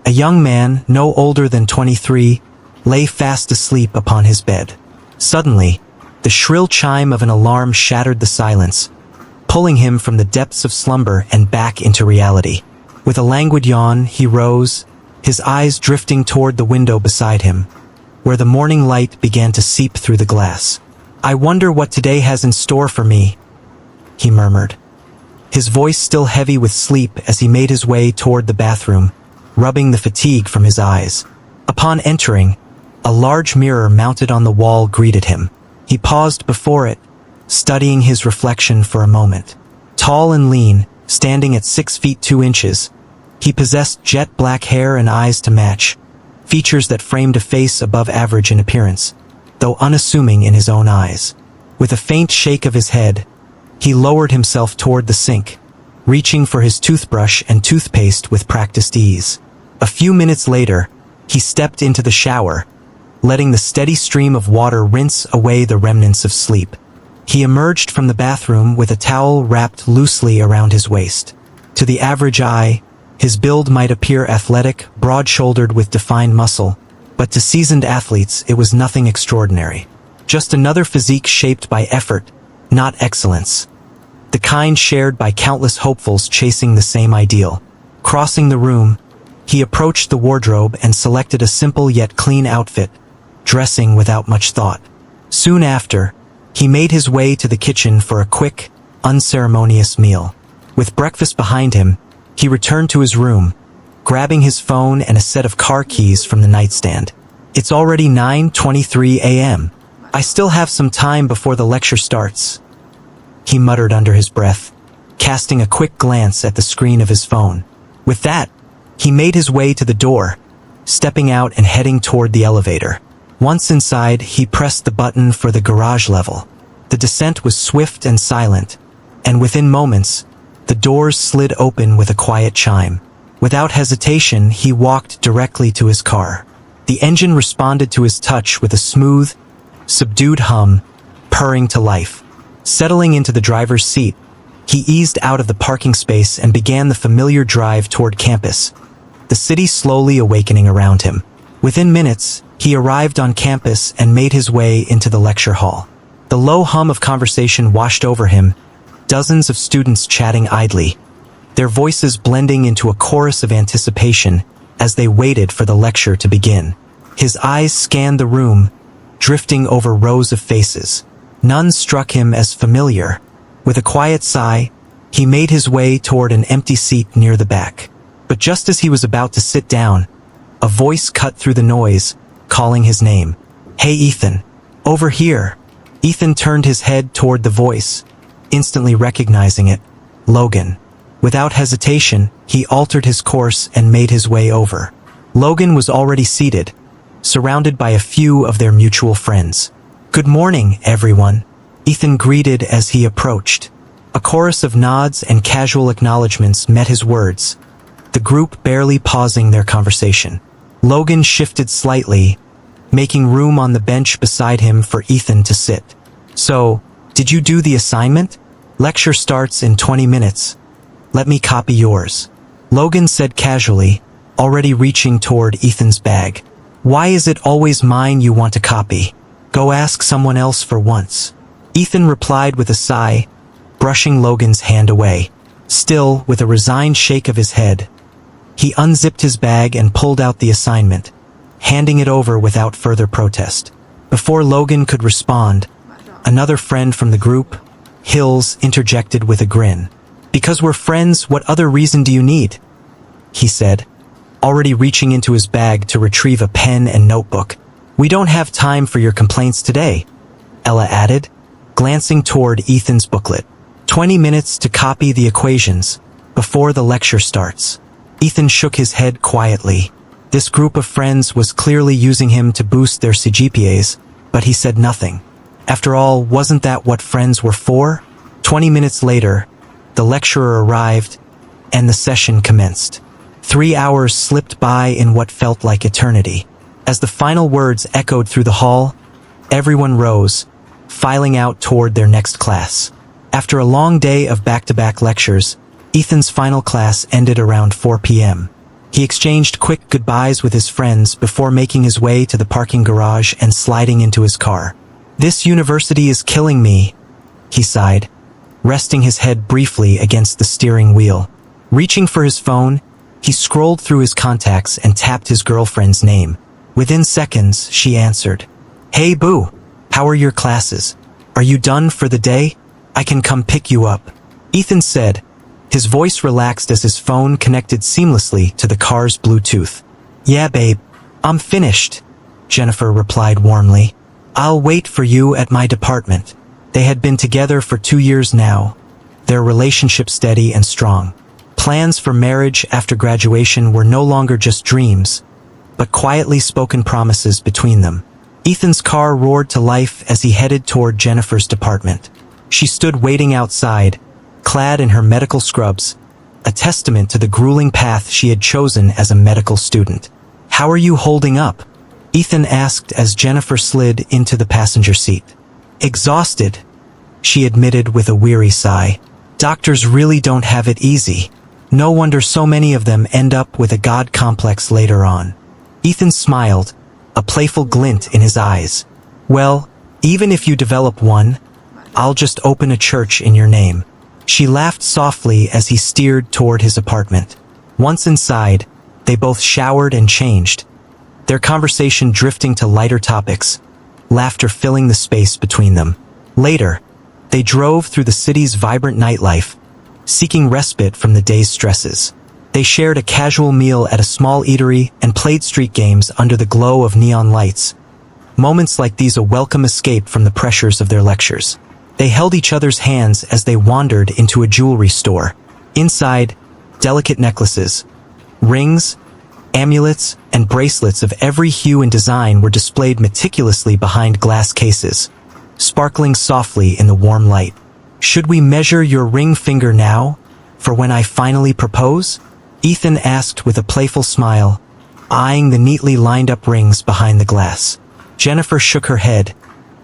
A young man, no older than 23, lay fast asleep upon his bed. Suddenly, the shrill chime of an alarm shattered the silence, pulling him from the depths of slumber and back into reality. With a languid yawn, he rose, his eyes drifting toward the window beside him, where the morning light began to seep through the glass. "I wonder what today has in store for me," he murmured, his voice still heavy with sleep as he made his way toward the bathroom, rubbing the fatigue from his eyes. Upon entering, a large mirror mounted on the wall greeted him. He paused before it, studying his reflection for a moment. Tall and lean, standing at 6 feet 2 inches, he possessed jet black hair and eyes to match, features that framed a face above average in appearance, though unassuming in his own eyes. With a faint shake of his head, he lowered himself toward the sink, reaching for his toothbrush and toothpaste with practiced ease. A few minutes later, he stepped into the shower, letting the steady stream of water rinse away the remnants of sleep. He emerged from the bathroom with a towel wrapped loosely around his waist. To the average eye, his build might appear athletic, broad-shouldered with defined muscle, but to seasoned athletes it was nothing extraordinary. Just another physique shaped by effort, not excellence. The kind shared by countless hopefuls chasing the same ideal. Crossing the room, he approached the wardrobe and selected a simple yet clean outfit, dressing without much thought. Soon after, he made his way to the kitchen for a quick, unceremonious meal. With breakfast behind him, he returned to his room, grabbing his phone and a set of car keys from the nightstand. "It's already 9:23 a.m. I still have some time before the lecture starts," he muttered under his breath, casting a quick glance at the screen of his phone. With that, he made his way to the door, stepping out and heading toward the elevator. Once inside, he pressed the button for the garage level. The descent was swift and silent, and within moments, the doors slid open with a quiet chime. Without hesitation, he walked directly to his car. The engine responded to his touch with a smooth, subdued hum, purring to life. Settling into the driver's seat, he eased out of the parking space and began the familiar drive toward campus, the city slowly awakening around him. Within minutes, he arrived on campus and made his way into the lecture hall. The low hum of conversation washed over him, dozens of students chatting idly, their voices blending into a chorus of anticipation as they waited for the lecture to begin. His eyes scanned the room, drifting over rows of faces. None struck him as familiar. With a quiet sigh, he made his way toward an empty seat near the back. But just as he was about to sit down, a voice cut through the noise, calling his name. "Hey Ethan, over here." Ethan turned his head toward the voice, instantly recognizing it. Logan. Without hesitation, he altered his course and made his way over. Logan was already seated, surrounded by a few of their mutual friends. "Good morning, everyone," Ethan greeted as he approached. A chorus of nods and casual acknowledgments met his words, the group barely pausing their conversation. Logan shifted slightly, making room on the bench beside him for Ethan to sit. "So, did you do the assignment? Lecture starts in 20 minutes. Let me copy yours," Logan said casually, already reaching toward Ethan's bag. "Why is it always mine you want to copy? Go ask someone else for once," Ethan replied with a sigh, brushing Logan's hand away. Still, with a resigned shake of his head, he unzipped his bag and pulled out the assignment, handing it over without further protest. Before Logan could respond, another friend from the group, Hills, interjected with a grin. "Because we're friends, what other reason do you need?" he said, already reaching into his bag to retrieve a pen and notebook. "We don't have time for your complaints today," Ella added, glancing toward Ethan's booklet. 20 minutes to copy the equations, before the lecture starts." Ethan shook his head quietly. This group of friends was clearly using him to boost their CGPAs, but he said nothing. After all, wasn't that what friends were for? 20 minutes later, the lecturer arrived, and the session commenced. 3 hours slipped by in what felt like eternity. As the final words echoed through the hall, everyone rose, filing out toward their next class. After a long day of back-to-back lectures, Ethan's final class ended around 4 p.m. He exchanged quick goodbyes with his friends before making his way to the parking garage and sliding into his car. "This university is killing me," he sighed, resting his head briefly against the steering wheel. Reaching for his phone, he scrolled through his contacts and tapped his girlfriend's name. Within seconds, she answered. "Hey boo, how are your classes? Are you done for the day? I can come pick you up," Ethan said. His voice relaxed as his phone connected seamlessly to the car's Bluetooth. "Yeah, babe, I'm finished," Jennifer replied warmly. "I'll wait for you at my department." They had been together for 2 years now, their relationship steady and strong. Plans for marriage after graduation were no longer just dreams, but quietly spoken promises between them. Ethan's car roared to life as he headed toward Jennifer's department. She stood waiting outside, clad in her medical scrubs, a testament to the grueling path she had chosen as a medical student. "How are you holding up?" Ethan asked as Jennifer slid into the passenger seat. "Exhausted," she admitted with a weary sigh. "Doctors really don't have it easy. No wonder so many of them end up with a god complex later on." Ethan smiled, a playful glint in his eyes. "Well, even if you develop one, I'll just open a church in your name." She laughed softly as he steered toward his apartment. Once inside, they both showered and changed, their conversation drifting to lighter topics, laughter filling the space between them. Later, they drove through the city's vibrant nightlife, seeking respite from the day's stresses. They shared a casual meal at a small eatery and played street games under the glow of neon lights. Moments like these a welcome escape from the pressures of their lectures. They held each other's hands as they wandered into a jewelry store. Inside, delicate necklaces, rings, amulets, and bracelets of every hue and design were displayed meticulously behind glass cases, sparkling softly in the warm light. "Should we measure your ring finger now, for when I finally propose?" Ethan asked with a playful smile, eyeing the neatly lined-up rings behind the glass. Jennifer shook her head,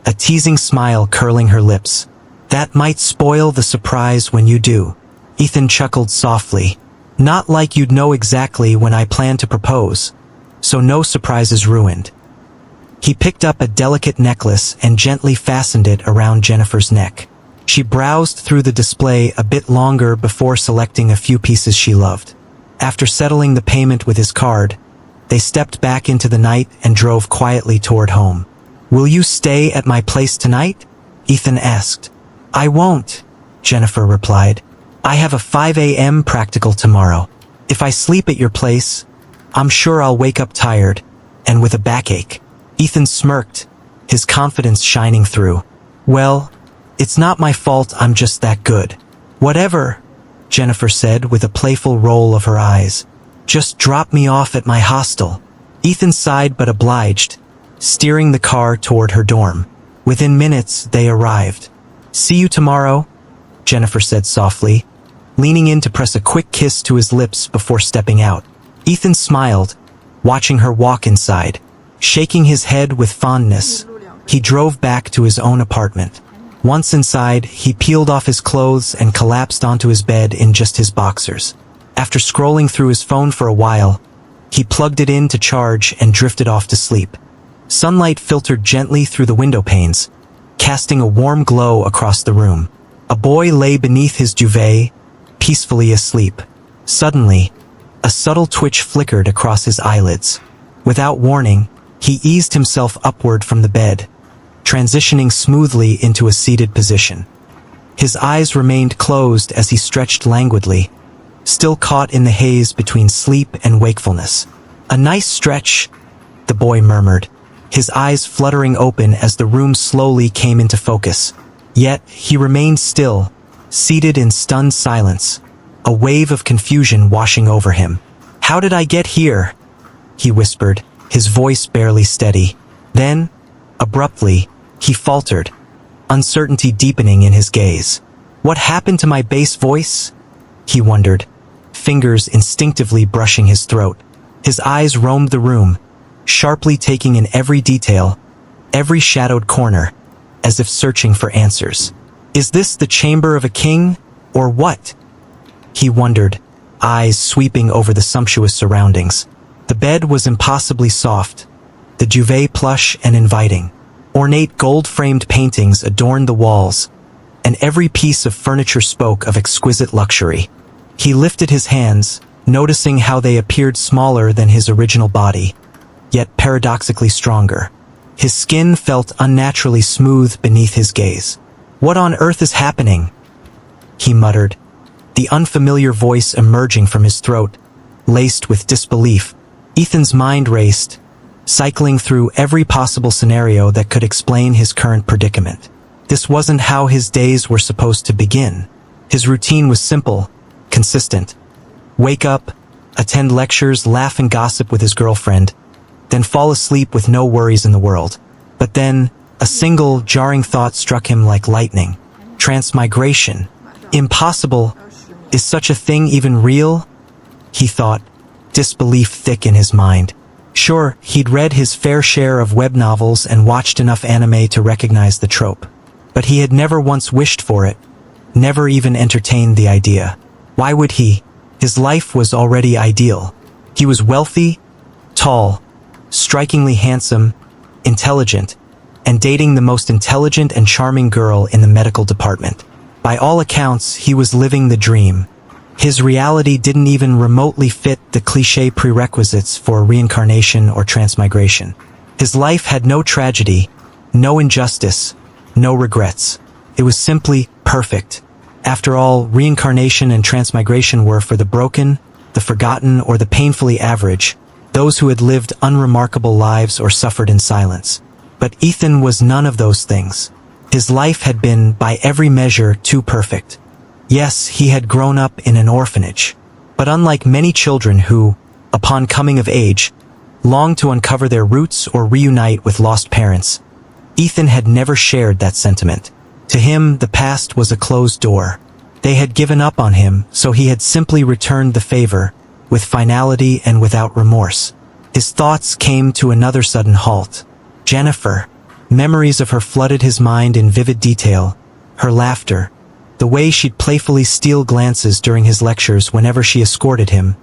a teasing smile curling her lips. "That might spoil the surprise when you do." Ethan chuckled softly. "Not like you'd know exactly when I plan to propose, so no surprises ruined." He picked up a delicate necklace and gently fastened it around Jennifer's neck. She browsed through the display a bit longer before selecting a few pieces she loved. After settling the payment with his card, they stepped back into the night and drove quietly toward home. "Will you stay at my place tonight?" Ethan asked. "I won't," Jennifer replied. "I have a 5 a.m. practical tomorrow. If I sleep at your place, I'm sure I'll wake up tired, and with a backache." Ethan smirked, his confidence shining through. "Well, it's not my fault, I'm just that good." "Whatever," Jennifer said with a playful roll of her eyes. "Just drop me off at my hostel." Ethan sighed but obliged, steering the car toward her dorm. Within minutes, they arrived. "See you tomorrow," Jennifer said softly, leaning in to press a quick kiss to his lips before stepping out. Ethan smiled, watching her walk inside. Shaking his head with fondness, he drove back to his own apartment. Once inside, he peeled off his clothes and collapsed onto his bed in just his boxers. After scrolling through his phone for a while, he plugged it in to charge and drifted off to sleep. Sunlight filtered gently through the window panes, casting a warm glow across the room. A boy lay beneath his duvet, peacefully asleep. Suddenly, a subtle twitch flickered across his eyelids. Without warning, he eased himself upward from the bed, transitioning smoothly into a seated position. His eyes remained closed as he stretched languidly, still caught in the haze between sleep and wakefulness. "A nice stretch," the boy murmured, his eyes fluttering open as the room slowly came into focus. Yet, he remained still, seated in stunned silence, a wave of confusion washing over him. "How did I get here?" he whispered, his voice barely steady. Then, abruptly, he faltered, uncertainty deepening in his gaze. "What happened to my bass voice?" he wondered, fingers instinctively brushing his throat. His eyes roamed the room, sharply taking in every detail, every shadowed corner, as if searching for answers. "Is this the chamber of a king, or what?" he wondered, eyes sweeping over the sumptuous surroundings. The bed was impossibly soft, the duvet plush and inviting. Ornate gold-framed paintings adorned the walls, and every piece of furniture spoke of exquisite luxury. He lifted his hands, noticing how they appeared smaller than his original body, yet paradoxically stronger. His skin felt unnaturally smooth beneath his gaze. "What on earth is happening?" he muttered, the unfamiliar voice emerging from his throat, laced with disbelief. Ethan's mind raced, cycling through every possible scenario that could explain his current predicament. This wasn't how his days were supposed to begin. His routine was simple, consistent. Wake up, attend lectures, laugh and gossip with his girlfriend, then fall asleep with no worries in the world. But then, a single, jarring thought struck him like lightning. Transmigration. Impossible. Is such a thing even real? He thought, disbelief thick in his mind. Sure, he'd read his fair share of web novels and watched enough anime to recognize the trope. But he had never once wished for it, never even entertained the idea. Why would he? His life was already ideal. He was wealthy, tall, strikingly handsome, intelligent, and dating the most intelligent and charming girl in the medical department. By all accounts, he was living the dream. His reality didn't even remotely fit the cliché prerequisites for reincarnation or transmigration. His life had no tragedy, no injustice, no regrets. It was simply perfect. After all, reincarnation and transmigration were for the broken, the forgotten, or the painfully average, those who had lived unremarkable lives or suffered in silence. But Ethan was none of those things. His life had been, by every measure, too perfect. Yes, he had grown up in an orphanage. But unlike many children who, upon coming of age, longed to uncover their roots or reunite with lost parents, Ethan had never shared that sentiment. To him, the past was a closed door. They had given up on him, so he had simply returned the favor, with finality and without remorse. His thoughts came to another sudden halt. Jennifer. Memories of her flooded his mind in vivid detail. Her laughter, the way she'd playfully steal glances during his lectures whenever she escorted him,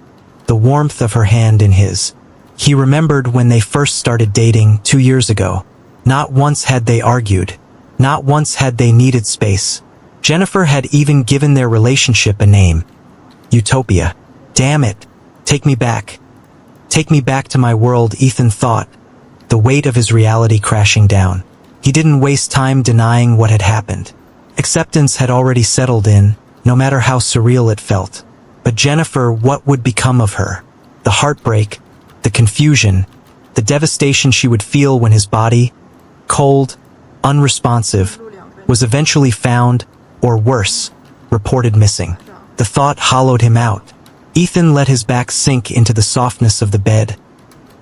the warmth of her hand in his. He remembered when they first started dating 2 years ago. Not once had they argued. Not once had they needed space. Jennifer had even given their relationship a name. Utopia. Damn it. Take me back. Take me back to my world, Ethan thought, the weight of his reality crashing down. He didn't waste time denying what had happened. Acceptance had already settled in, no matter how surreal it felt. But Jennifer, what would become of her? The heartbreak, the confusion, the devastation she would feel when his body, cold, unresponsive, was eventually found, or worse, reported missing. The thought hollowed him out. Ethan let his back sink into the softness of the bed,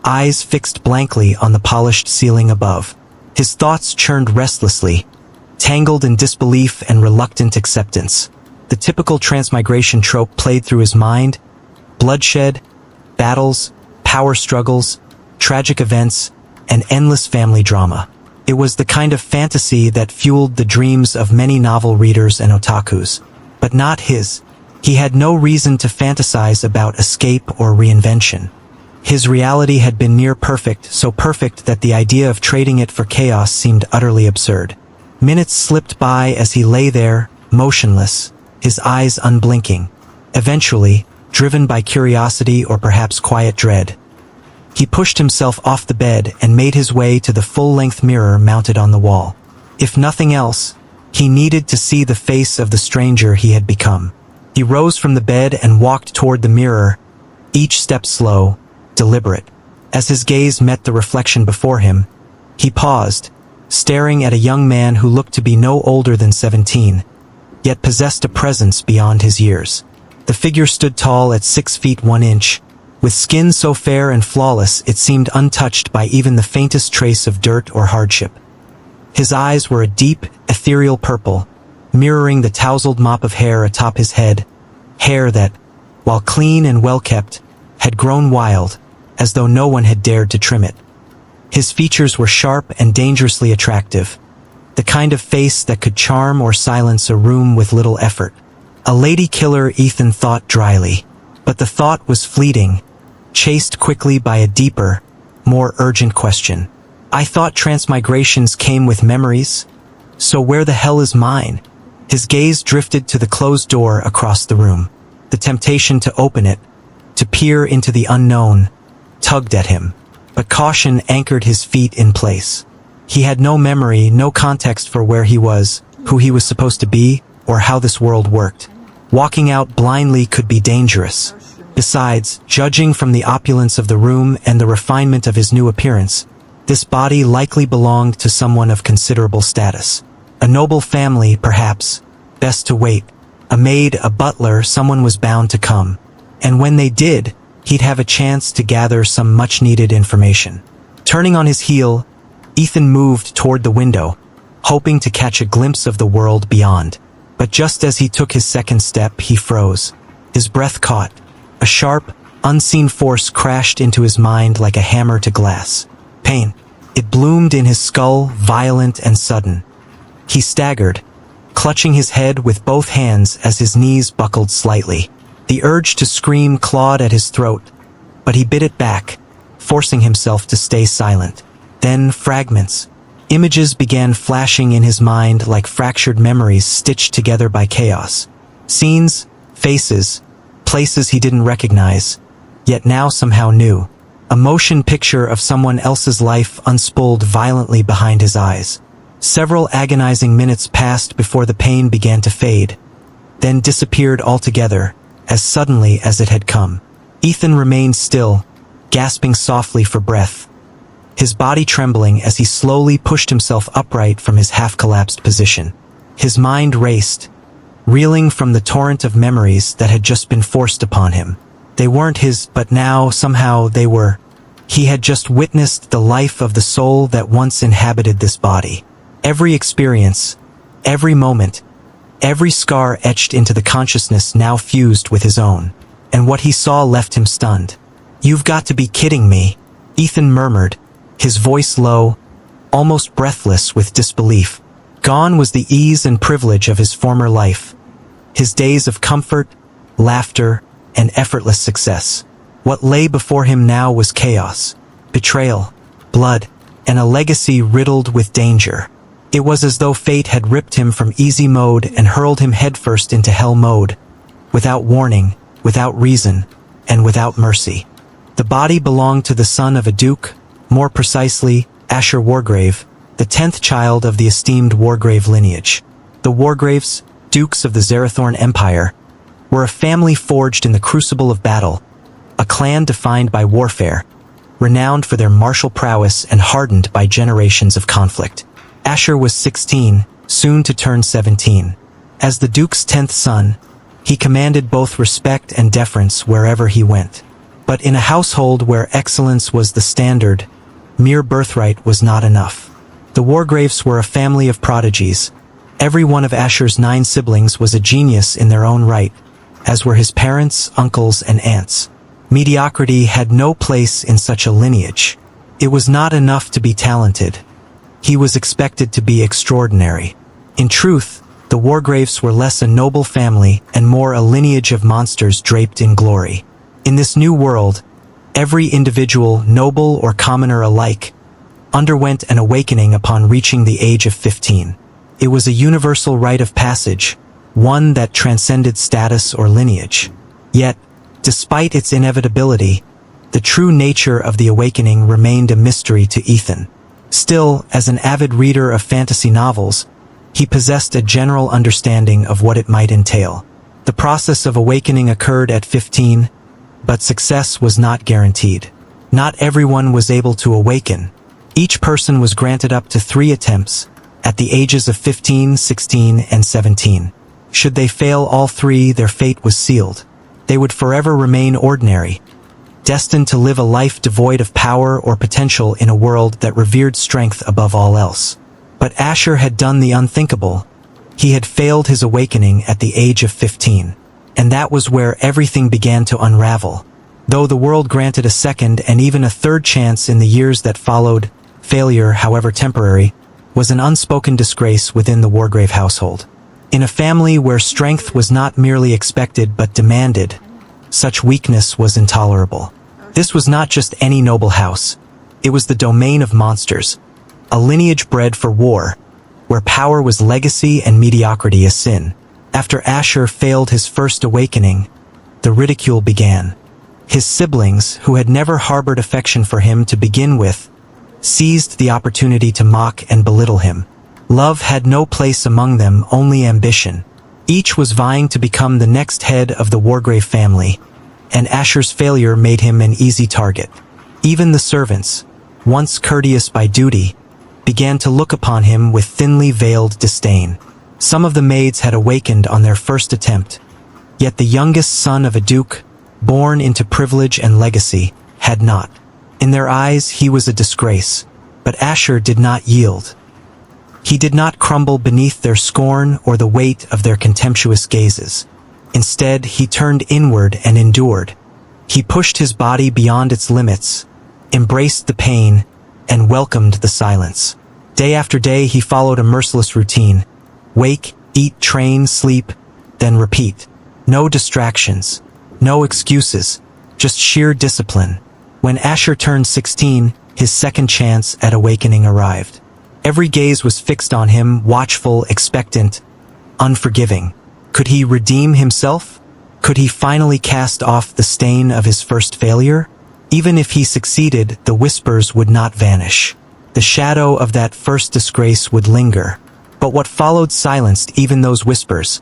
eyes fixed blankly on the polished ceiling above. His thoughts churned restlessly, tangled in disbelief and reluctant acceptance. The typical transmigration trope played through his mind: bloodshed, battles, power struggles, tragic events, and endless family drama. It was the kind of fantasy that fueled the dreams of many novel readers and otakus, but not his. He had no reason to fantasize about escape or reinvention. His reality had been near perfect, so perfect that the idea of trading it for chaos seemed utterly absurd. Minutes slipped by as he lay there, motionless, his eyes unblinking. Eventually, driven by curiosity or perhaps quiet dread, he pushed himself off the bed and made his way to the full-length mirror mounted on the wall. If nothing else, he needed to see the face of the stranger he had become. He rose from the bed and walked toward the mirror, each step slow, deliberate. As his gaze met the reflection before him, he paused, staring at a young man who looked to be no older than 17, yet possessed a presence beyond his years. The figure stood tall at 6 feet 1 inch, with skin so fair and flawless it seemed untouched by even the faintest trace of dirt or hardship. His eyes were a deep, ethereal purple, mirroring the tousled mop of hair atop his head, hair that, while clean and well-kept, had grown wild, as though no one had dared to trim it. His features were sharp and dangerously attractive, the kind of face that could charm or silence a room with little effort. A lady killer, Ethan thought dryly. But the thought was fleeting, chased quickly by a deeper, more urgent question. I thought transmigrations came with memories? So where the hell is mine? His gaze drifted to the closed door across the room. The temptation to open it, to peer into the unknown, tugged at him. But caution anchored his feet in place. He had no memory, no context for where he was, who he was supposed to be, or how this world worked. Walking out blindly could be dangerous. Besides, judging from the opulence of the room and the refinement of his new appearance, this body likely belonged to someone of considerable status. A noble family, perhaps. Best to wait. A maid, a butler, someone was bound to come. And when they did, he'd have a chance to gather some much-needed information. Turning on his heel, Ethan moved toward the window, hoping to catch a glimpse of the world beyond. But just as he took his second step, he froze. His breath caught. A sharp, unseen force crashed into his mind like a hammer to glass. Pain. It bloomed in his skull, violent and sudden. He staggered, clutching his head with both hands as his knees buckled slightly. The urge to scream clawed at his throat, but he bit it back, forcing himself to stay silent. Then fragments. Images began flashing in his mind like fractured memories stitched together by chaos. Scenes, faces, places he didn't recognize, yet now somehow knew. A motion picture of someone else's life unspooled violently behind his eyes. Several agonizing minutes passed before the pain began to fade, then disappeared altogether, as suddenly as it had come. Ethan remained still, gasping softly for breath, his body trembling as he slowly pushed himself upright from his half-collapsed position. His mind raced, reeling from the torrent of memories that had just been forced upon him. They weren't his, but now, somehow, they were. He had just witnessed the life of the soul that once inhabited this body. Every experience, every moment, every scar etched into the consciousness now fused with his own. And what he saw left him stunned. "You've got to be kidding me," Ethan murmured, his voice low, almost breathless with disbelief. Gone was the ease and privilege of his former life, his days of comfort, laughter, and effortless success. What lay before him now was chaos, betrayal, blood, and a legacy riddled with danger. It was as though fate had ripped him from easy mode and hurled him headfirst into hell mode, without warning, without reason, and without mercy. The body belonged to the son of a duke, more precisely, Asher Wargrave, the 10th child of the esteemed Wargrave lineage. The Wargraves, dukes of the Zerathorn Empire, were a family forged in the crucible of battle, a clan defined by warfare, renowned for their martial prowess and hardened by generations of conflict. Asher was 16, soon to turn 17. As the Duke's 10th son, he commanded both respect and deference wherever he went. But in a household where excellence was the standard, mere birthright was not enough. The Wargraves were a family of prodigies. Every one of Asher's 9 siblings was a genius in their own right, as were his parents, uncles, and aunts. Mediocrity had no place in such a lineage. It was not enough to be talented. He was expected to be extraordinary. In truth, the Wargraves were less a noble family and more a lineage of monsters draped in glory. In this new world, every individual, noble or commoner alike, underwent an awakening upon reaching the age of 15. It was a universal rite of passage, one that transcended status or lineage. Yet, despite its inevitability, the true nature of the awakening remained a mystery to Ethan. Still, as an avid reader of fantasy novels, he possessed a general understanding of what it might entail. The process of awakening occurred at 15, but success was not guaranteed. Not everyone was able to awaken. Each person was granted up to 3 attempts, at the ages of 15, 16, and 17. Should they fail all 3, their fate was sealed. They would forever remain ordinary, destined to live a life devoid of power or potential in a world that revered strength above all else. But Asher had done the unthinkable. He had failed his awakening at the age of 15. And that was where everything began to unravel. Though the world granted a second and even a third chance in the years that followed, failure, however temporary, was an unspoken disgrace within the Wargrave household. In a family where strength was not merely expected but demanded, such weakness was intolerable. This was not just any noble house. It was the domain of monsters, a lineage bred for war, where power was legacy and mediocrity a sin. After Asher failed his first awakening, the ridicule began. His siblings, who had never harbored affection for him to begin with, seized the opportunity to mock and belittle him. Love had no place among them, only ambition. Each was vying to become the next head of the Wargrave family, and Asher's failure made him an easy target. Even the servants, once courteous by duty, began to look upon him with thinly veiled disdain. Some of the maids had awakened on their first attempt, yet the youngest son of a duke, born into privilege and legacy, had not. In their eyes he was a disgrace, but Asher did not yield. He did not crumble beneath their scorn or the weight of their contemptuous gazes. Instead, he turned inward and endured. He pushed his body beyond its limits, embraced the pain, and welcomed the silence. Day after day he followed a merciless routine. Wake, eat, train, sleep, then repeat. No distractions, no excuses, just sheer discipline. When Asher turned 16, his second chance at awakening arrived. Every gaze was fixed on him, watchful, expectant, unforgiving. Could he redeem himself? Could he finally cast off the stain of his first failure? Even if he succeeded, the whispers would not vanish. The shadow of that first disgrace would linger. But what followed silenced even those whispers,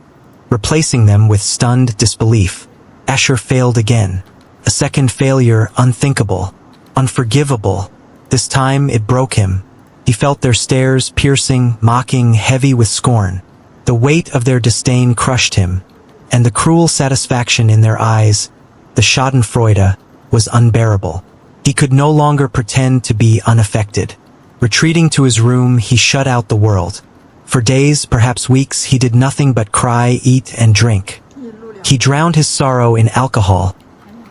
replacing them with stunned disbelief. Asher failed again. A second failure, unthinkable, unforgivable. This time it broke him. He felt their stares, piercing, mocking, heavy with scorn. The weight of their disdain crushed him, and the cruel satisfaction in their eyes, the schadenfreude, was unbearable. He could no longer pretend to be unaffected. Retreating to his room, he shut out the world. For days, perhaps weeks, he did nothing but cry, eat, and drink. He drowned his sorrow in alcohol,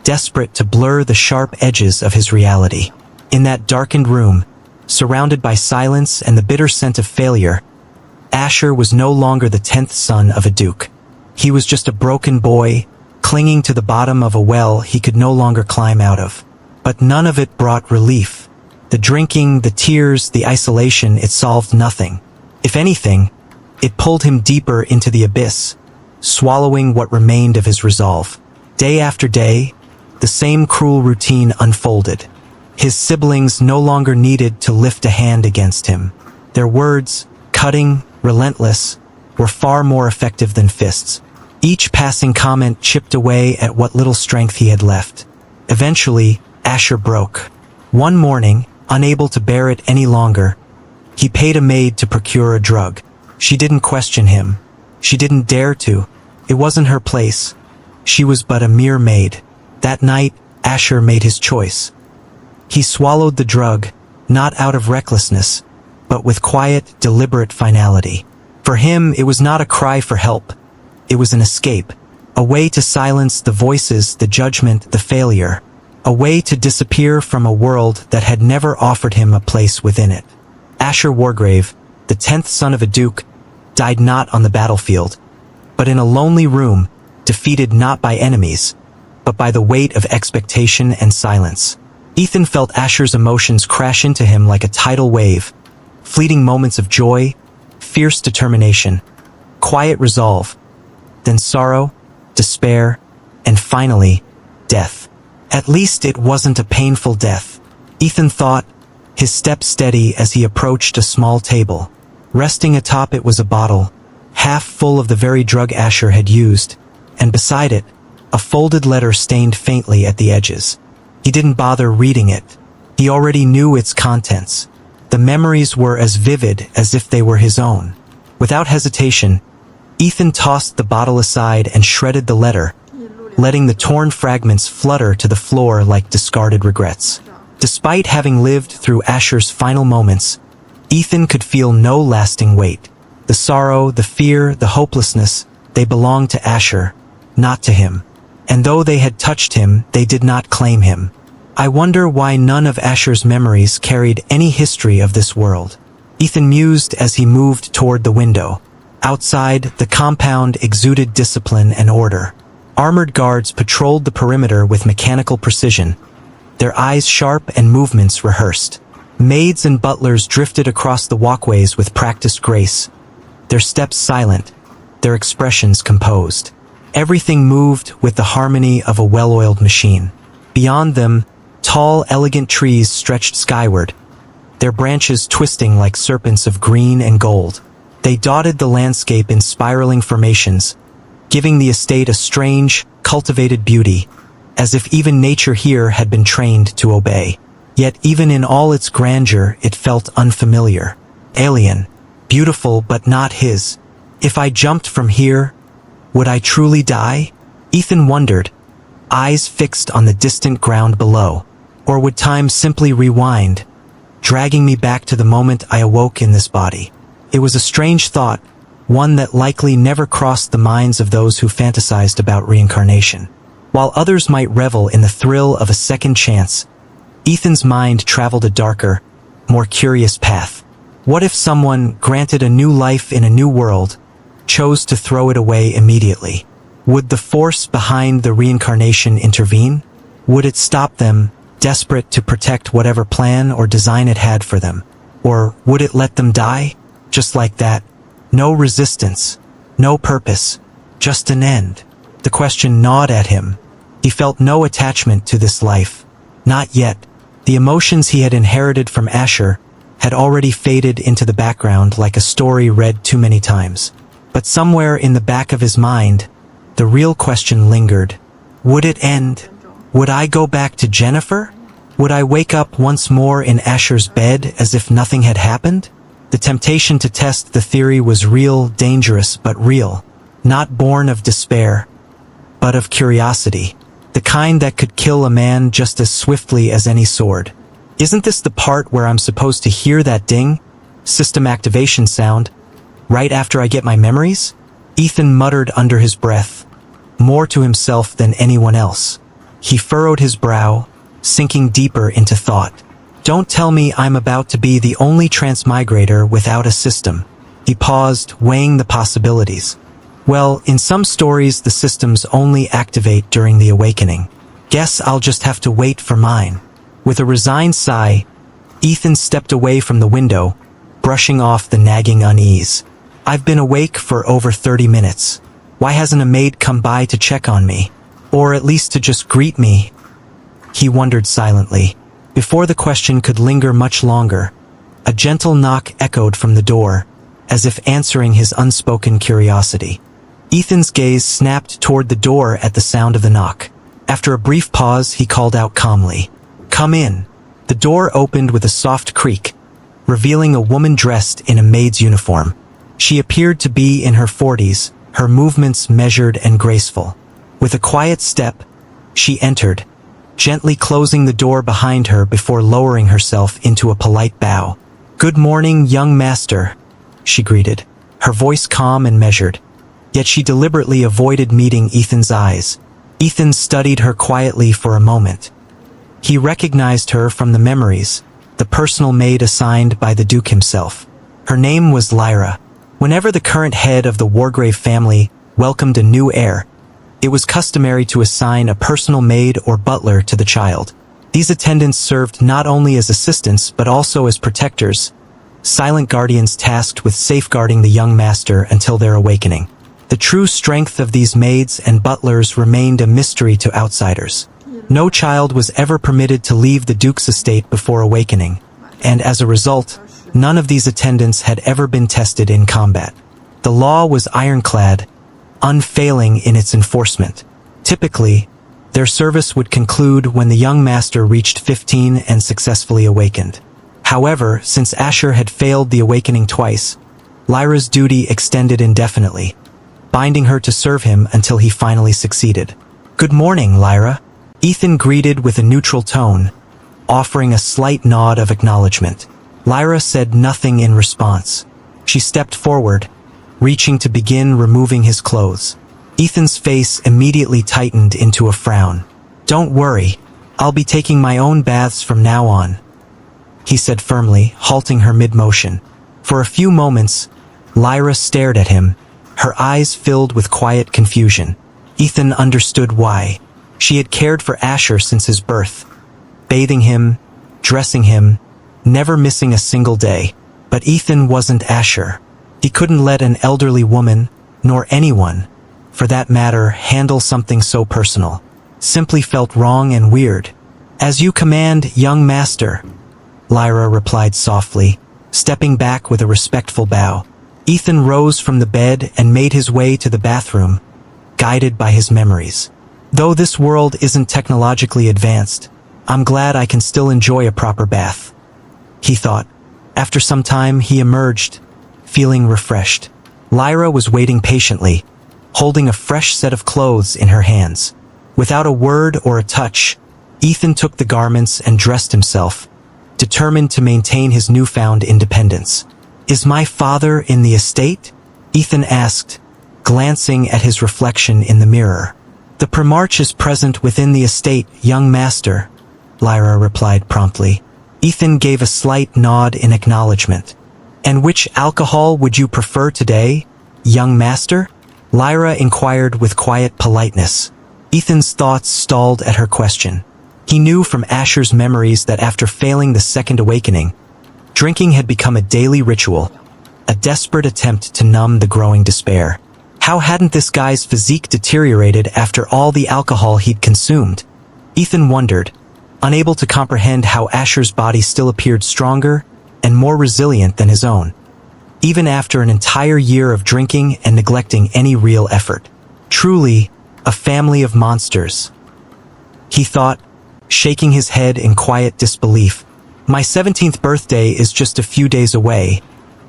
desperate to blur the sharp edges of his reality. In that darkened room, surrounded by silence and the bitter scent of failure, Asher was no longer the 10th son of a duke. He was just a broken boy, clinging to the bottom of a well he could no longer climb out of. But none of it brought relief. The drinking, the tears, the isolation, it solved nothing. If anything, it pulled him deeper into the abyss, swallowing what remained of his resolve. Day after day, the same cruel routine unfolded. His siblings no longer needed to lift a hand against him. Their words, cutting, relentless, were far more effective than fists. Each passing comment chipped away at what little strength he had left. Eventually, Asher broke. One morning, unable to bear it any longer, he paid a maid to procure a drug. She didn't question him. She didn't dare to. It wasn't her place. She was but a mere maid. That night, Asher made his choice. He swallowed the drug, not out of recklessness, but with quiet, deliberate finality. For him, it was not a cry for help. It was an escape, a way to silence the voices, the judgment, the failure, a way to disappear from a world that had never offered him a place within it. Asher Wargrave, the 10th son of a duke, died not on the battlefield, but in a lonely room, defeated not by enemies, but by the weight of expectation and silence. Ethan felt Asher's emotions crash into him like a tidal wave, fleeting moments of joy, fierce determination, quiet resolve, then sorrow, despair, and finally, death. At least it wasn't a painful death, Ethan thought, his step steady as he approached a small table. Resting atop it was a bottle, half full of the very drug Asher had used, and beside it, a folded letter stained faintly at the edges. He didn't bother reading it. He already knew its contents. The memories were as vivid as if they were his own. Without hesitation, Ethan tossed the bottle aside and shredded the letter, letting the torn fragments flutter to the floor like discarded regrets. Despite having lived through Asher's final moments, Ethan could feel no lasting weight. The sorrow, the fear, the hopelessness, they belonged to Asher, not to him. And though they had touched him, they did not claim him. I wonder why none of Asher's memories carried any history of this world. Ethan mused as he moved toward the window. Outside, the compound exuded discipline and order. Armored guards patrolled the perimeter with mechanical precision, their eyes sharp and movements rehearsed. Maids and butlers drifted across the walkways with practiced grace, their steps silent, their expressions composed. Everything moved with the harmony of a well-oiled machine. Beyond them, tall, elegant trees stretched skyward, their branches twisting like serpents of green and gold. They dotted the landscape in spiraling formations, giving the estate a strange, cultivated beauty, as if even nature here had been trained to obey. Yet even in all its grandeur, it felt unfamiliar, alien, beautiful but not his. If I jumped from here, would I truly die? Ethan wondered, eyes fixed on the distant ground below. Or would time simply rewind, dragging me back to the moment I awoke in this body? It was a strange thought, one that likely never crossed the minds of those who fantasized about reincarnation. While others might revel in the thrill of a second chance, Ethan's mind traveled a darker, more curious path. What if someone, granted a new life in a new world, chose to throw it away immediately? Would the force behind the reincarnation intervene? Would it stop them, desperate to protect whatever plan or design it had for them? Or would it let them die? Just like that. No resistance, no purpose, just an end. The question gnawed at him. He felt no attachment to this life. Not yet. The emotions he had inherited from Asher had already faded into the background like a story read too many times. But somewhere in the back of his mind, the real question lingered. Would it end? Would I go back to Jennifer? Would I wake up once more in Asher's bed as if nothing had happened? The temptation to test the theory was real, dangerous, but real. Not born of despair, but of curiosity. The kind that could kill a man just as swiftly as any sword. Isn't this the part where I'm supposed to hear that ding, system activation sound, right after I get my memories? Ethan muttered under his breath, more to himself than anyone else. He furrowed his brow, sinking deeper into thought. Don't tell me I'm about to be the only transmigrator without a system. He paused, weighing the possibilities. Well, in some stories the systems only activate during the awakening. Guess I'll just have to wait for mine. With a resigned sigh, Ethan stepped away from the window, brushing off the nagging unease. I've been awake for over 30 minutes. Why hasn't a maid come by to check on me? Or at least to just greet me? He wondered silently. Before the question could linger much longer, a gentle knock echoed from the door, as if answering his unspoken curiosity. Ethan's gaze snapped toward the door at the sound of the knock. After a brief pause, he called out calmly, "Come in." The door opened with a soft creak, revealing a woman dressed in a maid's uniform. She appeared to be in her 40s, her movements measured and graceful. With a quiet step, she entered, gently closing the door behind her before lowering herself into a polite bow. "Good morning, young master," she greeted, her voice calm and measured. Yet she deliberately avoided meeting Ethan's eyes. Ethan studied her quietly for a moment. He recognized her from the memories, the personal maid assigned by the Duke himself. Her name was Lyra. Whenever the current head of the Wargrave family welcomed a new heir, it was customary to assign a personal maid or butler to the child. These attendants served not only as assistants but also as protectors, silent guardians tasked with safeguarding the young master until their awakening. The true strength of these maids and butlers remained a mystery to outsiders. No child was ever permitted to leave the Duke's estate before awakening, and as a result, none of these attendants had ever been tested in combat. The law was ironclad, unfailing in its enforcement. Typically, their service would conclude when the young master reached 15 and successfully awakened. However, since Asher had failed the awakening twice, Lyra's duty extended indefinitely, binding her to serve him until he finally succeeded. "Good morning, Lyra," Ethan greeted with a neutral tone, offering a slight nod of acknowledgement. Lyra said nothing in response. She stepped forward, reaching to begin removing his clothes. Ethan's face immediately tightened into a frown. "Don't worry, I'll be taking my own baths from now on," he said firmly, halting her mid-motion. For a few moments, Lyra stared at him, her eyes filled with quiet confusion. Ethan understood why. She had cared for Asher since his birth, bathing him, dressing him, never missing a single day. But Ethan wasn't Asher. He couldn't let an elderly woman, nor anyone, for that matter, handle something so personal. Simply felt wrong and weird. "As you command, young master," Lyra replied softly, stepping back with a respectful bow. Ethan rose from the bed and made his way to the bathroom, guided by his memories. Though this world isn't technologically advanced, I'm glad I can still enjoy a proper bath, he thought. After some time, he emerged, feeling refreshed. Lyra was waiting patiently, holding a fresh set of clothes in her hands. Without a word or a touch, Ethan took the garments and dressed himself, determined to maintain his newfound independence. "Is my father in the estate?" Ethan asked, glancing at his reflection in the mirror. "The Primarch is present within the estate, young master," Lyra replied promptly. Ethan gave a slight nod in acknowledgement. "And which alcohol would you prefer today, young master?" Lyra inquired with quiet politeness. Ethan's thoughts stalled at her question. He knew from Asher's memories that after failing the second awakening, drinking had become a daily ritual, a desperate attempt to numb the growing despair. How hadn't this guy's physique deteriorated after all the alcohol he'd consumed? Ethan wondered, unable to comprehend how Asher's body still appeared stronger and more resilient than his own, even after an entire year of drinking and neglecting any real effort. Truly, a family of monsters, he thought, shaking his head in quiet disbelief. "My 17th birthday is just a few days away.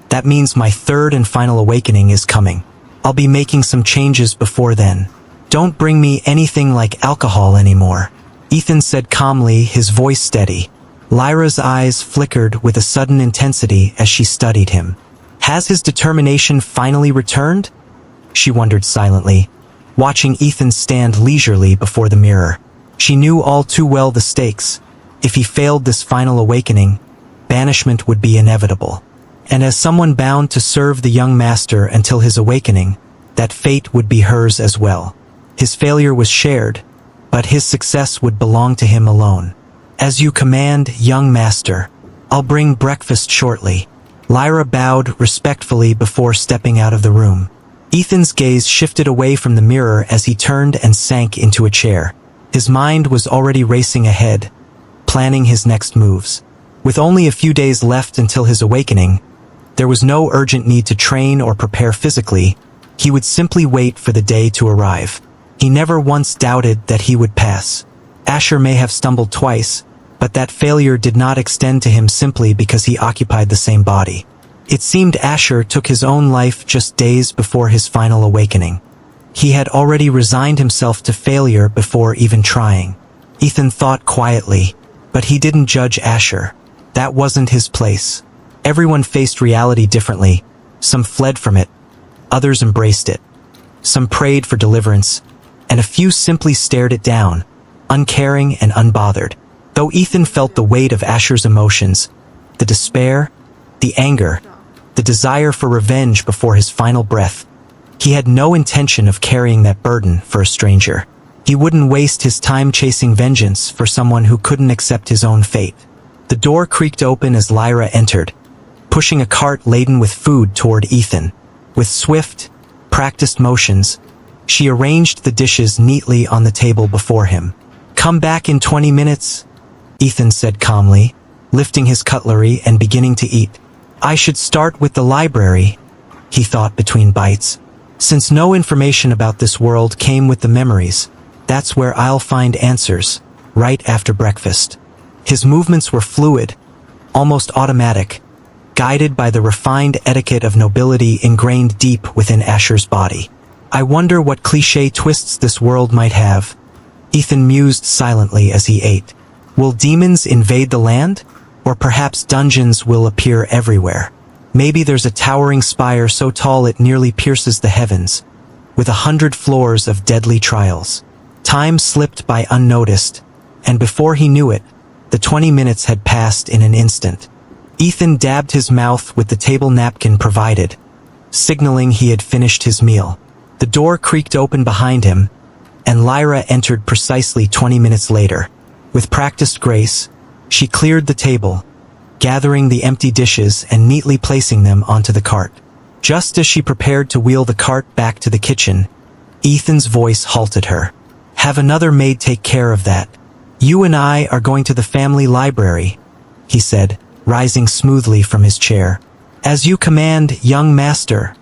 That means my third and final awakening is coming. I'll be making some changes before then. Don't bring me anything like alcohol anymore," Ethan said calmly, his voice steady. Lyra's eyes flickered with a sudden intensity as she studied him. Has his determination finally returned? She wondered silently, watching Ethan stand leisurely before the mirror. She knew all too well the stakes. If he failed this final awakening, banishment would be inevitable. And as someone bound to serve the young master until his awakening, that fate would be hers as well. His failure was shared, but his success would belong to him alone. "As you command, young master. I'll bring breakfast shortly." Lyra bowed respectfully before stepping out of the room. Ethan's gaze shifted away from the mirror as he turned and sank into a chair. His mind was already racing ahead, planning his next moves. With only a few days left until his awakening, there was no urgent need to train or prepare physically. He would simply wait for the day to arrive. He never once doubted that he would pass. Asher may have stumbled twice, but that failure did not extend to him simply because he occupied the same body. It seemed Asher took his own life just days before his final awakening. He had already resigned himself to failure before even trying. Ethan thought quietly, but he didn't judge Asher. That wasn't his place. Everyone faced reality differently. Some fled from it, others embraced it. Some prayed for deliverance, and a few simply stared it down, uncaring and unbothered. Though Ethan felt the weight of Asher's emotions, the despair, the anger, the desire for revenge before his final breath, he had no intention of carrying that burden for a stranger. He wouldn't waste his time chasing vengeance for someone who couldn't accept his own fate. The door creaked open as Lyra entered, pushing a cart laden with food toward Ethan. With swift, practiced motions, she arranged the dishes neatly on the table before him. "Come back in 20 minutes, Ethan said calmly, lifting his cutlery and beginning to eat. "I should start with the library," he thought between bites. "Since no information about this world came with the memories, that's where I'll find answers, right after breakfast." His movements were fluid, almost automatic, guided by the refined etiquette of nobility ingrained deep within Asher's body. "I wonder what cliché twists this world might have," Ethan mused silently as he ate. "Will demons invade the land? Or perhaps dungeons will appear everywhere. Maybe there's a towering spire so tall it nearly pierces the heavens, with 100 floors of deadly trials." Time slipped by unnoticed, and before he knew it, the 20 minutes had passed in an instant. Ethan dabbed his mouth with the table napkin provided, signaling he had finished his meal. The door creaked open behind him, and Lyra entered precisely 20 minutes later. With practiced grace, she cleared the table, gathering the empty dishes and neatly placing them onto the cart. Just as she prepared to wheel the cart back to the kitchen, Ethan's voice halted her. "Have another maid take care of that. You and I are going to the family library," he said, rising smoothly from his chair. "As you command, young master,"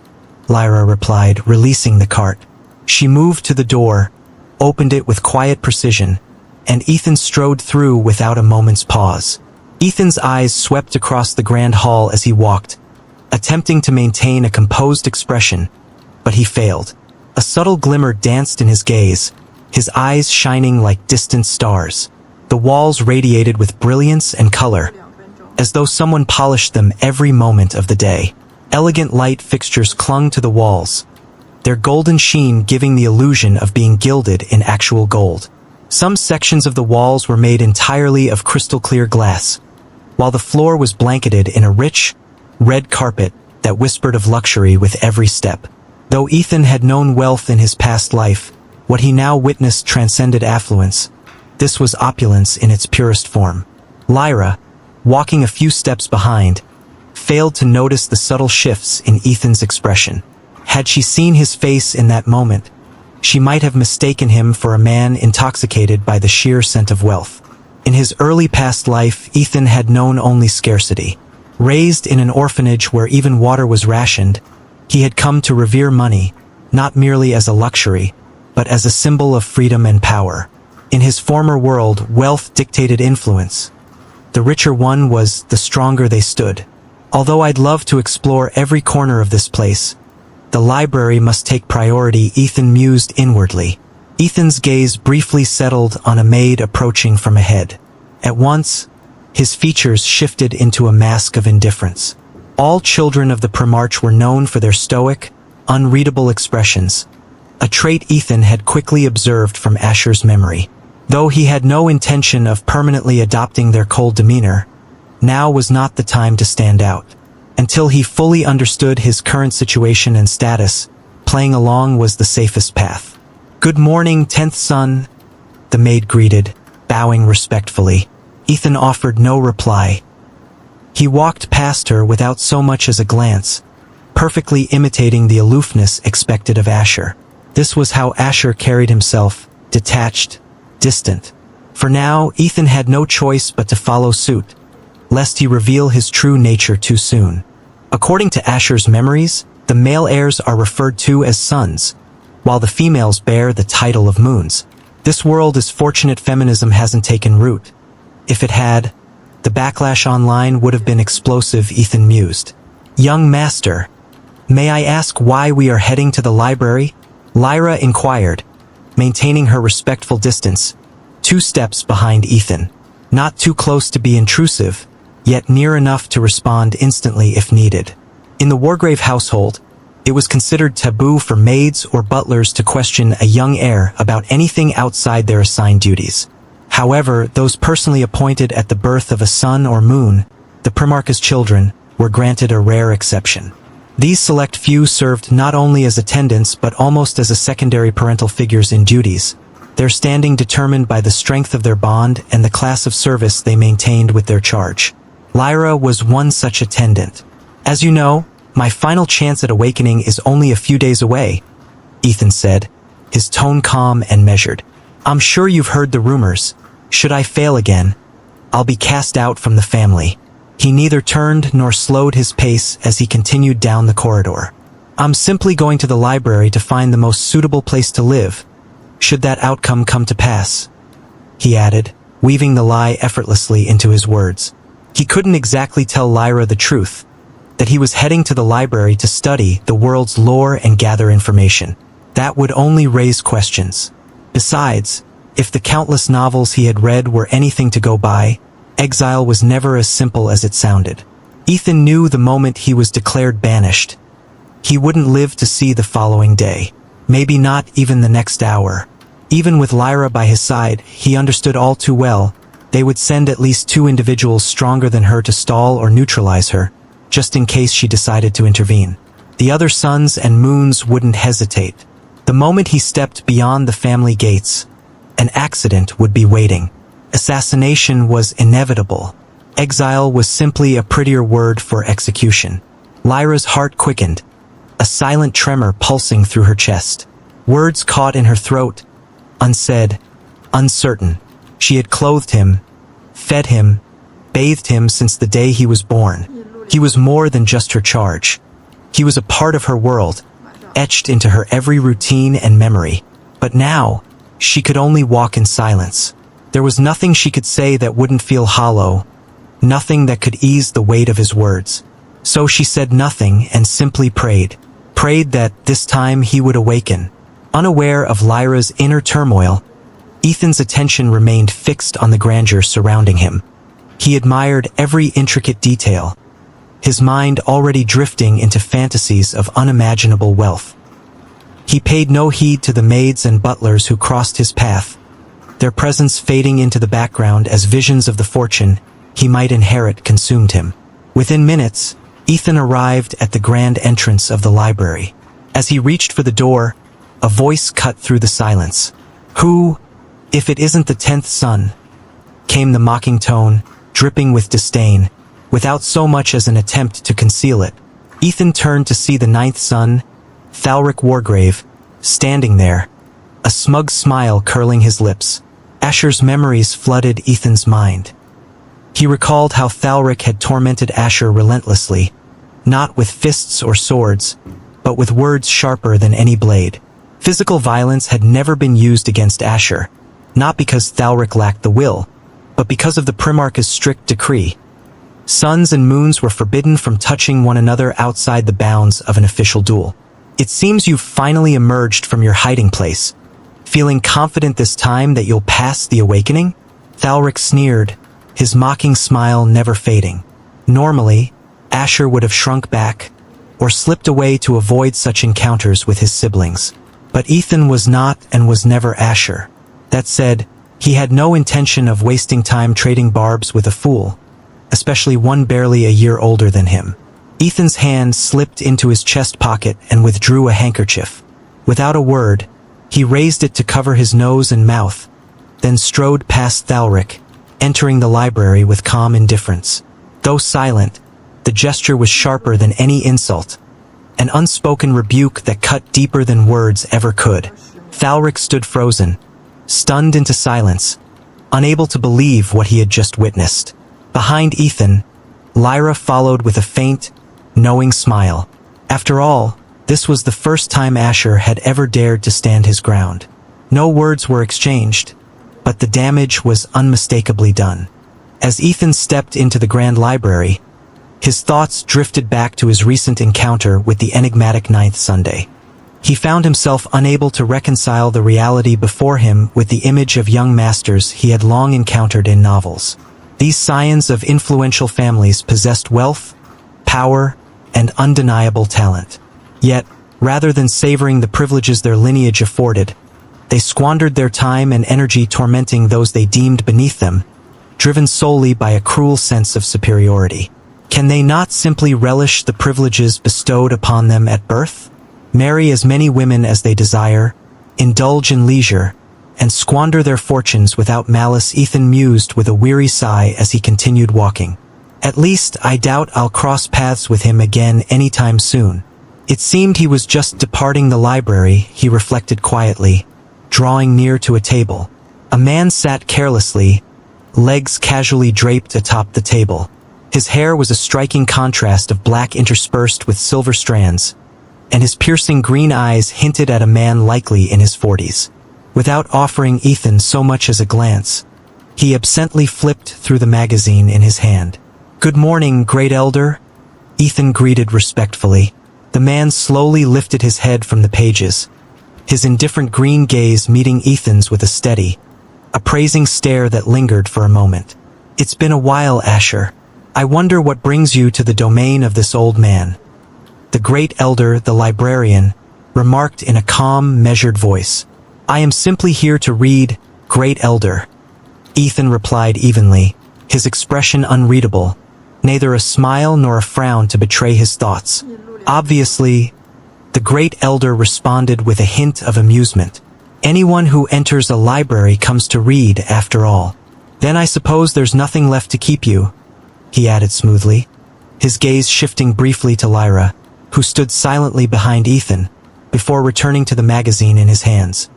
Lyra replied, releasing the cart. She moved to the door, opened it with quiet precision, and Ethan strode through without a moment's pause. Ethan's eyes swept across the grand hall as he walked, attempting to maintain a composed expression, but he failed. A subtle glimmer danced in his gaze, his eyes shining like distant stars. The walls radiated with brilliance and color, as though someone polished them every moment of the day. Elegant light fixtures clung to the walls, their golden sheen giving the illusion of being gilded in actual gold. Some sections of the walls were made entirely of crystal-clear glass, while the floor was blanketed in a rich, red carpet that whispered of luxury with every step. Though Ethan had known wealth in his past life, what he now witnessed transcended affluence. This was opulence in its purest form. Lyra, walking a few steps behind, failed to notice the subtle shifts in Ethan's expression. Had she seen his face in that moment, she might have mistaken him for a man intoxicated by the sheer scent of wealth. In his early past life, Ethan had known only scarcity. Raised in an orphanage where even water was rationed, he had come to revere money, not merely as a luxury, but as a symbol of freedom and power. In his former world, wealth dictated influence. The richer one was, the stronger they stood. Although I'd love to explore every corner of this place, the library must take priority, Ethan mused inwardly. Ethan's gaze briefly settled on a maid approaching from ahead. At once, his features shifted into a mask of indifference. All children of the Primarch were known for their stoic, unreadable expressions, a trait Ethan had quickly observed from Asher's memory. Though he had no intention of permanently adopting their cold demeanor, now was not the time to stand out. Until he fully understood his current situation and status, playing along was the safest path. "Good morning, 10th son," the maid greeted, bowing respectfully. Ethan offered no reply. He walked past her without so much as a glance, perfectly imitating the aloofness expected of Asher. This was how Asher carried himself, detached, distant. For now, Ethan had no choice but to follow suit, lest he reveal his true nature too soon. According to Asher's memories, the male heirs are referred to as sons, while the females bear the title of moons. This world is fortunate feminism hasn't taken root. If it had, the backlash online would have been explosive, Ethan mused. "Young master, may I ask why we are heading to the library?" Lyra inquired, maintaining her respectful distance, 2 steps behind Ethan. Not too close to be intrusive, yet near enough to respond instantly if needed. In the Wargrave household, it was considered taboo for maids or butlers to question a young heir about anything outside their assigned duties. However, those personally appointed at the birth of a son or moon, the Primarch's children, were granted a rare exception. These select few served not only as attendants but almost as a secondary parental figures in duties, their standing determined by the strength of their bond and the class of service they maintained with their charge. Lyra was one such attendant. "As you know, my final chance at awakening is only a few days away," Ethan said, his tone calm and measured. "I'm sure you've heard the rumors. Should I fail again, I'll be cast out from the family." He neither turned nor slowed his pace as he continued down the corridor. "I'm simply going to the library to find the most suitable place to live, should that outcome come to pass," he added, weaving the lie effortlessly into his words. He couldn't exactly tell Lyra the truth, that he was heading to the library to study the world's lore and gather information. That would only raise questions. Besides, if the countless novels he had read were anything to go by, exile was never as simple as it sounded. Ethan knew the moment he was declared banished, he wouldn't live to see the following day, maybe not even the next hour. Even with Lyra by his side, he understood all too well, they would send at least 2 individuals stronger than her to stall or neutralize her, just in case she decided to intervene. The other suns and moons wouldn't hesitate. The moment he stepped beyond the family gates, an accident would be waiting. Assassination was inevitable. Exile was simply a prettier word for execution. Lyra's heart quickened, a silent tremor pulsing through her chest. Words caught in her throat, unsaid, uncertain. She had clothed him, fed him, bathed him since the day he was born. He was more than just her charge. He was a part of her world, etched into her every routine and memory. But now, she could only walk in silence. There was nothing she could say that wouldn't feel hollow, nothing that could ease the weight of his words. So she said nothing and simply prayed. Prayed that this time he would awaken. Unaware of Lyra's inner turmoil, Ethan's attention remained fixed on the grandeur surrounding him. He admired every intricate detail, his mind already drifting into fantasies of unimaginable wealth. He paid no heed to the maids and butlers who crossed his path, their presence fading into the background as visions of the fortune he might inherit consumed him. Within minutes, Ethan arrived at the grand entrance of the library. As he reached for the door, a voice cut through the silence. "Who, if it isn't the 10th son?" came the mocking tone, dripping with disdain, without so much as an attempt to conceal it. Ethan turned to see the 9th son, Thalric Wargrave, standing there, a smug smile curling his lips. Asher's memories flooded Ethan's mind. He recalled how Thalric had tormented Asher relentlessly, not with fists or swords, but with words sharper than any blade. Physical violence had never been used against Asher, not because Thalric lacked the will, but because of the Primarch's strict decree. Suns and moons were forbidden from touching one another outside the bounds of an official duel. "It seems you've finally emerged from your hiding place. Feeling confident this time that you'll pass the awakening?" Thalric sneered, his mocking smile never fading. Normally, Asher would have shrunk back, or slipped away to avoid such encounters with his siblings. But Ethan was not and was never Asher. That said, he had no intention of wasting time trading barbs with a fool, especially one barely a year older than him. Ethan's hand slipped into his chest pocket and withdrew a handkerchief. Without a word, he raised it to cover his nose and mouth, then strode past Thalric, entering the library with calm indifference. Though silent, the gesture was sharper than any insult, an unspoken rebuke that cut deeper than words ever could. Thalric stood frozen, stunned into silence, unable to believe what he had just witnessed. Behind Ethan, Lyra followed with a faint, knowing smile. After all, this was the first time Asher had ever dared to stand his ground. No words were exchanged, but the damage was unmistakably done. As Ethan stepped into the Grand Library, his thoughts drifted back to his recent encounter with the enigmatic 9th Sunday. He found himself unable to reconcile the reality before him with the image of young masters he had long encountered in novels. These scions of influential families possessed wealth, power, and undeniable talent. Yet, rather than savoring the privileges their lineage afforded, they squandered their time and energy tormenting those they deemed beneath them, driven solely by a cruel sense of superiority. Can they not simply relish the privileges bestowed upon them at birth? Marry as many women as they desire, indulge in leisure, and squander their fortunes without malice? Ethan mused with a weary sigh as he continued walking. At least, I doubt I'll cross paths with him again anytime soon. It seemed he was just departing the library, he reflected quietly, drawing near to a table. A man sat carelessly, legs casually draped atop the table. His hair was a striking contrast of black interspersed with silver strands, and his piercing green eyes hinted at a man likely in his 40s. Without offering Ethan so much as a glance, he absently flipped through the magazine in his hand. "Good morning, Great Elder," Ethan greeted respectfully. The man slowly lifted his head from the pages, his indifferent green gaze meeting Ethan's with a steady, appraising stare that lingered for a moment. "It's been a while, Asher. I wonder what brings you to the domain of this old man." The Great Elder, the librarian, remarked in a calm, measured voice. "I am simply here to read, Great Elder," Ethan replied evenly, his expression unreadable, neither a smile nor a frown to betray his thoughts. Obviously, The great elder responded with a hint of amusement. Anyone who enters a library comes to read, after all. Then I suppose there's nothing left to keep you, he added smoothly, his gaze shifting briefly to Lyra, who stood silently behind Ethan, before returning to the magazine in his hands.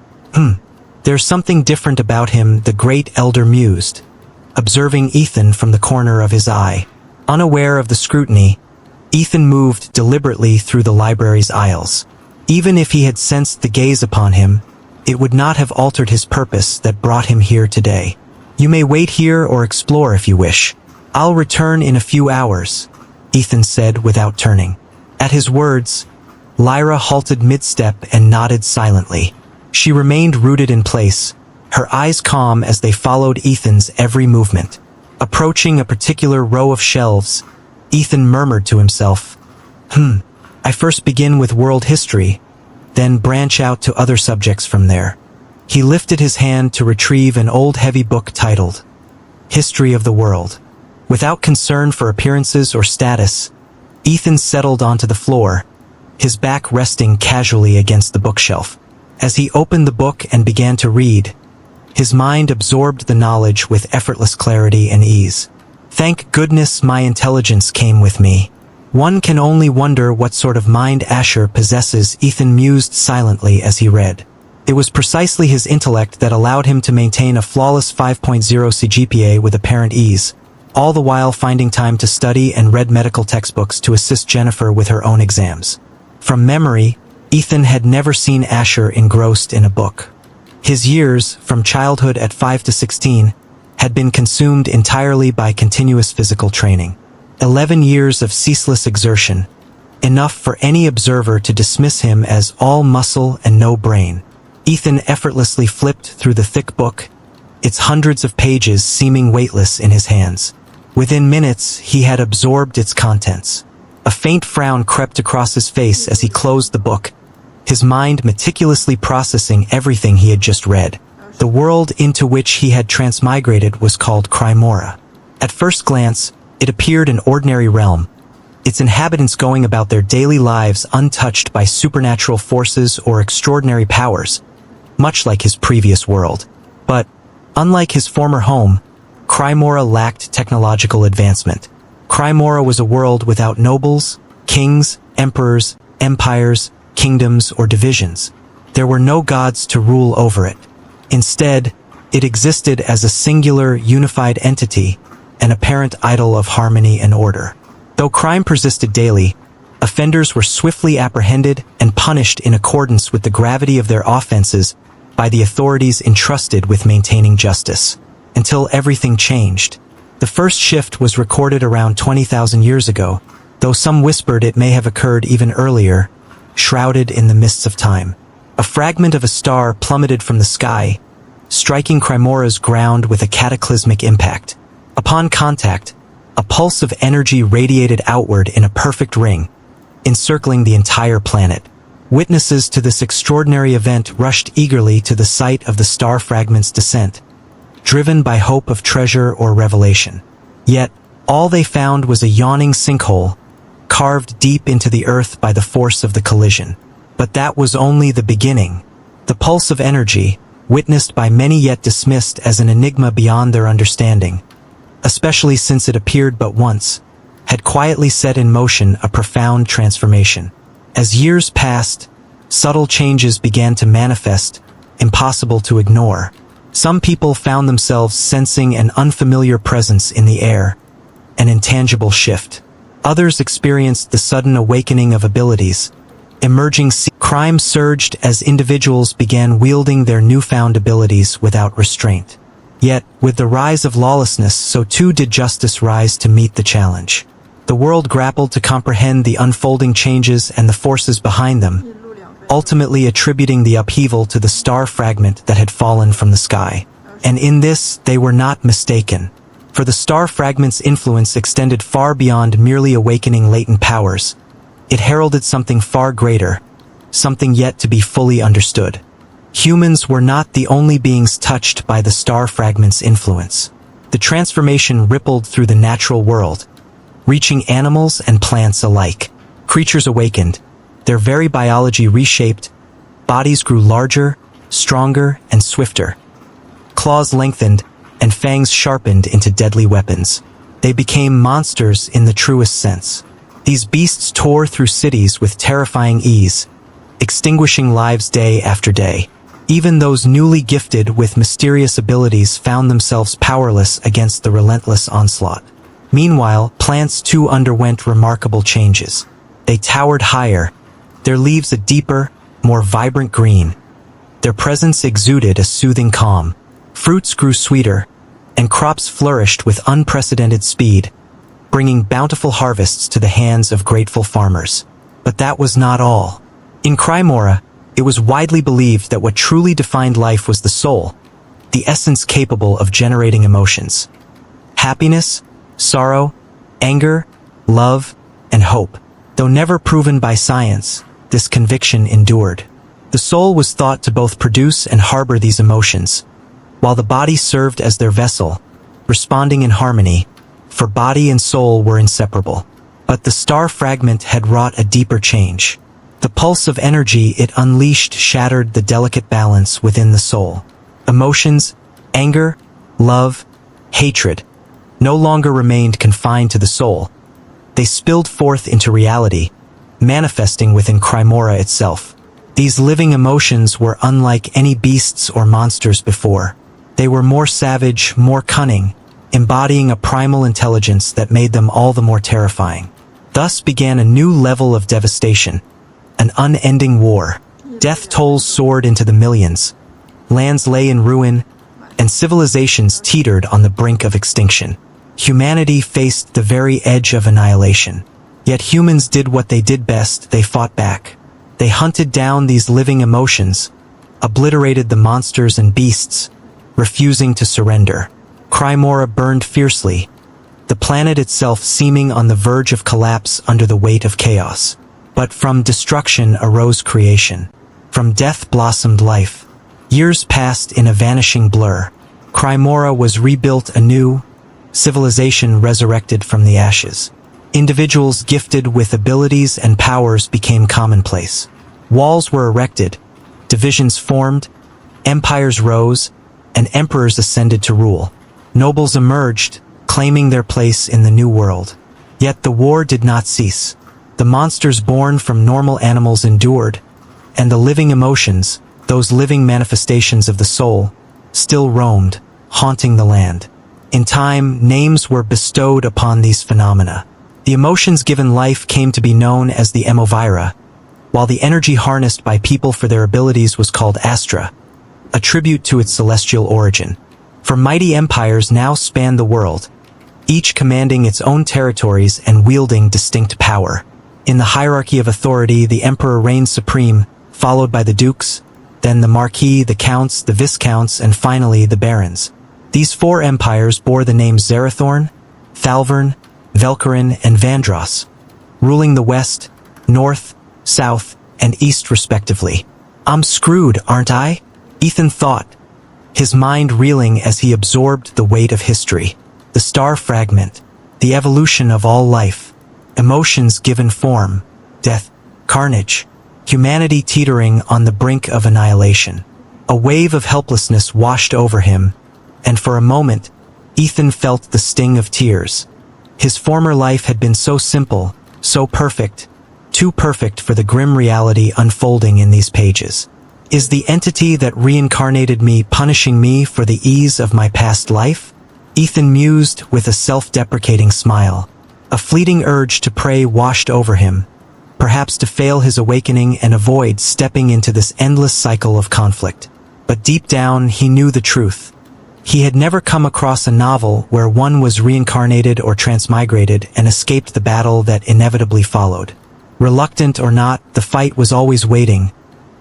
There's something different about him, the great elder mused, observing Ethan from the corner of his eye. Unaware of the scrutiny, Ethan moved deliberately through the library's aisles. Even if he had sensed the gaze upon him, it would not have altered his purpose that brought him here today. You may wait here or explore if you wish. I'll return in a few hours, Ethan said without turning. At his words, Lyra halted mid-step and nodded silently. She remained rooted in place, her eyes calm as they followed Ethan's every movement. Approaching a particular row of shelves, Ethan murmured to himself, I first begin with world history, then branch out to other subjects from there. He lifted his hand to retrieve an old heavy book titled History of the World. Without concern for appearances or status, Ethan settled onto the floor, his back resting casually against the bookshelf. As he opened the book and began to read, his mind absorbed the knowledge with effortless clarity and ease. Thank goodness my intelligence came with me. One can only wonder what sort of mind Asher possesses, Ethan mused silently as he read. It was precisely his intellect that allowed him to maintain a flawless 5.0 CGPA with apparent ease, all the while finding time to study and read medical textbooks to assist Jennifer with her own exams. From memory, Ethan had never seen Asher engrossed in a book. His years, from childhood at 5 to 16, had been consumed entirely by continuous physical training. 11 years of ceaseless exertion, enough for any observer to dismiss him as all muscle and no brain. Ethan effortlessly flipped through the thick book, its hundreds of pages seeming weightless in his hands. Within minutes, he had absorbed its contents. A faint frown crept across his face as he closed the book, his mind meticulously processing everything he had just read. The world into which he had transmigrated was called Crymora. At first glance, it appeared an ordinary realm, its inhabitants going about their daily lives untouched by supernatural forces or extraordinary powers, much like his previous world. But, unlike his former home, Crymora lacked technological advancement. Crymora was a world without nobles, kings, emperors, empires, kingdoms, or divisions. There were no gods to rule over it. Instead, it existed as a singular, unified entity, an apparent idol of harmony and order. Though crime persisted daily, offenders were swiftly apprehended and punished in accordance with the gravity of their offenses by the authorities entrusted with maintaining justice. Until everything changed. The first shift was recorded around 20,000 years ago, though some whispered it may have occurred even earlier, shrouded in the mists of time. A fragment of a star plummeted from the sky, striking Crymora's ground with a cataclysmic impact. Upon contact, a pulse of energy radiated outward in a perfect ring, encircling the entire planet. Witnesses to this extraordinary event rushed eagerly to the site of the star fragment's descent, driven by hope of treasure or revelation. Yet, all they found was a yawning sinkhole, carved deep into the earth by the force of the collision. But that was only the beginning. The pulse of energy, witnessed by many yet dismissed as an enigma beyond their understanding, especially since it appeared but once, had quietly set in motion a profound transformation. As years passed, subtle changes began to manifest, impossible to ignore. Some people found themselves sensing an unfamiliar presence in the air, an intangible shift. Others experienced the sudden awakening of abilities. Emerging crime surged as individuals began wielding their newfound abilities without restraint. Yet, with the rise of lawlessness, so too did justice rise to meet the challenge. The world grappled to comprehend the unfolding changes and the forces behind them, ultimately attributing the upheaval to the star fragment that had fallen from the sky. And in this, they were not mistaken. For the star fragment's influence extended far beyond merely awakening latent powers. It heralded something far greater, something yet to be fully understood. Humans were not the only beings touched by the star fragment's influence. The transformation rippled through the natural world, reaching animals and plants alike. Creatures awakened, Their very biology reshaped, bodies grew larger, stronger, and swifter. Claws lengthened, and fangs sharpened into deadly weapons. They became monsters in the truest sense. These beasts tore through cities with terrifying ease, extinguishing lives day after day. Even those newly gifted with mysterious abilities found themselves powerless against the relentless onslaught. Meanwhile, plants too underwent remarkable changes. They towered higher, their leaves a deeper, more vibrant green. Their presence exuded a soothing calm. Fruits grew sweeter, and crops flourished with unprecedented speed, bringing bountiful harvests to the hands of grateful farmers. But that was not all. In Crymora, it was widely believed that what truly defined life was the soul, the essence capable of generating emotions. Happiness, sorrow, anger, love, and hope. Though never proven by science, this conviction endured. The soul was thought to both produce and harbor these emotions, while the body served as their vessel, responding in harmony, for body and soul were inseparable. But the star fragment had wrought a deeper change. The pulse of energy it unleashed shattered the delicate balance within the soul. Emotions, anger, love, hatred, no longer remained confined to the soul. They spilled forth into reality, manifesting within Crymora itself. These living emotions were unlike any beasts or monsters before. They were more savage, more cunning, embodying a primal intelligence that made them all the more terrifying. Thus began a new level of devastation, an unending war. Death tolls soared into the millions. Lands lay in ruin, and civilizations teetered on the brink of extinction. Humanity faced the very edge of annihilation. Yet humans did what they did best: they fought back. They hunted down these living emotions, obliterated the monsters and beasts, refusing to surrender. Crymora burned fiercely, the planet itself seeming on the verge of collapse under the weight of chaos. But from destruction arose creation. From death blossomed life. Years passed in a vanishing blur. Crymora was rebuilt anew, civilization resurrected from the ashes. Individuals gifted with abilities and powers became commonplace. Walls were erected, divisions formed, empires rose, and emperors ascended to rule. Nobles emerged, claiming their place in the new world. Yet the war did not cease. The monsters born from normal animals endured, and the living emotions, those living manifestations of the soul, still roamed, haunting the land. In time, names were bestowed upon these phenomena. The emotions given life came to be known as the Emovira, while the energy harnessed by people for their abilities was called Astra, a tribute to its celestial origin. For mighty empires now spanned the world, each commanding its own territories and wielding distinct power. In the hierarchy of authority, the emperor reigned supreme, followed by the dukes, then the marquis, the counts, the viscounts, and finally the barons. These four empires bore the names Zerathorn, Thalvern, Velkarin, and Vandross, ruling the west, north, south, and east respectively. "I'm screwed, aren't I?" Ethan thought, his mind reeling as he absorbed the weight of history. The star fragment, the evolution of all life, emotions given form, death, carnage, humanity teetering on the brink of annihilation. A wave of helplessness washed over him, and for a moment, Ethan felt the sting of tears. His former life had been so simple, so perfect, too perfect for the grim reality unfolding in these pages. Is the entity that reincarnated me punishing me for the ease of my past life? Ethan mused with a self-deprecating smile. A fleeting urge to pray washed over him, perhaps to fail his awakening and avoid stepping into this endless cycle of conflict. But deep down, he knew the truth. He had never come across a novel where one was reincarnated or transmigrated and escaped the battle that inevitably followed. Reluctant or not, the fight was always waiting,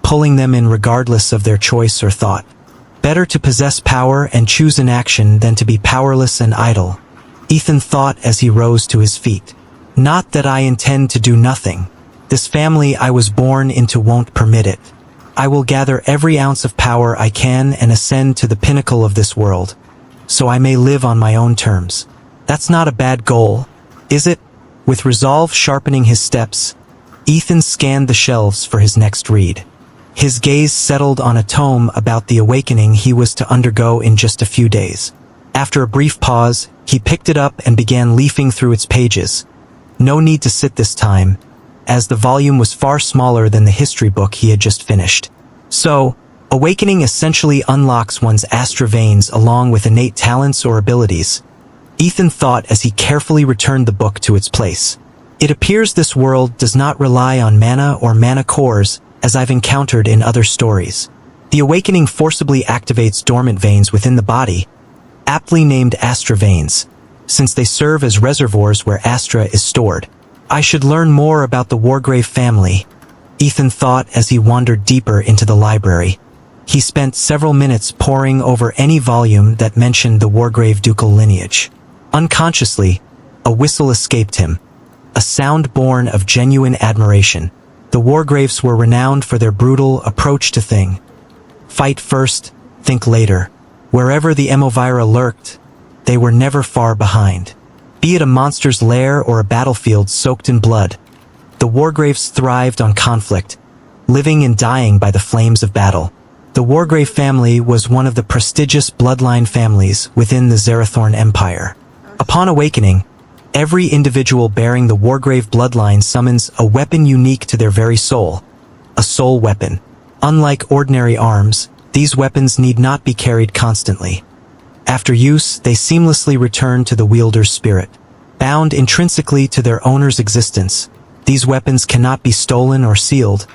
pulling them in regardless of their choice or thought. Better to possess power and choose an action than to be powerless and idle, Ethan thought as he rose to his feet. Not that I intend to do nothing. This family I was born into won't permit it. I will gather every ounce of power I can and ascend to the pinnacle of this world, so I may live on my own terms. That's not a bad goal, is it? With resolve sharpening his steps, Ethan scanned the shelves for his next read. His gaze settled on a tome about the awakening he was to undergo in just a few days. After a brief pause, he picked it up and began leafing through its pages. No need to sit this time, as the volume was far smaller than the history book he had just finished. So, awakening essentially unlocks one's astral veins along with innate talents or abilities, Ethan thought as he carefully returned the book to its place. It appears this world does not rely on mana or mana cores, as I've encountered in other stories. The awakening forcibly activates dormant veins within the body, aptly named Astra veins, since they serve as reservoirs where Astra is stored. I should learn more about the Wargrave family, Ethan thought as he wandered deeper into the library. He spent several minutes poring over any volume that mentioned the Wargrave ducal lineage. Unconsciously, a whistle escaped him, a sound born of genuine admiration. The Wargraves were renowned for their brutal approach to things. Fight first, think later. Wherever the Emovira lurked, they were never far behind. Be it a monster's lair or a battlefield soaked in blood, the Wargraves thrived on conflict, living and dying by the flames of battle. The Wargrave family was one of the prestigious bloodline families within the Zerathorn Empire. Upon awakening, every individual bearing the Wargrave bloodline summons a weapon unique to their very soul, a soul weapon. Unlike ordinary arms, these weapons need not be carried constantly. After use, they seamlessly return to the wielder's spirit. Bound intrinsically to their owner's existence, these weapons cannot be stolen or sealed,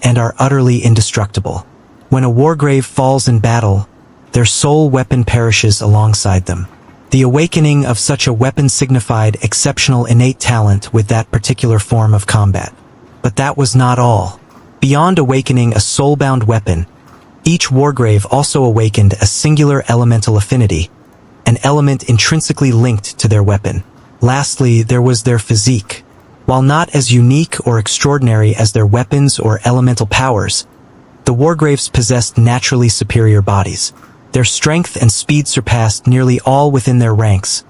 and are utterly indestructible. When a Wargrave falls in battle, their soul weapon perishes alongside them. The awakening of such a weapon signified exceptional innate talent with that particular form of combat. But that was not all. Beyond awakening a soul-bound weapon, each Wargrave also awakened a singular elemental affinity, an element intrinsically linked to their weapon. Lastly, there was their physique. While not as unique or extraordinary as their weapons or elemental powers, the Wargraves possessed naturally superior bodies. Their strength and speed surpassed nearly all within their ranks,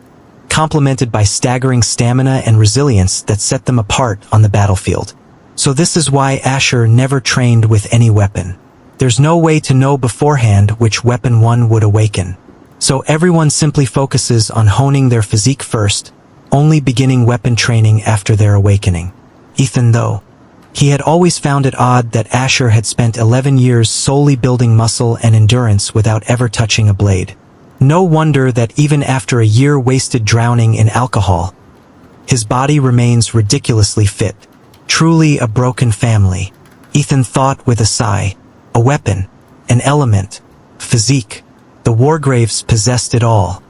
complemented by staggering stamina and resilience that set them apart on the battlefield. So this is why Asher never trained with any weapon. There's no way to know beforehand which weapon one would awaken. So everyone simply focuses on honing their physique first, only beginning weapon training after their awakening. Ethan, though, he had always found it odd that Asher had spent 11 years solely building muscle and endurance without ever touching a blade. No wonder that even after a year wasted drowning in alcohol, his body remains ridiculously fit. Truly a broken family, Ethan thought with a sigh. A weapon, an element, physique. The Wargraves possessed it all.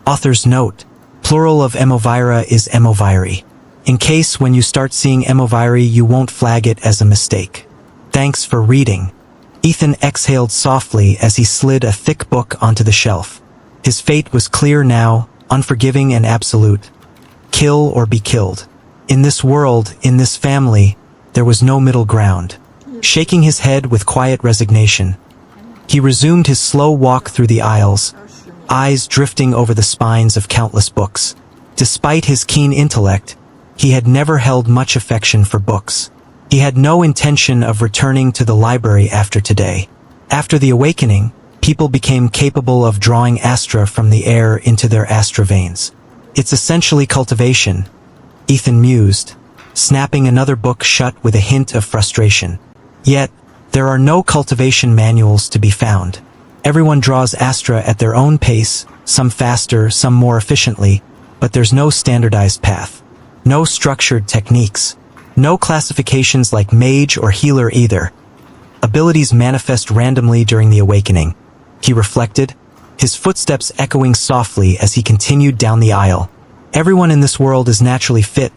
Author's note. Plural of Emovira is Emoviri. In case when you start seeing Emoviri you won't flag it as a mistake. Thanks for reading. Ethan exhaled softly as he slid a thick book onto the shelf. His fate was clear now, unforgiving and absolute. Kill or be killed. In this world, in this family, there was no middle ground. Shaking his head with quiet resignation, he resumed his slow walk through the aisles, eyes drifting over the spines of countless books. Despite his keen intellect, he had never held much affection for books. He had no intention of returning to the library after today. After the awakening, people became capable of drawing Astra from the air into their Astra veins. It's essentially cultivation, Ethan mused, snapping another book shut with a hint of frustration. Yet, there are no cultivation manuals to be found. Everyone draws Astra at their own pace, some faster, some more efficiently, but there's no standardized path. No structured techniques. No classifications like mage or healer either. Abilities manifest randomly during the awakening, he reflected, his footsteps echoing softly as he continued down the aisle. Everyone in this world is naturally fit.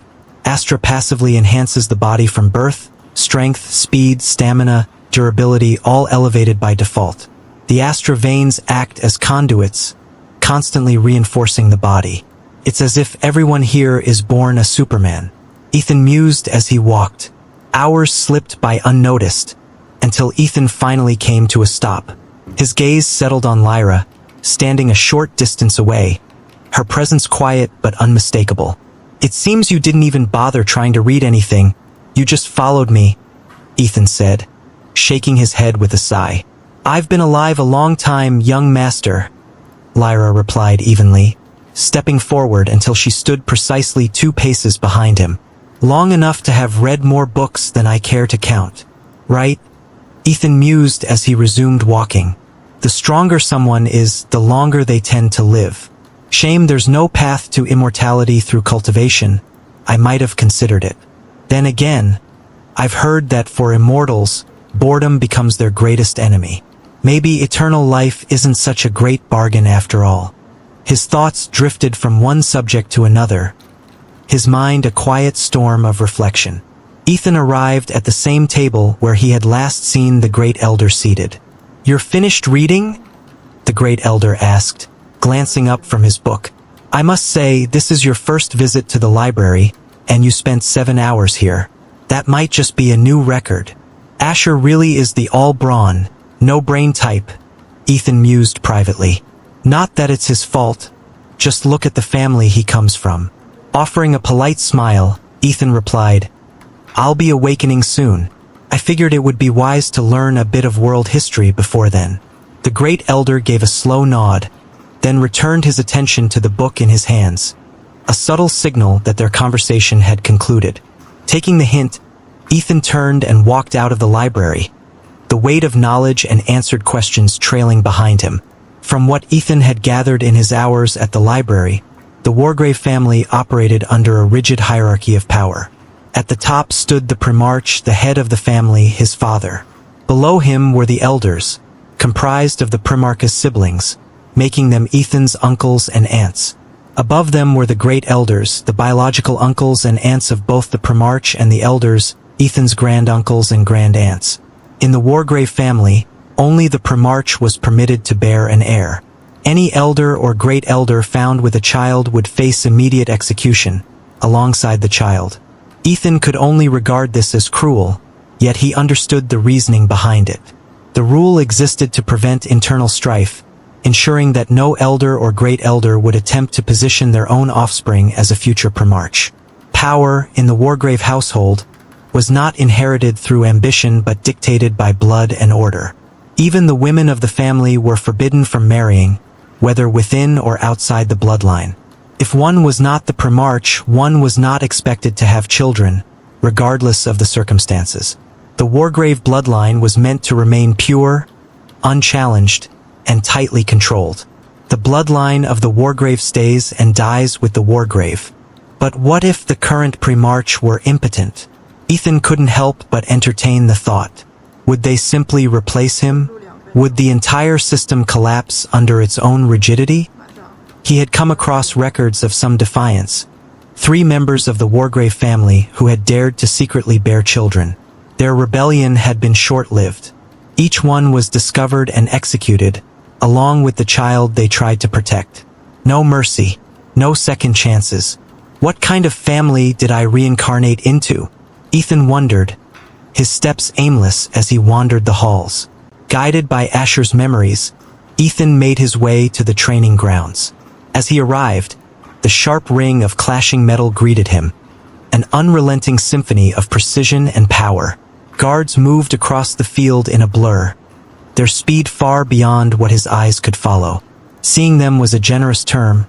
Astra passively enhances the body from birth, strength, speed, stamina, durability, all elevated by default. The Astra veins act as conduits, constantly reinforcing the body. It's as if everyone here is born a Superman. Ethan mused as he walked. Hours slipped by unnoticed, until Ethan finally came to a stop. His gaze settled on Lyra, standing a short distance away, her presence quiet but unmistakable. "It seems you didn't even bother trying to read anything. You just followed me," Ethan said, shaking his head with a sigh. "I've been alive a long time, young master," Lyra replied evenly, stepping forward until she stood precisely 2 paces behind him. "Long enough to have read more books than I care to count. Right?" Ethan mused as he resumed walking. "The stronger someone is, the longer they tend to live. Shame there's no path to immortality through cultivation. I might have considered it. Then again, I've heard that for immortals, boredom becomes their greatest enemy. Maybe eternal life isn't such a great bargain after all." His thoughts drifted from one subject to another, his mind a quiet storm of reflection. Ethan arrived at the same table where he had last seen the Great Elder seated. "You're finished reading?" the Great Elder asked, glancing up from his book. "I must say, this is your first visit to the library, and you spent 7 hours here. That might just be a new record. Asher really is the all-brawn, no-brain type," Ethan mused privately. "Not that it's his fault. Just look at the family he comes from." Offering a polite smile, Ethan replied, "I'll be awakening soon. I figured it would be wise to learn a bit of world history before then." The Great Elder gave a slow nod, then returned his attention to the book in his hands, a subtle signal that their conversation had concluded. Taking the hint, Ethan turned and walked out of the library, the weight of knowledge and answered questions trailing behind him. From what Ethan had gathered in his hours at the library, the Wargrave family operated under a rigid hierarchy of power. At the top stood the Primarch, the head of the family, his father. Below him were the elders, comprised of the Primarch's siblings, making them Ethan's uncles and aunts. Above them were the Great Elders, the biological uncles and aunts of both the Primarch and the elders, Ethan's granduncles and grandaunts. In the Wargrave family, only the Primarch was permitted to bear an heir. Any elder or Great Elder found with a child would face immediate execution, alongside the child. Ethan could only regard this as cruel, yet he understood the reasoning behind it. The rule existed to prevent internal strife, ensuring that no elder or Great Elder would attempt to position their own offspring as a future Primarch. Power, in the Wargrave household, was not inherited through ambition but dictated by blood and order. Even the women of the family were forbidden from marrying, whether within or outside the bloodline. If one was not the Primarch, one was not expected to have children, regardless of the circumstances. The Wargrave bloodline was meant to remain pure, unchallenged, and tightly controlled. The bloodline of the Wargrave stays and dies with the Wargrave. But what if the current Primarch were impotent? Ethan couldn't help but entertain the thought. Would they simply replace him? Would the entire system collapse under its own rigidity? He had come across records of some defiance. 3 members of the Wargrave family who had dared to secretly bear children. Their rebellion had been short-lived. Each one was discovered and executed, along with the child they tried to protect. No mercy, no second chances. What kind of family did I reincarnate into? Ethan wondered, his steps aimless as he wandered the halls. Guided by Asher's memories, Ethan made his way to the training grounds. As he arrived, the sharp ring of clashing metal greeted him, an unrelenting symphony of precision and power. Guards moved across the field in a blur, their speed far beyond what his eyes could follow. Seeing them was a generous term.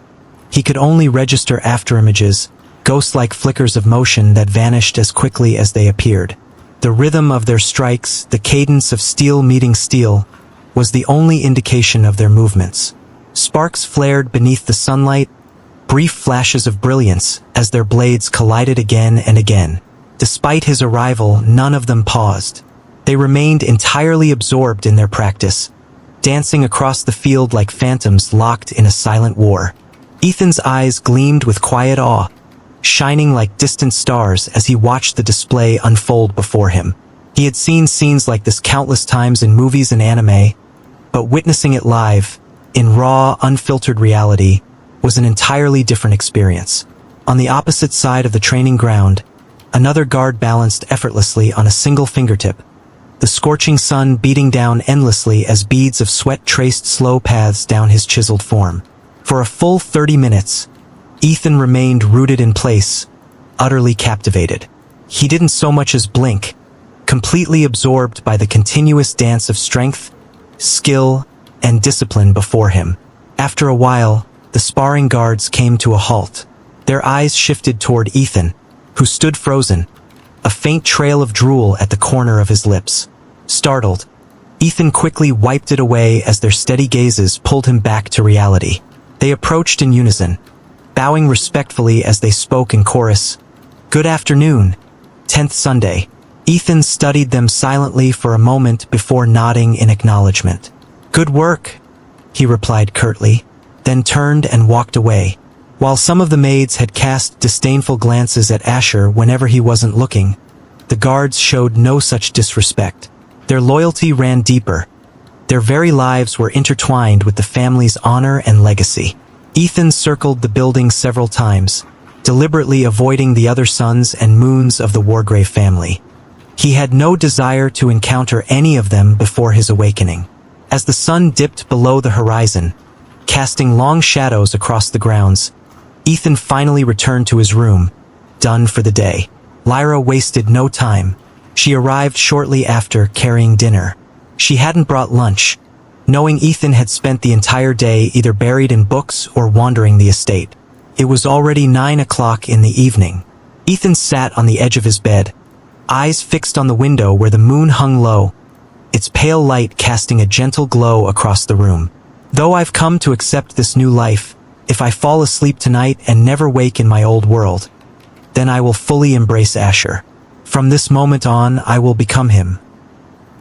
He could only register afterimages, ghost-like flickers of motion that vanished as quickly as they appeared. The rhythm of their strikes, the cadence of steel meeting steel, was the only indication of their movements. Sparks flared beneath the sunlight, brief flashes of brilliance as their blades collided again and again. Despite his arrival, none of them paused. They remained entirely absorbed in their practice, dancing across the field like phantoms locked in a silent war. Ethan's eyes gleamed with quiet awe, shining like distant stars as he watched the display unfold before him. He had seen scenes like this countless times in movies and anime, but witnessing it live, in raw, unfiltered reality, was an entirely different experience. On the opposite side of the training ground, another guard balanced effortlessly on a single fingertip, the scorching sun beating down endlessly as beads of sweat traced slow paths down his chiseled form. For a full 30 minutes, Ethan remained rooted in place, utterly captivated. He didn't so much as blink, completely absorbed by the continuous dance of strength, skill, and discipline before him. After a while, the sparring guards came to a halt. Their eyes shifted toward Ethan, who stood frozen, a faint trail of drool at the corner of his lips. Startled, Ethan quickly wiped it away as their steady gazes pulled him back to reality. They approached in unison, bowing respectfully as they spoke in chorus. "Good afternoon, 10th Sunday." Ethan studied them silently for a moment before nodding in acknowledgement. "Good work," he replied curtly, then turned and walked away. While some of the maids had cast disdainful glances at Asher whenever he wasn't looking, the guards showed no such disrespect. Their loyalty ran deeper. Their very lives were intertwined with the family's honor and legacy. Ethan circled the building several times, deliberately avoiding the other sons and moons of the Wargrave family. He had no desire to encounter any of them before his awakening. As the sun dipped below the horizon, casting long shadows across the grounds, Ethan finally returned to his room, done for the day. Lyra wasted no time. She arrived shortly after, carrying dinner. She hadn't brought lunch, knowing Ethan had spent the entire day either buried in books or wandering the estate. It was already 9 o'clock in the evening. Ethan sat on the edge of his bed, eyes fixed on the window where the moon hung low, its pale light casting a gentle glow across the room. "Though I've come to accept this new life, if I fall asleep tonight and never wake in my old world, then I will fully embrace Asher. From this moment on, I will become him,"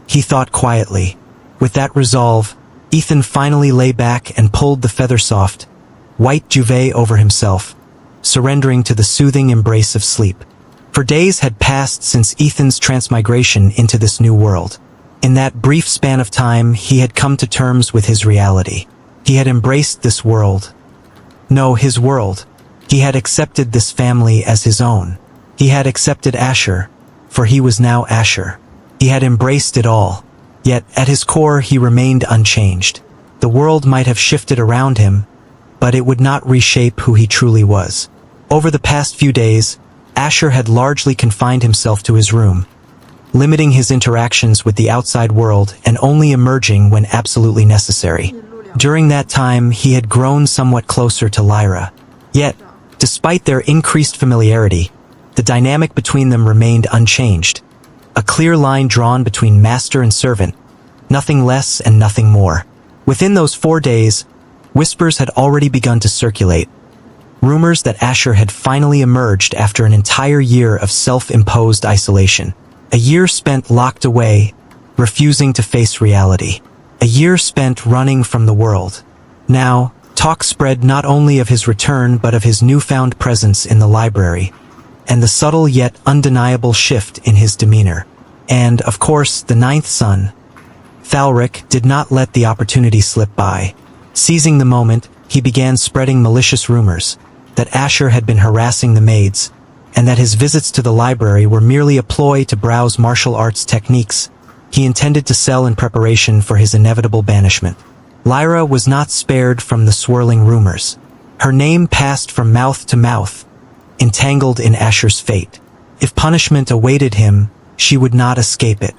he thought quietly. With that resolve, Ethan finally lay back and pulled the feather-soft, white duvet over himself, surrendering to the soothing embrace of sleep. For days had passed since Ethan's transmigration into this new world. In that brief span of time, he had come to terms with his reality. He had embraced this world. No, his world. He had accepted this family as his own. He had accepted Asher, for he was now Asher. He had embraced it all. Yet, at his core, he remained unchanged. The world might have shifted around him, but it would not reshape who he truly was. Over the past few days, Asher had largely confined himself to his room, limiting his interactions with the outside world and only emerging when absolutely necessary. During that time, he had grown somewhat closer to Lyra. Yet, despite their increased familiarity, the dynamic between them remained unchanged. A clear line drawn between master and servant, nothing less and nothing more. Within those 4 days, whispers had already begun to circulate. Rumors that Asher had finally emerged after an entire year of self-imposed isolation. A year spent locked away, refusing to face reality. A year spent running from the world. Now, talk spread not only of his return but of his newfound presence in the library, and the subtle yet undeniable shift in his demeanor. And, of course, the 9th son, Thalric, did not let the opportunity slip by. Seizing the moment, he began spreading malicious rumors that Asher had been harassing the maids, and that his visits to the library were merely a ploy to browse martial arts techniques he intended to sell in preparation for his inevitable banishment. Lyra was not spared from the swirling rumors. Her name passed from mouth to mouth, entangled in Asher's fate. If punishment awaited him, she would not escape it.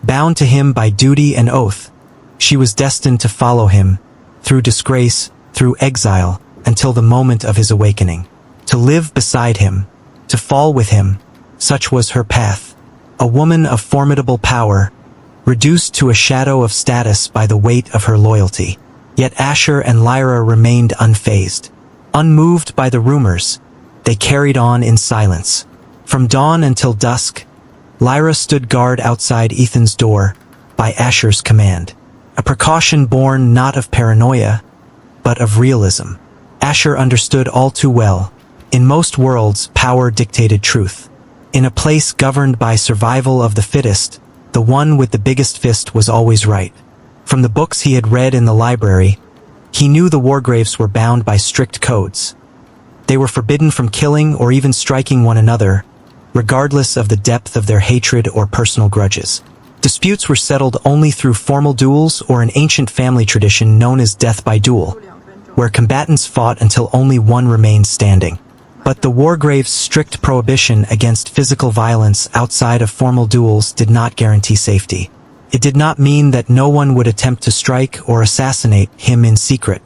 Bound to him by duty and oath, she was destined to follow him, through disgrace, through exile, until the moment of his awakening. To live beside him, to fall with him, such was her path. A woman of formidable power, reduced to a shadow of status by the weight of her loyalty. Yet Asher and Lyra remained unfazed. Unmoved by the rumors, they carried on in silence. From dawn until dusk, Lyra stood guard outside Ethan's door, by Asher's command. A precaution born not of paranoia, but of realism. Asher understood all too well. In most worlds, power dictated truth. In a place governed by survival of the fittest, the one with the biggest fist was always right. From the books he had read in the library, he knew the Wargraves were bound by strict codes. They were forbidden from killing or even striking one another, regardless of the depth of their hatred or personal grudges. Disputes were settled only through formal duels or an ancient family tradition known as death by duel. where combatants fought until only one remained standing. But the Wargrave's strict prohibition against physical violence outside of formal duels did not guarantee safety. It did not mean that no one would attempt to strike or assassinate him in secret.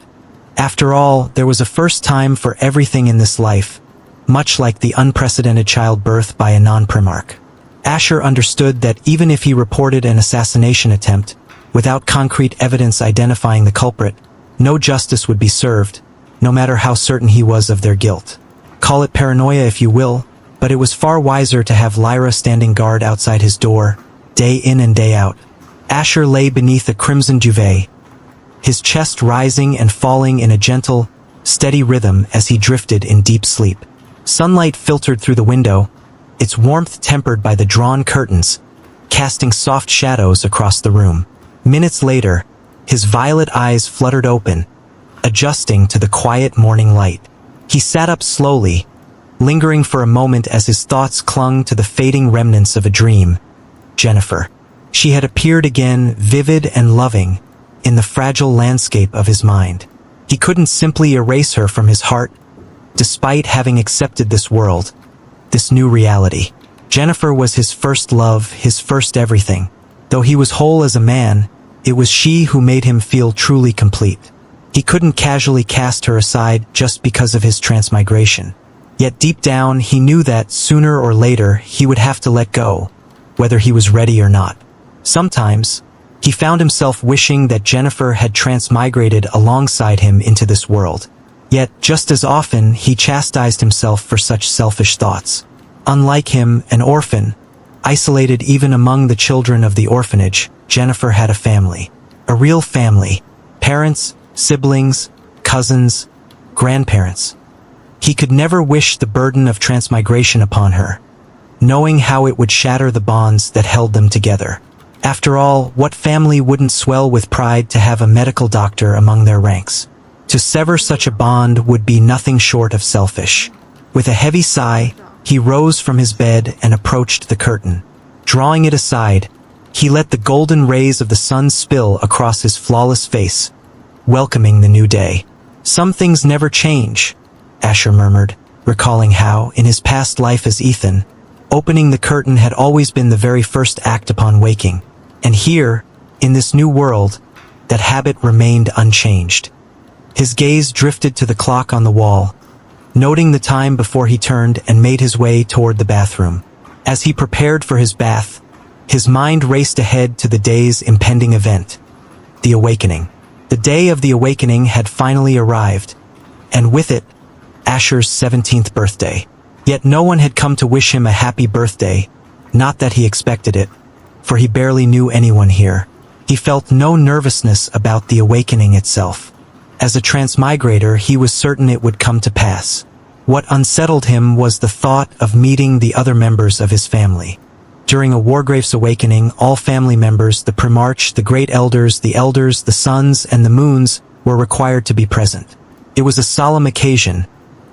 After all, there was a first time for everything in this life, much like the unprecedented childbirth by a non-primarch. Asher understood that even if he reported an assassination attempt, without concrete evidence identifying the culprit, no justice would be served, no matter how certain he was of their guilt. Call it paranoia if you will, but it was far wiser to have Lyra standing guard outside his door, day in and day out. Asher lay beneath a crimson duvet, his chest rising and falling in a gentle, steady rhythm as he drifted in deep sleep. Sunlight filtered through the window, its warmth tempered by the drawn curtains, casting soft shadows across the room. Minutes later, his violet eyes fluttered open, adjusting to the quiet morning light. He sat up slowly, lingering for a moment as his thoughts clung to the fading remnants of a dream. Jennifer. She had appeared again, vivid and loving, in the fragile landscape of his mind. He couldn't simply erase her from his heart, despite having accepted this world, this new reality. Jennifer was his first love, his first everything. Though he was whole as a man, it was she who made him feel truly complete. He couldn't casually cast her aside just because of his transmigration. Yet deep down, he knew that sooner or later he would have to let go, whether he was ready or not. Sometimes, he found himself wishing that Jennifer had transmigrated alongside him into this world. Yet, just as often, he chastised himself for such selfish thoughts. Unlike him, an orphan, isolated even among the children of the orphanage, Jennifer had a family. A real family. Parents, siblings, cousins, grandparents. He could never wish the burden of transmigration upon her, knowing how it would shatter the bonds that held them together. After all, what family wouldn't swell with pride to have a medical doctor among their ranks? To sever such a bond would be nothing short of selfish. With a heavy sigh, he rose from his bed and approached the curtain. Drawing it aside, he let the golden rays of the sun spill across his flawless face, welcoming the new day. Some things never change, Asher murmured, recalling how, in his past life as Ethan, opening the curtain had always been the very first act upon waking. And here, in this new world, that habit remained unchanged. His gaze drifted to the clock on the wall, noting the time before he turned and made his way toward the bathroom. As he prepared for his bath, his mind raced ahead to the day's impending event, the awakening. The day of the awakening had finally arrived, and with it, Asher's 17th birthday. Yet no one had come to wish him a happy birthday, not that he expected it, for he barely knew anyone here. He felt no nervousness about the awakening itself. As a transmigrator, he was certain it would come to pass. What unsettled him was the thought of meeting the other members of his family. During a Wargrave's awakening, all family members, the Primarch, the Great Elders, the Suns, and the Moons, were required to be present. It was a solemn occasion,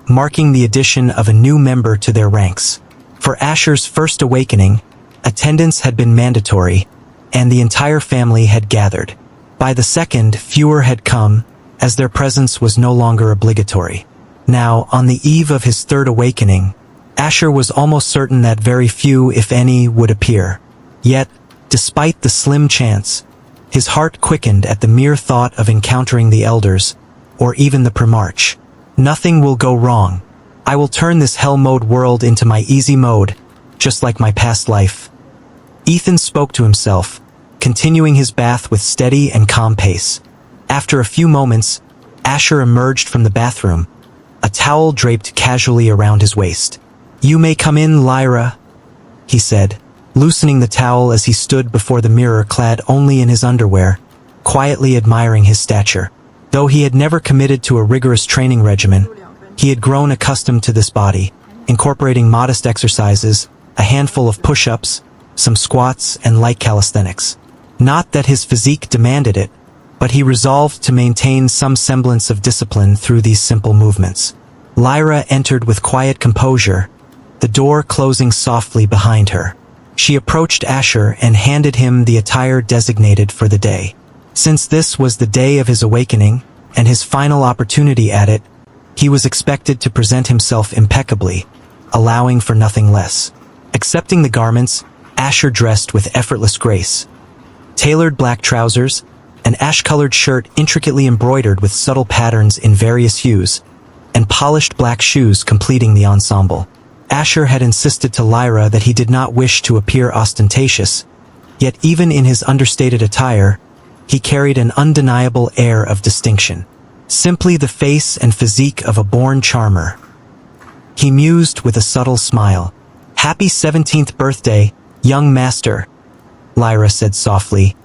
marking the addition of a new member to their ranks. For Asher's first awakening, attendance had been mandatory, and the entire family had gathered. By the second, fewer had come, as their presence was no longer obligatory. Now, on the eve of his third awakening, Asher was almost certain that very few, if any, would appear. Yet, despite the slim chance, his heart quickened at the mere thought of encountering the elders, or even the Primarch. Nothing will go wrong. I will turn this hell mode world into my easy mode, just like my past life. Ethan spoke to himself, continuing his bath with steady and calm pace. After a few moments, Asher emerged from the bathroom, a towel draped casually around his waist. "You may come in, Lyra," he said, loosening the towel as he stood before the mirror clad only in his underwear, quietly admiring his stature. Though he had never committed to a rigorous training regimen, he had grown accustomed to this body, incorporating modest exercises, a handful of push-ups, some squats, and light calisthenics. Not that his physique demanded it, but he resolved to maintain some semblance of discipline through these simple movements. Lyra entered with quiet composure, the door closing softly behind her. She approached Asher and handed him the attire designated for the day. Since this was the day of his awakening, and his final opportunity at it, he was expected to present himself impeccably, allowing for nothing less. Accepting the garments, Asher dressed with effortless grace. Tailored black trousers, an ash-colored shirt intricately embroidered with subtle patterns in various hues, and polished black shoes completing the ensemble. Asher had insisted to Lyra that he did not wish to appear ostentatious, yet even in his understated attire, he carried an undeniable air of distinction. Simply the face and physique of a born charmer. He mused with a subtle smile. "Happy 17th birthday, young master," Lyra said softly,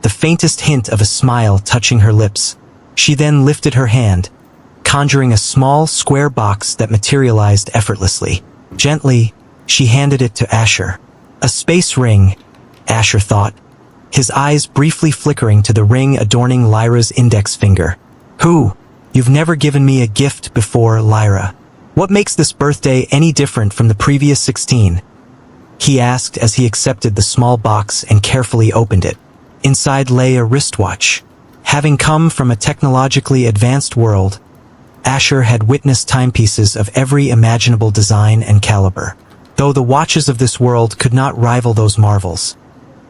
the faintest hint of a smile touching her lips. She then lifted her hand, conjuring a small, square box that materialized effortlessly. Gently, she handed it to Asher. A space ring, Asher thought, his eyes briefly flickering to the ring adorning Lyra's index finger. You've never given me a gift before, Lyra. What makes this birthday any different from the previous 16? He asked as he accepted the small box and carefully opened it. Inside lay a wristwatch. Having come from a technologically advanced world, Asher had witnessed timepieces of every imaginable design and caliber. Though the watches of this world could not rival those marvels,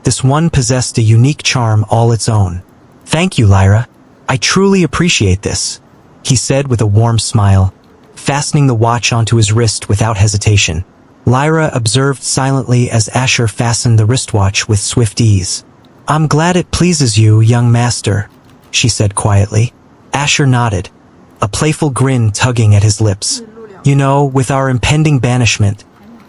this one possessed a unique charm all its own. "Thank you, Lyra. I truly appreciate this," he said with a warm smile, fastening the watch onto his wrist without hesitation. Lyra observed silently as Asher fastened the wristwatch with swift ease. "I'm glad it pleases you, young master," she said quietly. Asher nodded, a playful grin tugging at his lips. "You know, with our impending banishment,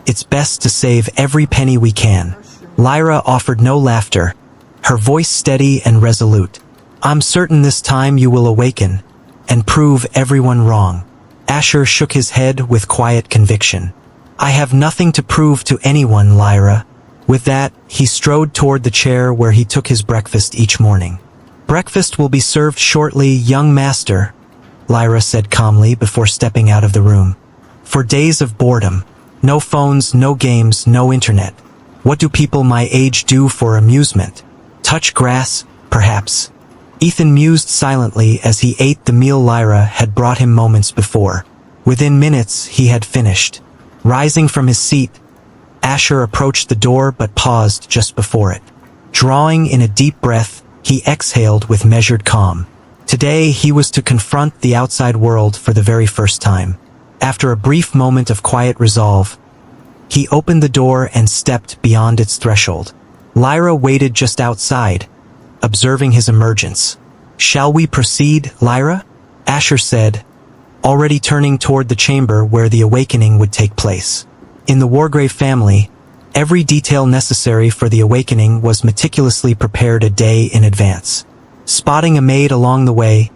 it's best to save every penny we can." Lyra offered no laughter, her voice steady and resolute. "I'm certain this time you will awaken and prove everyone wrong." Asher shook his head with quiet conviction. "I have nothing to prove to anyone, Lyra." With that, he strode toward the chair where he took his breakfast each morning. "Breakfast will be served shortly, young master," Lyra said calmly before stepping out of the room. "For days of boredom, no phones, no games, no internet. What do people my age do for amusement? Touch grass, perhaps." Ethan mused silently as he ate the meal Lyra had brought him moments before. Within minutes, he had finished. Rising from his seat, Asher approached the door but paused just before it. Drawing in a deep breath, he exhaled with measured calm. Today, he was to confront the outside world for the very first time. After a brief moment of quiet resolve, he opened the door and stepped beyond its threshold. Lyra waited just outside, observing his emergence. "Shall we proceed, Lyra?" Asher said, already turning toward the chamber where the awakening would take place. In the Wargrave family, every detail necessary for the awakening was meticulously prepared a day in advance. Spotting a maid along the way,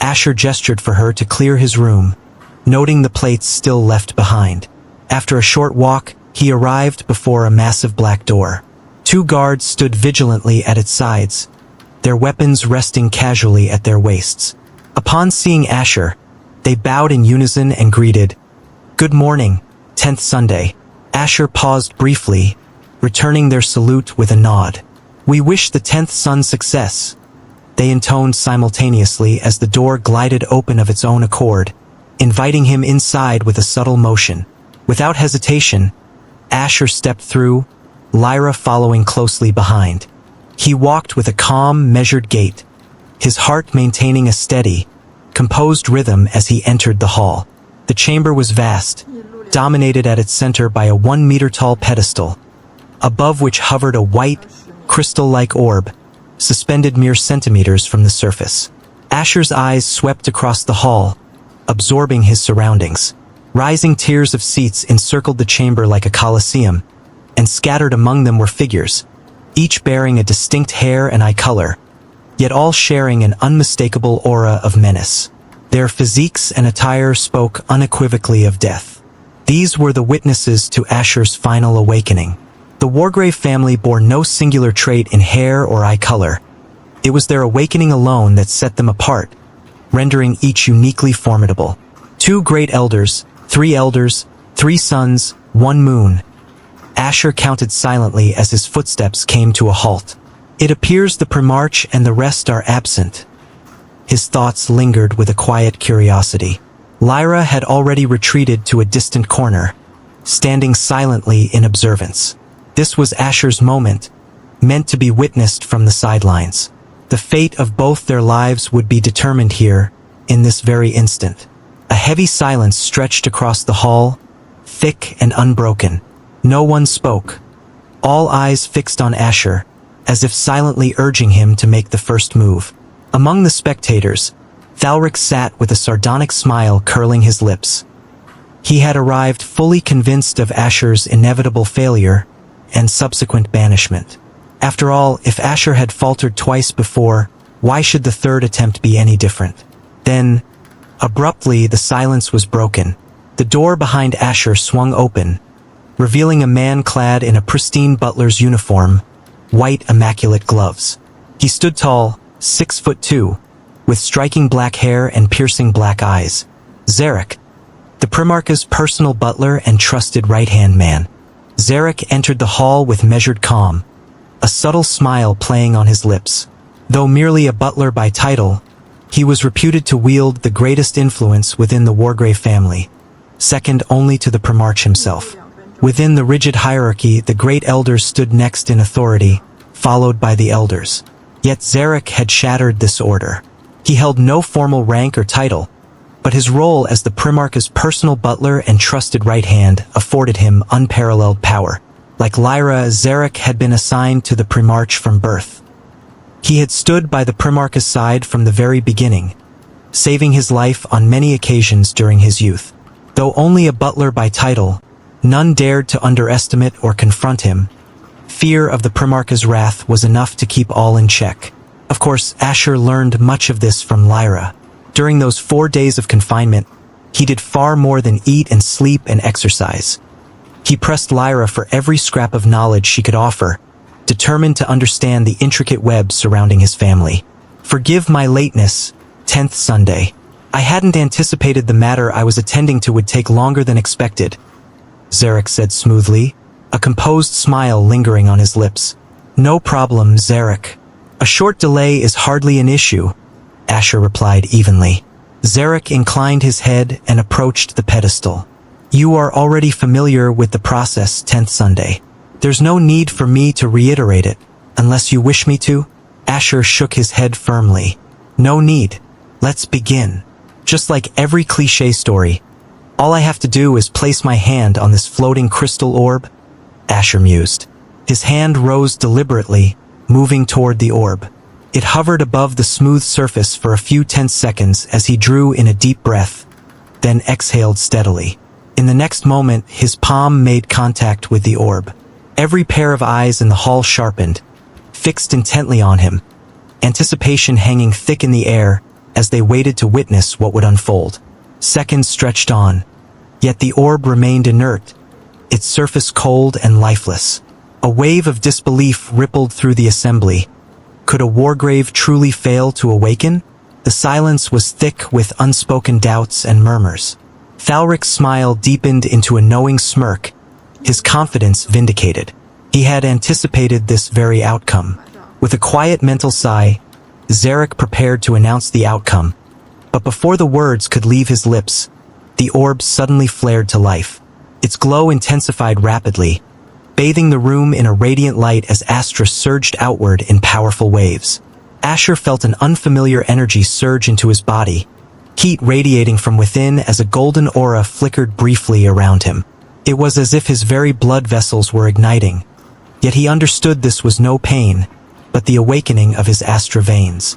Asher gestured for her to clear his room, noting the plates still left behind. After a short walk, he arrived before a massive black door. 2 guards stood vigilantly at its sides, their weapons resting casually at their waists. Upon seeing Asher, they bowed in unison and greeted, "Good morning, 10th Sunday." Asher paused briefly, returning their salute with a nod. "We wish the 10th Sun success," they intoned simultaneously as the door glided open of its own accord, inviting him inside with a subtle motion. Without hesitation, Asher stepped through, Lyra following closely behind. He walked with a calm, measured gait, his heart maintaining a steady, composed rhythm as he entered the hall. The chamber was vast, dominated at its center by a 1-meter-tall pedestal, above which hovered a white, crystal-like orb, suspended mere centimeters from the surface. Asher's eyes swept across the hall, absorbing his surroundings. Rising tiers of seats encircled the chamber like a coliseum, and scattered among them were figures, each bearing a distinct hair and eye color, yet all sharing an unmistakable aura of menace. Their physiques and attire spoke unequivocally of death. These were the witnesses to Asher's final awakening. The Wargrave family bore no singular trait in hair or eye color. It was their awakening alone that set them apart, rendering each uniquely formidable. 2 great elders, 3 suns, 1 moon. Asher counted silently as his footsteps came to a halt. "It appears the Primarch and the rest are absent," his thoughts lingered with a quiet curiosity. Lyra had already retreated to a distant corner, standing silently in observance. This was Asher's moment, meant to be witnessed from the sidelines. The fate of both their lives would be determined here, in this very instant. A heavy silence stretched across the hall, thick and unbroken. No one spoke. All eyes fixed on Asher, as if silently urging him to make the first move. Among the spectators, Thalric sat with a sardonic smile curling his lips. He had arrived fully convinced of Asher's inevitable failure and subsequent banishment. After all, if Asher had faltered twice before, why should the third attempt be any different? Then, abruptly, the silence was broken. The door behind Asher swung open, revealing a man clad in a pristine butler's uniform, white immaculate gloves. He stood tall, 6'2", with striking black hair and piercing black eyes. Zarek, the Primarch's personal butler and trusted right-hand man. Zarek entered the hall with measured calm, a subtle smile playing on his lips. Though merely a butler by title, he was reputed to wield the greatest influence within the Wargrave family, second only to the Primarch himself. Within the rigid hierarchy, the Great Elders stood next in authority, followed by the Elders. Yet Zarek had shattered this order. He held no formal rank or title, but his role as the Primarch's personal butler and trusted right hand afforded him unparalleled power. Like Lyra, Zarek had been assigned to the Primarch from birth. He had stood by the Primarch's side from the very beginning, saving his life on many occasions during his youth. Though only a butler by title, none dared to underestimate or confront him. Fear of the Primarch's wrath was enough to keep all in check. Of course, Asher learned much of this from Lyra. During those 4 days of confinement, he did far more than eat and sleep and exercise. He pressed Lyra for every scrap of knowledge she could offer, determined to understand the intricate web surrounding his family. "Forgive my lateness, 10th Sunday. I hadn't anticipated the matter I was attending to would take longer than expected," Zarek said smoothly, a composed smile lingering on his lips. "No problem, Zarek. A short delay is hardly an issue," Asher replied evenly. Zarek inclined his head and approached the pedestal. "You are already familiar with the process, 10th Sunday. There's no need for me to reiterate it, unless you wish me to." Asher shook his head firmly. "No need. Let's begin. Just like every cliché story, all I have to do is place my hand on this floating crystal orb," Asher mused. His hand rose deliberately, moving toward the orb. It hovered above the smooth surface for a few tense seconds as he drew in a deep breath, then exhaled steadily. In the next moment, his palm made contact with the orb. Every pair of eyes in the hall sharpened, fixed intently on him, anticipation hanging thick in the air as they waited to witness what would unfold. Seconds stretched on, yet the orb remained inert, its surface cold and lifeless. A wave of disbelief rippled through the assembly. Could a Wargrave truly fail to awaken? The silence was thick with unspoken doubts and murmurs. Thalric's smile deepened into a knowing smirk, his confidence vindicated. He had anticipated this very outcome. With a quiet mental sigh, Zarek prepared to announce the outcome. But before the words could leave his lips, the orb suddenly flared to life. Its glow intensified rapidly, bathing the room in a radiant light as Astra surged outward in powerful waves. Asher felt an unfamiliar energy surge into his body, heat radiating from within as a golden aura flickered briefly around him. It was as if his very blood vessels were igniting, yet he understood this was no pain, but the awakening of his Astra veins.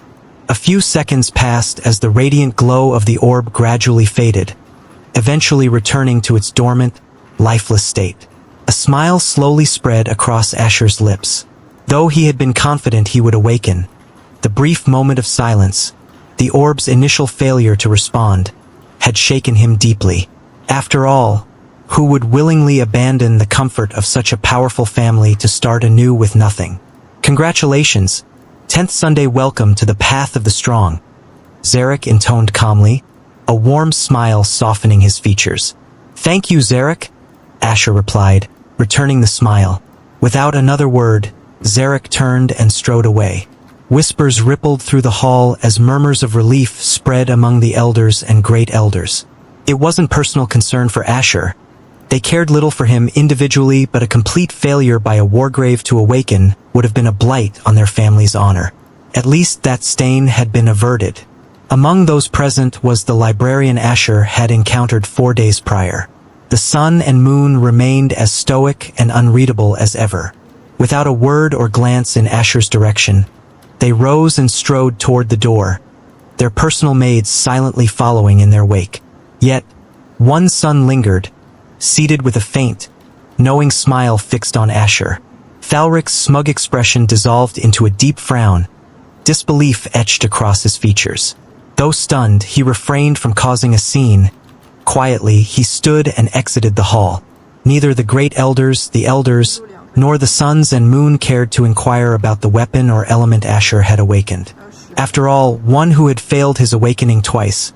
A few seconds passed as the radiant glow of the orb gradually faded, eventually returning to its dormant, lifeless state. A smile slowly spread across Asher's lips. Though he had been confident he would awaken, the brief moment of silence, the orb's initial failure to respond, had shaken him deeply. After all, who would willingly abandon the comfort of such a powerful family to start anew with nothing? "Congratulations, 10th Sunday, welcome to the path of the strong," Zarek intoned calmly, a warm smile softening his features. "Thank you, Zarek," Asher replied, returning the smile. Without another word, Zarek turned and strode away. Whispers rippled through the hall as murmurs of relief spread among the elders and great elders. It wasn't personal concern for Asher. They cared little for him individually, but a complete failure by a wargrave to awaken would have been a blight on their family's honor. At least that stain had been averted. Among those present was the librarian Asher had encountered 4 days prior. The sun and moon remained as stoic and unreadable as ever. Without a word or glance in Asher's direction, they rose and strode toward the door, their personal maids silently following in their wake. Yet, one sun lingered, seated with a faint, knowing smile fixed on Asher. Thalric's smug expression dissolved into a deep frown, disbelief etched across his features. Though stunned, he refrained from causing a scene. Quietly, he stood and exited the hall. Neither the great elders, the elders, nor the suns and moon cared to inquire about the weapon or element Asher had awakened. After all, one who had failed his awakening twice,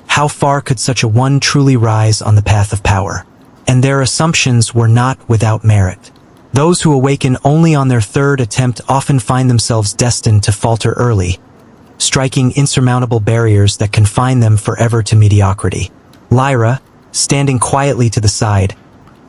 how far could such a one truly rise on the path of power? And their assumptions were not without merit. Those who awaken only on their third attempt often find themselves destined to falter early, striking insurmountable barriers that confine them forever to mediocrity. Lyra, standing quietly to the side,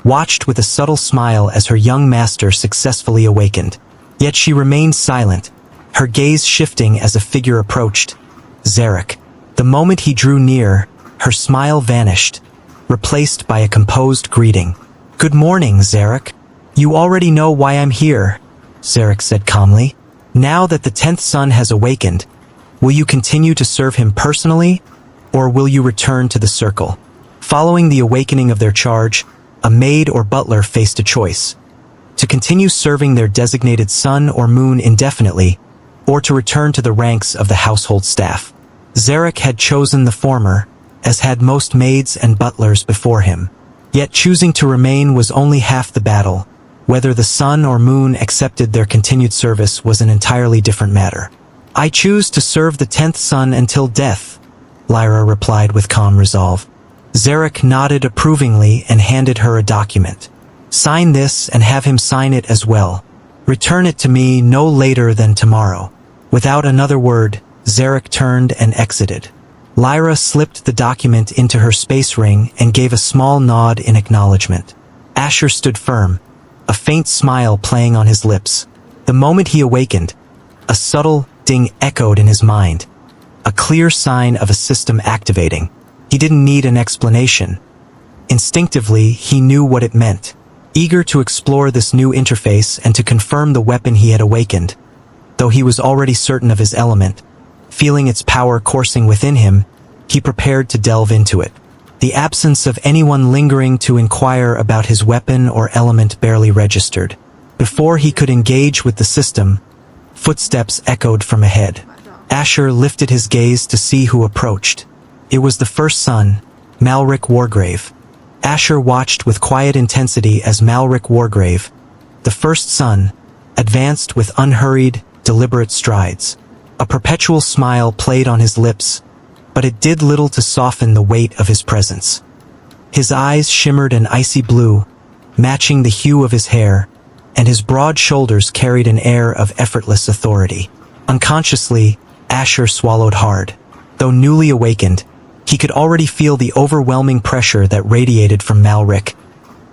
watched with a subtle smile as her young master successfully awakened. Yet she remained silent, her gaze shifting as a figure approached. Zarek. The moment he drew near, her smile vanished, replaced by a composed greeting. "Good morning, Zarek. You already know why I'm here," Zarek said calmly. "Now that the 10th son has awakened, will you continue to serve him personally, or will you return to the circle?" Following the awakening of their charge, a maid or butler faced a choice: to continue serving their designated sun or moon indefinitely, or to return to the ranks of the household staff. Zarek had chosen the former, as had most maids and butlers before him. Yet choosing to remain was only half the battle. Whether the sun or moon accepted their continued service was an entirely different matter. "I choose to serve the 10th son until death," Lyra replied with calm resolve. Zarek nodded approvingly and handed her a document. "Sign this and have him sign it as well. Return it to me no later than tomorrow." Without another word, Zarek turned and exited. Lyra slipped the document into her space ring and gave a small nod in acknowledgement. Asher stood firm, a faint smile playing on his lips. The moment he awakened, a subtle ding echoed in his mind, a clear sign of a system activating. He didn't need an explanation. Instinctively, he knew what it meant. Eager to explore this new interface and to confirm the weapon he had awakened, though he was already certain of his element, feeling its power coursing within him, he prepared to delve into it. The absence of anyone lingering to inquire about his weapon or element barely registered. Before he could engage with the system, footsteps echoed from ahead. Asher lifted his gaze to see who approached. It was the first son, Malric Wargrave. Asher watched with quiet intensity as Malric Wargrave, the first son, advanced with unhurried, deliberate strides. A perpetual smile played on his lips, but it did little to soften the weight of his presence. His eyes shimmered an icy blue, matching the hue of his hair, and his broad shoulders carried an air of effortless authority. Unconsciously, Asher swallowed hard. Though newly awakened, he could already feel the overwhelming pressure that radiated from Malric,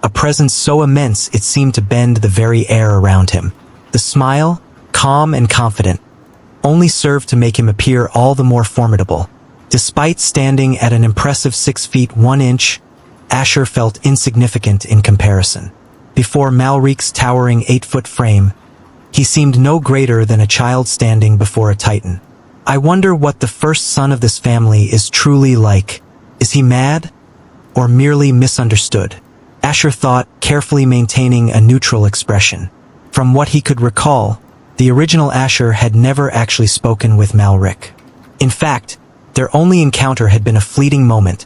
a presence so immense it seemed to bend the very air around him. The smile, calm and confident, only served to make him appear all the more formidable. Despite standing at an impressive 6 feet 1 inch, Asher felt insignificant in comparison. Before Malric's towering 8-foot frame, he seemed no greater than a child standing before a titan. I wonder what the first son of this family is truly like. Is he mad? Or merely misunderstood? Asher thought, carefully maintaining a neutral expression. From what he could recall, the original Asher had never actually spoken with Malric. In fact, their only encounter had been a fleeting moment,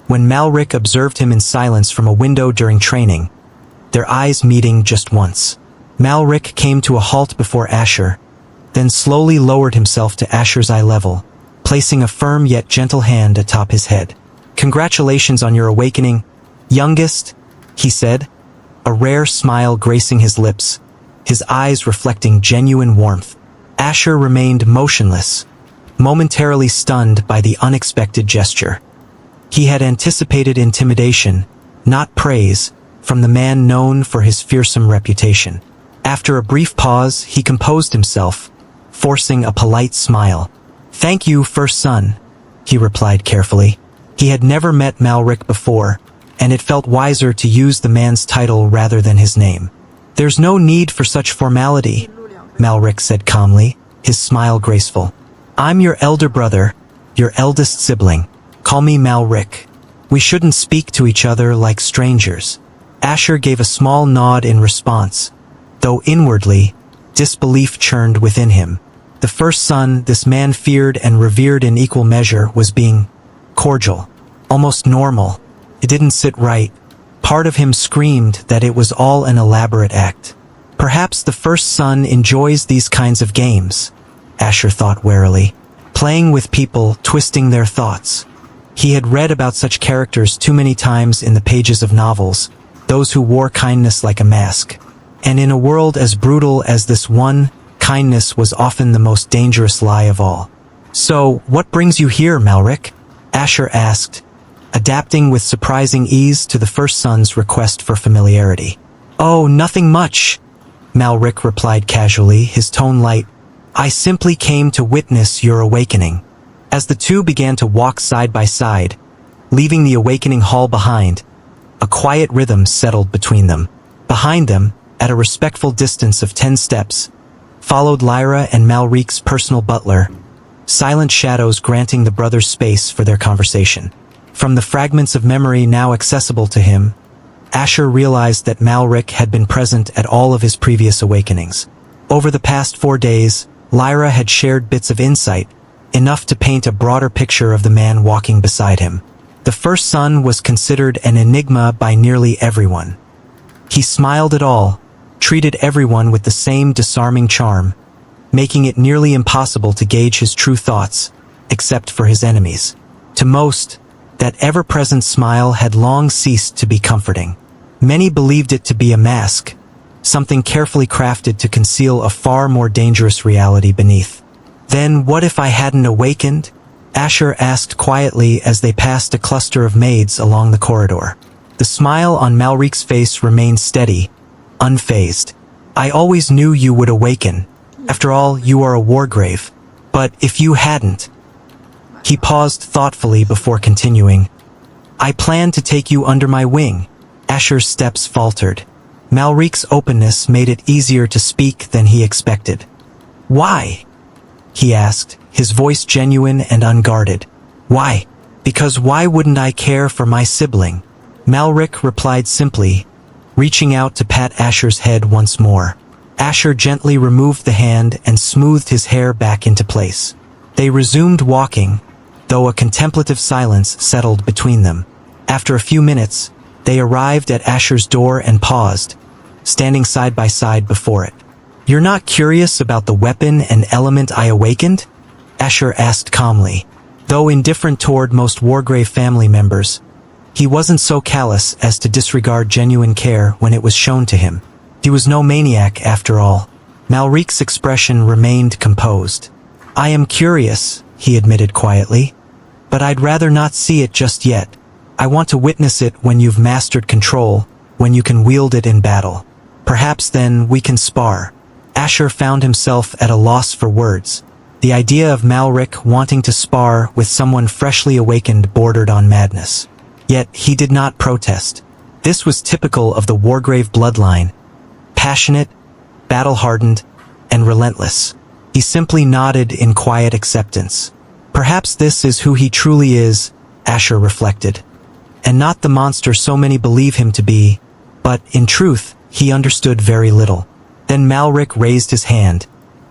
when Malric observed him in silence from a window during training, their eyes meeting just once. Malric came to a halt before Asher, then slowly lowered himself to Asher's eye level, placing a firm yet gentle hand atop his head. "Congratulations on your awakening, youngest," he said, a rare smile gracing his lips, his eyes reflecting genuine warmth. Asher remained motionless, momentarily stunned by the unexpected gesture. He had anticipated intimidation, not praise, from the man known for his fearsome reputation. After a brief pause, he composed himself, forcing a polite smile. "Thank you, first son," he replied carefully. He had never met Malric before, and it felt wiser to use the man's title rather than his name. "There's no need for such formality," Malric said calmly, his smile graceful. "I'm your elder brother, your eldest sibling. Call me Malric. We shouldn't speak to each other like strangers." Asher gave a small nod in response, though inwardly, disbelief churned within him. The first son this man feared and revered in equal measure was being cordial, almost normal. It didn't sit right. Part of him screamed that it was all an elaborate act. Perhaps the first son enjoys these kinds of games, Asher thought warily. Playing with people, twisting their thoughts. He had read about such characters too many times in the pages of novels, those who wore kindness like a mask. And in a world as brutal as this one, kindness was often the most dangerous lie of all. "So, what brings you here, Malric?" Asher asked, adapting with surprising ease to the first son's request for familiarity. "Oh, nothing much," Malric replied casually, his tone light. "I simply came to witness your awakening." As the two began to walk side by side, leaving the awakening hall behind, a quiet rhythm settled between them. Behind them, at a respectful distance of 10 steps, followed Lyra and Malric's personal butler, silent shadows granting the brothers space for their conversation. From the fragments of memory now accessible to him, Asher realized that Malric had been present at all of his previous awakenings. Over the past 4 days, Lyra had shared bits of insight, enough to paint a broader picture of the man walking beside him. The first son was considered an enigma by nearly everyone. He smiled at all, treated everyone with the same disarming charm, making it nearly impossible to gauge his true thoughts, except for his enemies. To most, that ever-present smile had long ceased to be comforting. Many believed it to be a mask, something carefully crafted to conceal a far more dangerous reality beneath. "Then what if I hadn't awakened?" Asher asked quietly as they passed a cluster of maids along the corridor. The smile on Malric's face remained steady, unfazed. "I always knew you would awaken. After all, you are a wargrave. But if you hadn't..." He paused thoughtfully before continuing. "I planned to take you under my wing." Asher's steps faltered. Malric's openness made it easier to speak than he expected. "Why?" he asked, his voice genuine and unguarded. "Why? Because why wouldn't I care for my sibling?" Malric replied simply, reaching out to pat Asher's head once more. Asher gently removed the hand and smoothed his hair back into place. They resumed walking, though a contemplative silence settled between them. After a few minutes, they arrived at Asher's door and paused, standing side by side before it. "You're not curious about the weapon and element I awakened?" Asher asked calmly. Though indifferent toward most Wargrave family members, he wasn't so callous as to disregard genuine care when it was shown to him. He was no maniac, after all. Malric's expression remained composed. "I am curious," he admitted quietly, "but I'd rather not see it just yet. I want to witness it when you've mastered control, when you can wield it in battle. Perhaps then we can spar." Asher found himself at a loss for words. The idea of Malric wanting to spar with someone freshly awakened bordered on madness. Yet he did not protest. This was typical of the Wargrave bloodline. Passionate, battle-hardened, and relentless. He simply nodded in quiet acceptance. Perhaps this is who he truly is, Asher reflected. And not the monster so many believe him to be, but, in truth, he understood very little. Then Malric raised his hand,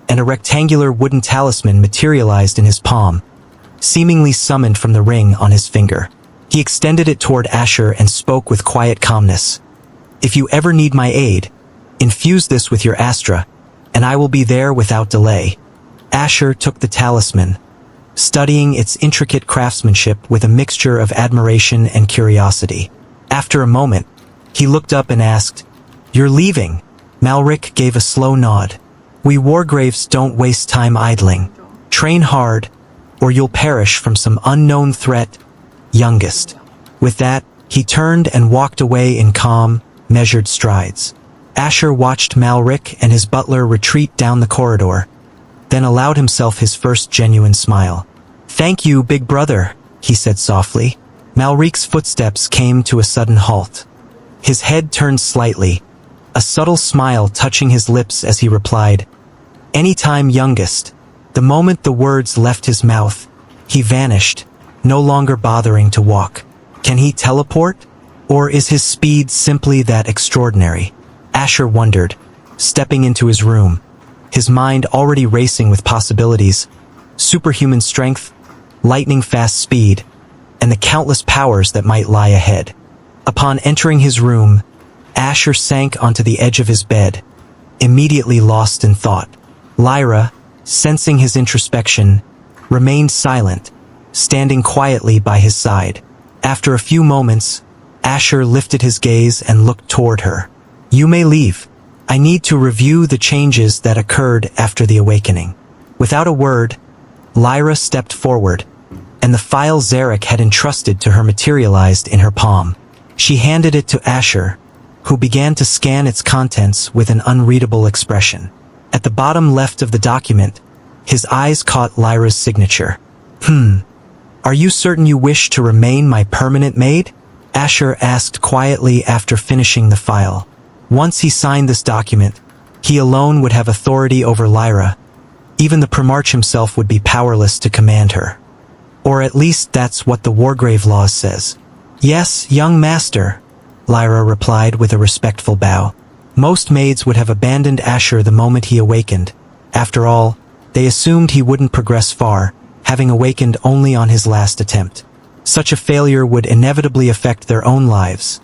and a rectangular wooden talisman materialized in his palm, seemingly summoned from the ring on his finger. He extended it toward Asher and spoke with quiet calmness. "If you ever need my aid, infuse this with your Astra, and I will be there without delay." Asher took the talisman, studying its intricate craftsmanship with a mixture of admiration and curiosity. After a moment, he looked up and asked, "You're leaving?" Malric gave a slow nod. We Wargraves don't waste time idling. Train hard, or you'll perish from some unknown threat. Youngest. With that, he turned and walked away in calm, measured strides. Asher watched Malric and his butler retreat down the corridor, then allowed himself his first genuine smile. "Thank you, big brother," he said softly. Malric's footsteps came to a sudden halt. His head turned slightly, a subtle smile touching his lips as he replied, "Anytime, youngest." The moment the words left his mouth, he vanished, no longer bothering to walk. Can he teleport? Or is his speed simply that extraordinary? Asher wondered, stepping into his room, his mind already racing with possibilities, superhuman strength, lightning-fast speed, and the countless powers that might lie ahead. Upon entering his room, Asher sank onto the edge of his bed, immediately lost in thought. Lyra, sensing his introspection, remained silent, standing quietly by his side. After a few moments, Asher lifted his gaze and looked toward her. "You may leave. I need to review the changes that occurred after the awakening." Without a word, Lyra stepped forward, and the file Zarek had entrusted to her materialized in her palm. She handed it to Asher, who began to scan its contents with an unreadable expression. At the bottom left of the document, his eyes caught Lyra's signature. Are you certain you wish to remain my permanent maid?" Asher asked quietly after finishing the file. Once he signed this document, he alone would have authority over Lyra. Even the Primarch himself would be powerless to command her. Or at least that's what the Wargrave laws says. "Yes, young master," Lyra replied with a respectful bow. Most maids would have abandoned Asher the moment he awakened. After all, they assumed he wouldn't progress far, having awakened only on his last attempt. Such a failure would inevitably affect their own lives.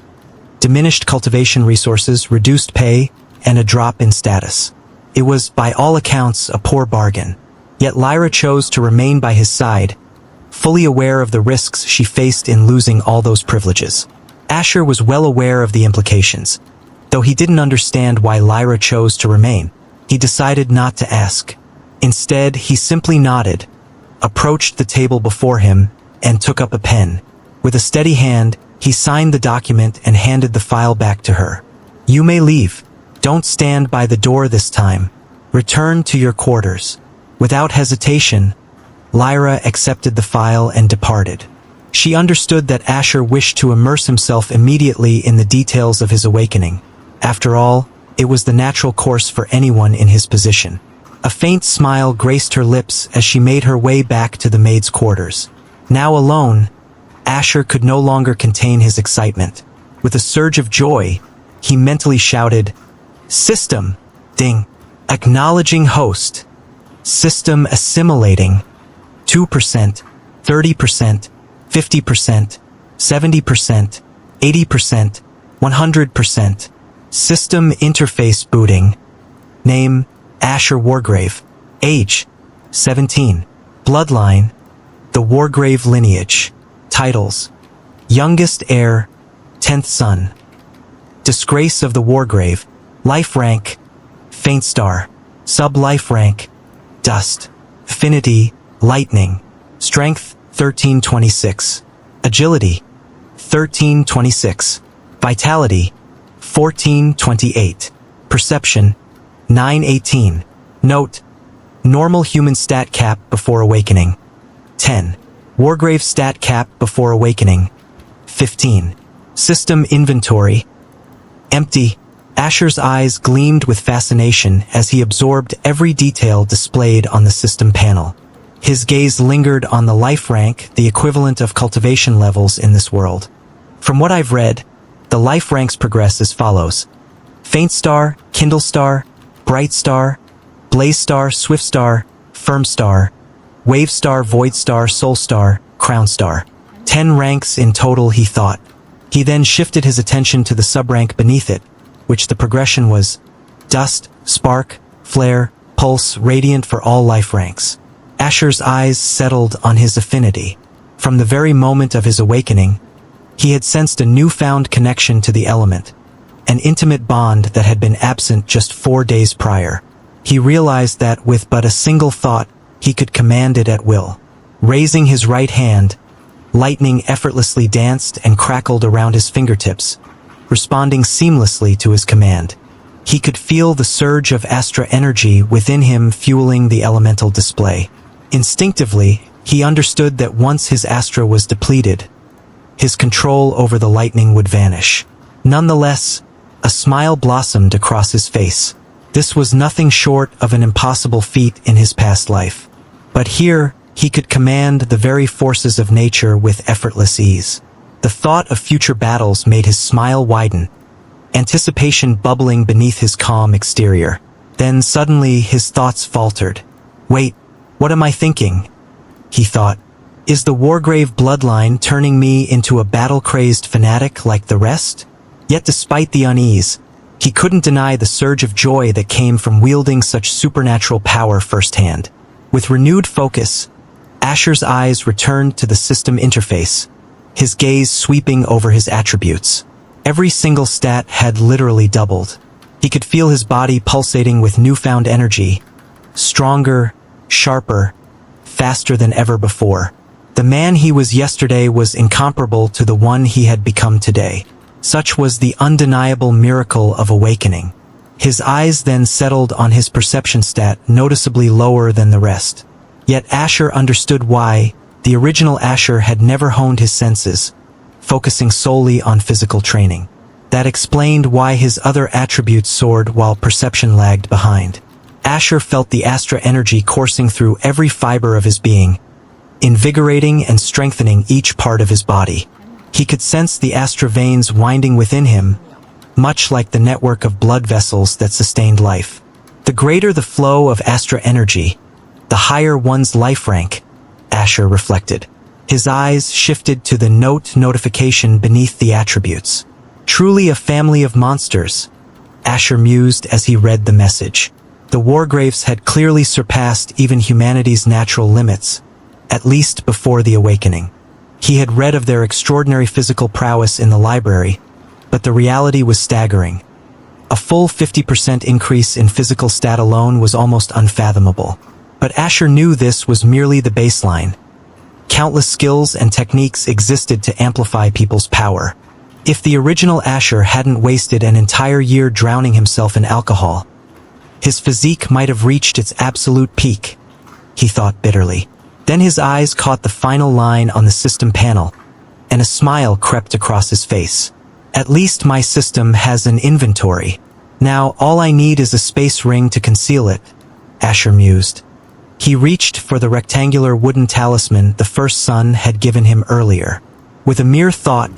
Diminished cultivation resources, reduced pay, and a drop in status. It was, by all accounts, a poor bargain. Yet Lyra chose to remain by his side, fully aware of the risks she faced in losing all those privileges. Asher was well aware of the implications. Though he didn't understand why Lyra chose to remain, he decided not to ask. Instead, he simply nodded, approached the table before him, and took up a pen. With a steady hand, he signed the document and handed the file back to her. "You may leave. Don't stand by the door this time. Return to your quarters." Without hesitation, Lyra accepted the file and departed. She understood that Asher wished to immerse himself immediately in the details of his awakening. After all, it was the natural course for anyone in his position. A faint smile graced her lips as she made her way back to the maid's quarters. Now alone, Asher could no longer contain his excitement. With a surge of joy, he mentally shouted, "System! Ding! Acknowledging host! System assimilating! 2%, 30%, 50%, 70%, 80%, 100%. System interface booting. Name, Asher Wargrave. Age, 17. Bloodline, the Wargrave lineage. Titles, youngest heir, 10th son. Disgrace of the Wargrave. Life rank, faint star. Sub-life rank, dust. Affinity, lightning. Strength, 1326. Agility, 1326. Vitality, 1428. Perception, 918. Note, normal human stat cap before awakening, 10. Wargrave stat cap before awakening, 15. System inventory, empty. Asher's eyes gleamed with fascination as he absorbed every detail displayed on the system panel. His gaze lingered on the life rank, the equivalent of cultivation levels in this world. From what I've read, the life ranks progress as follows: Faint Star, Kindle Star, Bright Star, Blaze Star, Swift Star, Firm Star, Wave Star, Void Star, Soul Star, Crown Star. 10 ranks in total, he thought. He then shifted his attention to the sub-rank beneath it, which the progression was Dust, Spark, Flare, Pulse, Radiant for all life ranks. Asher's eyes settled on his affinity. From the very moment of his awakening, he had sensed a newfound connection to the element, an intimate bond that had been absent just 4 days prior. He realized that with but a single thought, he could command it at will. Raising his right hand, lightning effortlessly danced and crackled around his fingertips, responding seamlessly to his command. He could feel the surge of Astra energy within him fueling the elemental display. Instinctively, he understood that once his Astra was depleted, his control over the lightning would vanish. Nonetheless, a smile blossomed across his face. This was nothing short of an impossible feat in his past life. But here, he could command the very forces of nature with effortless ease. The thought of future battles made his smile widen, anticipation bubbling beneath his calm exterior. Then suddenly his thoughts faltered. Wait, what am I thinking? He thought. Is the Wargrave bloodline turning me into a battle-crazed fanatic like the rest? Yet despite the unease, he couldn't deny the surge of joy that came from wielding such supernatural power firsthand. With renewed focus, Asher's eyes returned to the system interface, his gaze sweeping over his attributes. Every single stat had literally doubled. He could feel his body pulsating with newfound energy, stronger, sharper, faster than ever before. The man he was yesterday was incomparable to the one he had become today. Such was the undeniable miracle of awakening. His eyes then settled on his perception stat, noticeably lower than the rest. Yet Asher understood why. The original Asher had never honed his senses, focusing solely on physical training. That explained why his other attributes soared while perception lagged behind. Asher felt the Astra energy coursing through every fiber of his being, invigorating and strengthening each part of his body. He could sense the Astra veins winding within him, much like the network of blood vessels that sustained life. The greater the flow of Astra energy, the higher one's life rank, Asher reflected. His eyes shifted to the notification beneath the attributes. Truly a family of monsters, Asher mused as he read the message. The Wargraves had clearly surpassed even humanity's natural limits, at least before the awakening. He had read of their extraordinary physical prowess in the library, but the reality was staggering. A full 50% increase in physical stat alone was almost unfathomable. But Asher knew this was merely the baseline. Countless skills and techniques existed to amplify people's power. If the original Asher hadn't wasted an entire year drowning himself in alcohol, his physique might have reached its absolute peak, he thought bitterly. Then his eyes caught the final line on the system panel, and a smile crept across his face. At least my system has an inventory. Now all I need is a space ring to conceal it, Asher mused. He reached for the rectangular wooden talisman the first son had given him earlier. With a mere thought,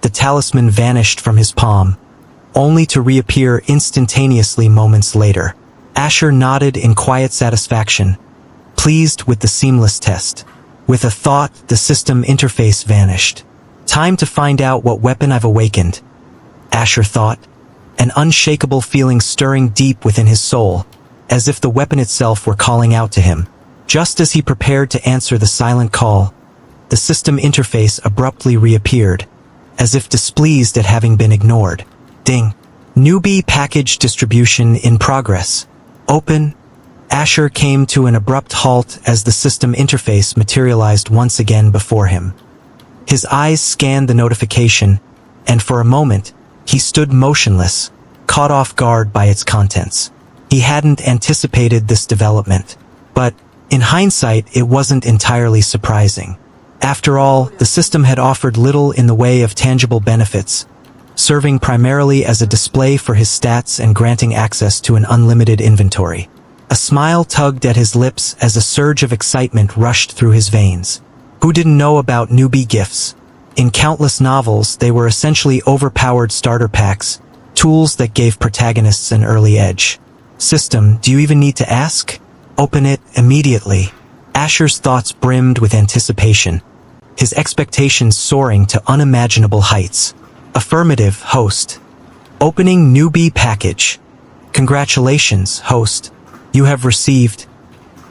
the talisman vanished from his palm, only to reappear instantaneously moments later. Asher nodded in quiet satisfaction, pleased with the seamless test. With a thought, the system interface vanished. Time to find out what weapon I've awakened, Asher thought, an unshakable feeling stirring deep within his soul, as if the weapon itself were calling out to him. Just as he prepared to answer the silent call, the system interface abruptly reappeared, as if displeased at having been ignored. Ding. Newbie package distribution in progress. Open. Asher came to an abrupt halt as the system interface materialized once again before him. His eyes scanned the notification, and for a moment, he stood motionless, caught off guard by its contents. He hadn't anticipated this development, but, in hindsight, it wasn't entirely surprising. After all, the system had offered little in the way of tangible benefits, serving primarily as a display for his stats and granting access to an unlimited inventory. A smile tugged at his lips as a surge of excitement rushed through his veins. Who didn't know about newbie gifts? In countless novels, they were essentially overpowered starter packs, tools that gave protagonists an early edge. System, do you even need to ask? Open it immediately. Asher's thoughts brimmed with anticipation, his expectations soaring to unimaginable heights. Affirmative, host. Opening newbie package. Congratulations, host. You have received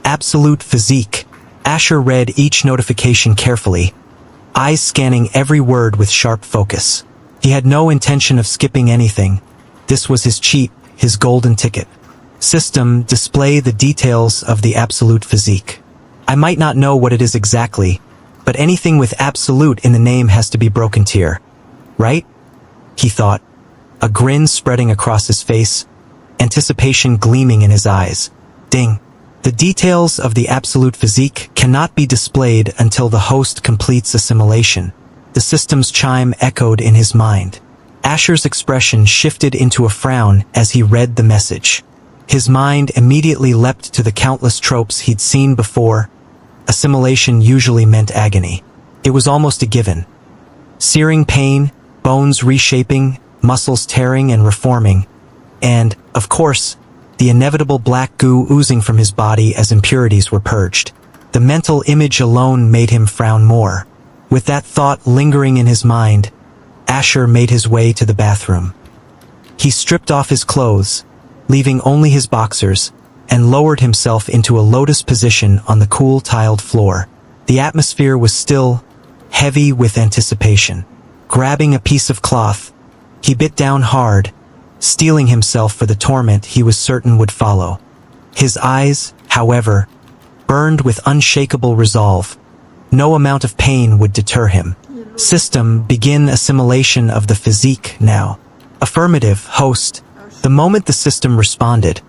absolute physique. Asher read each notification carefully, eyes scanning every word with sharp focus. He had no intention of skipping anything. This was his cheat, his golden ticket. System, display the details of the absolute physique. I might not know what it is exactly, but anything with absolute in the name has to be broken tier. Right? He thought, a grin spreading across his face, anticipation gleaming in his eyes. Ding. The details of the absolute physique cannot be displayed until the host completes assimilation. The system's chime echoed in his mind. Asher's expression shifted into a frown as he read the message. His mind immediately leapt to the countless tropes he'd seen before. Assimilation usually meant agony. It was almost a given. Searing pain, bones reshaping, muscles tearing and reforming, and, of course, the inevitable black goo oozing from his body as impurities were purged. The mental image alone made him frown more. With that thought lingering in his mind, Asher made his way to the bathroom. He stripped off his clothes, leaving only his boxers, and lowered himself into a lotus position on the cool tiled floor. The atmosphere was still, heavy with anticipation. Grabbing a piece of cloth, he bit down hard, steeling himself for the torment he was certain would follow. His eyes, however, burned with unshakable resolve. No amount of pain would deter him. System, begin assimilation of the physique now. Affirmative, host. The moment the system responded,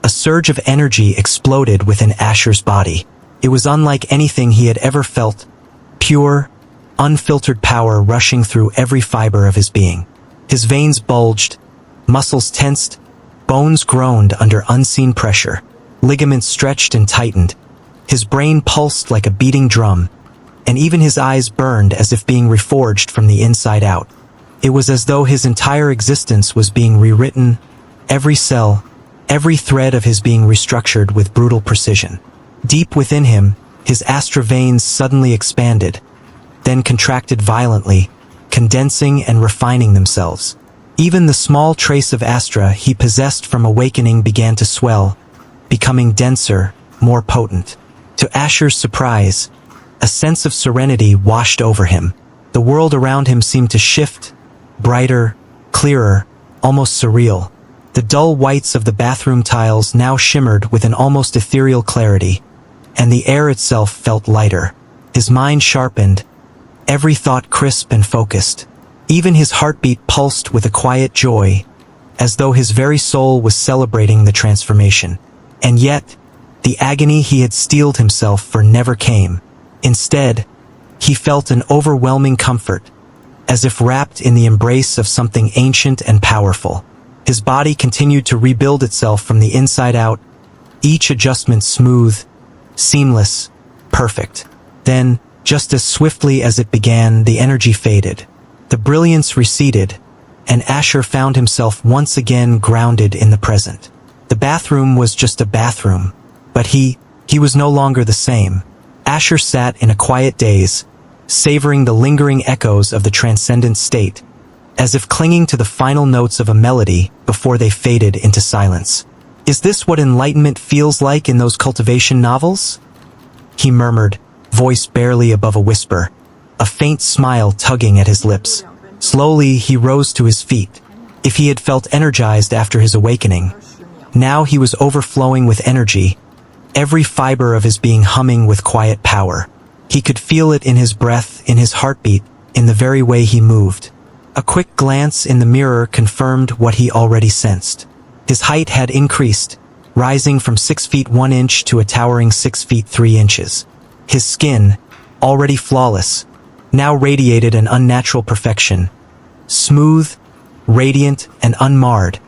a surge of energy exploded within Asher's body. It was unlike anything he had ever felt. Pure, unfiltered power rushing through every fiber of his being. His veins bulged, muscles tensed, bones groaned under unseen pressure, ligaments stretched and tightened. His brain pulsed like a beating drum, and even his eyes burned as if being reforged from the inside out. It was as though his entire existence was being rewritten, every cell, every thread of his being restructured with brutal precision. Deep within him, his astra veins suddenly expanded, then contracted violently, condensing and refining themselves. Even the small trace of astra he possessed from awakening began to swell, becoming denser, more potent. To Asher's surprise, a sense of serenity washed over him. The world around him seemed to shift, brighter, clearer, almost surreal. The dull whites of the bathroom tiles now shimmered with an almost ethereal clarity, and the air itself felt lighter. His mind sharpened, every thought crisp and focused. Even his heartbeat pulsed with a quiet joy, as though his very soul was celebrating the transformation. And yet, the agony he had steeled himself for never came. Instead, he felt an overwhelming comfort, as if wrapped in the embrace of something ancient and powerful. His body continued to rebuild itself from the inside out, each adjustment smooth, seamless, perfect. Then, just as swiftly as it began, the energy faded. The brilliance receded, and Asher found himself once again grounded in the present. The bathroom was just a bathroom, but he was no longer the same. Asher sat in a quiet daze, savoring the lingering echoes of the transcendent state, as if clinging to the final notes of a melody before they faded into silence. Is this what enlightenment feels like in those cultivation novels? He murmured, voice barely above a whisper, a faint smile tugging at his lips. Slowly, he rose to his feet. If he had felt energized after his awakening, now he was overflowing with energy, every fiber of his being humming with quiet power. He could feel it in his breath, in his heartbeat, in the very way he moved. A quick glance in the mirror confirmed what he already sensed. His height had increased, rising from 6 feet 1 inch to a towering 6 feet 3 inches. His skin, already flawless, now radiated an unnatural perfection, smooth, radiant, and unmarred,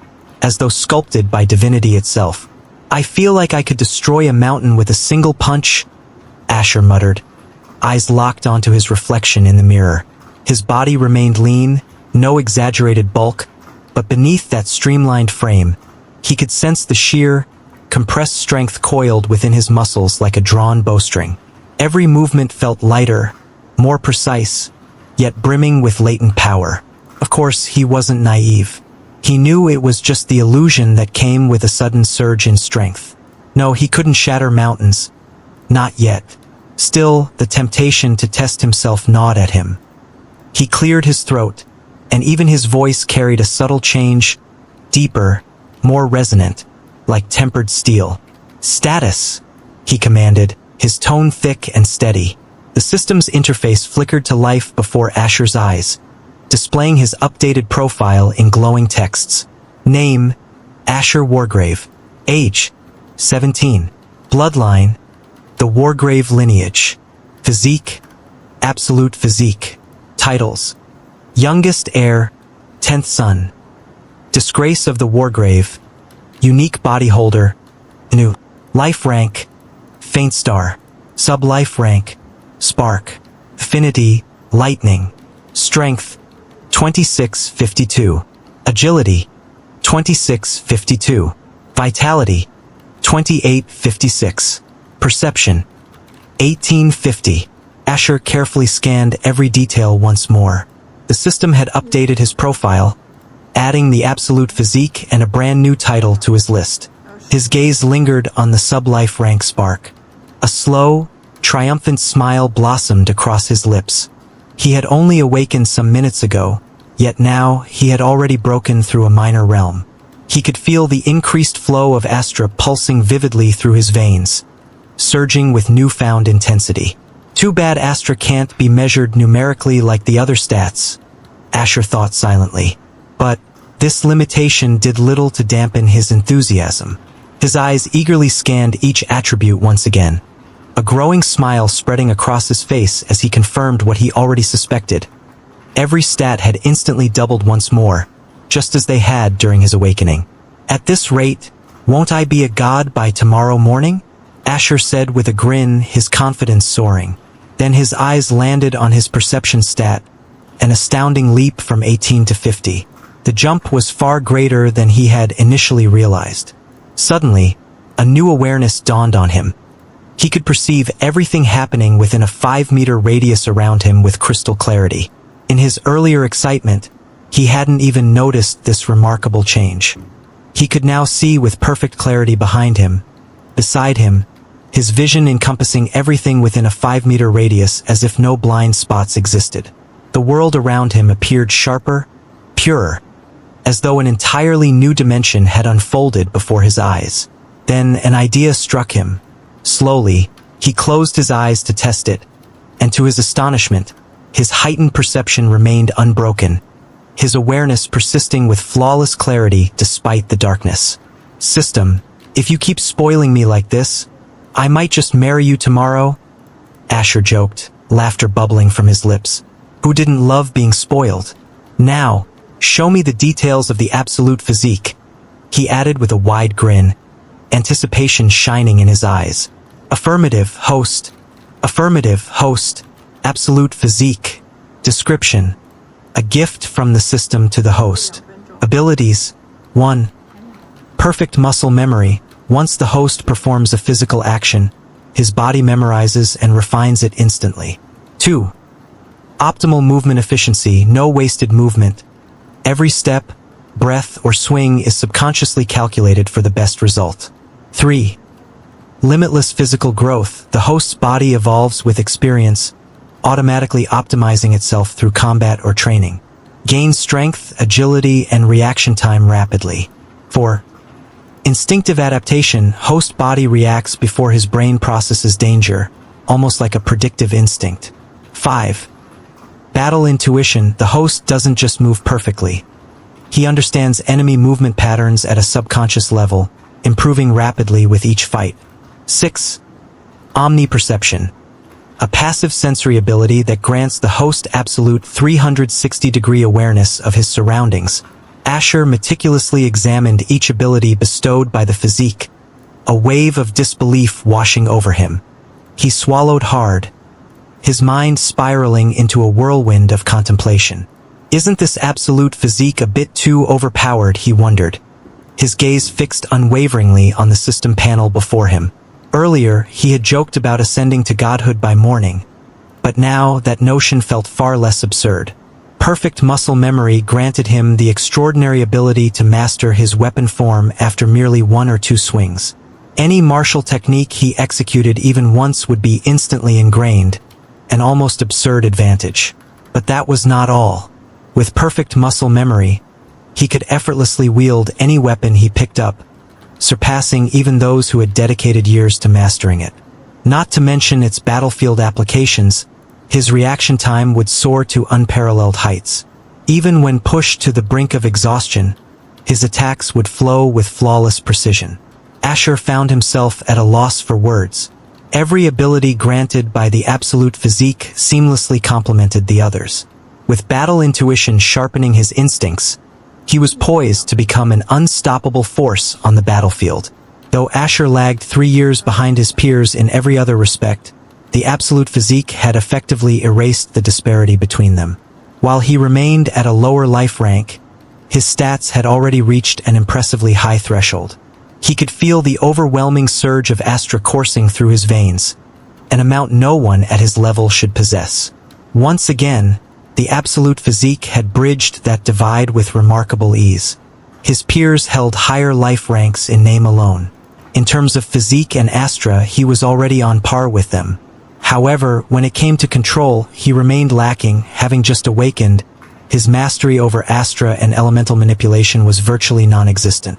as though sculpted by divinity itself. I feel like I could destroy a mountain with a single punch, Asher muttered, eyes locked onto his reflection in the mirror. His body remained lean, no exaggerated bulk, but beneath that streamlined frame, he could sense the sheer, compressed strength coiled within his muscles like a drawn bowstring. Every movement felt lighter, more precise, yet brimming with latent power. Of course, he wasn't naive. He knew it was just the illusion that came with a sudden surge in strength. No, he couldn't shatter mountains. Not yet. Still, the temptation to test himself gnawed at him. He cleared his throat, and even his voice carried a subtle change, deeper, more resonant, like tempered steel. "Status," he commanded, his tone thick and steady. The system's interface flickered to life before Asher's eyes, displaying his updated profile in glowing texts. Name, Asher Wargrave. Age, 17. Bloodline, the Wargrave lineage. Physique, absolute physique. Titles, youngest heir, 10th son. Disgrace of the Wargrave, unique body holder, new. Life rank, faint star. Sub-life rank, spark. Affinity, lightning. Strength, 2652. Agility, 2652. Vitality, 2856. Perception, 1850. Asher carefully scanned every detail once more. The system had updated his profile, adding the absolute physique and a brand new title to his list. His gaze lingered on the sub-life rank spark. A slow, triumphant smile blossomed across his lips. He had only awakened some minutes ago, yet now he had already broken through a minor realm. He could feel the increased flow of Astra pulsing vividly through his veins, surging with newfound intensity. Too bad Astra can't be measured numerically like the other stats, Asher thought silently. But this limitation did little to dampen his enthusiasm. His eyes eagerly scanned each attribute once again, a growing smile spreading across his face as he confirmed what he already suspected. Every stat had instantly doubled once more, just as they had during his awakening. "At this rate, won't I be a god by tomorrow morning?" Asher said with a grin, his confidence soaring. Then his eyes landed on his perception stat, an astounding leap from 18 to 50. The jump was far greater than he had initially realized. Suddenly, a new awareness dawned on him. He could perceive everything happening within a 5-meter radius around him with crystal clarity. In his earlier excitement, he hadn't even noticed this remarkable change. He could now see with perfect clarity behind him, beside him, his vision encompassing everything within a 5-meter radius as if no blind spots existed. The world around him appeared sharper, purer, as though an entirely new dimension had unfolded before his eyes. Then an idea struck him. Slowly, he closed his eyes to test it, and to his astonishment, his heightened perception remained unbroken, his awareness persisting with flawless clarity despite the darkness. "System, if you keep spoiling me like this, I might just marry you tomorrow," Asher joked, laughter bubbling from his lips. Who didn't love being spoiled? "Now, show me the details of the absolute physique," he added with a wide grin, anticipation shining in his eyes. Affirmative, host. Affirmative, host. Absolute physique. Description: a gift from the system to the host. Abilities: 1. Perfect muscle memory. Once the host performs a physical action, his body memorizes and refines it instantly. 2. Optimal movement efficiency. No wasted movement. Every step, breath, or swing is subconsciously calculated for the best result. 3. Limitless physical growth. The host's body evolves with experience, automatically optimizing itself through combat or training. Gains strength, agility, and reaction time rapidly. 4. Instinctive adaptation. Host body reacts before his brain processes danger, almost like a predictive instinct. 5. Battle intuition. The host doesn't just move perfectly. He understands enemy movement patterns at a subconscious level, improving rapidly with each fight. 6. Omniperception. A passive sensory ability that grants the host absolute 360-degree awareness of his surroundings. Asher meticulously examined each ability bestowed by the physique, a wave of disbelief washing over him. He swallowed hard, his mind spiraling into a whirlwind of contemplation. Isn't this absolute physique a bit too overpowered, he wondered, his gaze fixed unwaveringly on the system panel before him. Earlier, he had joked about ascending to godhood by morning, but now that notion felt far less absurd. Perfect muscle memory granted him the extraordinary ability to master his weapon form after merely 1 or 2 swings. Any martial technique he executed even once would be instantly ingrained, an almost absurd advantage. But that was not all. With perfect muscle memory, he could effortlessly wield any weapon he picked up, surpassing even those who had dedicated years to mastering it. Not to mention its battlefield applications, his reaction time would soar to unparalleled heights. Even when pushed to the brink of exhaustion, his attacks would flow with flawless precision. Asher found himself at a loss for words. Every ability granted by the absolute physique seamlessly complemented the others. With battle intuition sharpening his instincts, he was poised to become an unstoppable force on the battlefield. Though Asher lagged 3 years behind his peers in every other respect, the absolute physique had effectively erased the disparity between them. While he remained at a lower life rank, his stats had already reached an impressively high threshold. He could feel the overwhelming surge of Astra coursing through his veins, an amount no one at his level should possess. Once again, the absolute physique had bridged that divide with remarkable ease. His peers held higher life ranks in name alone. In terms of physique and Astra, he was already on par with them. However, when it came to control, he remained lacking, having just awakened. His mastery over Astra and elemental manipulation was virtually non-existent.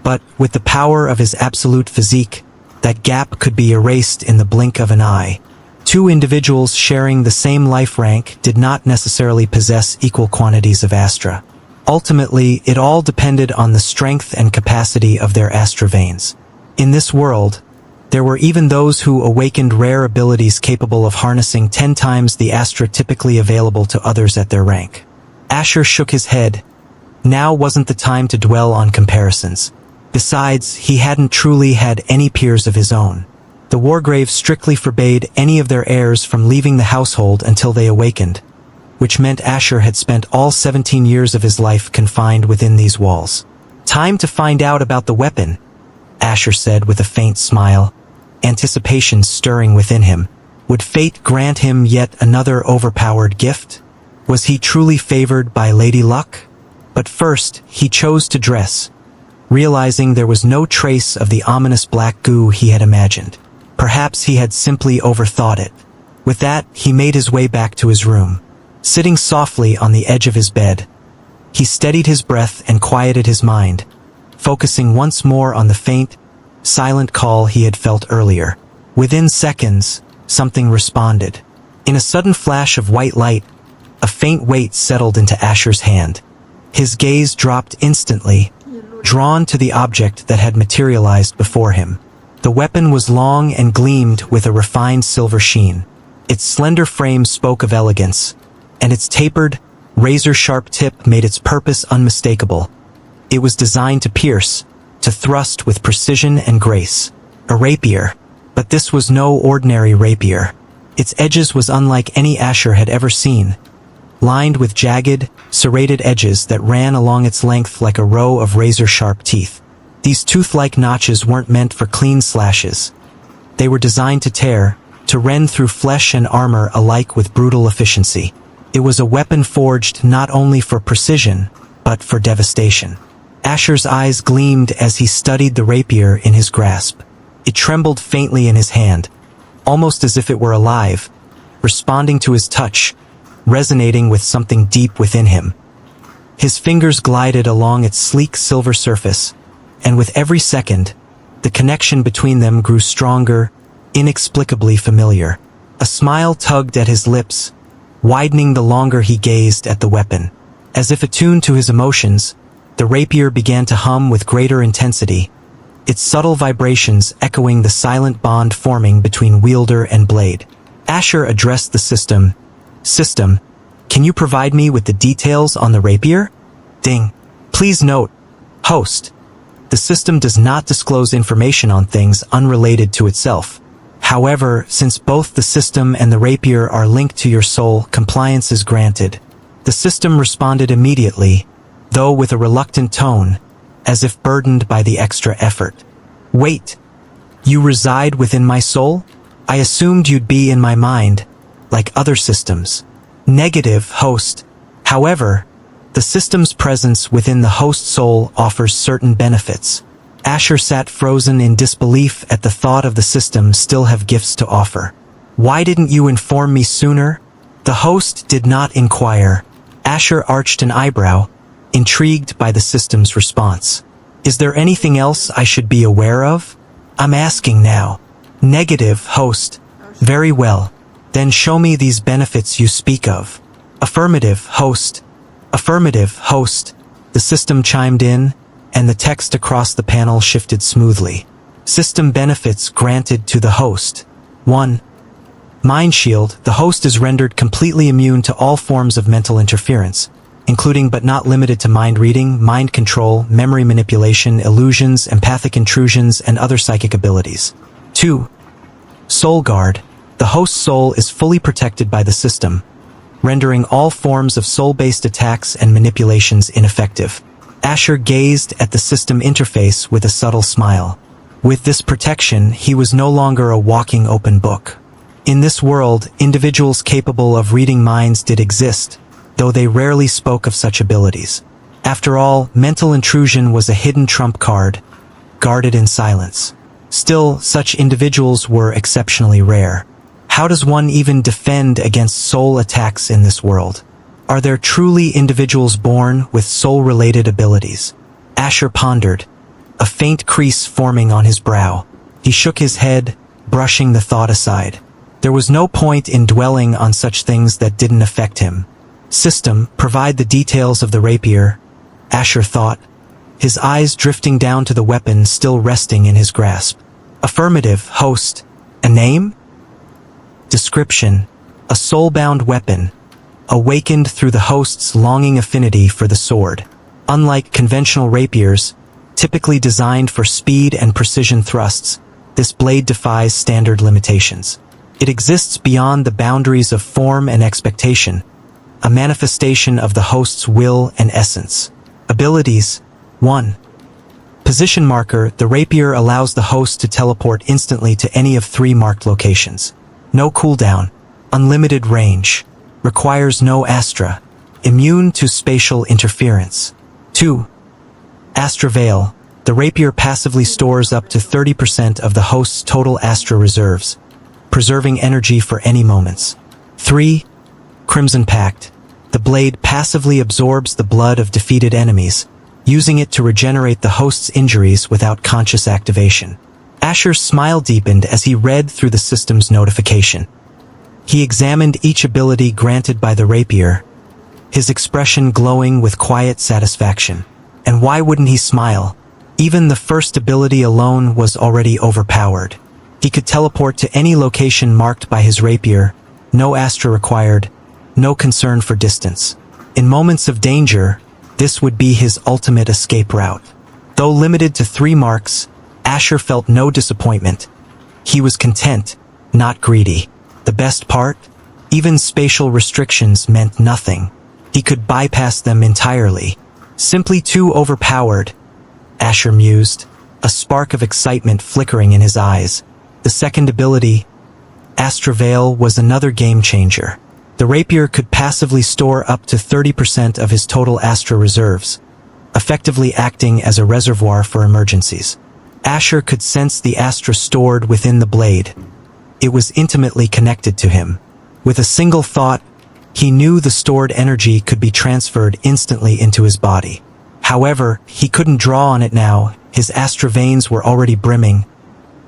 But, with the power of his absolute physique, that gap could be erased in the blink of an eye. Two individuals sharing the same life rank did not necessarily possess equal quantities of Astra. Ultimately, it all depended on the strength and capacity of their Astra veins. In this world, there were even those who awakened rare abilities capable of harnessing 10 times the Astra typically available to others at their rank. Asher shook his head. Now wasn't the time to dwell on comparisons. Besides, he hadn't truly had any peers of his own. The Wargrave strictly forbade any of their heirs from leaving the household until they awakened, which meant Asher had spent all 17 years of his life confined within these walls. "Time to find out about the weapon," Asher said with a faint smile, anticipation stirring within him. Would fate grant him yet another overpowered gift? Was he truly favored by Lady Luck? But first, he chose to dress, realizing there was no trace of the ominous black goo he had imagined. Perhaps he had simply overthought it. With that, he made his way back to his room. Sitting softly on the edge of his bed, he steadied his breath and quieted his mind, focusing once more on the faint, silent call he had felt earlier. Within seconds, something responded. In a sudden flash of white light, a faint weight settled into Asher's hand. His gaze dropped instantly, drawn to the object that had materialized before him. The weapon was long and gleamed with a refined silver sheen. Its slender frame spoke of elegance, and its tapered, razor-sharp tip made its purpose unmistakable. It was designed to pierce, to thrust with precision and grace. A rapier. But this was no ordinary rapier. Its edges was unlike any Asher had ever seen, lined with jagged, serrated edges that ran along its length like a row of razor-sharp teeth. These tooth-like notches weren't meant for clean slashes. They were designed to tear, to rend through flesh and armor alike with brutal efficiency. It was a weapon forged not only for precision, but for devastation. Asher's eyes gleamed as he studied the rapier in his grasp. It trembled faintly in his hand, almost as if it were alive, responding to his touch, resonating with something deep within him. His fingers glided along its sleek silver surface, and with every second, the connection between them grew stronger, inexplicably familiar. A smile tugged at his lips, widening the longer he gazed at the weapon. As if attuned to his emotions, the rapier began to hum with greater intensity, its subtle vibrations echoing the silent bond forming between wielder and blade. Asher addressed the system. "System, can you provide me with the details on the rapier?" Ding. "Please note, host, the system does not disclose information on things unrelated to itself. However, since both the system and the rapier are linked to your soul, compliance is granted." The system responded immediately, though with a reluctant tone, as if burdened by the extra effort. "Wait, you reside within my soul? I assumed you'd be in my mind, like other systems." "Negative, host. However, the system's presence within the host soul offers certain benefits." Asher sat frozen in disbelief at the thought of the system still have gifts to offer. "Why didn't you inform me sooner?" The host did not inquire. Asher arched an eyebrow, intrigued by the system's response. Is there anything else I should be aware of? I'm asking now. Negative, host. Very well. Then show me these benefits you speak of. Affirmative, host. Affirmative, host. The system chimed in, and the text across the panel shifted smoothly. System benefits granted to the host. 1. Mind Shield. The host is rendered completely immune to all forms of mental interference, including but not limited to mind reading, mind control, memory manipulation, illusions, empathic intrusions, and other psychic abilities. 2. Soul Guard. The host's soul is fully protected by the system, rendering all forms of soul-based attacks and manipulations ineffective. Asher gazed at the system interface with a subtle smile. With this protection, he was no longer a walking open book. In this world, individuals capable of reading minds did exist, though they rarely spoke of such abilities. After all, mental intrusion was a hidden trump card, guarded in silence. Still, such individuals were exceptionally rare. How does one even defend against soul attacks in this world? Are there truly individuals born with soul-related abilities? Asher pondered, a faint crease forming on his brow. He shook his head, brushing the thought aside. There was no point in dwelling on such things that didn't affect him. System, provide the details of the rapier, Asher thought, his eyes drifting down to the weapon still resting in his grasp. Affirmative, host. A name? Description, a soul-bound weapon, awakened through the host's longing affinity for the sword. Unlike conventional rapiers, typically designed for speed and precision thrusts, this blade defies standard limitations. It exists beyond the boundaries of form and expectation, a manifestation of the host's will and essence. Abilities. 1. Position marker. The rapier allows the host to teleport instantly to any of 3 marked locations. No cooldown. Unlimited range. Requires no Astra. Immune to spatial interference. 2. Astra Veil. The rapier passively stores up to 30% of the host's total Astra reserves, preserving energy for any moments. 3. Crimson Pact. The blade passively absorbs the blood of defeated enemies, using it to regenerate the host's injuries without conscious activation. Asher's smile deepened as he read through the system's notification. He examined each ability granted by the rapier, his expression glowing with quiet satisfaction. And why wouldn't he smile? Even the first ability alone was already overpowered. He could teleport to any location marked by his rapier, no Astra required, no concern for distance. In moments of danger, this would be his ultimate escape route. Though limited to 3 marks, Asher felt no disappointment. He was content, not greedy. The best part? Even spatial restrictions meant nothing. He could bypass them entirely. Simply too overpowered, Asher mused, a spark of excitement flickering in his eyes. The second ability, Astra Veil, was another game-changer. The rapier could passively store up to 30% of his total Astra reserves, effectively acting as a reservoir for emergencies. Asher could sense the Astra stored within the blade. It was intimately connected to him. With a single thought, he knew the stored energy could be transferred instantly into his body. However, he couldn't draw on it now. His Astra veins were already brimming,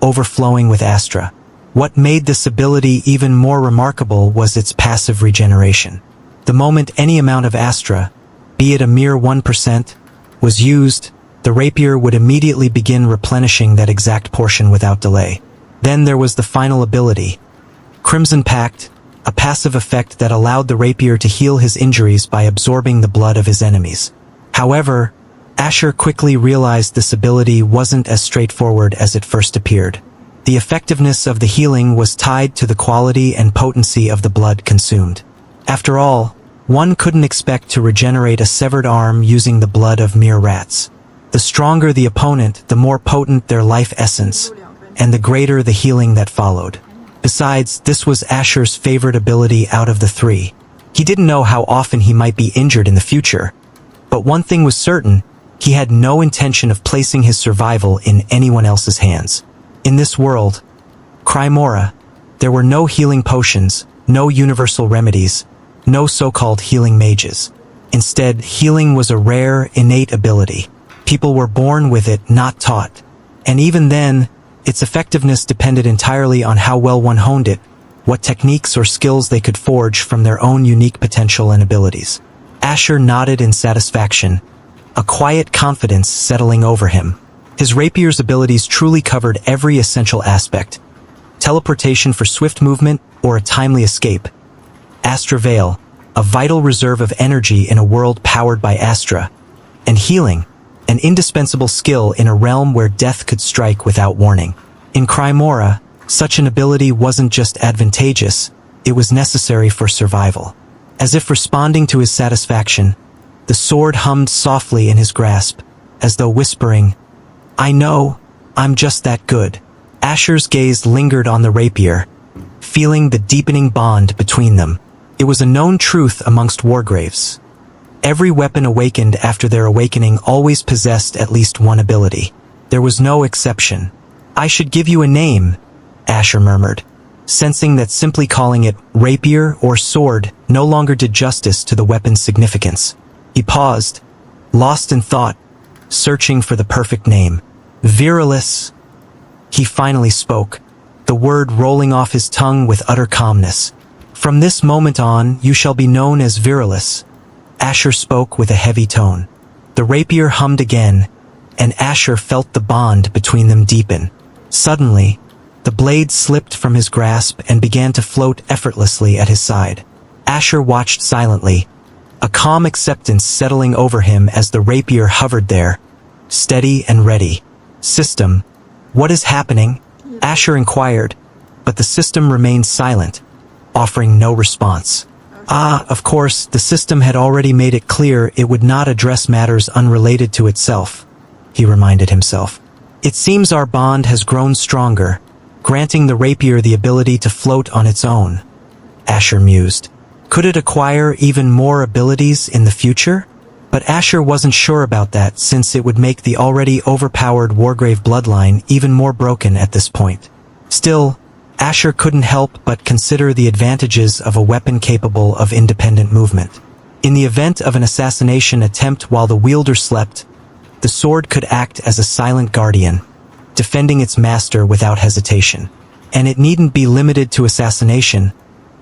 overflowing with Astra. What made this ability even more remarkable was its passive regeneration. The moment any amount of Astra, be it a mere 1%, was used, the rapier would immediately begin replenishing that exact portion without delay. Then there was the final ability, Crimson Pact, a passive effect that allowed the rapier to heal his injuries by absorbing the blood of his enemies. However, Asher quickly realized this ability wasn't as straightforward as it first appeared. The effectiveness of the healing was tied to the quality and potency of the blood consumed. After all, one couldn't expect to regenerate a severed arm using the blood of mere rats. The stronger the opponent, the more potent their life essence, and the greater the healing that followed. Besides, this was Asher's favorite ability out of the 3. He didn't know how often he might be injured in the future, but one thing was certain, he had no intention of placing his survival in anyone else's hands. In this world, Crymora, there were no healing potions, no universal remedies, no so-called healing mages. Instead, healing was a rare, innate ability. People were born with it, not taught. And even then, its effectiveness depended entirely on how well one honed it, what techniques or skills they could forge from their own unique potential and abilities. Asher nodded in satisfaction, a quiet confidence settling over him. His rapier's abilities truly covered every essential aspect: teleportation for swift movement or a timely escape, Astra Veil, a vital reserve of energy in a world powered by Astra, and healing, an indispensable skill in a realm where death could strike without warning. In Crymora, such an ability wasn't just advantageous, it was necessary for survival. As if responding to his satisfaction, the sword hummed softly in his grasp, as though whispering, "I know, I'm just that good." Asher's gaze lingered on the rapier, feeling the deepening bond between them. It was a known truth amongst wargraves. Every weapon awakened after their awakening always possessed at least one ability. There was no exception. "I should give you a name," Asher murmured, sensing that simply calling it rapier or sword no longer did justice to the weapon's significance. He paused, lost in thought, searching for the perfect name. "Virilis," he finally spoke, the word rolling off his tongue with utter calmness. "From this moment on, you shall be known as Virilis," Asher spoke with a heavy tone. The rapier hummed again, and Asher felt the bond between them deepen. Suddenly, the blade slipped from his grasp and began to float effortlessly at his side. Asher watched silently, a calm acceptance settling over him as the rapier hovered there, steady and ready. "System, what is happening?" Asher inquired, but the system remained silent, offering no response. Of course, the system had already made it clear it would not address matters unrelated to itself, he reminded himself. "It seems our bond has grown stronger, granting the rapier the ability to float on its own," Asher mused. Could it acquire even more abilities in the future? But Asher wasn't sure about that, since it would make the already overpowered Wargrave bloodline even more broken at this point. Still, Asher couldn't help but consider the advantages of a weapon capable of independent movement. In the event of an assassination attempt while the wielder slept, the sword could act as a silent guardian, defending its master without hesitation. And it needn't be limited to assassination.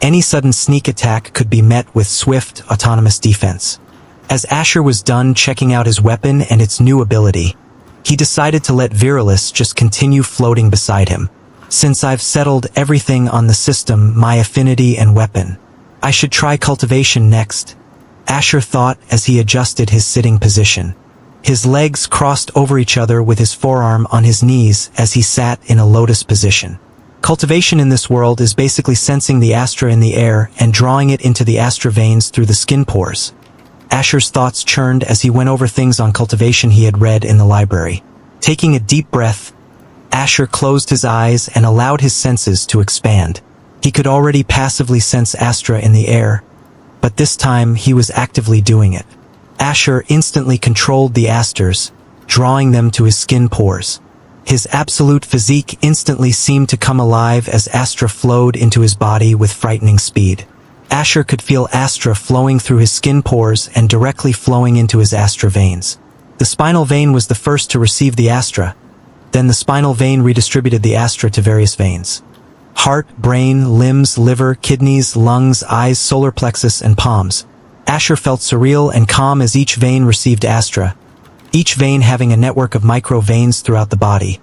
Any sudden sneak attack could be met with swift, autonomous defense. As Asher was done checking out his weapon and its new ability, he decided to let Virilis just continue floating beside him. "Since I've settled everything on the system, my affinity and weapon, I should try cultivation next," Asher thought as he adjusted his sitting position. His legs crossed over each other with his forearm on his knees as he sat in a lotus position. Cultivation in this world is basically sensing the Astra in the air and drawing it into the Astra veins through the skin pores. Asher's thoughts churned as he went over things on cultivation he had read in the library. Taking a deep breath, Asher closed his eyes and allowed his senses to expand. He could already passively sense Astra in the air, but this time he was actively doing it. Asher instantly controlled the Asters, drawing them to his skin pores. His absolute physique instantly seemed to come alive as Astra flowed into his body with frightening speed. Asher could feel Astra flowing through his skin pores and directly flowing into his Astra veins. The spinal vein was the first to receive the Astra. Then the spinal vein redistributed the Astra to various veins. Heart, brain, limbs, liver, kidneys, lungs, eyes, solar plexus, and palms. Asher felt surreal and calm as each vein received Astra, each vein having a network of micro-veins throughout the body,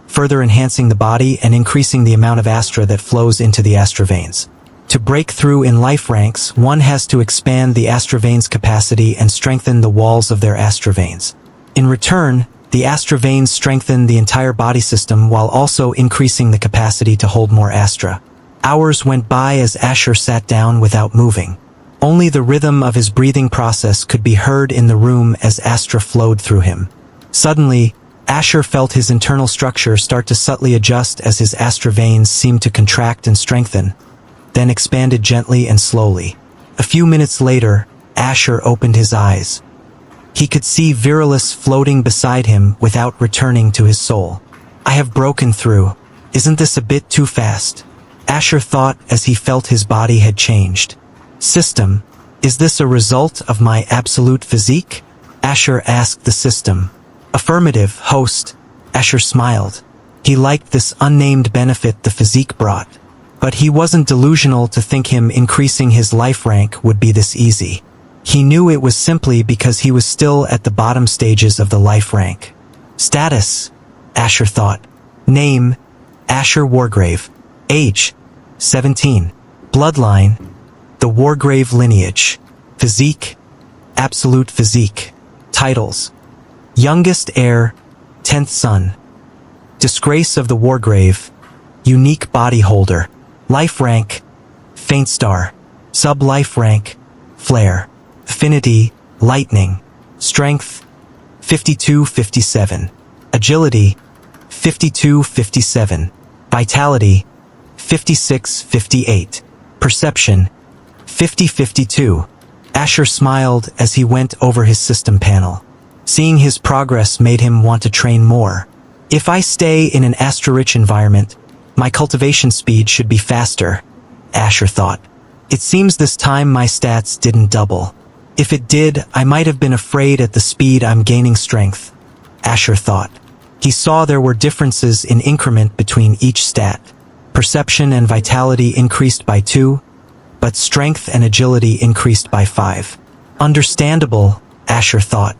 further enhancing the body and increasing the amount of Astra that flows into the Astra veins. To break through in life ranks, one has to expand the Astra veins' capacity and strengthen the walls of their Astra veins. In return, the Astra veins strengthen the entire body system while also increasing the capacity to hold more Astra. Hours went by as Asher sat down without moving. Only the rhythm of his breathing process could be heard in the room as Astra flowed through him. Suddenly, Asher felt his internal structure start to subtly adjust as his Astra veins seemed to contract and strengthen, then expanded gently and slowly. A few minutes later, Asher opened his eyes. He could see Virilis floating beside him without returning to his soul. "I have broken through. Isn't this a bit too fast?" Asher thought as he felt his body had changed. "System, is this a result of my absolute physique?" Asher asked the system. Affirmative, host. Asher smiled. He liked this unnamed benefit the physique brought. But he wasn't delusional to think him increasing his life rank would be this easy. He knew it was simply because he was still at the bottom stages of the life rank. Status, Asher thought. Name, Asher Wargrave. Age, 17. Bloodline, the Wargrave lineage. Physique, absolute physique. Titles, youngest heir, 10th son. Disgrace of the Wargrave, unique body holder. Life rank, faint star. Sub-life rank, flare. Affinity, lightning. Strength, 52-57. Agility, 52-57. Vitality, 56-58. Perception, 50-52. Asher smiled as he went over his system panel. Seeing his progress made him want to train more. If I stay in an Astra-rich environment, my cultivation speed should be faster, Asher thought. It seems this time my stats didn't double. If it did, I might have been afraid at the speed I'm gaining strength, Asher thought. He saw there were differences in increment between each stat. Perception and vitality increased by 2, but strength and agility increased by 5. Understandable, Asher thought.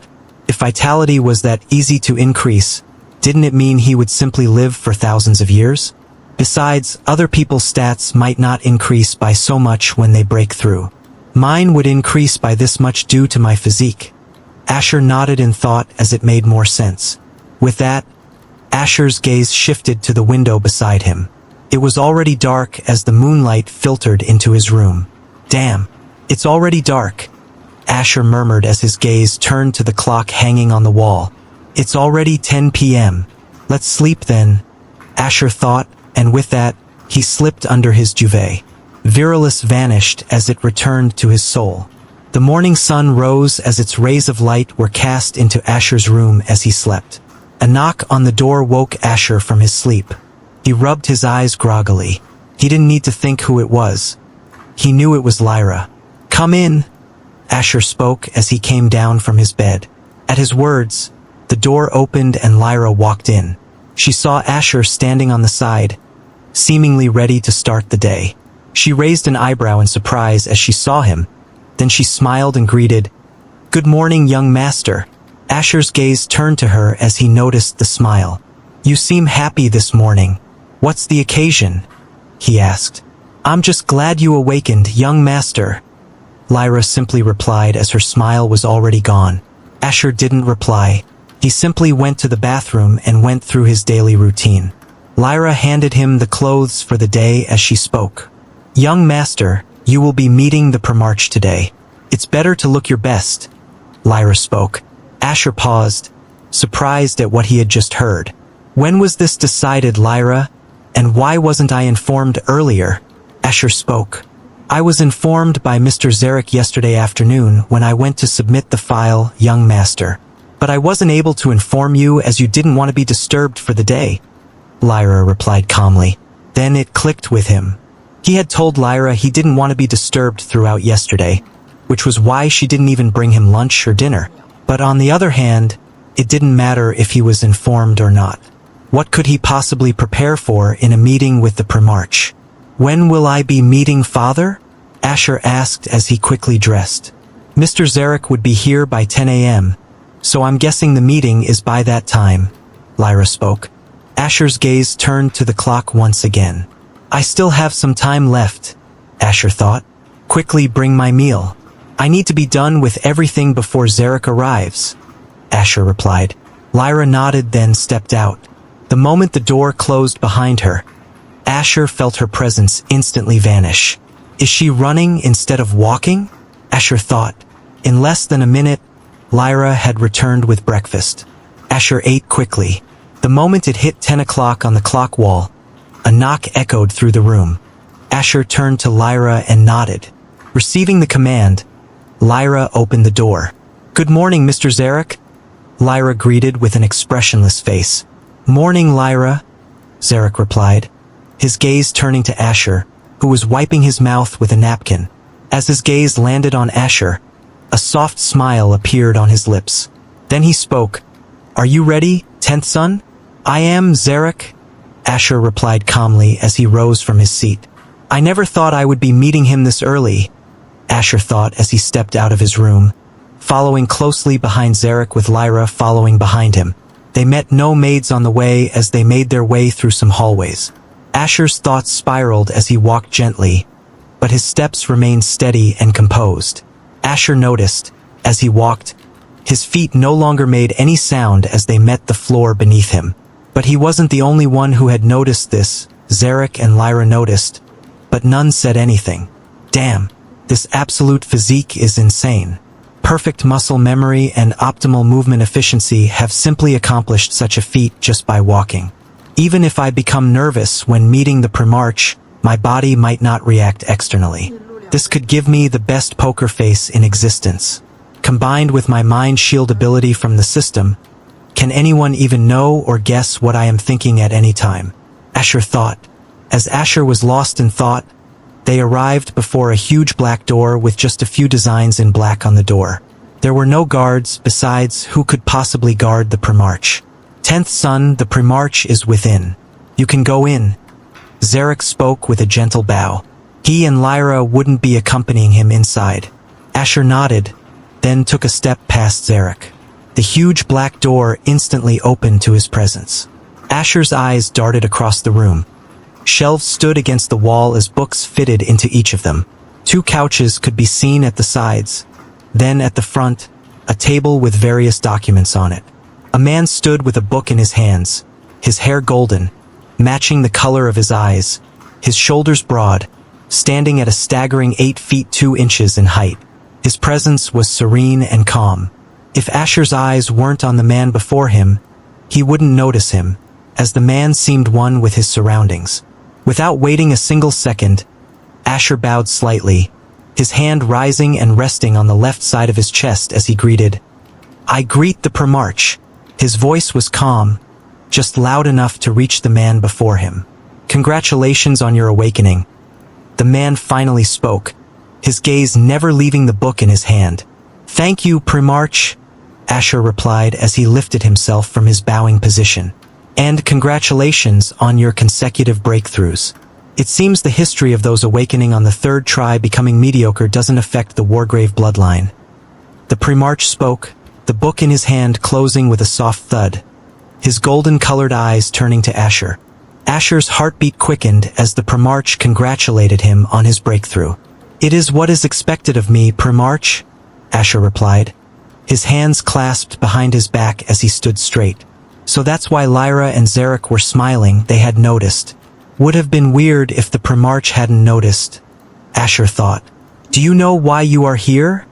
If vitality was that easy to increase, didn't it mean he would simply live for thousands of years? Besides, other people's stats might not increase by so much when they break through. Mine would increase by this much due to my physique. Asher nodded in thought as it made more sense. With that, Asher's gaze shifted to the window beside him. It was already dark as the moonlight filtered into his room. Damn, it's already dark, Asher murmured as his gaze turned to the clock hanging on the wall. It's already 10 p.m. Let's sleep then, Asher thought, and with that, he slipped under his duvet. Virilis vanished as it returned to his soul. The morning sun rose as its rays of light were cast into Asher's room as he slept. A knock on the door woke Asher from his sleep. He rubbed his eyes groggily. He didn't need to think who it was. He knew it was Lyra. Come in, Asher spoke as he came down from his bed. At his words, the door opened and Lyra walked in. She saw Asher standing on the side, seemingly ready to start the day. She raised an eyebrow in surprise as she saw him. Then she smiled and greeted, "Good morning, young master." Asher's gaze turned to her as he noticed the smile. "You seem happy this morning. What's the occasion?" he asked. "I'm just glad you awakened, young master," Lyra simply replied as her smile was already gone. Asher didn't reply. He simply went to the bathroom and went through his daily routine. Lyra handed him the clothes for the day as she spoke. "Young master, you will be meeting the Primarch today. It's better to look your best," Lyra spoke. Asher paused, surprised at what he had just heard. "When was this decided, Lyra? And why wasn't I informed earlier?" Asher spoke. "I was informed by Mr. Zarek yesterday afternoon when I went to submit the file, young master. But I wasn't able to inform you as you didn't want to be disturbed for the day," Lyra replied calmly. Then it clicked with him. He had told Lyra he didn't want to be disturbed throughout yesterday, which was why she didn't even bring him lunch or dinner. But on the other hand, it didn't matter if he was informed or not. What could he possibly prepare for in a meeting with the Primarch? "When will I be meeting father?" Asher asked as he quickly dressed. "Mr. Zarek would be here by 10 a.m., so I'm guessing the meeting is by that time," Lyra spoke. Asher's gaze turned to the clock once again. "I still have some time left," Asher thought. "Quickly bring my meal. I need to be done with everything before Zarek arrives," Asher replied. Lyra nodded, then stepped out. The moment the door closed behind her, Asher felt her presence instantly vanish. Is she running instead of walking? Asher thought. In less than a minute, Lyra had returned with breakfast. Asher ate quickly. The moment it hit 10 o'clock on the clock wall, a knock echoed through the room. Asher turned to Lyra and nodded. Receiving the command, Lyra opened the door. "Good morning, Mr. Zarek," Lyra greeted with an expressionless face. "Morning, Lyra," Zarek replied, his gaze turning to Asher, who was wiping his mouth with a napkin. As his gaze landed on Asher, a soft smile appeared on his lips. Then he spoke. Are you ready, 10th son? I am, Zarek, Asher replied calmly as he rose from his seat. I never thought I would be meeting him this early, Asher thought as he stepped out of his room, following closely behind Zarek with Lyra following behind him. They met no maids on the way as they made their way through some hallways. Asher's thoughts spiraled as he walked gently, but his steps remained steady and composed. Asher noticed, as he walked, his feet no longer made any sound as they met the floor beneath him. But he wasn't the only one who had noticed this. Zarek and Lyra noticed, but none said anything. Damn, this absolute physique is insane. Perfect muscle memory and optimal movement efficiency have simply accomplished such a feat just by walking. Even if I become nervous when meeting the Primarch, my body might not react externally. This could give me the best poker face in existence. Combined with my mind shield ability from the system, can anyone even know or guess what I am thinking at any time? Asher thought. As Asher was lost in thought, they arrived before a huge black door with just a few designs in black on the door. There were no guards, besides, who could possibly guard the Primarch? 10th son, the Primarch is within. You can go in. Zarek spoke with a gentle bow. He and Lyra wouldn't be accompanying him inside. Asher nodded, then took a step past Zarek. The huge black door instantly opened to his presence. Asher's eyes darted across the room. Shelves stood against the wall as books fitted into each of them. 2 couches could be seen at the sides. Then at the front, a table with various documents on it. A man stood with a book in his hands, his hair golden, matching the color of his eyes, his shoulders broad, standing at a staggering 8 feet 2 inches in height. His presence was serene and calm. If Asher's eyes weren't on the man before him, he wouldn't notice him, as the man seemed one with his surroundings. Without waiting a single second, Asher bowed slightly, his hand rising and resting on the left side of his chest as he greeted, I greet the Primarch. His voice was calm, just loud enough to reach the man before him. Congratulations on your awakening. The man finally spoke, his gaze never leaving the book in his hand. Thank you, Primarch, Asher replied as he lifted himself from his bowing position. And congratulations on your consecutive breakthroughs. It seems the history of those awakening on the 3rd try becoming mediocre doesn't affect the Wargrave bloodline. The Primarch spoke, the book in his hand closing with a soft thud, his golden-colored eyes turning to Asher. Asher's heartbeat quickened as the Primarch congratulated him on his breakthrough. It is what is expected of me, Primarch, Asher replied, his hands clasped behind his back as he stood straight. So that's why Lyra and Zarek were smiling, they had noticed. Would have been weird if the Primarch hadn't noticed, Asher thought. Do you know why you are here?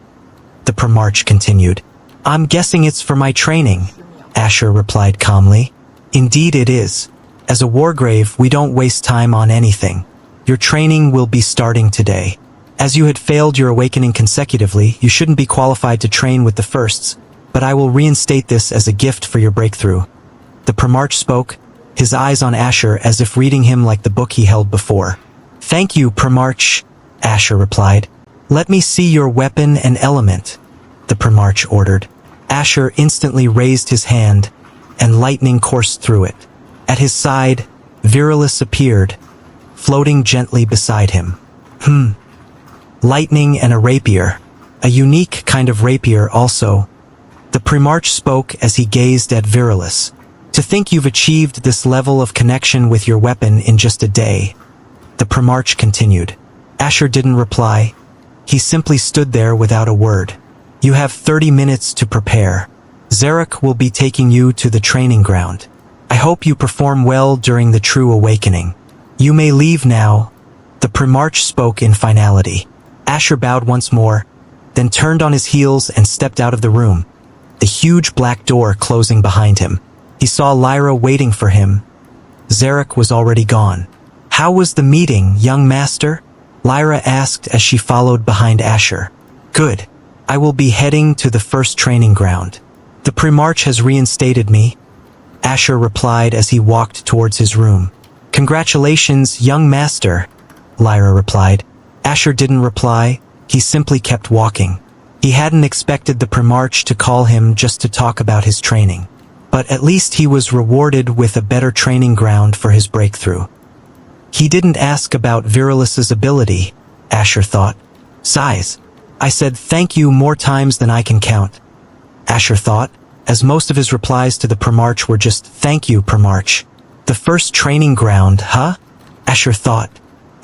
The Primarch continued. I'm guessing it's for my training, Asher replied calmly. Indeed it is. As a Wargrave, we don't waste time on anything. Your training will be starting today. As you had failed your awakening consecutively, you shouldn't be qualified to train with the firsts, but I will reinstate this as a gift for your breakthrough. The Primarch spoke, his eyes on Asher as if reading him like the book he held before. Thank you, Primarch, Asher replied. Let me see your weapon and element, the Primarch ordered. Asher instantly raised his hand, and lightning coursed through it. At his side, Virilis appeared, floating gently beside him. Lightning and a rapier. A unique kind of rapier also. The Primarch spoke as he gazed at Virilis. To think you've achieved this level of connection with your weapon in just a day. The Primarch continued. Asher didn't reply. He simply stood there without a word. You have 30 minutes to prepare. Zarek will be taking you to the training ground. I hope you perform well during the true awakening. You may leave now. The Primarch spoke in finality. Asher bowed once more, then turned on his heels and stepped out of the room, the huge black door closing behind him. He saw Lyra waiting for him. Zarek was already gone. How was the meeting, young master? Lyra asked as she followed behind Asher. Good. I will be heading to the first training ground. The Primarch has reinstated me, Asher replied as he walked towards his room. Congratulations, young master, Lyra replied. Asher didn't reply, he simply kept walking. He hadn't expected the Primarch to call him just to talk about his training. But at least he was rewarded with a better training ground for his breakthrough. He didn't ask about Virilus's ability, Asher thought. Sighs. I said thank you more times than I can count. Asher thought, as most of his replies to the Primarch were just thank you, Primarch. The first training ground, huh? Asher thought.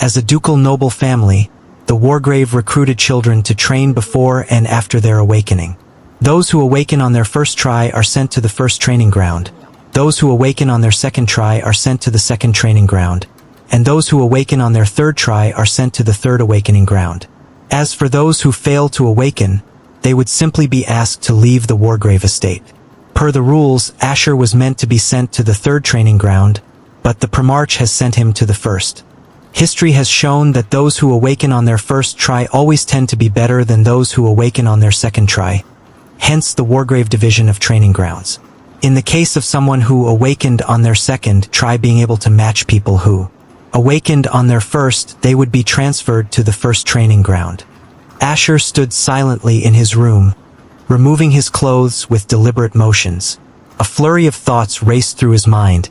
As a ducal noble family, the Wargrave recruited children to train before and after their awakening. Those who awaken on their first try are sent to the first training ground. Those who awaken on their second try are sent to the second training ground. And those who awaken on their third try are sent to the third awakening ground. As for those who fail to awaken, they would simply be asked to leave the Wargrave estate. Per the rules, Asher was meant to be sent to the third training ground, but the Primarch has sent him to the first. History has shown that those who awaken on their first try always tend to be better than those who awaken on their second try. Hence the Wargrave division of training grounds. In the case of someone who awakened on their second try being able to match people who awakened on their first, they would be transferred to the first training ground. Asher stood silently in his room, removing his clothes with deliberate motions. A flurry of thoughts raced through his mind.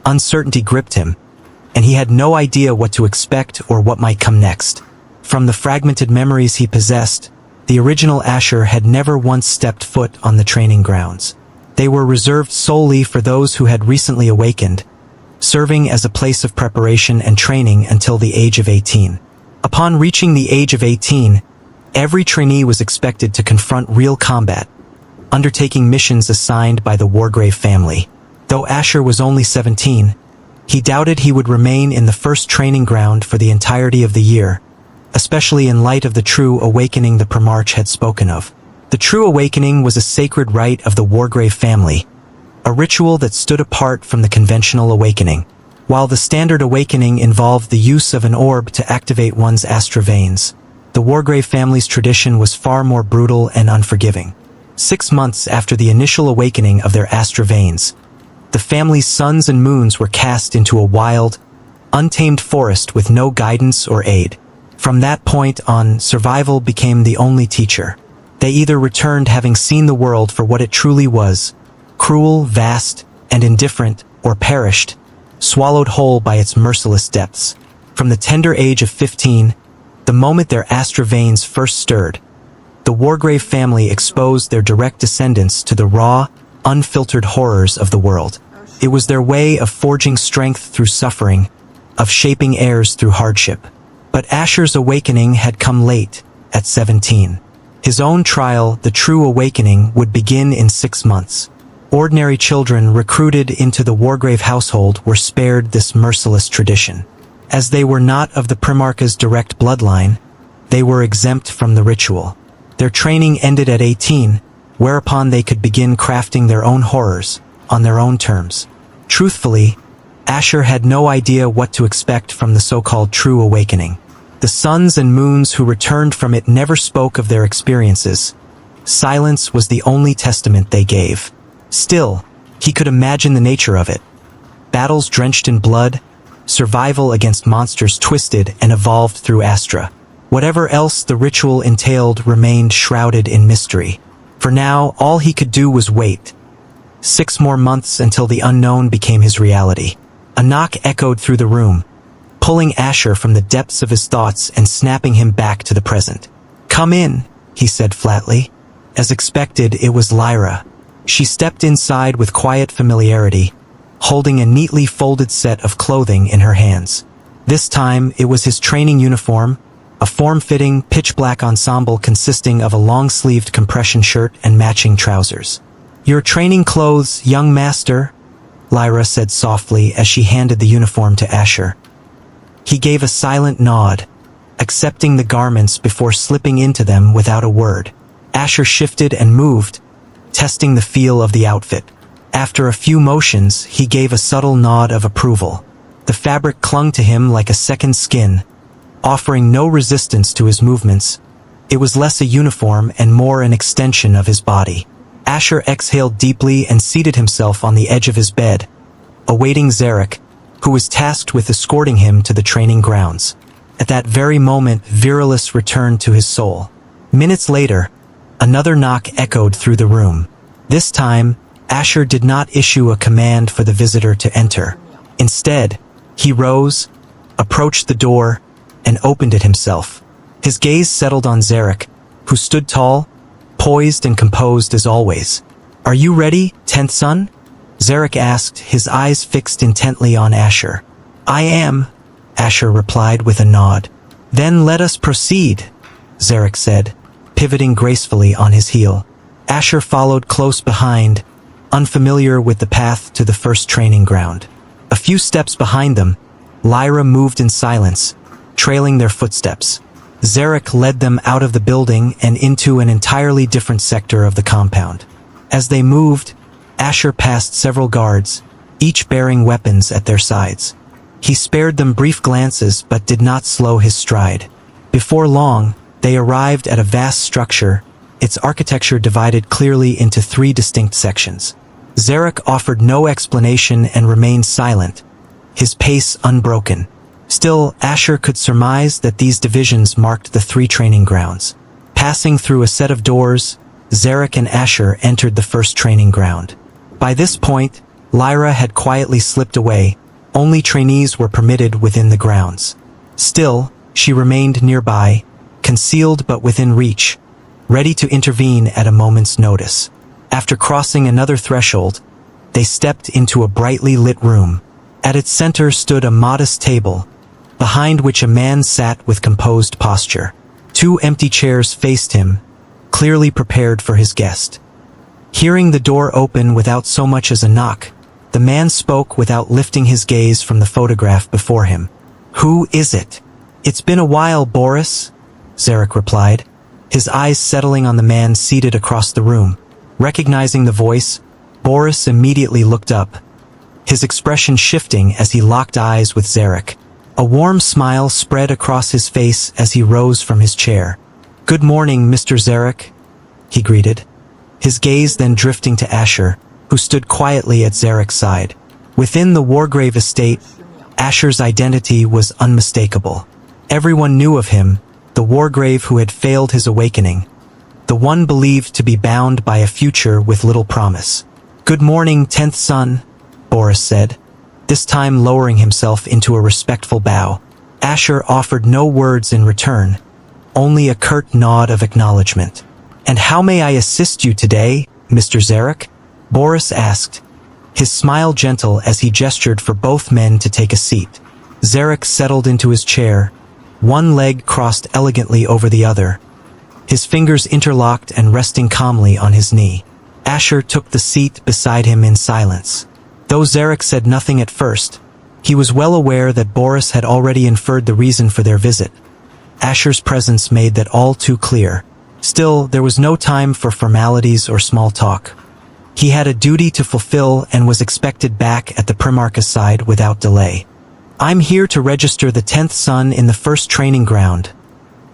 Uncertainty gripped him, and he had no idea what to expect or what might come next. From the fragmented memories he possessed, the original Asher had never once stepped foot on the training grounds. They were reserved solely for those who had recently awakened, serving as a place of preparation and training until the age of 18. Upon reaching the age of 18, every trainee was expected to confront real combat, undertaking missions assigned by the Wargrave family. Though Asher was only 17, he doubted he would remain in the first training ground for the entirety of the year, especially in light of the true awakening the Primarch had spoken of. The true awakening was a sacred rite of the Wargrave family, a ritual that stood apart from the conventional awakening. While the standard awakening involved the use of an orb to activate one's astral veins, the Wargrave family's tradition was far more brutal and unforgiving. 6 months after the initial awakening of their astral veins, the family's suns and moons were cast into a wild, untamed forest with no guidance or aid. From that point on, survival became the only teacher. They either returned having seen the world for what it truly was, cruel, vast, and indifferent, or perished, swallowed whole by its merciless depths. From the tender age of 15, the moment their astral veins first stirred, the Wargrave family exposed their direct descendants to the raw, unfiltered horrors of the world. It was their way of forging strength through suffering, of shaping heirs through hardship. But Asher's awakening had come late, at 17. His own trial, the true awakening, would begin in 6 months. Ordinary children recruited into the Wargrave household were spared this merciless tradition. As they were not of the Primarch's direct bloodline, they were exempt from the ritual. Their training ended at 18, whereupon they could begin crafting their own horrors, on their own terms. Truthfully, Asher had no idea what to expect from the so-called true awakening. The suns and moons who returned from it never spoke of their experiences. Silence was the only testament they gave. Still, he could imagine the nature of it. Battles drenched in blood, survival against monsters twisted and evolved through Astra. Whatever else the ritual entailed remained shrouded in mystery. For now, all he could do was wait. 6 more months until the unknown became his reality. A knock echoed through the room, pulling Asher from the depths of his thoughts and snapping him back to the present. "Come in," he said flatly. As expected, it was Lyra. She stepped inside with quiet familiarity, holding a neatly folded set of clothing in her hands. This time, it was his training uniform, a form-fitting, pitch-black ensemble consisting of a long-sleeved compression shirt and matching trousers. "Your training clothes, young master," Lyra said softly as she handed the uniform to Asher. He gave a silent nod, accepting the garments before slipping into them without a word. Asher shifted and moved, testing the feel of the outfit. After a few motions, he gave a subtle nod of approval. The fabric clung to him like a second skin, offering no resistance to his movements. It was less a uniform and more an extension of his body. Asher exhaled deeply and seated himself on the edge of his bed, awaiting Zarek, who was tasked with escorting him to the training grounds. At that very moment, Virilus returned to his soul. Minutes later, another knock echoed through the room. This time, Asher did not issue a command for the visitor to enter. Instead, he rose, approached the door, and opened it himself. His gaze settled on Zarek, who stood tall, poised and composed as always. "Are you ready, 10th son?" Zarek asked, his eyes fixed intently on Asher. "I am," Asher replied with a nod. "Then let us proceed," Zarek said, pivoting gracefully on his heel. Asher followed close behind, unfamiliar with the path to the first training ground. A few steps behind them, Lyra moved in silence, trailing their footsteps. Zarek led them out of the building and into an entirely different sector of the compound. As they moved, Asher passed several guards, each bearing weapons at their sides. He spared them brief glances but did not slow his stride. Before long, they arrived at a vast structure, its architecture divided clearly into 3 distinct sections. Zarek offered no explanation and remained silent, his pace unbroken. Still, Asher could surmise that these divisions marked the 3 training grounds. Passing through a set of doors, Zarek and Asher entered the first training ground. By this point, Lyra had quietly slipped away. Only trainees were permitted within the grounds. Still, she remained nearby, concealed but within reach, ready to intervene at a moment's notice. After crossing another threshold, they stepped into a brightly lit room. At its center stood a modest table, behind which a man sat with composed posture. 2 empty chairs faced him, clearly prepared for his guest. Hearing the door open without so much as a knock, the man spoke without lifting his gaze from the photograph before him. "Who is it?" "It's been a while, Boris," Zarek replied, his eyes settling on the man seated across the room. Recognizing the voice, Boris immediately looked up, his expression shifting as he locked eyes with Zarek. A warm smile spread across his face as he rose from his chair. "Good morning, Mr. Zarek," he greeted, his gaze then drifting to Asher, who stood quietly at Zarek's side. Within the Wargrave estate, Asher's identity was unmistakable. Everyone knew of him, the Wargrave who had failed his awakening, the one believed to be bound by a future with little promise. "Good morning, 10th son," Boris said, this time lowering himself into a respectful bow. Asher offered no words in return, only a curt nod of acknowledgement. "And how may I assist you today, Mr. Zarek?" Boris asked, his smile gentle as he gestured for both men to take a seat. Zarek settled into his chair, one leg crossed elegantly over the other, his fingers interlocked and resting calmly on his knee. Asher took the seat beside him in silence. Though Zarek said nothing at first, he was well aware that Boris had already inferred the reason for their visit. Asher's presence made that all too clear. Still, there was no time for formalities or small talk. He had a duty to fulfill and was expected back at the Primarch's side without delay. "I'm here to register the 10th son in the first training ground,"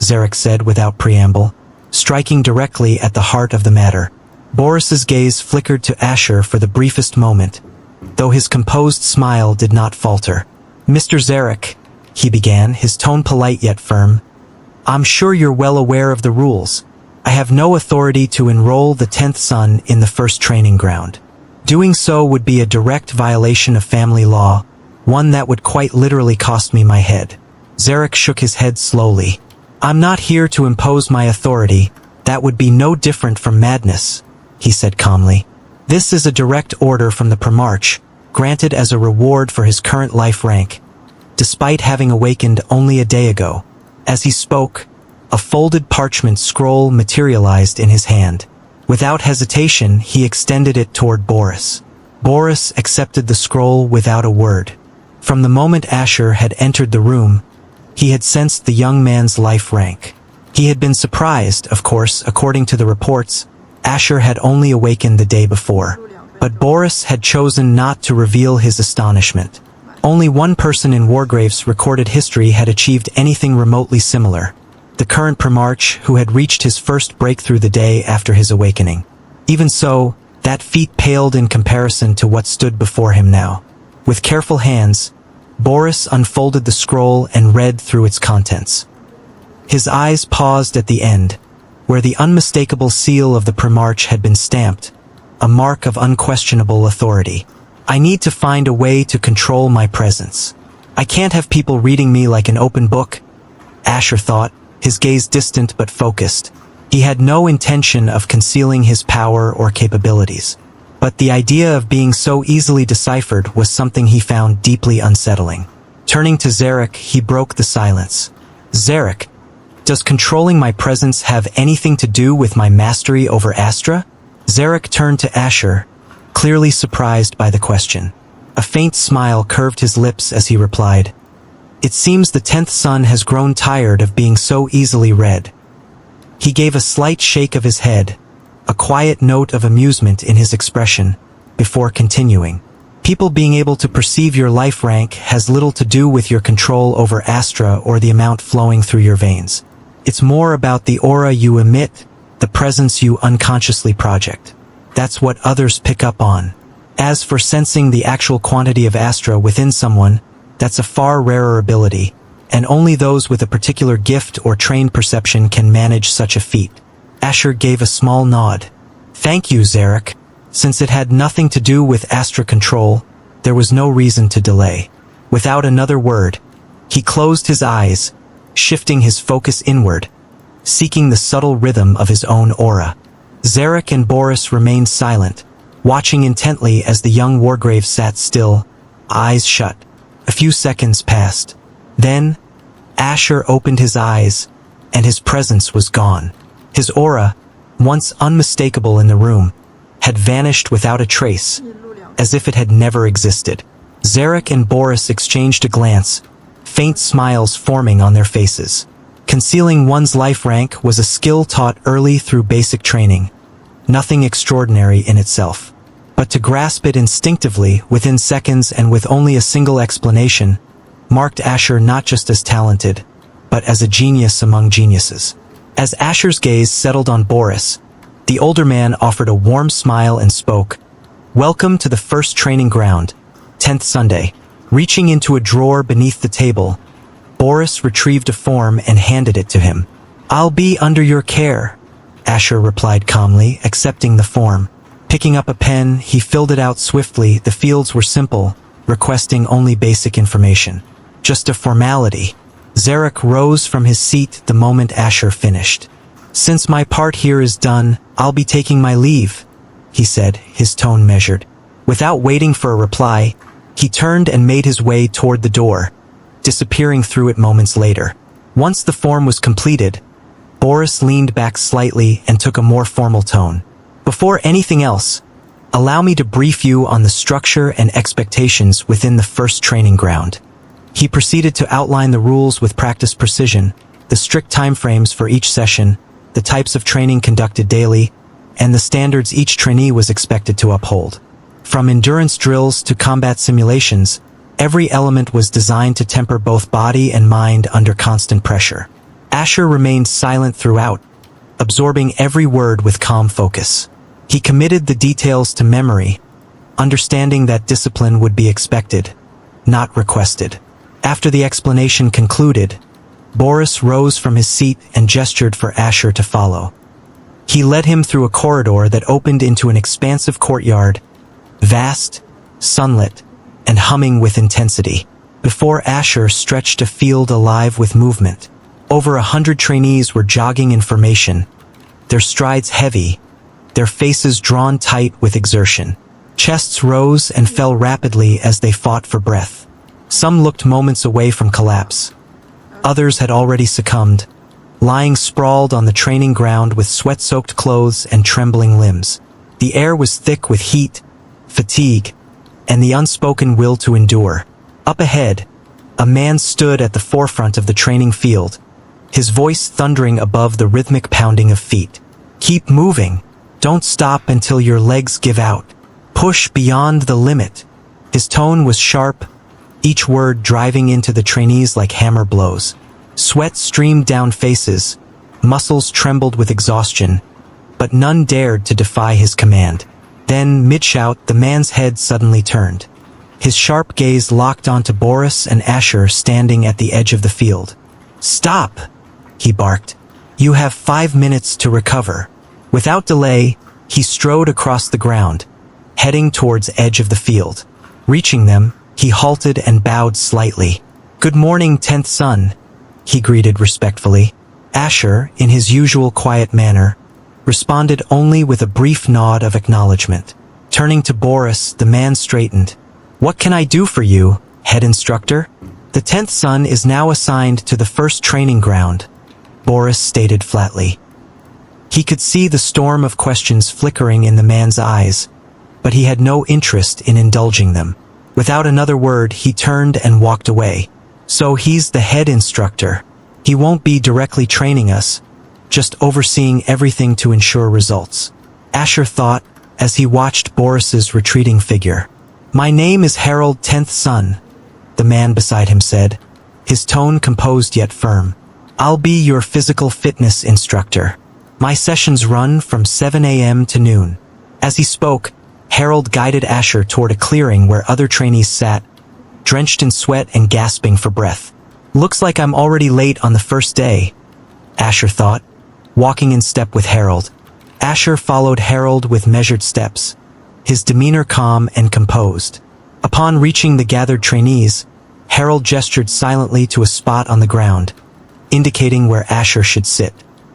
Zarek said without preamble, striking directly at the heart of the matter. Boris's gaze flickered to Asher for the briefest moment, though his composed smile did not falter. "Mr. Zarek," he began, his tone polite yet firm, "I'm sure you're well aware of the rules. I have no authority to enroll the 10th son in the first training ground. Doing so would be a direct violation of family law, one that would quite literally cost me my head." Zarek shook his head slowly. "I'm not here to impose my authority. That would be no different from madness," he said calmly. "This is a direct order from the Primarch, granted as a reward for his current life rank, despite having awakened only a day ago." As he spoke, a folded parchment scroll materialized in his hand. Without hesitation, he extended it toward Boris. Boris accepted the scroll without a word. From the moment Asher had entered the room, he had sensed the young man's life rank. He had been surprised, of course, according to the reports. Asher had only awakened the day before. But Boris had chosen not to reveal his astonishment. Only one person in Wargrave's recorded history had achieved anything remotely similar. The current Primarch, who had reached his first breakthrough the day after his awakening. Even so, that feat paled in comparison to what stood before him now. With careful hands, Boris unfolded the scroll and read through its contents. His eyes paused at the end, where the unmistakable seal of the Primarch had been stamped, a mark of unquestionable authority. I need to find a way to control my presence. I can't have people reading me like an open book, Asher thought, his gaze distant but focused. He had no intention of concealing his power or capabilities. But the idea of being so easily deciphered was something he found deeply unsettling. Turning to Zarek, he broke the silence. Zarek, does controlling my presence have anything to do with my mastery over Astra? Zarek turned to Asher, clearly surprised by the question. A faint smile curved his lips as he replied, "It seems the 10th son has grown tired of being so easily read." He gave a slight shake of his head, a quiet note of amusement in his expression, before continuing. People being able to perceive your life rank has little to do with your control over Astra or the amount flowing through your veins. It's more about the aura you emit, the presence you unconsciously project. That's what others pick up on. As for sensing the actual quantity of Astra within someone, that's a far rarer ability, and only those with a particular gift or trained perception can manage such a feat. Asher gave a small nod. Thank you, Zarek. Since it had nothing to do with Astra control, there was no reason to delay. Without another word, he closed his eyes, shifting his focus inward, seeking the subtle rhythm of his own aura. Zarek and Boris remained silent, watching intently as the young Wargrave sat still, eyes shut. A few seconds passed. Then, Asher opened his eyes, and his presence was gone. His aura, once unmistakable in the room, had vanished without a trace, as if it had never existed. Zarek and Boris exchanged a glance, faint smiles forming on their faces. Concealing one's life rank was a skill taught early through basic training, nothing extraordinary in itself. But to grasp it instinctively, within seconds and with only a single explanation, marked Asher not just as talented, but as a genius among geniuses. As Asher's gaze settled on Boris, the older man offered a warm smile and spoke, "Welcome to the first training ground, 10th Sunday." Reaching into a drawer beneath the table, Boris retrieved a form and handed it to him. "I'll be under your care," Asher replied calmly, accepting the form. Picking up a pen, he filled it out swiftly. The fields were simple, requesting only basic information. Just a formality. Zarek rose from his seat the moment Asher finished. "Since my part here is done, I'll be taking my leave," he said, his tone measured. Without waiting for a reply, he turned and made his way toward the door, disappearing through it moments later. Once the form was completed, Boris leaned back slightly and took a more formal tone. "Before anything else, allow me to brief you on the structure and expectations within the first training ground." He proceeded to outline the rules with practiced precision, the strict timeframes for each session, the types of training conducted daily, and the standards each trainee was expected to uphold. From endurance drills to combat simulations, every element was designed to temper both body and mind under constant pressure. Asher remained silent throughout, absorbing every word with calm focus. He committed the details to memory, understanding that discipline would be expected, not requested. After the explanation concluded, Boris rose from his seat and gestured for Asher to follow. He led him through a corridor that opened into an expansive courtyard, vast, sunlit, and humming with intensity. Before Asher stretched a field alive with movement. Over 100 trainees were jogging in formation, their strides heavy, their faces drawn tight with exertion. Chests rose and fell rapidly as they fought for breath. Some looked moments away from collapse. Others had already succumbed, lying sprawled on the training ground with sweat-soaked clothes and trembling limbs. The air was thick with heat, fatigue, and the unspoken will to endure. Up ahead, a man stood at the forefront of the training field, his voice thundering above the rhythmic pounding of feet. "Keep moving. Don't stop until your legs give out. Push beyond the limit." His tone was sharp, each word driving into the trainees like hammer blows. Sweat streamed down faces, muscles trembled with exhaustion, but none dared to defy his command. Then, mid-shout, the man's head suddenly turned. His sharp gaze locked onto Boris and Asher standing at the edge of the field. "Stop!" he barked. "You have 5 minutes to recover." Without delay, He strode across the ground, heading towards edge of the field. Reaching them, he halted and bowed slightly. "Good morning, 10th son," he greeted respectfully. Asher, in his usual quiet manner, responded only with a brief nod of acknowledgement. Turning to Boris, the man straightened. "What can I do for you, head instructor?" "The 10th son is now assigned to the first training ground," Boris stated flatly. He could see the storm of questions flickering in the man's eyes, but he had no interest in indulging them. Without another word, he turned and walked away. "So he's the head instructor. He won't be directly training us, just overseeing everything to ensure results," Asher thought as he watched Boris's retreating figure. "My name is Harold, 10th son," the man beside him said, his tone composed yet firm. "I'll be your physical fitness instructor. My sessions run from 7 a.m. to noon." As he spoke, Harold guided Asher toward a clearing where other trainees sat, drenched in sweat and gasping for breath. "Looks like I'm already late on the first day," Asher thought, walking in step with Harold. Asher followed Harold with measured steps, his demeanor calm and composed. Upon reaching the gathered trainees, Harold gestured silently to a spot on the ground, indicating where Asher should sit.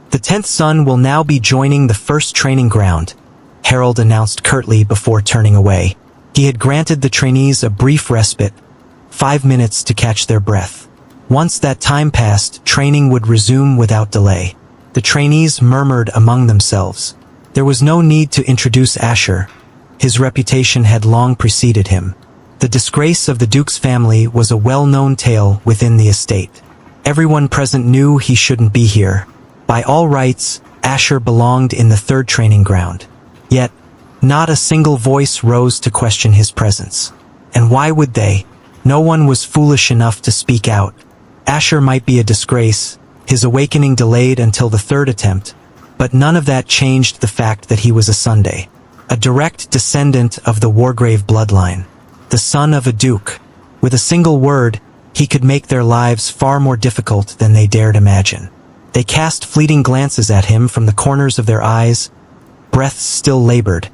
"The 10th son will now be joining the first training ground," Harold announced curtly before turning away. He had granted the trainees a brief respite, 5 minutes to catch their breath. Once that time passed, training would resume without delay. The trainees murmured among themselves. There was no need to introduce Asher. His reputation had long preceded him. The disgrace of the Duke's family was a well-known tale within the estate. Everyone present knew he shouldn't be here. By all rights, Asher belonged in the third training ground. Yet, not a single voice rose to question his presence. And why would they? No one was foolish enough to speak out. Asher might be a disgrace, his awakening delayed until the third attempt, but none of that changed the fact that he was a Sunday, a direct descendant of the Wargrave bloodline, the son of a duke. With a single word, he could make their lives far more difficult than they dared imagine. They cast fleeting glances at him from the corners of their eyes, breaths still labored,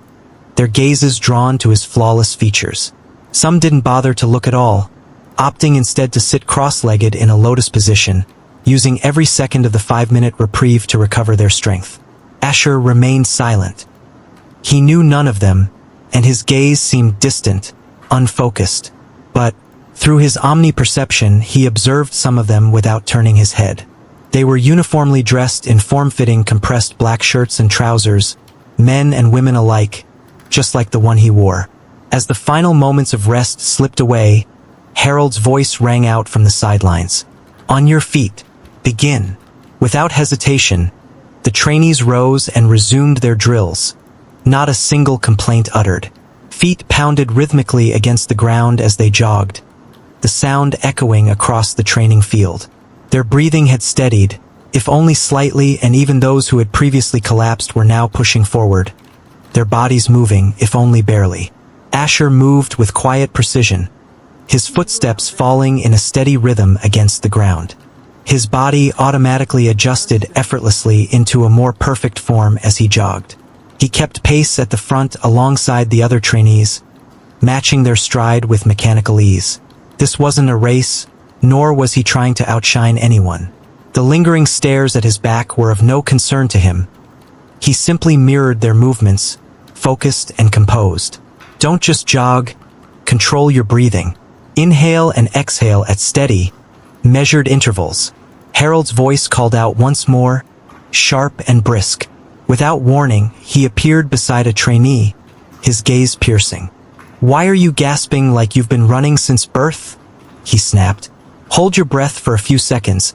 their gazes drawn to his flawless features. Some didn't bother to look at all, opting instead to sit cross-legged in a lotus position, using every second of the 5-minute reprieve to recover their strength. Asher remained silent. He knew none of them, and his gaze seemed distant, unfocused. But, through his omniperception, he observed some of them without turning his head. They were uniformly dressed in form-fitting compressed black shirts and trousers, men and women alike, just like the one he wore. As the final moments of rest slipped away, Harold's voice rang out from the sidelines. "On your feet. Begin." Without hesitation, the trainees rose and resumed their drills. Not a single complaint uttered. Feet pounded rhythmically against the ground as they jogged, the sound echoing across the training field. Their breathing had steadied, if only slightly, and even those who had previously collapsed were now pushing forward, their bodies moving, if only barely. Asher moved with quiet precision, his footsteps falling in a steady rhythm against the ground. His body automatically adjusted effortlessly into a more perfect form as he jogged. He kept pace at the front alongside the other trainees, matching their stride with mechanical ease. This wasn't a race, nor was he trying to outshine anyone. The lingering stares at his back were of no concern to him. He simply mirrored their movements, focused and composed. Don't just jog, control your breathing. Inhale and exhale at steady, measured intervals. Harold's voice called out once more, sharp and brisk. Without warning, he appeared beside a trainee, his gaze piercing. "Why are you gasping like you've been running since birth?" he snapped. "Hold your breath for a few seconds,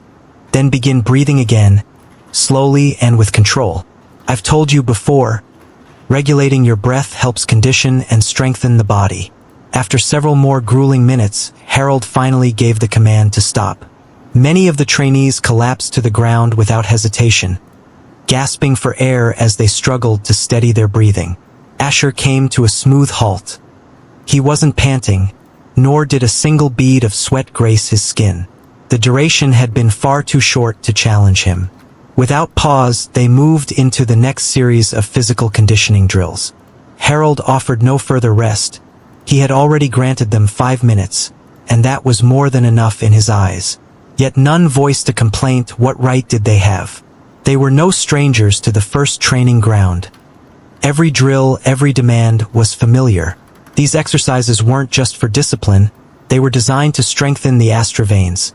then begin breathing again, slowly and with control. I've told you before, regulating your breath helps condition and strengthen the body." After several more grueling minutes, Harold finally gave the command to stop. Many of the trainees collapsed to the ground without hesitation, gasping for air as they struggled to steady their breathing. Asher came to a smooth halt. He wasn't panting, nor did a single bead of sweat grace his skin. The duration had been far too short to challenge him. Without pause, they moved into the next series of physical conditioning drills. Harold offered no further rest. He had already granted them 5 minutes, and that was more than enough in his eyes. Yet none voiced a complaint. What right did they have? They were no strangers to the first training ground. Every drill, every demand was familiar. These exercises weren't just for discipline, they were designed to strengthen the astra veins,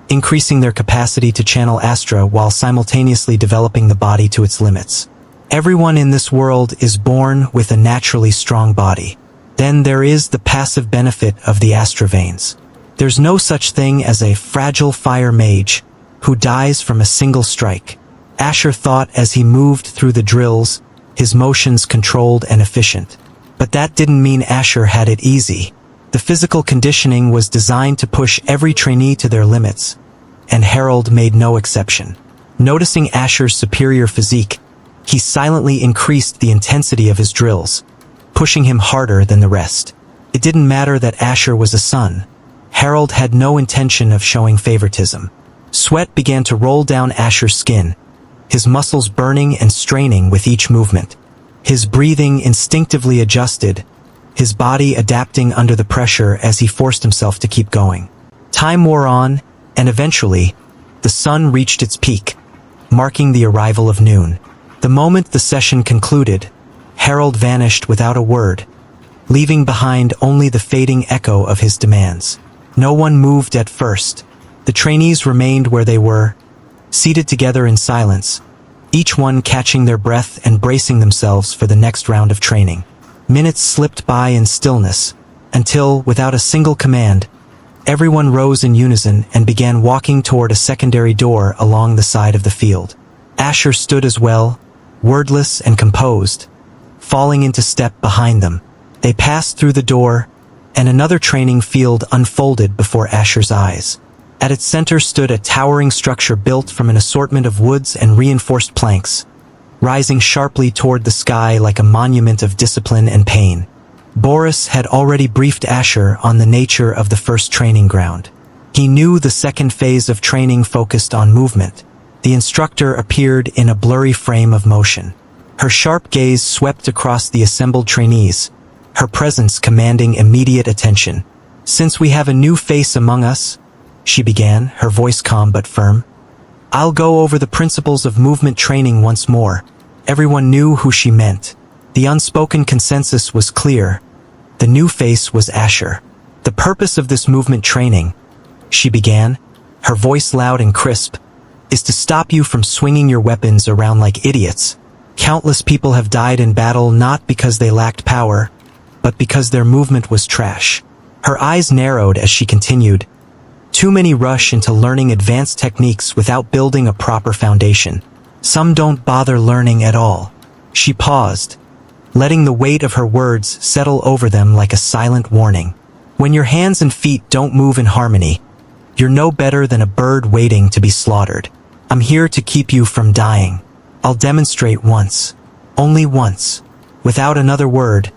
increasing their capacity to channel astra while simultaneously developing the body to its limits. Everyone in this world is born with a naturally strong body. Then there is the passive benefit of the astra veins. There's no such thing as a fragile fire mage who dies from a single strike. Asher thought as he moved through the drills, his motions controlled and efficient. But that didn't mean Asher had it easy. The physical conditioning was designed to push every trainee to their limits, and Harold made no exception. Noticing Asher's superior physique, he silently increased the intensity of his drills, pushing him harder than the rest. It didn't matter that Asher was a son. Harold had no intention of showing favoritism. Sweat began to roll down Asher's skin, his muscles burning and straining with each movement. His breathing instinctively adjusted, his body adapting under the pressure as he forced himself to keep going. Time wore on, and eventually, the sun reached its peak, marking the arrival of noon. The moment the session concluded, Harold vanished without a word, leaving behind only the fading echo of his demands. No one moved at first. The trainees remained where they were, seated together in silence, each one catching their breath and bracing themselves for the next round of training. Minutes slipped by in stillness, until, without a single command, everyone rose in unison and began walking toward a secondary door along the side of the field. Asher stood as well, wordless and composed, falling into step behind them. They passed through the door, and another training field unfolded before Asher's eyes. At its center stood a towering structure built from an assortment of woods and reinforced planks, rising sharply toward the sky like a monument of discipline and pain. Boris had already briefed Asher on the nature of the first training ground. He knew the second phase of training focused on movement. The instructor appeared in a blurry frame of motion. Her sharp gaze swept across the assembled trainees, her presence commanding immediate attention. "Since we have a new face among us," she began, her voice calm but firm, "I'll go over the principles of movement training once more." Everyone knew who she meant. The unspoken consensus was clear. The new face was Asher. "The purpose of this movement training," she began, her voice loud and crisp, "is to stop you from swinging your weapons around like idiots. Countless people have died in battle not because they lacked power, but because their movement was trash." Her eyes narrowed as she continued, "Too many rush into learning advanced techniques without building a proper foundation. Some don't bother learning at all." She paused, letting the weight of her words settle over them like a silent warning. "When your hands and feet don't move in harmony, you're no better than a bird waiting to be slaughtered. I'm here to keep you from dying. I'll demonstrate once. Only once." Without another word,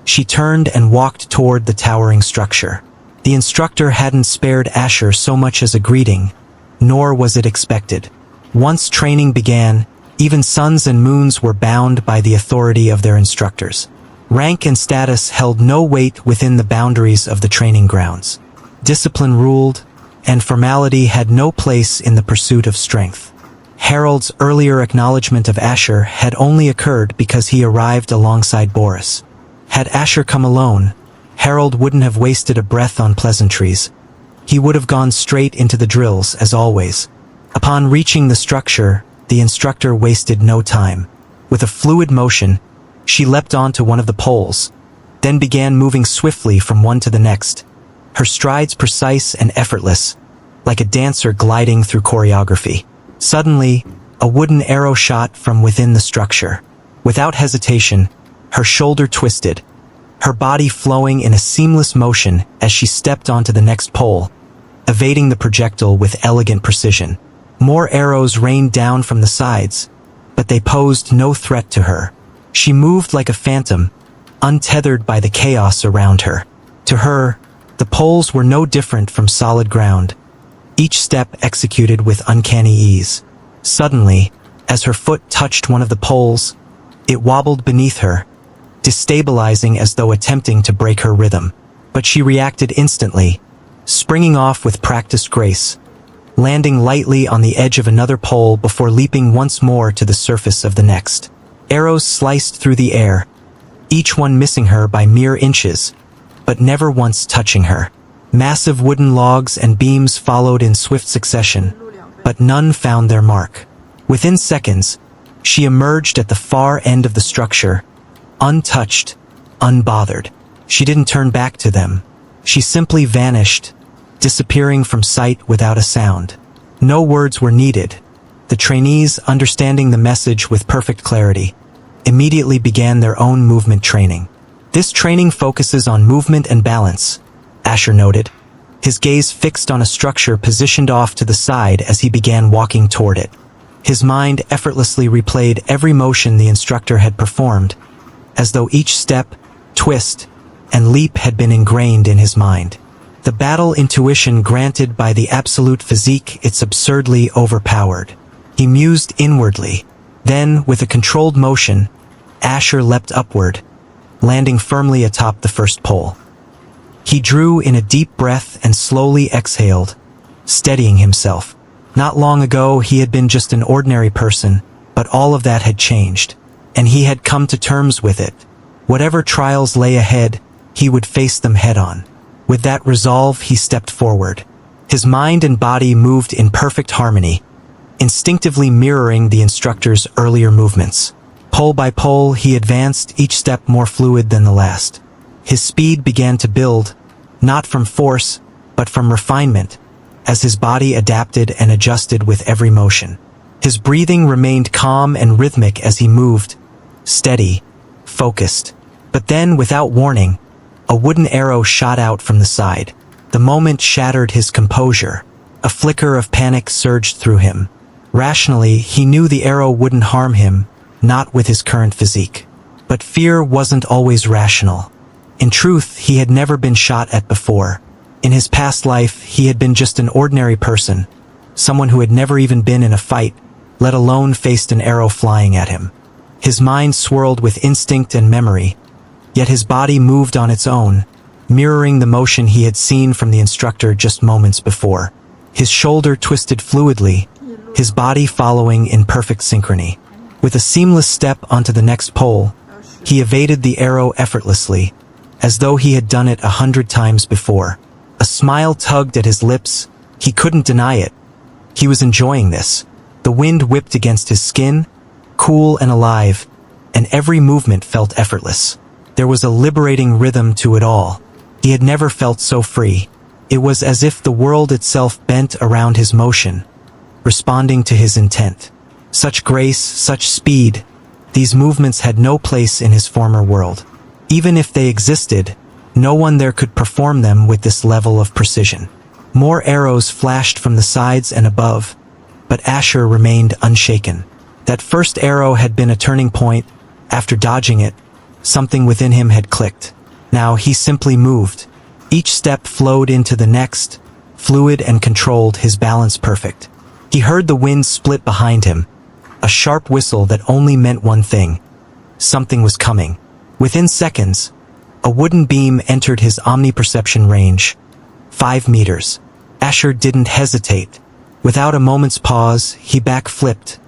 she turned and walked toward the towering structure. The instructor hadn't spared Asher so much as a greeting, nor was it expected. Once training began, even suns and moons were bound by the authority of their instructors. Rank and status held no weight within the boundaries of the training grounds. Discipline ruled, and formality had no place in the pursuit of strength. Harold's earlier acknowledgement of Asher had only occurred because he arrived alongside Boris. Had Asher come alone, Harold wouldn't have wasted a breath on pleasantries. He would have gone straight into the drills, as always. Upon reaching the structure, the instructor wasted no time. With a fluid motion, she leapt onto one of the poles, then began moving swiftly from one to the next, her strides precise and effortless, like a dancer gliding through choreography. Suddenly, a wooden arrow shot from within the structure. Without hesitation, her shoulder twisted, her body flowing in a seamless motion as she stepped onto the next pole, evading the projectile with elegant precision. More arrows rained down from the sides, but they posed no threat to her. She moved like a phantom, untethered by the chaos around her. To her, the poles were no different from solid ground, each step executed with uncanny ease. Suddenly, As her foot touched one of the poles, it wobbled beneath her, destabilizing as though attempting to break her rhythm. But she reacted instantly, springing off with practiced grace, landing lightly on the edge of another pole before leaping once more to the surface of the next. Arrows sliced through the air, each one missing her by mere inches, but never once touching her. Massive wooden logs and beams followed in swift succession, but none found their mark. Within seconds, she emerged at the far end of the structure, untouched, unbothered. She didn't turn back to them. She simply vanished, disappearing from sight without a sound. No words were needed. The trainees, understanding the message with perfect clarity, immediately began their own movement training. This training focuses on movement and balance, Asher noted, his gaze fixed on a structure positioned off to the side as he began walking toward it. His mind effortlessly replayed every motion the instructor had performed, as though each step, twist, and leap had been ingrained in his mind. The battle intuition granted by the absolute physique, it's absurdly overpowered. He mused inwardly. Then, with a controlled motion, Asher leapt upward, landing firmly atop the first pole. He drew in a deep breath and slowly exhaled, steadying himself. Not long ago, he had been just an ordinary person, but all of that had changed, and he had come to terms with it. Whatever trials lay ahead, he would face them head-on. With that resolve, he stepped forward. His mind and body moved in perfect harmony, instinctively mirroring the instructor's earlier movements. Pole by pole, he advanced, each step more fluid than the last. His speed began to build, not from force, but from refinement, as his body adapted and adjusted with every motion. His breathing remained calm and rhythmic as he moved, steady, focused. But then, without warning, a wooden arrow shot out from the side. The moment shattered his composure. A flicker of panic surged through him. Rationally, he knew the arrow wouldn't harm him, not with his current physique. But fear wasn't always rational. In truth, he had never been shot at before. In his past life, he had been just an ordinary person, someone who had never even been in a fight, let alone faced an arrow flying at him. His mind swirled with instinct and memory, yet his body moved on its own, mirroring the motion he had seen from the instructor just moments before. His shoulder twisted fluidly, his body following in perfect synchrony. With a seamless step onto the next pole, he evaded the arrow effortlessly, as though he had done it 100 times before. A smile tugged at his lips. He couldn't deny it. He was enjoying this. The wind whipped against his skin, cool and alive, and every movement felt effortless. There was a liberating rhythm to it all. He had never felt so free. It was as if the world itself bent around his motion, responding to his intent. Such grace, such speed, these movements had no place in his former world. Even if they existed, no one there could perform them with this level of precision. More arrows flashed from the sides and above, but Asher remained unshaken. That first arrow had been a turning point. After dodging it, something within him had clicked. Now he simply moved. Each step flowed into the next, fluid and controlled, his balance perfect. He heard the wind split behind him, a sharp whistle that only meant one thing. Something was coming. Within seconds, a wooden beam entered his omniperception range. 5 meters. Asher didn't hesitate. Without a moment's pause, he backflipped,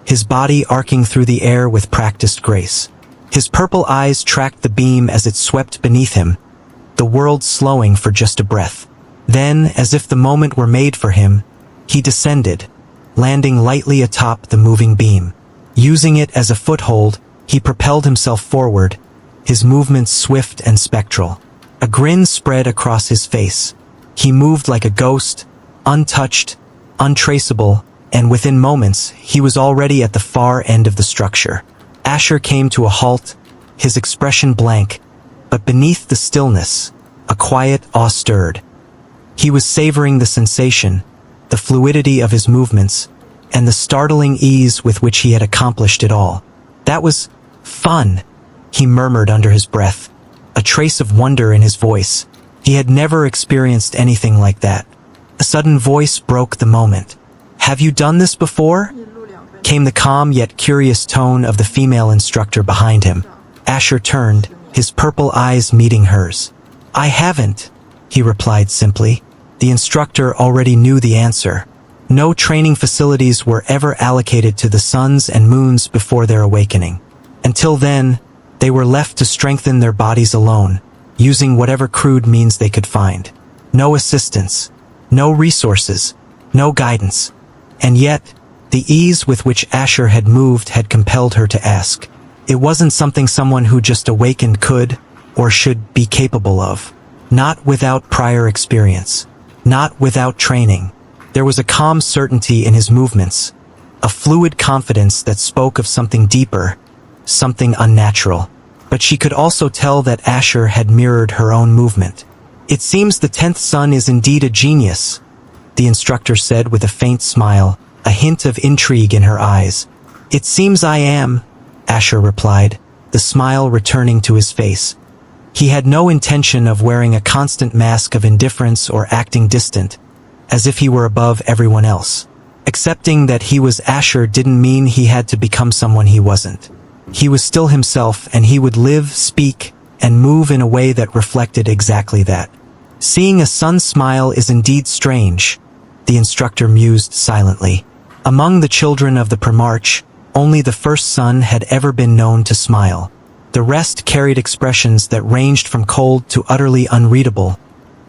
his body arcing through the air with practiced grace. His purple eyes tracked the beam as it swept beneath him, the world slowing for just a breath. Then, as if the moment were made for him, he descended, landing lightly atop the moving beam. Using it as a foothold, he propelled himself forward, his movements swift and spectral. A grin spread across his face. He moved like a ghost, untouched, untraceable, and within moments, he was already at the far end of the structure. Asher came to a halt, his expression blank, but beneath the stillness, a quiet awe stirred. He was savoring the sensation, the fluidity of his movements, and the startling ease with which he had accomplished it all. That was fun, he murmured under his breath, a trace of wonder in his voice. He had never experienced anything like that. A sudden voice broke the moment. "Have you done this before?" came the calm yet curious tone of the female instructor behind him. Asher turned, his purple eyes meeting hers. "I haven't," he replied simply. The instructor already knew the answer. No training facilities were ever allocated to the suns and moons before their awakening. Until then, they were left to strengthen their bodies alone, using whatever crude means they could find. No assistance, no resources, no guidance. And yet, the ease with which Asher had moved had compelled her to ask. It wasn't something someone who just awakened could, or should, be capable of. Not without prior experience. Not without training. There was a calm certainty in his movements, a fluid confidence that spoke of something deeper, something unnatural. But she could also tell that Asher had mirrored her own movement. "It seems the 10th son is indeed a genius," the instructor said with a faint smile, a hint of intrigue in her eyes. "It seems I am," Asher replied, the smile returning to his face. He had no intention of wearing a constant mask of indifference or acting distant, as if he were above everyone else. Accepting that he was Asher didn't mean he had to become someone he wasn't. He was still himself, and he would live, speak, and move in a way that reflected exactly that. "Seeing a son smile is indeed strange," the instructor mused silently. Among the children of the Primarch, only the first son had ever been known to smile. The rest carried expressions that ranged from cold to utterly unreadable.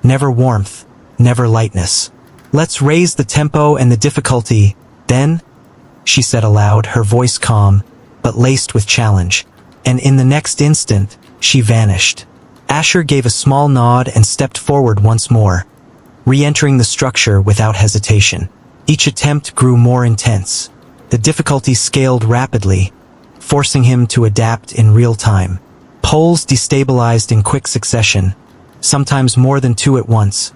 Never warmth, never lightness. "Let's raise the tempo and the difficulty, then," she said aloud, her voice calm, but laced with challenge. And in the next instant, she vanished. Asher gave a small nod and stepped forward once more, re-entering the structure without hesitation. Each attempt grew more intense. The difficulty scaled rapidly, forcing him to adapt in real time. Poles destabilized in quick succession, sometimes more than two at once,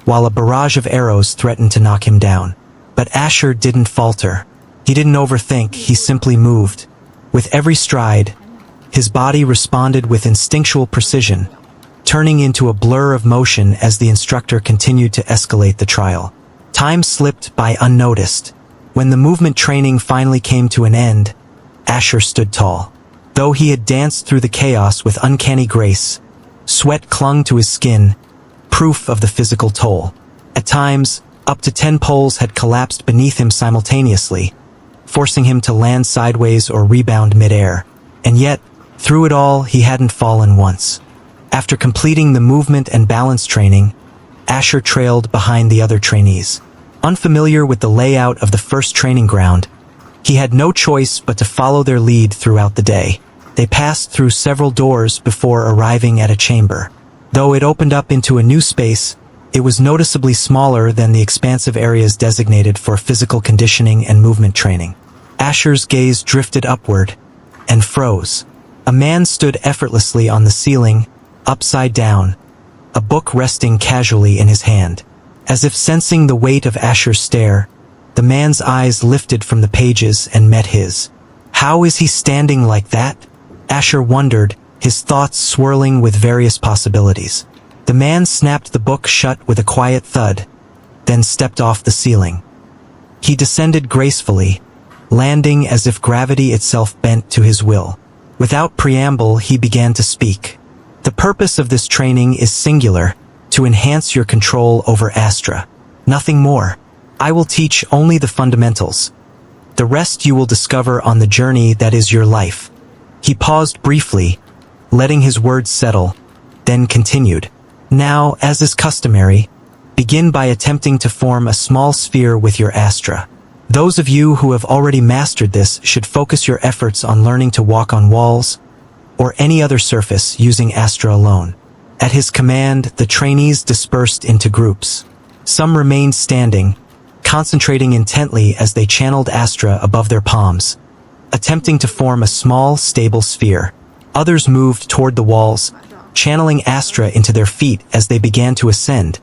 while a barrage of arrows threatened to knock him down. But Asher didn't falter. He didn't overthink, he simply moved. With every stride, his body responded with instinctual precision, turning into a blur of motion as the instructor continued to escalate the trial. Time slipped by unnoticed. When the movement training finally came to an end, Asher stood tall. Though he had danced through the chaos with uncanny grace, sweat clung to his skin, proof of the physical toll. At times, up to 10 poles had collapsed beneath him simultaneously, forcing him to land sideways or rebound mid-air. And yet, through it all, he hadn't fallen once. After completing the movement and balance training, Asher trailed behind the other trainees. Unfamiliar with the layout of the first training ground, he had no choice but to follow their lead throughout the day. They passed through several doors before arriving at a chamber. Though it opened up into a new space, it was noticeably smaller than the expansive areas designated for physical conditioning and movement training. Asher's gaze drifted upward and froze. A man stood effortlessly on the ceiling, upside down, a book resting casually in his hand. As if sensing the weight of Asher's stare, the man's eyes lifted from the pages and met his. How is he standing like that? Asher wondered, his thoughts swirling with various possibilities. The man snapped the book shut with a quiet thud, then stepped off the ceiling. He descended gracefully, landing as if gravity itself bent to his will. Without preamble, he began to speak. "The purpose of this training is singular, to enhance your control over Astra. Nothing more. I will teach only the fundamentals. The rest you will discover on the journey that is your life." He paused briefly, letting his words settle, then continued. "Now, as is customary, begin by attempting to form a small sphere with your Astra. Those of you who have already mastered this should focus your efforts on learning to walk on walls or any other surface using Astra alone." At his command, the trainees dispersed into groups. Some remained standing, concentrating intently as they channeled Astra above their palms, attempting to form a small, stable sphere. Others moved toward the walls, channeling Astra into their feet as they began to ascend,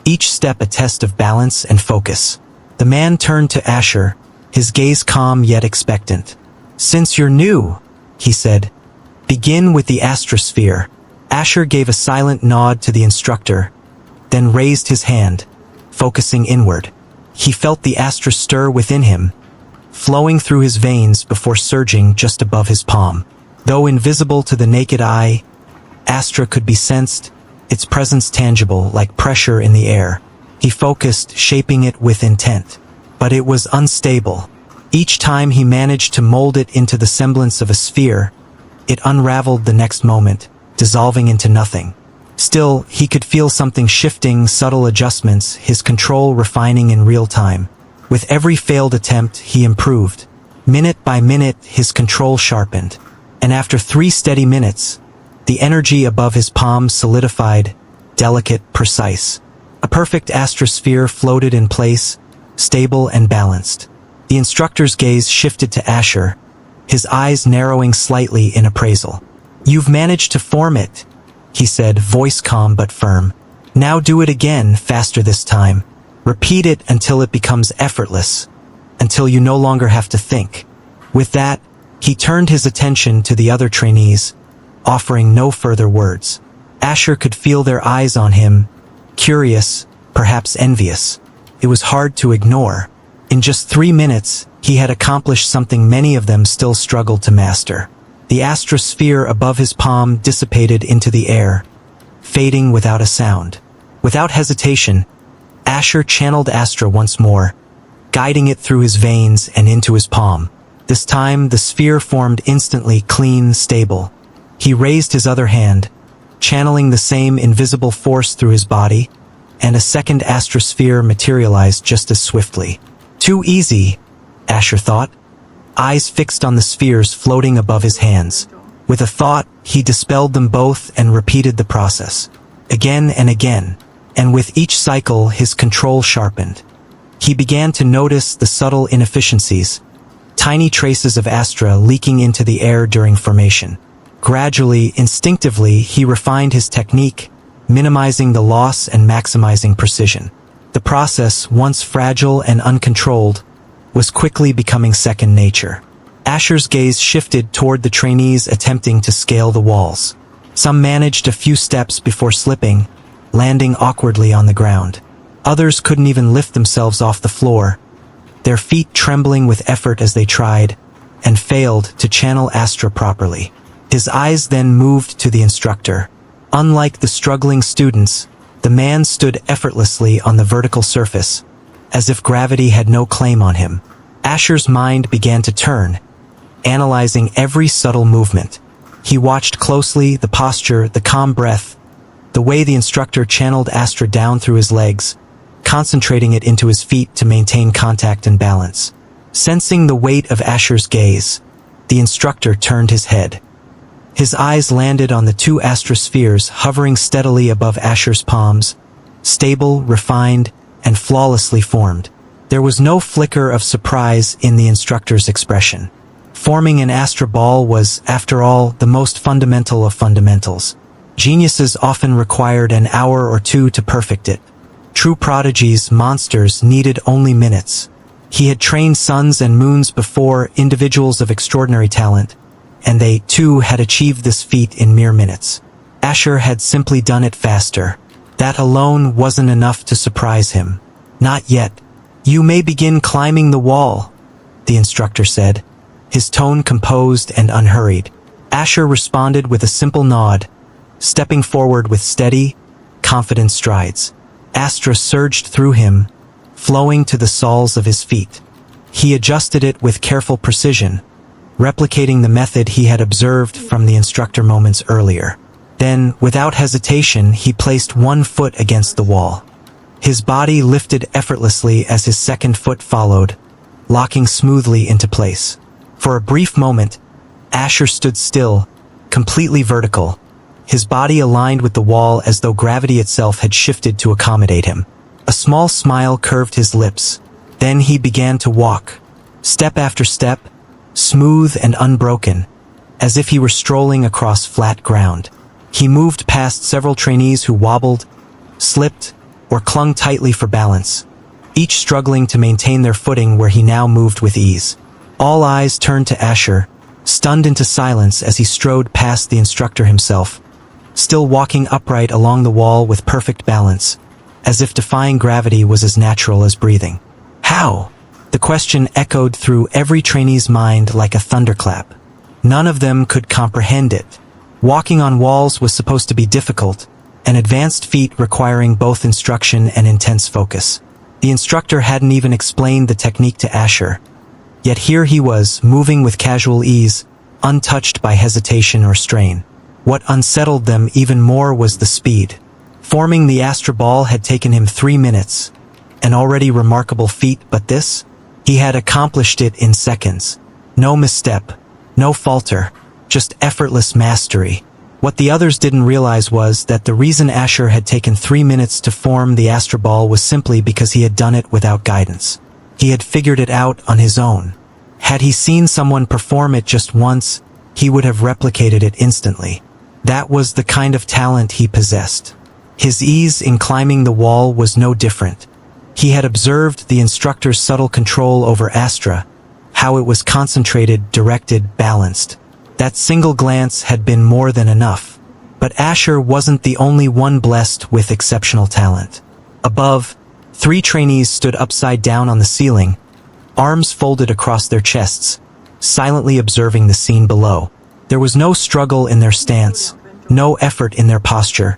each step a test of balance and focus. The man turned to Asher, his gaze calm yet expectant. "Since you're new," he said, "begin with the astrosphere." Asher gave a silent nod to the instructor, then raised his hand, focusing inward. He felt the astra stir within him, flowing through his veins before surging just above his palm. Though invisible to the naked eye, Astra could be sensed, its presence tangible like pressure in the air. He focused, shaping it with intent. But it was unstable. Each time he managed to mold it into the semblance of a sphere, it unraveled the next moment, dissolving into nothing. Still, he could feel something shifting, subtle adjustments, his control refining in real time. With every failed attempt, he improved. Minute by minute, his control sharpened. And after 3 steady minutes, the energy above his palm solidified, delicate, precise. A perfect astrosphere floated in place, stable and balanced. The instructor's gaze shifted to Asher, his eyes narrowing slightly in appraisal. "You've managed to form it," he said, voice calm but firm. "Now do it again, faster this time. Repeat it until it becomes effortless, until you no longer have to think." With that, he turned his attention to the other trainees, offering no further words. Asher could feel their eyes on him, curious, perhaps envious. It was hard to ignore. In just 3 minutes, he had accomplished something many of them still struggled to master. The astrosphere above his palm dissipated into the air, fading without a sound. Without hesitation, Asher channeled Astra once more, guiding it through his veins and into his palm. This time, the sphere formed instantly, clean, stable. He raised his other hand, channeling the same invisible force through his body, and a second astrosphere materialized just as swiftly. Too easy, Asher thought, eyes fixed on the spheres floating above his hands. With a thought, he dispelled them both and repeated the process. Again and again, and with each cycle his control sharpened. He began to notice the subtle inefficiencies, tiny traces of Astra leaking into the air during formation. Gradually, instinctively, he refined his technique, minimizing the loss and maximizing precision. The process, once fragile and uncontrolled, was quickly becoming second nature. Asher's gaze shifted toward the trainees attempting to scale the walls. Some managed a few steps before slipping, landing awkwardly on the ground. Others couldn't even lift themselves off the floor, their feet trembling with effort as they tried, and failed to channel Astra properly. His eyes then moved to the instructor. Unlike the struggling students, the man stood effortlessly on the vertical surface, as if gravity had no claim on him. Asher's mind began to turn, analyzing every subtle movement. He watched closely the posture, the calm breath, the way the instructor channeled Astra down through his legs, concentrating it into his feet to maintain contact and balance. Sensing the weight of Asher's gaze, the instructor turned his head. His eyes landed on the 2 astrospheres hovering steadily above Asher's palms, stable, refined, and flawlessly formed. There was no flicker of surprise in the instructor's expression. Forming an Astra ball was, after all, the most fundamental of fundamentals. Geniuses often required an hour or 2 to perfect it. True prodigies, monsters, needed only minutes. He had trained suns and moons before, individuals of extraordinary talent, and they, too, had achieved this feat in mere minutes. Asher had simply done it faster. That alone wasn't enough to surprise him. Not yet. "You may begin climbing the wall," the instructor said, his tone composed and unhurried. Asher responded with a simple nod, stepping forward with steady, confident strides. Astra surged through him, flowing to the soles of his feet. He adjusted it with careful precision, replicating the method he had observed from the instructor moments earlier. Then, without hesitation, he placed one foot against the wall. His body lifted effortlessly as his second foot followed, locking smoothly into place. For a brief moment, Asher stood still, completely vertical, his body aligned with the wall as though gravity itself had shifted to accommodate him. A small smile curved his lips. Then he began to walk, step after step, smooth and unbroken, as if he were strolling across flat ground. He moved past several trainees who wobbled, slipped, or clung tightly for balance, each struggling to maintain their footing where he now moved with ease. All eyes turned to Asher, stunned into silence as he strode past the instructor himself, still walking upright along the wall with perfect balance, as if defying gravity was as natural as breathing. "How?" The question echoed through every trainee's mind like a thunderclap. None of them could comprehend it. Walking on walls was supposed to be difficult, an advanced feat requiring both instruction and intense focus. The instructor hadn't even explained the technique to Asher. Yet here he was, moving with casual ease, untouched by hesitation or strain. What unsettled them even more was the speed. Forming the Astra Ball had taken him 3 minutes, an already remarkable feat, but this? He had accomplished it in seconds. No misstep, no falter, just effortless mastery. What the others didn't realize was that the reason Asher had taken 3 minutes to form the Astra Ball was simply because he had done it without guidance. He had figured it out on his own. Had he seen someone perform it just once, he would have replicated it instantly. That was the kind of talent he possessed. His ease in climbing the wall was no different. He had observed the instructor's subtle control over Astra, how it was concentrated, directed, balanced. That single glance had been more than enough. But Asher wasn't the only one blessed with exceptional talent. Above, 3 trainees stood upside down on the ceiling, arms folded across their chests, silently observing the scene below. There was no struggle in their stance, no effort in their posture,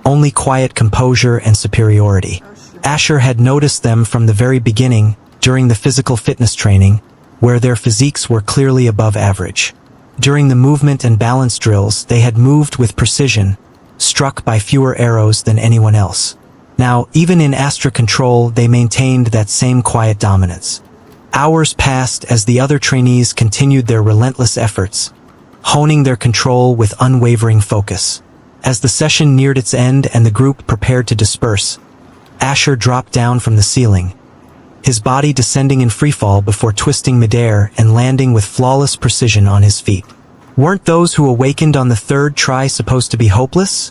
only quiet composure and superiority. Asher had noticed them from the very beginning, during the physical fitness training, where their physiques were clearly above average. During the movement and balance drills, they had moved with precision, struck by fewer arrows than anyone else. Now, even in Astra control, they maintained that same quiet dominance. Hours passed as the other trainees continued their relentless efforts, honing their control with unwavering focus. As the session neared its end and the group prepared to disperse, Asher dropped down from the ceiling, his body descending in freefall before twisting midair and landing with flawless precision on his feet. Weren't those who awakened on the 3rd try supposed to be hopeless?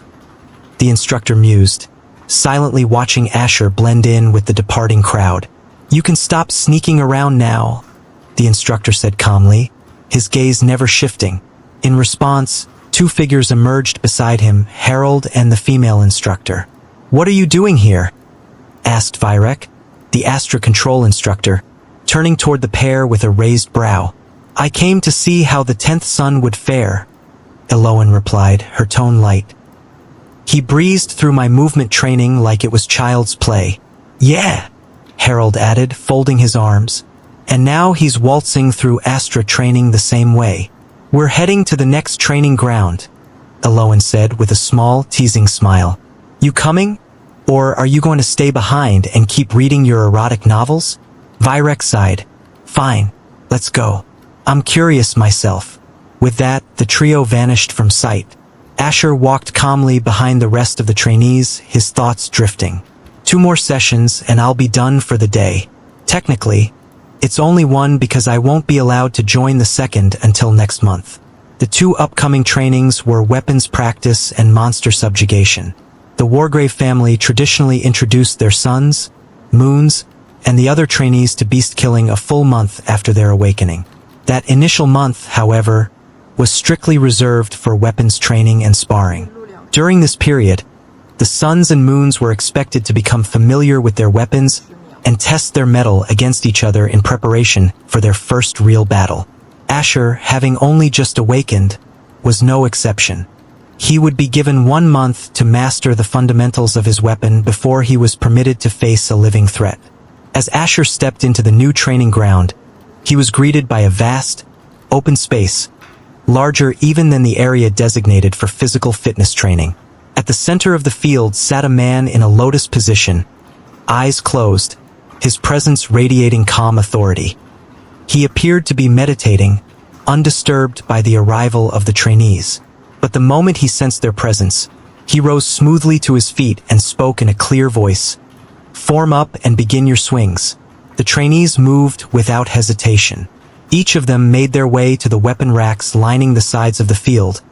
The instructor mused, silently watching Asher blend in with the departing crowd. You can stop sneaking around now, the instructor said calmly, his gaze never shifting. In response, 2 figures emerged beside him, Harold and the female instructor. What are you doing here? Asked Virek, the Astra control instructor, turning toward the pair with a raised brow. I came to see how the 10th son would fare, Eloan replied, her tone light. He breezed through my movement training like it was child's play. Yeah, Harold added, folding his arms. And now he's waltzing through Astra training the same way. We're heading to the next training ground, Eloan said with a small, teasing smile. You coming? Or are you going to stay behind and keep reading your erotic novels? Virek sighed. Fine, let's go. I'm curious myself. With that, the trio vanished from sight. Asher walked calmly behind the rest of the trainees, his thoughts drifting. 2 more sessions and I'll be done for the day. Technically, it's only 1 because I won't be allowed to join the 2nd until next month. The 2 upcoming trainings were weapons practice and monster subjugation. The Wargrave family traditionally introduced their sons, moons, and the other trainees to beast killing a full month after their awakening. That initial month, however, was strictly reserved for weapons training and sparring. During this period, the sons and moons were expected to become familiar with their weapons and test their mettle against each other in preparation for their first real battle. Asher, having only just awakened, was no exception. He would be given 1 month to master the fundamentals of his weapon before he was permitted to face a living threat. As Asher stepped into the new training ground, he was greeted by a vast, open space, larger even than the area designated for physical fitness training. At the center of the field sat a man in a lotus position, eyes closed, his presence radiating calm authority. He appeared to be meditating, undisturbed by the arrival of the trainees. But the moment he sensed their presence, he rose smoothly to his feet and spoke in a clear voice. Form up and begin your swings. The trainees moved without hesitation. Each of them made their way to the weapon racks lining the sides of the field,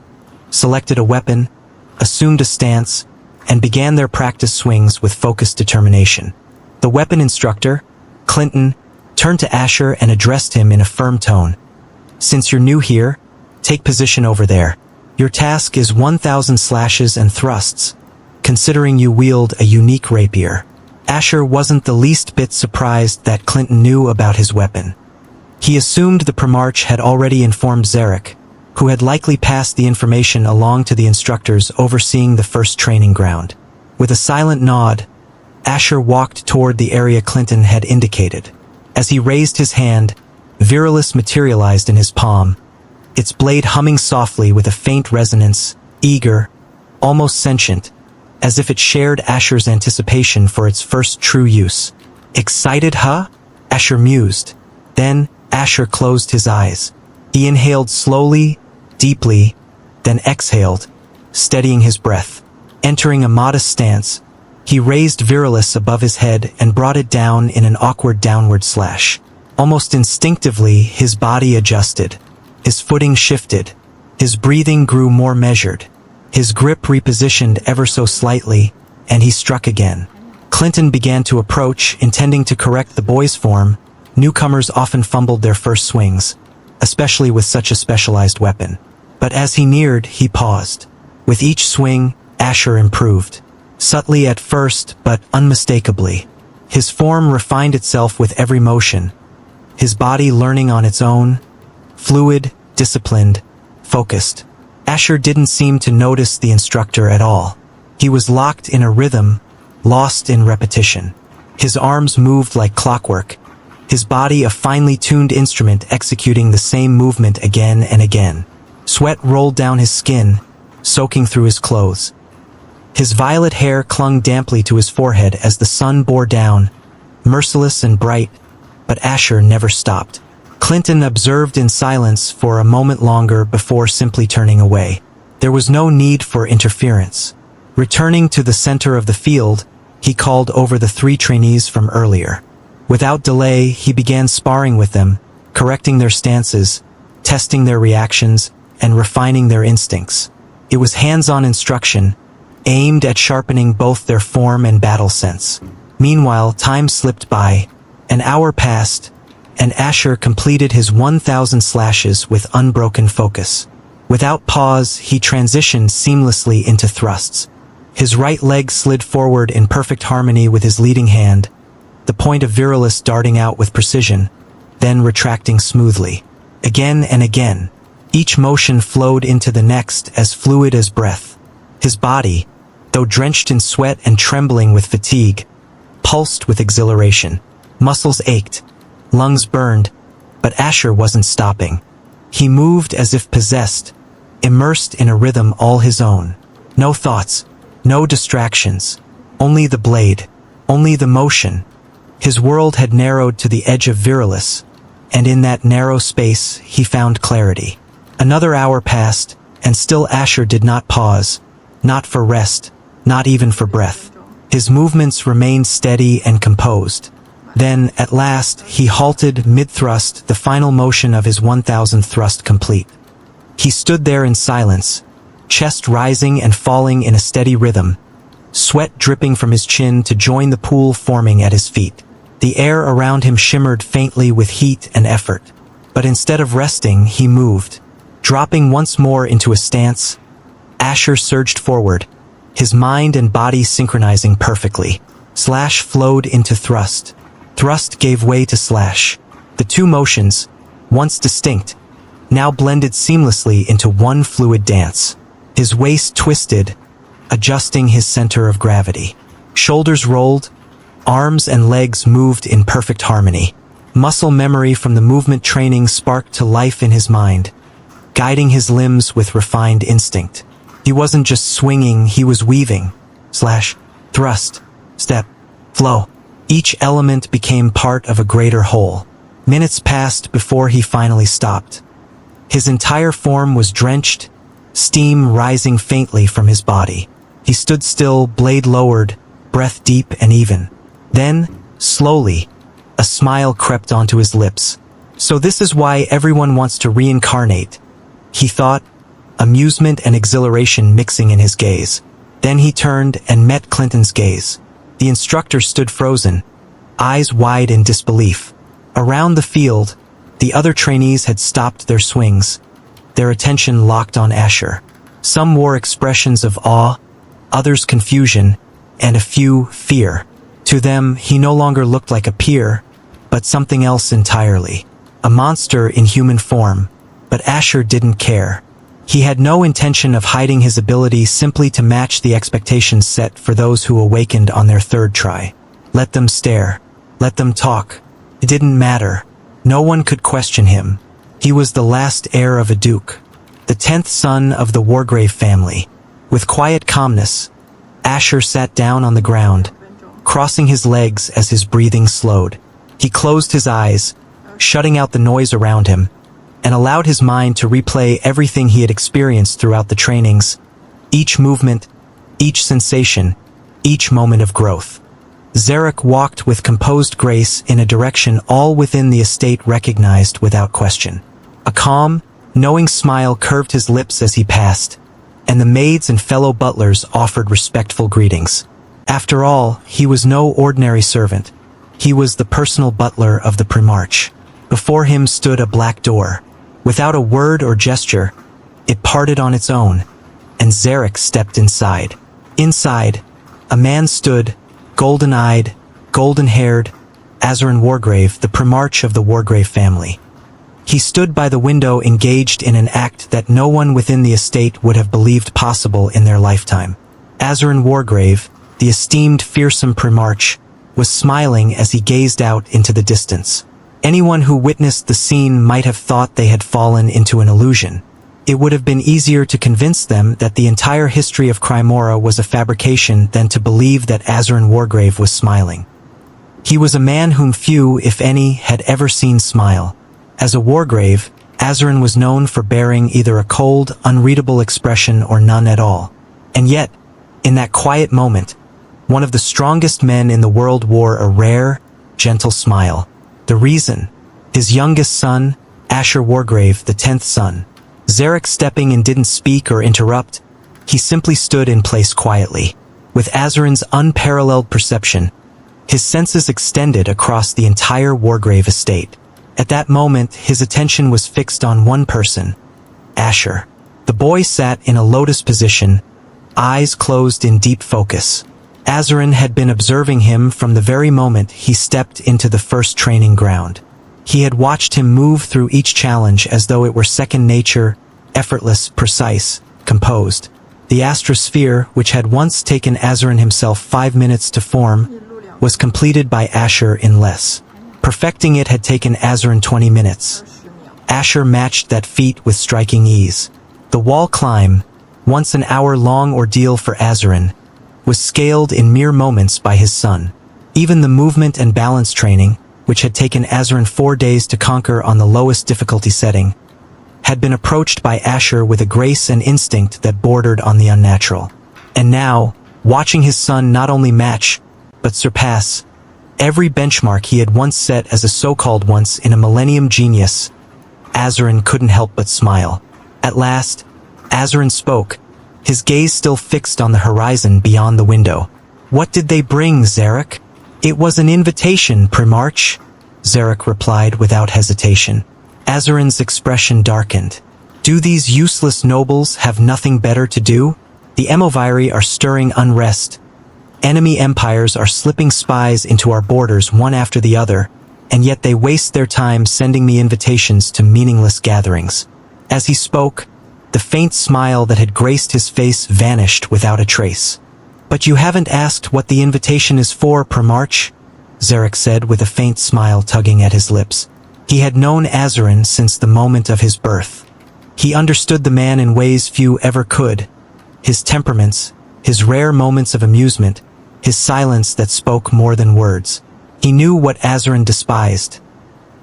selected a weapon, assumed a stance, and began their practice swings with focused determination. The weapon instructor, Clinton, turned to Asher and addressed him in a firm tone. Since you're new here, take position over there. Your task is 1,000 slashes and thrusts, considering you wield a unique rapier. Asher wasn't the least bit surprised that Clinton knew about his weapon. He assumed the Primarch had already informed Zarek, who had likely passed the information along to the instructors overseeing the first training ground. With a silent nod, Asher walked toward the area Clinton had indicated. As he raised his hand, Virilis materialized in his palm, its blade humming softly with a faint resonance, eager, almost sentient, as if it shared Asher's anticipation for its first true use. Excited, huh? Asher mused. Then, Asher closed his eyes. He inhaled slowly, deeply, then exhaled, steadying his breath. Entering a modest stance, he raised Virilis above his head and brought it down in an awkward downward slash. Almost instinctively, his body adjusted. His footing shifted. His breathing grew more measured. His grip repositioned ever so slightly, and he struck again. Clinton began to approach, intending to correct the boy's form. Newcomers often fumbled their first swings, especially with such a specialized weapon. But as he neared, he paused. With each swing, Asher improved. Subtly at first, but unmistakably. His form refined itself with every motion, his body learning on its own, fluid, disciplined, focused. Asher didn't seem to notice the instructor at all. He was locked in a rhythm, lost in repetition. His arms moved like clockwork, his body a finely tuned instrument executing the same movement again and again. Sweat rolled down his skin, soaking through his clothes. His violet hair clung damply to his forehead as the sun bore down, merciless and bright, but Asher never stopped. Clinton observed in silence for a moment longer before simply turning away. There was no need for interference. Returning to the center of the field, he called over the 3 trainees from earlier. Without delay, he began sparring with them, correcting their stances, testing their reactions, and refining their instincts. It was hands-on instruction, aimed at sharpening both their form and battle sense. Meanwhile, time slipped by. An hour passed, and Asher completed his 1,000 slashes with unbroken focus. Without pause, he transitioned seamlessly into thrusts. His right leg slid forward in perfect harmony with his leading hand, the point of Virilis darting out with precision, then retracting smoothly. Again and again, each motion flowed into the next as fluid as breath. His body, though drenched in sweat and trembling with fatigue, pulsed with exhilaration. Muscles ached, lungs burned, but Asher wasn't stopping. He moved as if possessed, immersed in a rhythm all his own. No thoughts, no distractions, only the blade, only the motion. His world had narrowed to the edge of Virilis, and in that narrow space he found clarity. Another hour passed, and still Asher did not pause, not for rest, not even for breath. His movements remained steady and composed. Then, at last, he halted mid-thrust, the final motion of his 1,000th thrust complete. He stood there in silence, chest rising and falling in a steady rhythm, sweat dripping from his chin to join the pool forming at his feet. The air around him shimmered faintly with heat and effort. But instead of resting, he moved. Dropping once more into a stance, Asher surged forward, his mind and body synchronizing perfectly. Slash flowed into thrust. Thrust gave way to slash. The two motions, once distinct, now blended seamlessly into one fluid dance. His waist twisted, adjusting his center of gravity. Shoulders rolled, arms and legs moved in perfect harmony. Muscle memory from the movement training sparked to life in his mind, guiding his limbs with refined instinct. He wasn't just swinging, he was weaving. Slash, thrust, step, flow. Each element became part of a greater whole. Minutes passed before he finally stopped. His entire form was drenched, steam rising faintly from his body. He stood still, blade lowered, breath deep and even. Then, slowly, a smile crept onto his lips. So this is why everyone wants to reincarnate, he thought, amusement and exhilaration mixing in his gaze. Then he turned and met Clinton's gaze. The instructor stood frozen, eyes wide in disbelief. Around the field, the other trainees had stopped their swings, their attention locked on Asher. Some wore expressions of awe, others confusion, and a few fear. To them, he no longer looked like a peer, but something else entirely. A monster in human form, but Asher didn't care. He had no intention of hiding his ability simply to match the expectations set for those who awakened on their third try. Let them stare. Let them talk. It didn't matter. No one could question him. He was the last heir of a duke, the 10th son of the Wargrave family. With quiet calmness, Asher sat down on the ground, crossing his legs as his breathing slowed. He closed his eyes, shutting out the noise around him, and allowed his mind to replay everything he had experienced throughout the trainings, each movement, each sensation, each moment of growth. Zarek walked with composed grace in a direction all within the estate recognized without question. A calm, knowing smile curved his lips as he passed, and the maids and fellow butlers offered respectful greetings. After all, he was no ordinary servant. He was the personal butler of the Primarch. Before him stood a black door. Without a word or gesture, it parted on its own, and Zarek stepped inside. Inside, a man stood, golden-eyed, golden-haired, Azerin Wargrave, the Primarch of the Wargrave family. He stood by the window engaged in an act that no one within the estate would have believed possible in their lifetime. Azerin Wargrave, the esteemed fearsome Primarch, was smiling as he gazed out into the distance. Anyone who witnessed the scene might have thought they had fallen into an illusion. It would have been easier to convince them that the entire history of Crymora was a fabrication than to believe that Azerin Wargrave was smiling. He was a man whom few, if any, had ever seen smile. As a Wargrave, Azerin was known for bearing either a cold, unreadable expression or none at all. And yet, in that quiet moment, one of the strongest men in the world wore a rare, gentle smile. The reason? His youngest son, Asher Wargrave, the 10th son. Zarek stepping in didn't speak or interrupt. He simply stood in place quietly. With Azerin's unparalleled perception, his senses extended across the entire Wargrave estate. At that moment, his attention was fixed on one person, Asher. The boy sat in a lotus position, eyes closed in deep focus. Azerin had been observing him from the very moment he stepped into the first training ground. He had watched him move through each challenge as though it were second nature, effortless, precise, composed. The astrosphere, which had once taken Azerin himself 5 minutes to form, was completed by Asher in less. Perfecting it had taken Azerin 20 minutes. Asher matched that feat with striking ease. The wall climb, once an hour-long ordeal for Azerin, was scaled in mere moments by his son. Even the movement and balance training, which had taken Azerin 4 days to conquer on the lowest difficulty setting, had been approached by Asher with a grace and instinct that bordered on the unnatural. And now, watching his son not only match, but surpass, every benchmark he had once set as a so-called once in a millennium genius, Azerin couldn't help but smile. At last, Azerin spoke, his gaze still fixed on the horizon beyond the window. "What did they bring, Zarek?" "It was an invitation, Primarch," Zarek replied without hesitation. Azerin's expression darkened. "Do these useless nobles have nothing better to do? The Emoviri are stirring unrest. Enemy empires are slipping spies into our borders one after the other, and yet they waste their time sending me invitations to meaningless gatherings." As he spoke, the faint smile that had graced his face vanished without a trace. "But you haven't asked what the invitation is for, Primarch," Zarek said with a faint smile tugging at his lips. He had known Azerin since the moment of his birth. He understood the man in ways few ever could. His temperaments, his rare moments of amusement, his silence that spoke more than words. He knew what Azerin despised.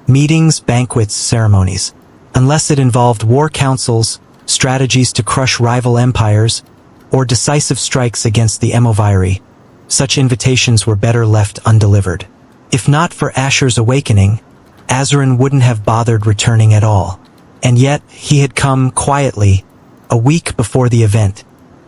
Meetings, banquets, ceremonies. Unless it involved war councils, strategies to crush rival empires, or decisive strikes against the Emoviri, such invitations were better left undelivered. If not for Asher's awakening, Azerin wouldn't have bothered returning at all. And yet, he had come quietly, a week before the event,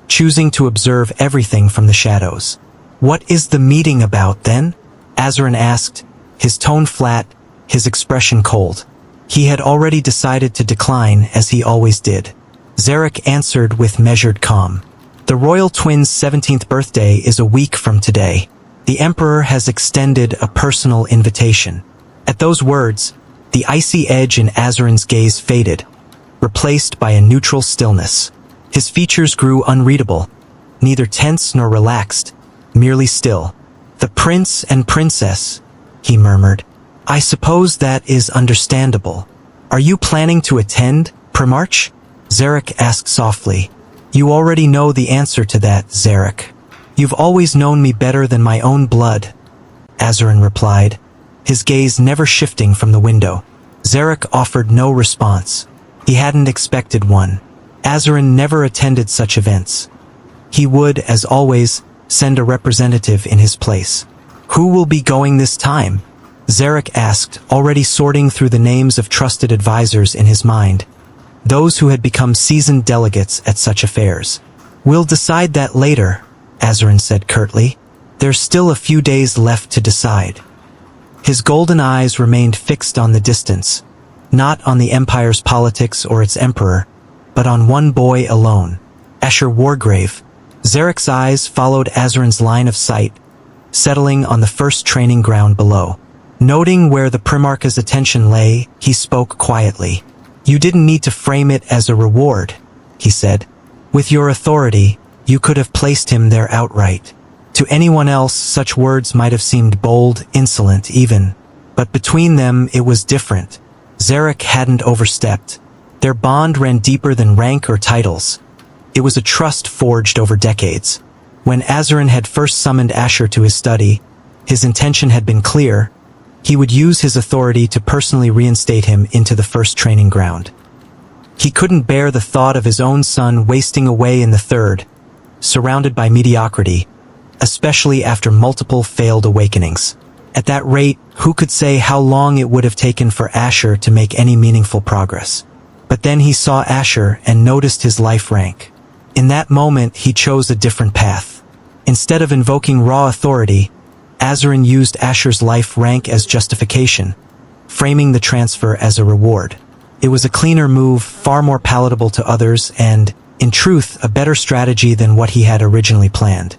choosing to observe everything from the shadows. "What is the meeting about, then?" Azerin asked, his tone flat, his expression cold. He had already decided to decline, as he always did. Zarek answered with measured calm. "The royal twins' 17th birthday is a week from today. The Emperor has extended a personal invitation." At those words, the icy edge in Azurin's gaze faded, replaced by a neutral stillness. His features grew unreadable, neither tense nor relaxed, merely still. "The prince and princess," he murmured. "I suppose that is understandable. Are you planning to attend, Primarch?" Zarek asked softly. "You already know the answer to that, Zarek. You've always known me better than my own blood," Azurin replied, his gaze never shifting from the window. Zarek offered no response. He hadn't expected one. Azurin never attended such events. He would, as always, send a representative in his place. "Who will be going this time?" Zarek asked, already sorting through the names of trusted advisors in his mind, those who had become seasoned delegates at such affairs. "We'll decide that later," Azurin said curtly. "There's still a few days left to decide." His golden eyes remained fixed on the distance, not on the Empire's politics or its emperor, but on one boy alone, Asher Wargrave. Zarek's eyes followed Azurin's line of sight, settling on the first training ground below. Noting where the Primarch's attention lay, he spoke quietly. "You didn't need to frame it as a reward," he said. "With your authority, you could have placed him there outright. To anyone else, such words might have seemed bold, insolent even. But between them, it was different. Zarek hadn't overstepped. Their bond ran deeper than rank or titles. It was a trust forged over decades. When Azurin had first summoned Asher to his study, his intention had been clear. He would use his authority to personally reinstate him into the first training ground. He couldn't bear the thought of his own son wasting away in the third, surrounded by mediocrity, especially after multiple failed awakenings. At that rate, who could say how long it would have taken for Asher to make any meaningful progress? But then he saw Asher and noticed his life rank. In that moment, he chose a different path. Instead of invoking raw authority, Azurin used Asher's life rank as justification, framing the transfer as a reward. It was a cleaner move, far more palatable to others, and, in truth, a better strategy than what he had originally planned.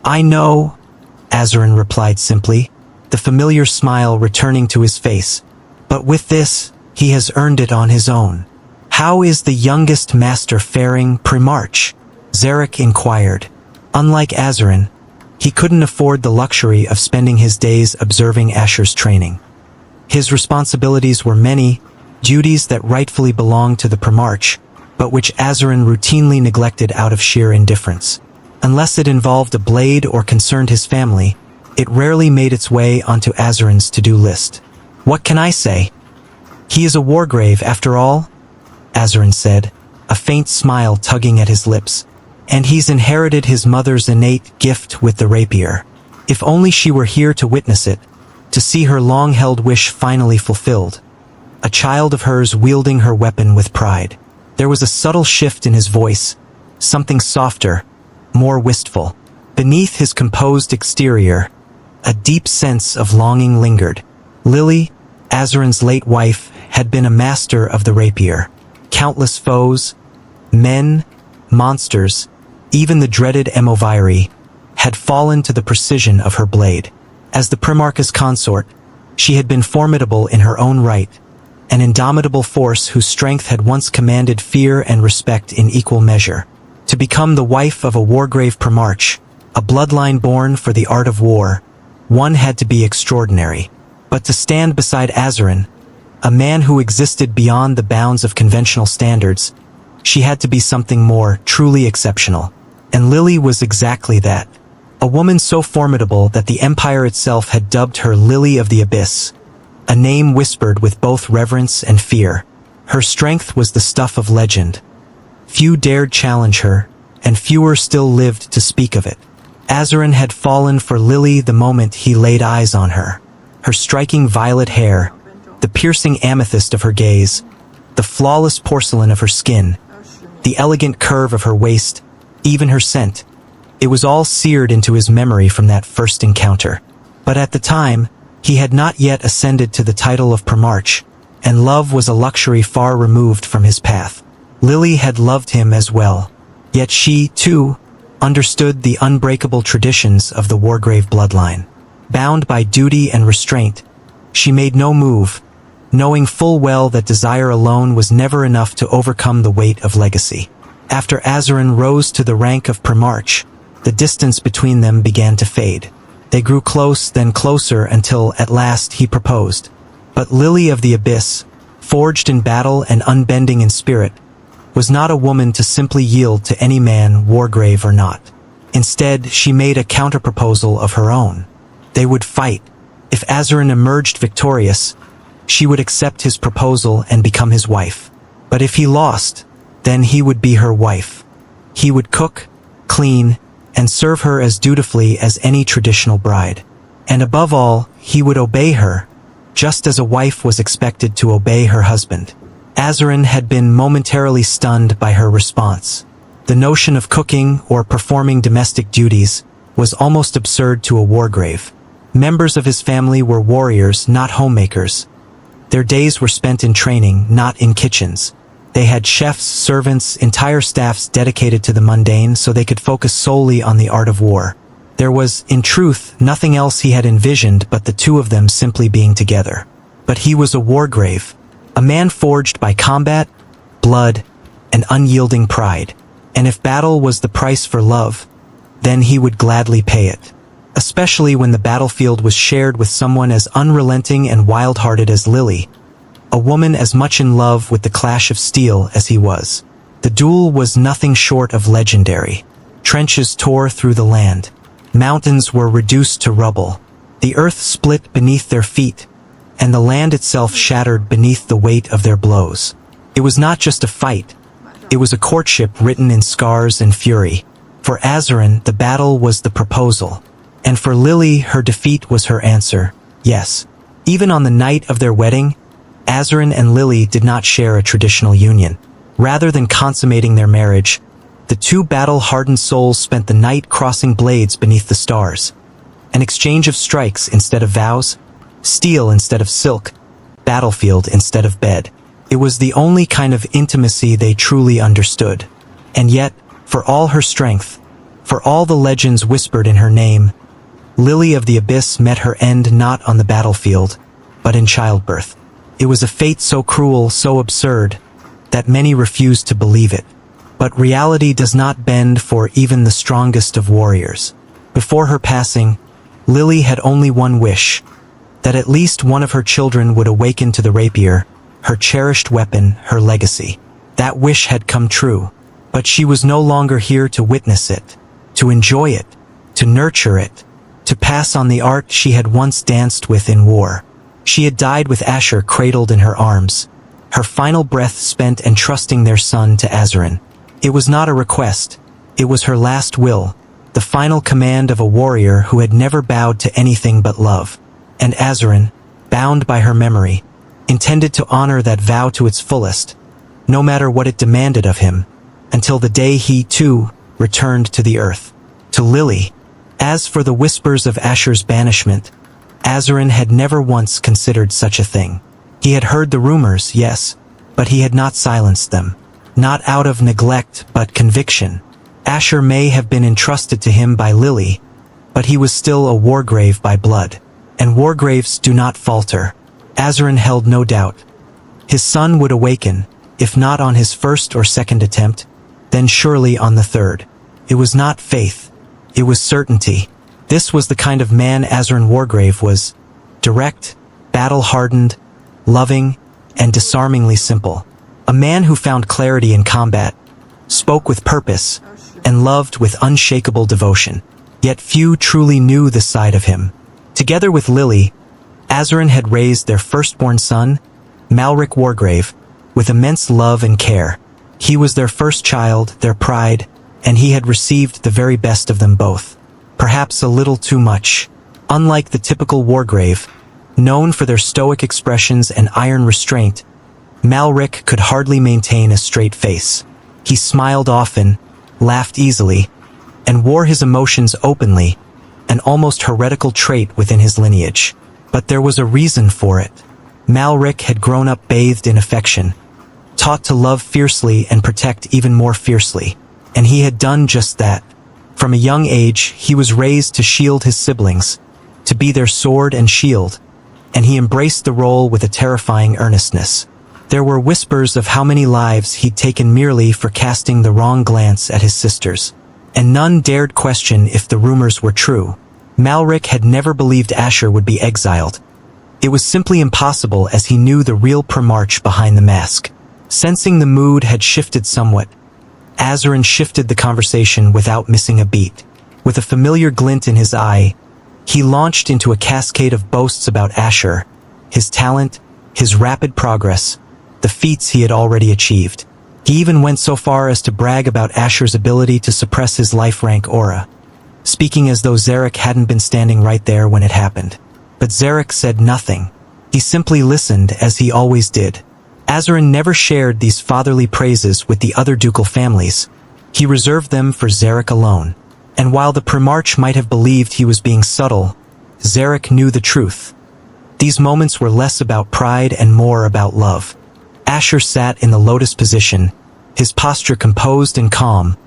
"I know," Azurin replied simply, the familiar smile returning to his face. "But with this, he has earned it on his own." "How is the youngest master faring, Primarch?" Zarek inquired. Unlike Azurin, he couldn't afford the luxury of spending his days observing Asher's training. His responsibilities were many, duties that rightfully belonged to the Primarch, but which Azurin routinely neglected out of sheer indifference. Unless it involved a blade or concerned his family, it rarely made its way onto Azurin's to-do list. "What can I say? He is a Wargrave, after all," Azurin said, a faint smile tugging at his lips. "And he's inherited his mother's innate gift with the rapier. If only she were here to witness it, to see her long-held wish finally fulfilled. A child of hers wielding her weapon with pride." There was a subtle shift in his voice, something softer, more wistful. Beneath his composed exterior, a deep sense of longing lingered. Lily, Azurin's late wife, had been a master of the rapier. Countless foes, men, monsters, even the dreaded Emoviri, had fallen to the precision of her blade. As the Primarch's consort, she had been formidable in her own right, an indomitable force whose strength had once commanded fear and respect in equal measure. To become the wife of a Wargrave Primarch, a bloodline born for the art of war, one had to be extraordinary. But to stand beside Azurin, a man who existed beyond the bounds of conventional standards, she had to be something more, truly exceptional. And Lily was exactly that. A woman so formidable that the Empire itself had dubbed her Lily of the Abyss, a name whispered with both reverence and fear. Her strength was the stuff of legend. Few dared challenge her, and fewer still lived to speak of it. Azurin had fallen for Lily the moment he laid eyes on her. Her striking violet hair, the piercing amethyst of her gaze, the flawless porcelain of her skin, the elegant curve of her waist, even her scent. It was all seared into his memory from that first encounter. But at the time, he had not yet ascended to the title of Primarch, and love was a luxury far removed from his path. Lily had loved him as well. Yet she, too, understood the unbreakable traditions of the Wargrave bloodline. Bound by duty and restraint, she made no move, knowing full well that desire alone was never enough to overcome the weight of legacy. After Azarin rose to the rank of Primarch, the distance between them began to fade. They grew close, then closer, until at last he proposed. But Lily of the Abyss, forged in battle and unbending in spirit, was not a woman to simply yield to any man, Wargrave or not. Instead, she made a counterproposal of her own. They would fight. If Azarin emerged victorious, she would accept his proposal and become his wife. But if he lost, then he would be her wife. He would cook, clean, and serve her as dutifully as any traditional bride. And above all, he would obey her, just as a wife was expected to obey her husband. Azarin had been momentarily stunned by her response. The notion of cooking or performing domestic duties was almost absurd to a Wargrave. Members of his family were warriors, not homemakers. Their days were spent in training, not in kitchens. They had chefs, servants, entire staffs dedicated to the mundane so they could focus solely on the art of war. There was, in truth, nothing else he had envisioned but the two of them simply being together. But he was a Wargrave, a man forged by combat, blood, and unyielding pride. And if battle was the price for love, then he would gladly pay it. Especially when the battlefield was shared with someone as unrelenting and wild-hearted as Lily, a woman as much in love with the clash of steel as he was. The duel was nothing short of legendary. Trenches tore through the land. Mountains were reduced to rubble. The earth split beneath their feet, and the land itself shattered beneath the weight of their blows. It was not just a fight. It was a courtship written in scars and fury. For Azarin, the battle was the proposal. And for Lily, her defeat was her answer, yes. Even on the night of their wedding, Azarin and Lily did not share a traditional union. Rather than consummating their marriage, the two battle-hardened souls spent the night crossing blades beneath the stars. An exchange of strikes instead of vows, steel instead of silk, battlefield instead of bed. It was the only kind of intimacy they truly understood. And yet, for all her strength, for all the legends whispered in her name, Lily of the Abyss met her end not on the battlefield, but in childbirth. It was a fate so cruel, so absurd, that many refused to believe it. But reality does not bend for even the strongest of warriors. Before her passing, Lily had only one wish, that at least one of her children would awaken to the rapier, her cherished weapon, her legacy. That wish had come true, but she was no longer here to witness it, to enjoy it, to nurture it, to pass on the art she had once danced with in war. She had died with Asher cradled in her arms, her final breath spent entrusting their son to Azarin. It was not a request, it was her last will, the final command of a warrior who had never bowed to anything but love. And Azarin, bound by her memory, intended to honor that vow to its fullest, no matter what it demanded of him, until the day he, too, returned to the earth. To Lily, as for the whispers of Asher's banishment, Azarin had never once considered such a thing. He had heard the rumors, yes, but he had not silenced them. Not out of neglect, but conviction. Asher may have been entrusted to him by Lily, but he was still a Wargrave by blood. And Wargraves do not falter. Azarin held no doubt. His son would awaken, if not on his first or second attempt, then surely on the third. It was not faith. It was certainty. This was the kind of man Azarin Wargrave was. Direct, battle-hardened, loving, and disarmingly simple. A man who found clarity in combat, spoke with purpose, and loved with unshakable devotion. Yet few truly knew this side of him. Together with Lily, Azarin had raised their firstborn son, Malric Wargrave, with immense love and care. He was their first child, their pride, and he had received the very best of them both. Perhaps a little too much. Unlike the typical Wargrave, known for their stoic expressions and iron restraint, Malric could hardly maintain a straight face. He smiled often, laughed easily, and wore his emotions openly, an almost heretical trait within his lineage. But there was a reason for it. Malric had grown up bathed in affection, taught to love fiercely and protect even more fiercely, and he had done just that. From a young age, he was raised to shield his siblings, to be their sword and shield, and he embraced the role with a terrifying earnestness. There were whispers of how many lives he'd taken merely for casting the wrong glance at his sisters, and none dared question if the rumors were true. Malric had never believed Asher would be exiled. It was simply impossible, as he knew the real Primarch behind the mask. Sensing the mood had shifted somewhat, Azarin shifted the conversation without missing a beat. With a familiar glint in his eye, he launched into a cascade of boasts about Asher, his talent, his rapid progress, the feats he had already achieved. He even went so far as to brag about Asher's ability to suppress his life rank aura, speaking as though Zarek hadn't been standing right there when it happened. But Zarek said nothing. He simply listened, as he always did. Azarin never shared these fatherly praises with the other ducal families. He reserved them for Zarek alone. And while the Primarch might have believed he was being subtle, Zarek knew the truth. These moments were less about pride and more about love. Asher sat in the lotus position, his posture composed and calm,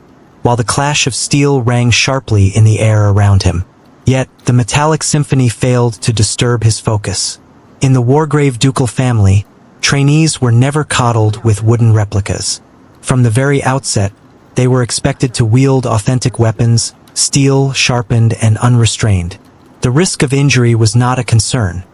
while the clash of steel rang sharply in the air around him. Yet, the metallic symphony failed to disturb his focus. In the Wargrave ducal family, trainees were never coddled with wooden replicas. From the very outset, they were expected to wield authentic weapons, steel, sharpened, and unrestrained. The risk of injury was not a concern.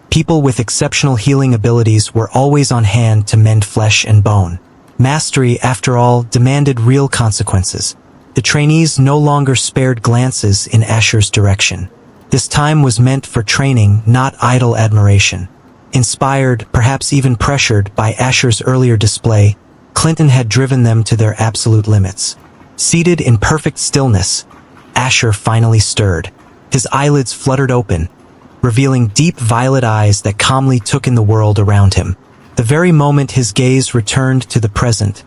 People with exceptional healing abilities were always on hand to mend flesh and bone. Mastery, after all, demanded real consequences. The trainees no longer spared glances in Asher's direction. This time was meant for training, not idle admiration. Inspired, perhaps even pressured, by Asher's earlier display, Clinton had driven them to their absolute limits. Seated in perfect stillness, Asher finally stirred. His eyelids fluttered open, revealing deep violet eyes that calmly took in the world around him. The very moment his gaze returned to the present,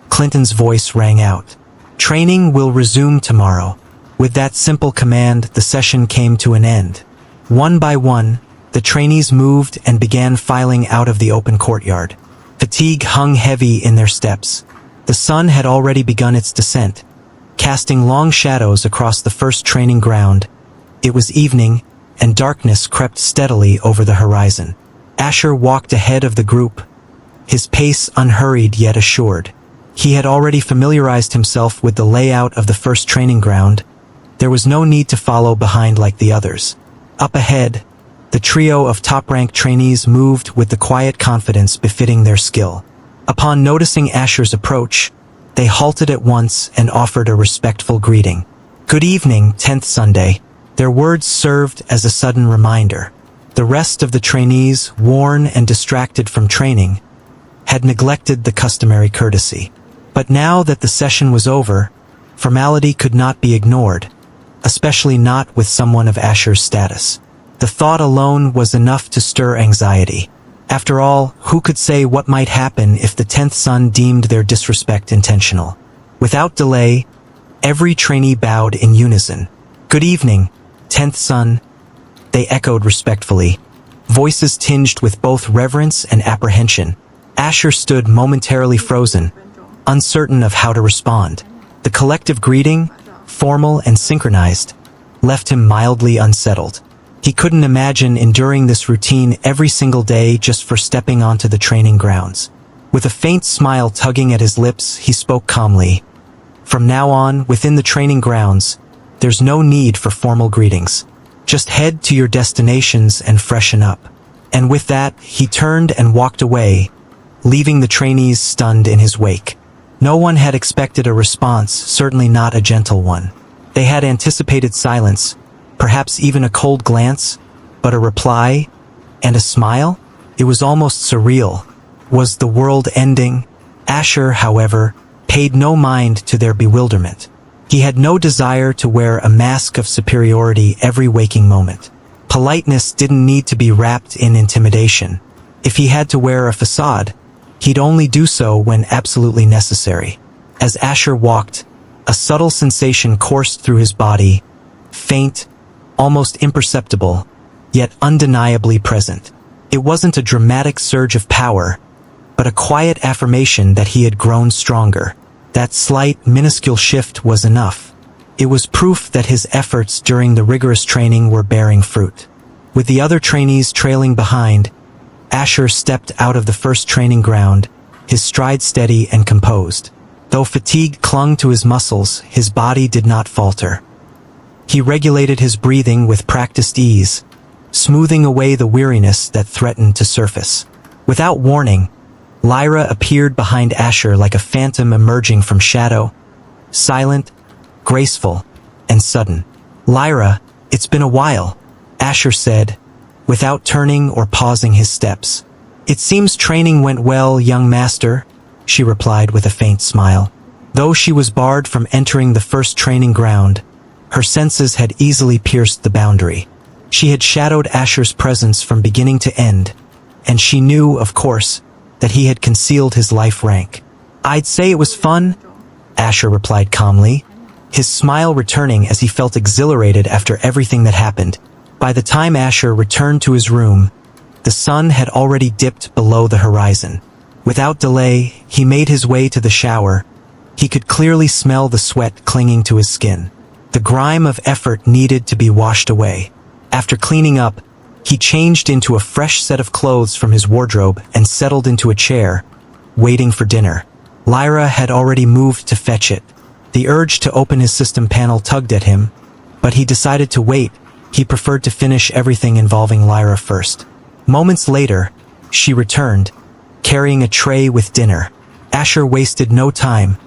Clinton's voice rang out. "Training will resume tomorrow." With that simple command, the session came to an end. One by one, the trainees moved and began filing out of the open courtyard. Fatigue hung heavy in their steps. The sun had already begun its descent, casting long shadows across the first training ground. It was evening, and darkness crept steadily over the horizon. Asher walked ahead of the group, his pace unhurried yet assured. He had already familiarized himself with the layout of the first training ground. There was no need to follow behind like the others. Up ahead, the trio of top-ranked trainees moved with the quiet confidence befitting their skill. Upon noticing Asher's approach, they halted at once and offered a respectful greeting. "Good evening, 10th Sunday." Their words served as a sudden reminder. The rest of the trainees, worn and distracted from training, had neglected the customary courtesy. But now that the session was over, formality could not be ignored, especially not with someone of Asher's status. The thought alone was enough to stir anxiety. After all, who could say what might happen if the 10th Son deemed their disrespect intentional? Without delay, every trainee bowed in unison. "Good evening, 10th Son," they echoed respectfully, voices tinged with both reverence and apprehension. Asher stood momentarily frozen, uncertain of how to respond. The collective greeting, formal and synchronized, left him mildly unsettled. He couldn't imagine enduring this routine every single day just for stepping onto the training grounds. With a faint smile tugging at his lips, he spoke calmly. "From now on, within the training grounds, there's no need for formal greetings. Just head to your destinations and freshen up." And with that, he turned and walked away, leaving the trainees stunned in his wake. No one had expected a response, certainly not a gentle one. They had anticipated silence, perhaps even a cold glance, but a reply and a smile? It was almost surreal. Was the world ending? Asher, however, paid no mind to their bewilderment. He had no desire to wear a mask of superiority every waking moment. Politeness didn't need to be wrapped in intimidation. If he had to wear a facade, he'd only do so when absolutely necessary. As Asher walked, a subtle sensation coursed through his body, faint, almost imperceptible, yet undeniably present. It wasn't a dramatic surge of power, but a quiet affirmation that he had grown stronger. That slight, minuscule shift was enough. It was proof that his efforts during the rigorous training were bearing fruit. With the other trainees trailing behind, Asher stepped out of the first training ground, his stride steady and composed. Though fatigue clung to his muscles, his body did not falter. He regulated his breathing with practiced ease, smoothing away the weariness that threatened to surface. Without warning, Lyra appeared behind Asher like a phantom emerging from shadow, silent, graceful, and sudden. "Lyra, it's been a while," Asher said, without turning or pausing his steps. "It seems training went well, young master," she replied with a faint smile. Though she was barred from entering the first training ground, her senses had easily pierced the boundary. She had shadowed Asher's presence from beginning to end, and she knew, of course, that he had concealed his life rank. "I'd say it was fun," Asher replied calmly, his smile returning as he felt exhilarated after everything that happened. By the time Asher returned to his room, the sun had already dipped below the horizon. Without delay, he made his way to the shower. He could clearly smell the sweat clinging to his skin. The grime of effort needed to be washed away. After cleaning up, he changed into a fresh set of clothes from his wardrobe and settled into a chair, waiting for dinner. Lyra had already moved to fetch it. The urge to open his system panel tugged at him, but he decided to wait. He preferred to finish everything involving Lyra first. Moments later, she returned, carrying a tray with dinner. Asher wasted no time.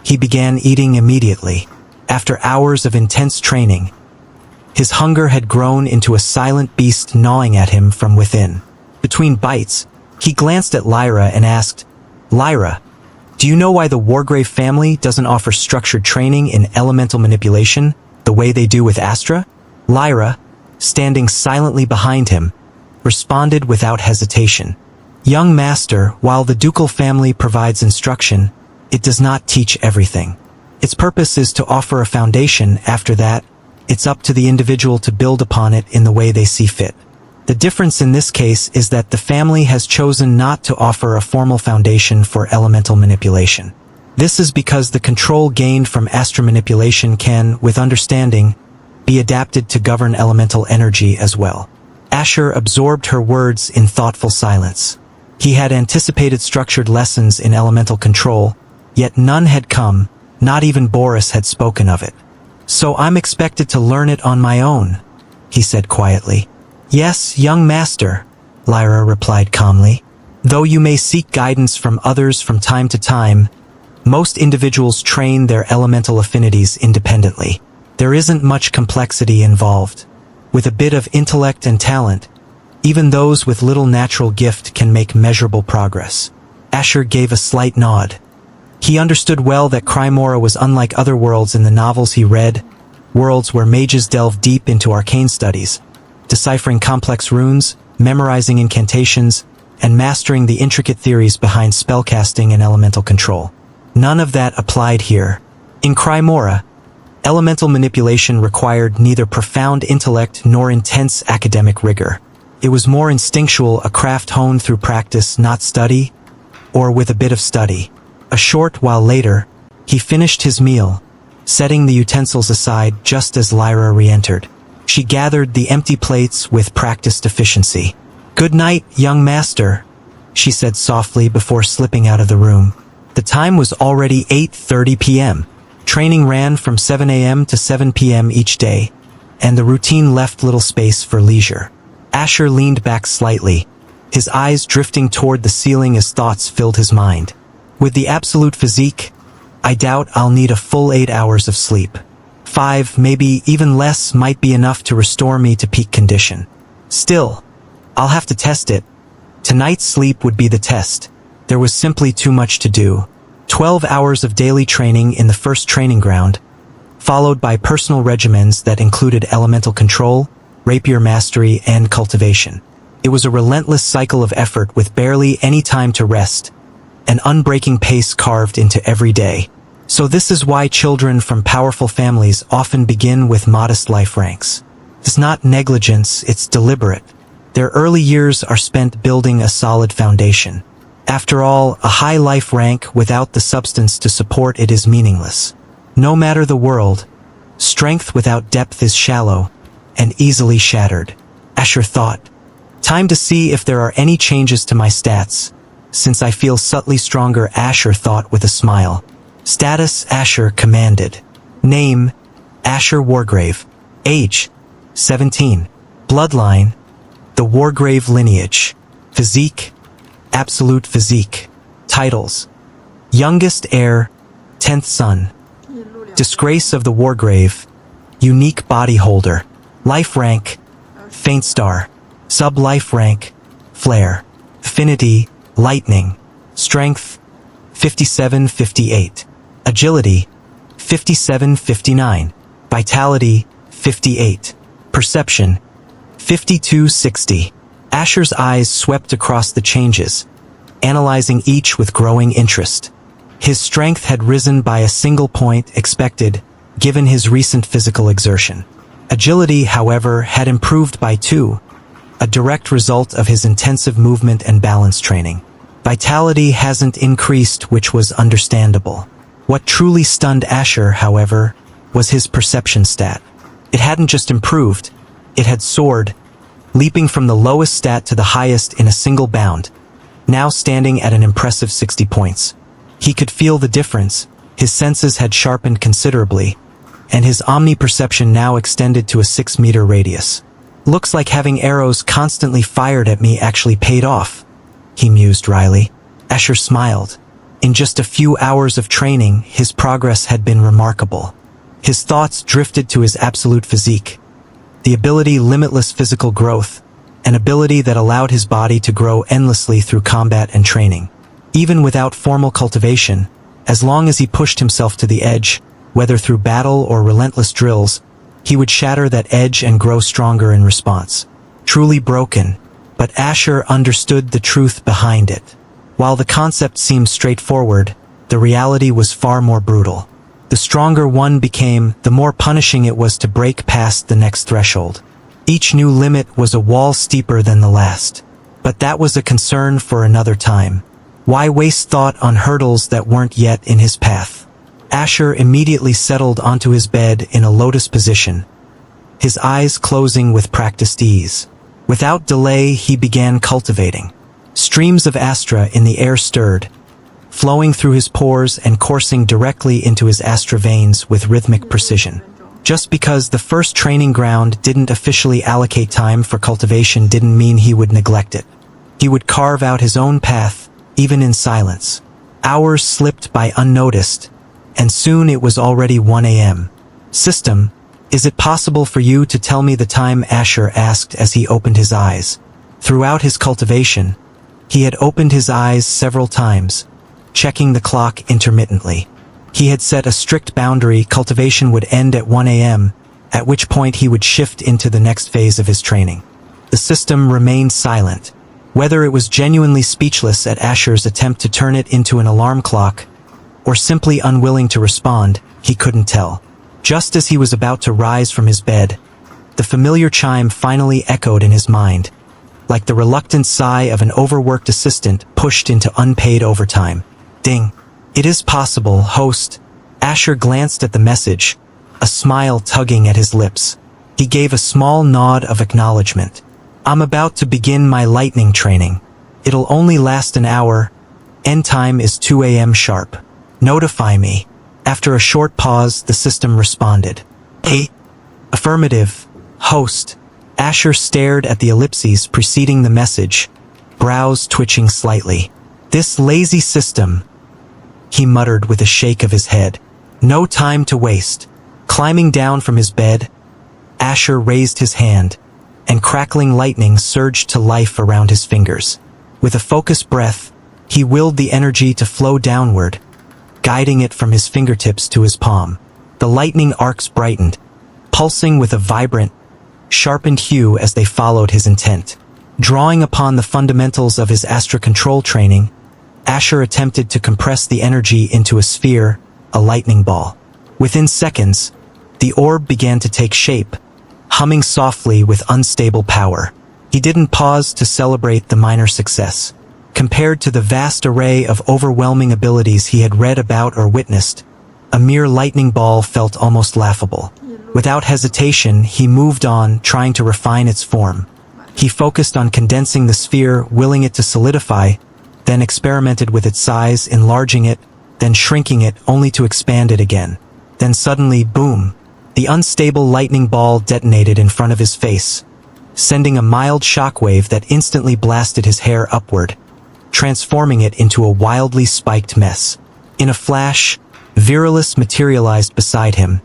He began eating immediately. After hours of intense training, his hunger had grown into a silent beast gnawing at him from within. Between bites, he glanced at Lyra and asked, "Lyra, do you know why the Wargrave family doesn't offer structured training in elemental manipulation the way they do with Astra?" Lyra, standing silently behind him, responded without hesitation. "Young master, while the ducal family provides instruction, it does not teach everything. Its purpose is to offer a foundation. After that, it's up to the individual to build upon it in the way they see fit. The difference in this case is that the family has chosen not to offer a formal foundation for elemental manipulation. This is because the control gained from Astra manipulation can, with understanding, be adapted to govern elemental energy as well." Asher absorbed her words in thoughtful silence. He had anticipated structured lessons in elemental control, yet none had come, not even Boris had spoken of it. "So I'm expected to learn it on my own," he said quietly. "Yes, young master," Lyra replied calmly. "Though you may seek guidance from others from time to time, most individuals train their elemental affinities independently. There isn't much complexity involved. With a bit of intellect and talent, even those with little natural gift can make measurable progress." Asher gave a slight nod. He understood well that Crymora was unlike other worlds in the novels he read, worlds where mages delve deep into arcane studies, deciphering complex runes, memorizing incantations, and mastering the intricate theories behind spellcasting and elemental control. None of that applied here. In Crymora, elemental manipulation required neither profound intellect nor intense academic rigor. It was more instinctual, a craft honed through practice, not study, or with a bit of study. A short while later, he finished his meal, setting the utensils aside just as Lyra re-entered. She gathered the empty plates with practiced efficiency. "Good night, young master," she said softly before slipping out of the room. The time was already 8:30 p.m. Training ran from 7 a.m. to 7 p.m. each day, and the routine left little space for leisure. Asher leaned back slightly, his eyes drifting toward the ceiling as thoughts filled his mind. "With the absolute physique, I doubt I'll need a full 8 hours of sleep. 5, maybe even less, might be enough to restore me to peak condition. Still, I'll have to test it. Tonight's sleep would be the test. There was simply too much to do. 12 hours of daily training in the first training ground, followed by personal regimens that included elemental control, rapier mastery, and cultivation. It was a relentless cycle of effort with barely any time to rest, an unbreaking pace carved into every day. So this is why children from powerful families often begin with modest life ranks. It's not negligence, it's deliberate. Their early years are spent building a solid foundation. After all, a high life rank without the substance to support it is meaningless. No matter the world, Strength without depth is shallow and easily shattered. Asher thought. Time to see if there are any changes to my stats. Since I feel subtly stronger, Asher thought with a smile. Status, Asher commanded. Name, Asher Wargrave. Age, 17. Bloodline, the Wargrave lineage. Physique, absolute physique. Titles, youngest heir, 10th son. Disgrace of the Wargrave, unique body holder. Life rank, faint star. Sub-life rank, flare. Affinity, lightning. Strength, 57-58. Agility, 57-59. Vitality, 58. Perception, 52-60. Asher's eyes swept across the changes, analyzing each with growing interest. His strength had risen by a single point expected, given his recent physical exertion. Agility, however, had improved by 2, a direct result of his intensive movement and balance training. Vitality hasn't increased, which was understandable. What truly stunned Asher, however, was his perception stat. It hadn't just improved, it had soared, leaping from the lowest stat to the highest in a single bound, now standing at an impressive 60 points. He could feel the difference, his senses had sharpened considerably, and his omni-perception now extended to a 6-meter radius. Looks like having arrows constantly fired at me actually paid off, he mused wryly. Asher smiled. In just a few hours of training, his progress had been remarkable. His thoughts drifted to his absolute physique. The ability limitless physical growth, an ability that allowed his body to grow endlessly through combat and training. Even without formal cultivation, as long as he pushed himself to the edge, whether through battle or relentless drills, he would shatter that edge and grow stronger in response. Truly broken, but Asher understood the truth behind it. While the concept seemed straightforward, the reality was far more brutal. The stronger one became, the more punishing it was to break past the next threshold. Each new limit was a wall steeper than the last. But that was a concern for another time. Why waste thought on hurdles that weren't yet in his path? Asher immediately settled onto his bed in a lotus position, his eyes closing with practiced ease. Without delay, he began cultivating. Streams of Astra in the air stirred, flowing through his pores and coursing directly into his Astra veins with rhythmic precision. Just because the first training ground didn't officially allocate time for cultivation didn't mean he would neglect it. He would carve out his own path, even in silence. Hours slipped by unnoticed, and soon it was already 1 a.m. System, is it possible for you to tell me the time? Asher asked as he opened his eyes. Throughout his cultivation, he had opened his eyes several times, checking the clock intermittently. He had set a strict boundary: cultivation would end at 1 a.m., at which point he would shift into the next phase of his training. The system remained silent. Whether it was genuinely speechless at Asher's attempt to turn it into an alarm clock, or simply unwilling to respond, he couldn't tell. Just as he was about to rise from his bed, the familiar chime finally echoed in his mind, like the reluctant sigh of an overworked assistant pushed into unpaid overtime. Ding. It is possible, host. Asher glanced at the message, a smile tugging at his lips. He gave a small nod of acknowledgement. I'm about to begin my lightning training. It'll only last an hour. End time is 2 a.m. sharp. Notify me. After a short pause, the system responded. Affirmative, host. Asher stared at the ellipses preceding the message, brows twitching slightly. This lazy system, he muttered with a shake of his head. No time to waste. Climbing down from his bed, Asher raised his hand, and crackling lightning surged to life around his fingers. With a focused breath, he willed the energy to flow downward, guiding it from his fingertips to his palm. The lightning arcs brightened, pulsing with a vibrant, sharpened hue as they followed his intent. Drawing upon the fundamentals of his Astra control training, Asher attempted to compress the energy into a sphere, a lightning ball. Within seconds, the orb began to take shape, humming softly with unstable power. He didn't pause to celebrate the minor success. Compared to the vast array of overwhelming abilities he had read about or witnessed, a mere lightning ball felt almost laughable. Without hesitation, he moved on, trying to refine its form. He focused on condensing the sphere, willing it to solidify, then experimented with its size, enlarging it, then shrinking it, only to expand it again. Then suddenly, boom! The unstable lightning ball detonated in front of his face, sending a mild shockwave that instantly blasted his hair upward, transforming it into a wildly spiked mess. In a flash, Virilis materialized beside him,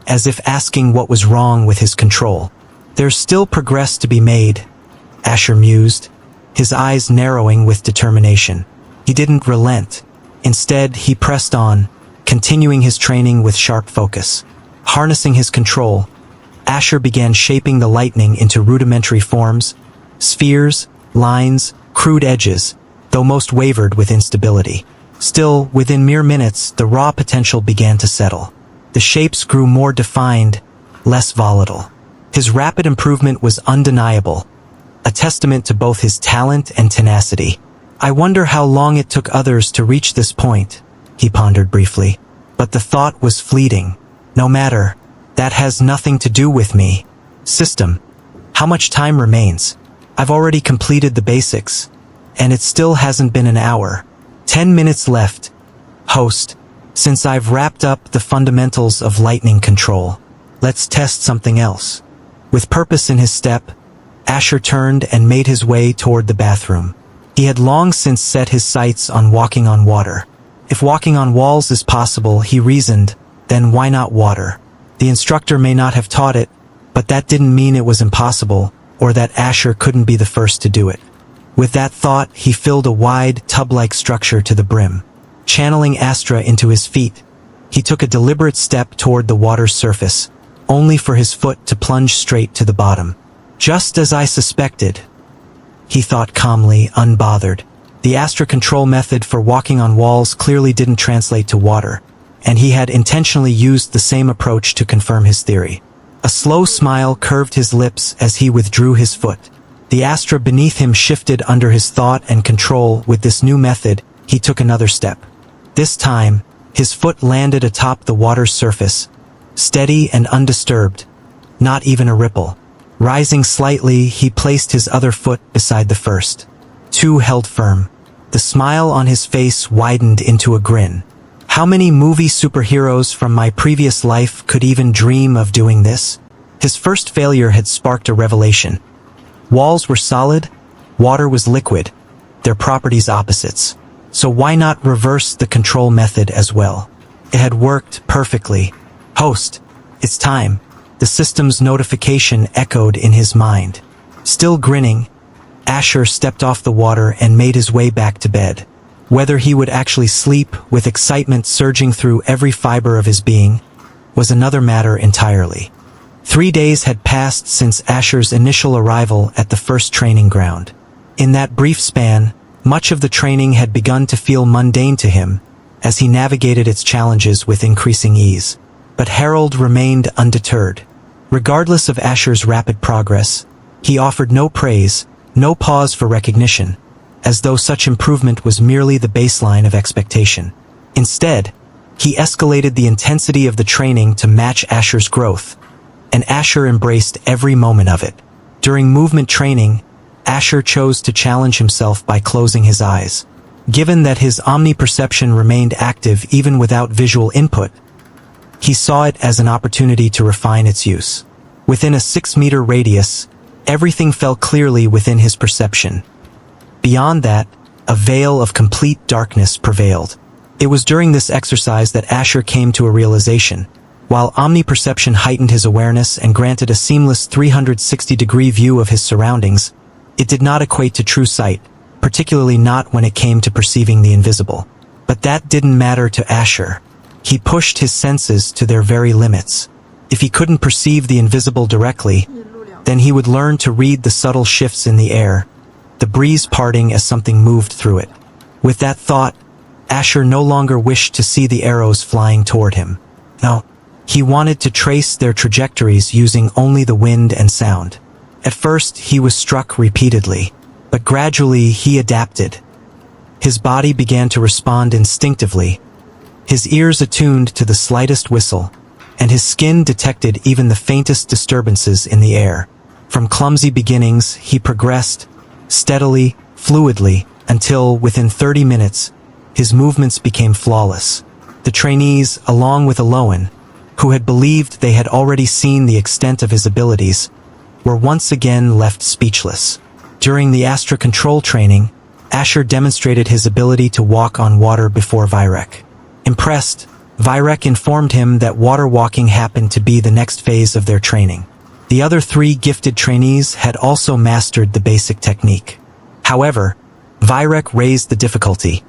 as if asking what was wrong with his control. "There's still progress to be made," Asher mused, his eyes narrowing with determination. He didn't relent. Instead, he pressed on, continuing his training with sharp focus. Harnessing his control, Asher began shaping the lightning into rudimentary forms, spheres, lines, crude edges, though most wavered with instability. Still, within mere minutes, the raw potential began to settle. The shapes grew more defined, less volatile. His rapid improvement was undeniable, a testament to both his talent and tenacity. "I wonder how long it took others to reach this point," he pondered briefly. But the thought was fleeting. "No matter, that has nothing to do with me. System, how much time remains? I've already completed the basics, and it still hasn't been an hour. 10 minutes left. Host, since I've wrapped up the fundamentals of lightning control, let's test something else." With purpose in his step, Asher turned and made his way toward the bathroom. He had long since set his sights on walking on water. If walking on walls is possible, he reasoned, then why not water? The instructor may not have taught it, but that didn't mean it was impossible, or that Asher couldn't be the first to do it. With that thought, he filled a wide, tub-like structure to the brim. Channeling Astra into his feet, he took a deliberate step toward the water's surface, only for his foot to plunge straight to the bottom. "Just as I suspected," he thought calmly, unbothered. The Astra control method for walking on walls clearly didn't translate to water, and he had intentionally used the same approach to confirm his theory. A slow smile curved his lips as he withdrew his foot. The Astra beneath him shifted under his thought and control. With this new method, he took another step. This time, his foot landed atop the water's surface, steady and undisturbed, not even a ripple. Rising slightly, he placed his other foot beside the first. Two held firm. The smile on his face widened into a grin. How many movie superheroes from my previous life could even dream of doing this? His first failure had sparked a revelation. Walls were solid, water was liquid, their properties opposites. So why not reverse the control method as well? It had worked perfectly. "Host, it's time." The system's notification echoed in his mind. Still grinning, Asher stepped off the water and made his way back to bed. Whether he would actually sleep, with excitement surging through every fiber of his being, was another matter entirely. 3 days had passed since Asher's initial arrival at the first training ground. In that brief span, much of the training had begun to feel mundane to him, as he navigated its challenges with increasing ease. But Harold remained undeterred. Regardless of Asher's rapid progress, he offered no praise, no pause for recognition, as though such improvement was merely the baseline of expectation. Instead, he escalated the intensity of the training to match Asher's growth, and Asher embraced every moment of it. During movement training, Asher chose to challenge himself by closing his eyes. Given that his omniperception remained active even without visual input, he saw it as an opportunity to refine its use. Within a 6-meter radius, everything fell clearly within his perception. Beyond that, a veil of complete darkness prevailed. It was during this exercise that Asher came to a realization. While omniperception heightened his awareness and granted a seamless 360-degree view of his surroundings, it did not equate to true sight, particularly not when it came to perceiving the invisible. But that didn't matter to Asher. He pushed his senses to their very limits. If he couldn't perceive the invisible directly, then he would learn to read the subtle shifts in the air, the breeze parting as something moved through it. With that thought, Asher no longer wished to see the arrows flying toward him. No, he wanted to trace their trajectories using only the wind and sound. At first, he was struck repeatedly, but gradually he adapted. His body began to respond instinctively, his ears attuned to the slightest whistle. and his skin detected even the faintest disturbances in the air. From clumsy beginnings, he progressed, steadily, fluidly, until, within 30 minutes, his movements became flawless. The trainees, along with Aloan, who had believed they had already seen the extent of his abilities, were once again left speechless. During the Astra control training, Asher demonstrated his ability to walk on water before Virek. Impressed, Virek informed him that water walking happened to be the next phase of their training. The other 3 gifted trainees had also mastered the basic technique. However, Virek raised the difficulty,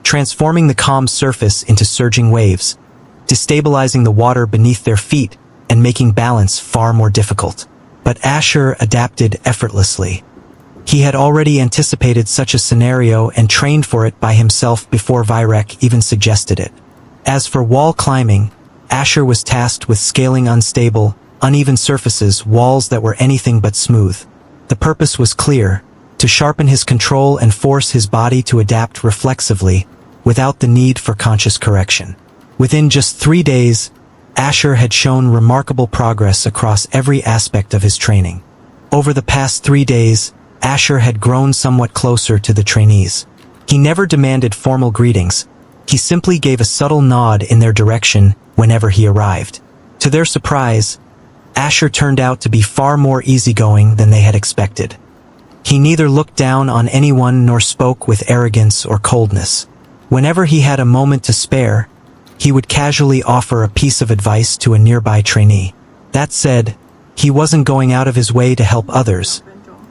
transforming the calm surface into surging waves, destabilizing the water beneath their feet and making balance far more difficult. But Asher adapted effortlessly. He had already anticipated such a scenario and trained for it by himself before Virek even suggested it. As for wall climbing, Asher was tasked with scaling unstable, uneven surfaces, walls that were anything but smooth. The purpose was clear: to sharpen his control and force his body to adapt reflexively, without the need for conscious correction. Within just 3 days, Asher had shown remarkable progress across every aspect of his training. Over the past 3 days, Asher had grown somewhat closer to the trainees. He never demanded formal greetings. He simply gave a subtle nod in their direction whenever he arrived. To their surprise, Asher turned out to be far more easygoing than they had expected. He neither looked down on anyone nor spoke with arrogance or coldness. Whenever he had a moment to spare, he would casually offer a piece of advice to a nearby trainee. That said, he wasn't going out of his way to help others.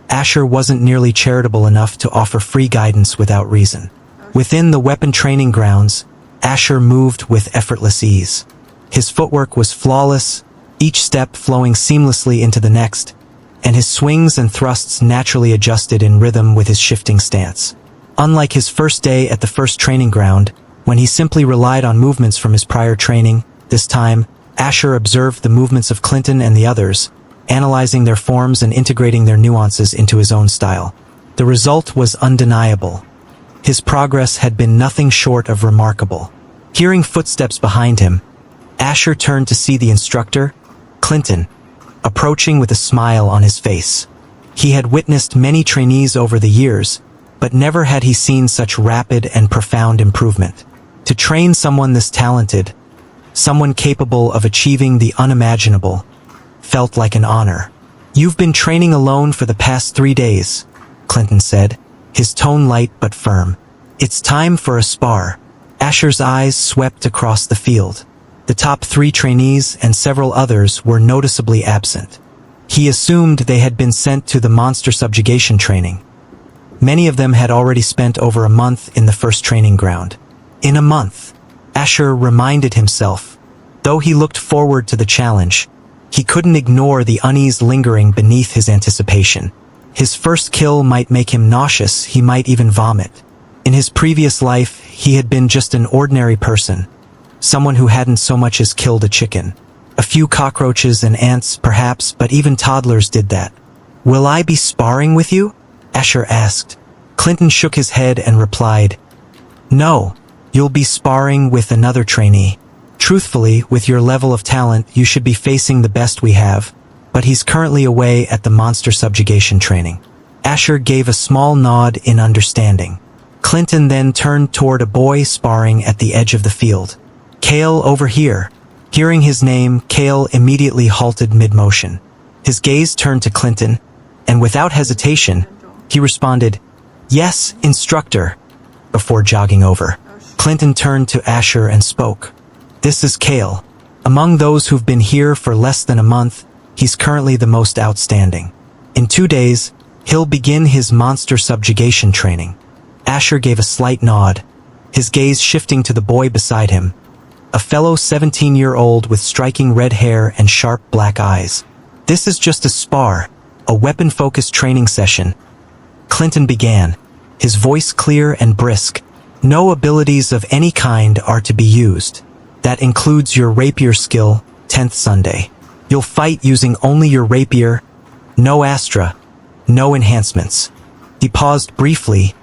Asher wasn't nearly charitable enough to offer free guidance without reason. Within the weapon training grounds, Asher moved with effortless ease. His footwork was flawless, each step flowing seamlessly into the next, and his swings and thrusts naturally adjusted in rhythm with his shifting stance. Unlike his first day at the first training ground, when he simply relied on movements from his prior training, this time, Asher observed the movements of Clinton and the others, analyzing their forms and integrating their nuances into his own style. The result was undeniable. His progress had been nothing short of remarkable. Hearing footsteps behind him, Asher turned to see the instructor, Clinton, approaching with a smile on his face. He had witnessed many trainees over the years, but never had he seen such rapid and profound improvement. To train someone this talented, someone capable of achieving the unimaginable, felt like an honor. "You've been training alone for the past 3 days," Clinton said, his tone light but firm. "It's time for a spar." Asher's eyes swept across the field. The top 3 trainees and several others were noticeably absent. He assumed they had been sent to the monster subjugation training. Many of them had already spent over a month in the first training ground. In a month, Asher reminded himself. Though he looked forward to the challenge, he couldn't ignore the unease lingering beneath his anticipation. His first kill might make him nauseous, he might even vomit. In his previous life, he had been just an ordinary person, someone who hadn't so much as killed a chicken. A few cockroaches and ants, perhaps, but even toddlers did that. "Will I be sparring with you?" Asher asked. Clinton shook his head and replied, "No, you'll be sparring with another trainee. Truthfully, with your level of talent, you should be facing the best we have, but he's currently away at the monster subjugation training." Asher gave a small nod in understanding. Clinton then turned toward a boy sparring at the edge of the field. "Kale, over here." Hearing his name, Kale immediately halted mid-motion. His gaze turned to Clinton, and without hesitation, he responded, "Yes, instructor," before jogging over. Clinton turned to Asher and spoke. "This is Kale. Among those who've been here for less than a month, he's currently the most outstanding. In 2 days, he'll begin his monster subjugation training." Asher gave a slight nod, his gaze shifting to the boy beside him, a fellow 17-year-old with striking red hair and sharp black eyes. "This is just a spar, a weapon-focused training session," Clinton began, his voice clear and brisk. "No abilities of any kind are to be used. That includes your rapier skill, 10th Sunday. You'll fight using only your rapier, no Astra, no enhancements." He paused briefly,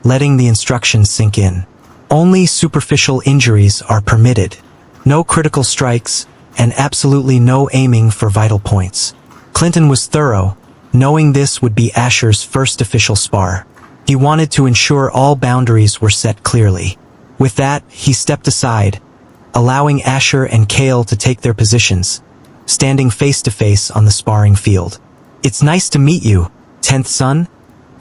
letting the instructions sink in. "Only superficial injuries are permitted. No critical strikes, and absolutely no aiming for vital points. Clinton was thorough, knowing this would be Asher's first official spar. He wanted to ensure all boundaries were set clearly. With that, he stepped aside, allowing Asher and Kale to take their positions, standing face to face on the sparring field. "It's nice to meet you, 10th son,"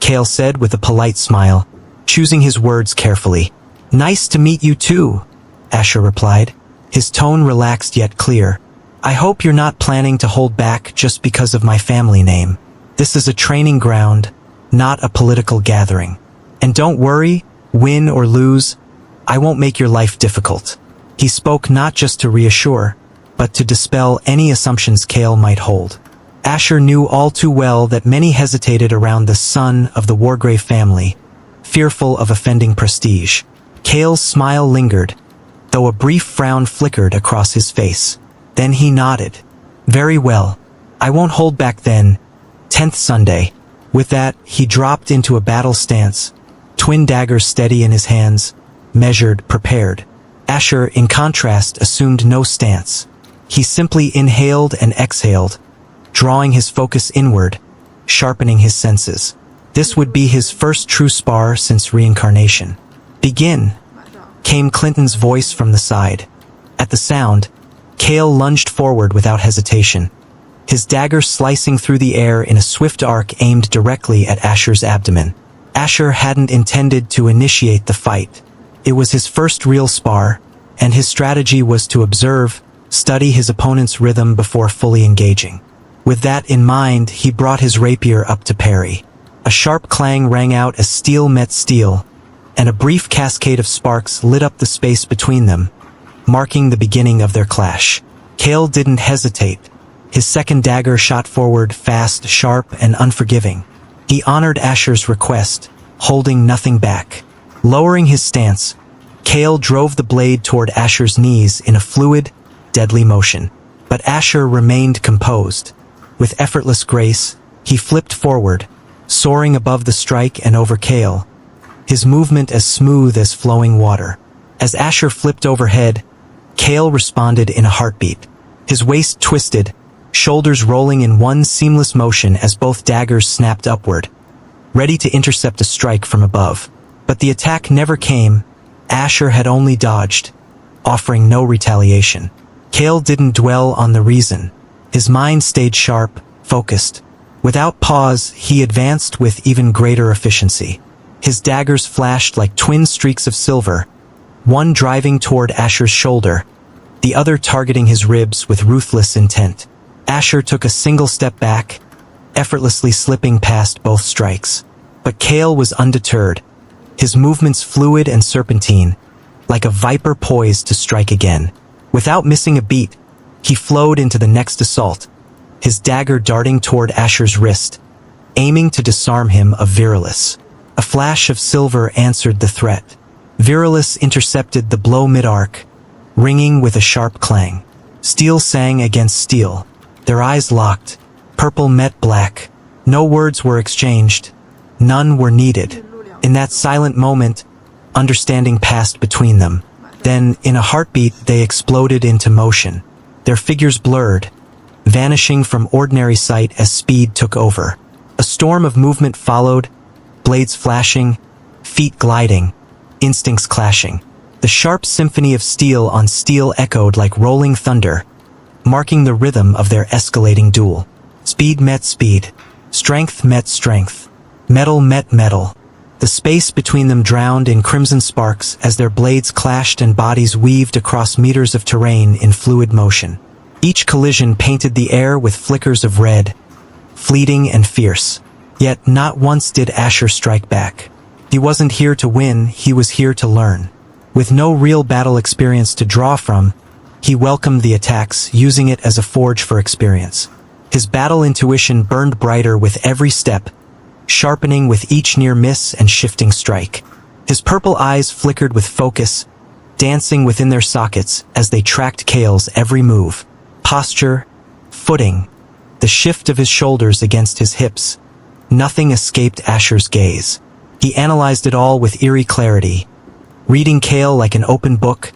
Kale said with a polite smile, choosing his words carefully. "Nice to meet you too," Asher replied, his tone relaxed yet clear. "I hope you're not planning to hold back just because of my family name. This is a training ground, not a political gathering. And don't worry, win or lose, I won't make your life difficult." He spoke not just to reassure, but to dispel any assumptions Kale might hold. Asher knew all too well that many hesitated around the son of the Wargrave family, fearful of offending prestige. Kale's smile lingered, though a brief frown flickered across his face. Then he nodded. "Very well. I won't hold back then, 10th Sunday." With that, he dropped into a battle stance, twin daggers steady in his hands, measured, prepared. Asher, in contrast, assumed no stance. He simply inhaled and exhaled, drawing his focus inward, sharpening his senses. This would be his first true spar since reincarnation. "Begin," came Clinton's voice from the side. At the sound, Kale lunged forward without hesitation, his dagger slicing through the air in a swift arc aimed directly at Asher's abdomen. Asher hadn't intended to initiate the fight. It was his first real spar, and his strategy was to observe, study his opponent's rhythm before fully engaging. With that in mind, he brought his rapier up to parry. A sharp clang rang out as steel met steel, and a brief cascade of sparks lit up the space between them, marking the beginning of their clash. Kale didn't hesitate. His second dagger shot forward fast, sharp, and unforgiving. He honored Asher's request, holding nothing back. Lowering his stance, Kale drove the blade toward Asher's knees in a fluid, deadly motion. But Asher remained composed. With effortless grace, he flipped forward, soaring above the strike and over Kale, his movement as smooth as flowing water. As Asher flipped overhead, Kale responded in a heartbeat. His waist twisted, shoulders rolling in one seamless motion as both daggers snapped upward, ready to intercept a strike from above. But the attack never came. Asher had only dodged, offering no retaliation. Kale didn't dwell on the reason. His mind stayed sharp, focused. Without pause, he advanced with even greater efficiency. His daggers flashed like twin streaks of silver, one driving toward Asher's shoulder, the other targeting his ribs with ruthless intent. Asher took a single step back, effortlessly slipping past both strikes. But Kale was undeterred, his movements fluid and serpentine, like a viper poised to strike again. Without missing a beat, he flowed into the next assault, his dagger darting toward Asher's wrist, aiming to disarm him of Virilis. A flash of silver answered the threat. Virilis intercepted the blow mid-arc, ringing with a sharp clang. Steel sang against steel. Their eyes locked. Purple met black. No words were exchanged. None were needed. In that silent moment, understanding passed between them. Then, in a heartbeat, they exploded into motion. Their figures blurred, vanishing from ordinary sight as speed took over. A storm of movement followed, blades flashing, feet gliding, instincts clashing. The sharp symphony of steel on steel echoed like rolling thunder, marking the rhythm of their escalating duel. Speed met speed. Strength met strength. Metal met metal. The space between them drowned in crimson sparks as their blades clashed and bodies weaved across meters of terrain in fluid motion. Each collision painted the air with flickers of red, fleeting and fierce. Yet not once did Asher strike back. He wasn't here to win, he was here to learn. With no real battle experience to draw from, he welcomed the attacks, using it as a forge for experience. His battle intuition burned brighter with every step, sharpening with each near miss and shifting strike. His purple eyes flickered with focus, dancing within their sockets as they tracked Kale's every move. Posture, footing, the shift of his shoulders against his hips. Nothing escaped Asher's gaze. He analyzed it all with eerie clarity, reading Kale like an open book,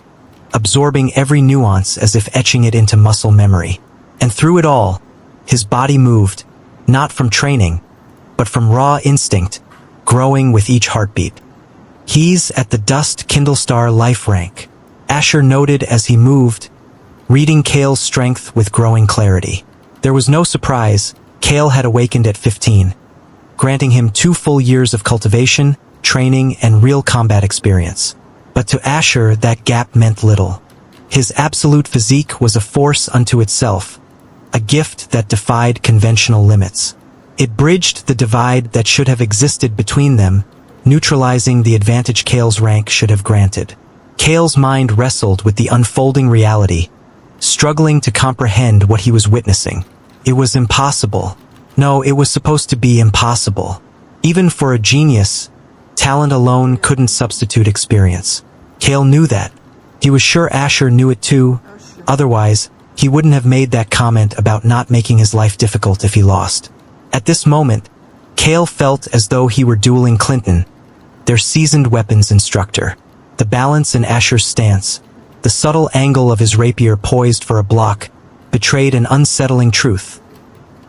absorbing every nuance as if etching it into muscle memory. And through it all, his body moved, not from training, but from raw instinct, growing with each heartbeat. "He's at the Dust Kindlestar life rank," Asher noted as he moved, reading Kale's strength with growing clarity. There was no surprise. Kale had awakened at 15, granting him 2 full years of cultivation, training, and real combat experience. But to Asher, that gap meant little. His absolute physique was a force unto itself, a gift that defied conventional limits. It bridged the divide that should have existed between them, neutralizing the advantage Kale's rank should have granted. Kale's mind wrestled with the unfolding reality, struggling to comprehend what he was witnessing. It was impossible. No, it was supposed to be impossible. Even for a genius, talent alone couldn't substitute experience. Kale knew that. He was sure Asher knew it too. Otherwise, he wouldn't have made that comment about not making his life difficult if he lost. At this moment, Kale felt as though he were dueling Clinton, their seasoned weapons instructor. The balance in Asher's stance, the subtle angle of his rapier poised for a block, betrayed an unsettling truth.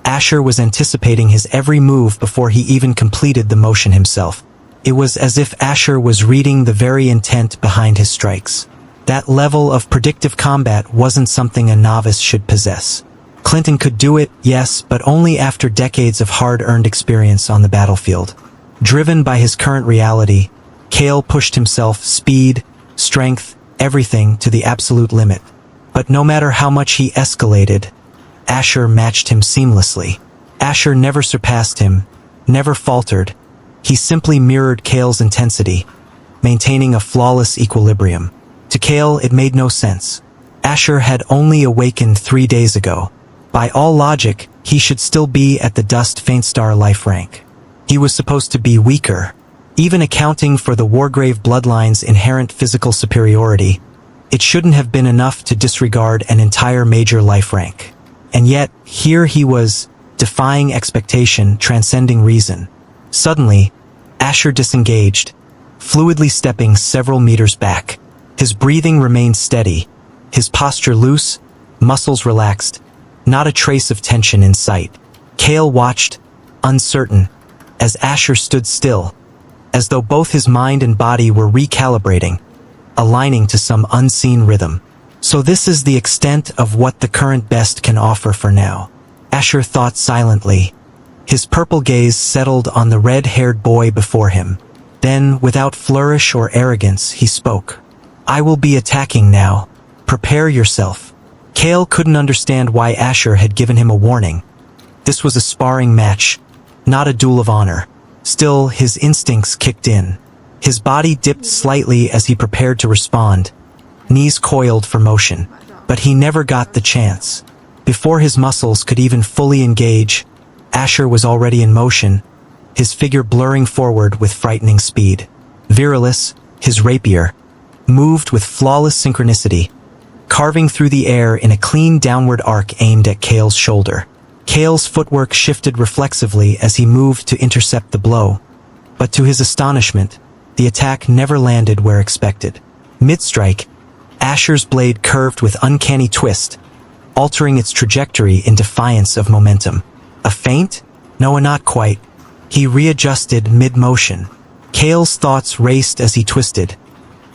Asher was anticipating his every move before he even completed the motion himself. It was as if Asher was reading the very intent behind his strikes. That level of predictive combat wasn't something a novice should possess. Clinton could do it, yes, but only after decades of hard-earned experience on the battlefield. Driven by his current reality, Kale pushed himself, speed, strength, everything to the absolute limit. But no matter how much he escalated, Asher matched him seamlessly. Asher never surpassed him, never faltered. He simply mirrored Kale's intensity, maintaining a flawless equilibrium. To Kale, it made no sense. Asher had only awakened 3 days ago. By all logic, he should still be at the Dust Faintstar life rank. He was supposed to be weaker. Even accounting for the Wargrave bloodline's inherent physical superiority, it shouldn't have been enough to disregard an entire major life rank. And yet, here he was, defying expectation, transcending reason. Suddenly, Asher disengaged, fluidly stepping several meters back. His breathing remained steady, his posture loose, muscles relaxed, not a trace of tension in sight. Kale watched, uncertain, as Asher stood still, as though both his mind and body were recalibrating, aligning to some unseen rhythm. So this is the extent of what the current best can offer for now. Asher thought silently. His purple gaze settled on the red-haired boy before him. Then, without flourish or arrogance, he spoke. "I will be attacking now. Prepare yourself." Kale couldn't understand why Asher had given him a warning. This was a sparring match, not a duel of honor. Still, his instincts kicked in. His body dipped slightly as he prepared to respond, knees coiled for motion. But he never got the chance. Before his muscles could even fully engage, Asher was already in motion, his figure blurring forward with frightening speed. Virilis, his rapier, moved with flawless synchronicity, carving through the air in a clean downward arc aimed at Kale's shoulder. Kale's footwork shifted reflexively as he moved to intercept the blow, but to his astonishment, the attack never landed where expected. Mid-strike, Asher's blade curved with uncanny twist, altering its trajectory in defiance of momentum. A feint? No, not quite. He readjusted mid-motion. Kale's thoughts raced as he twisted,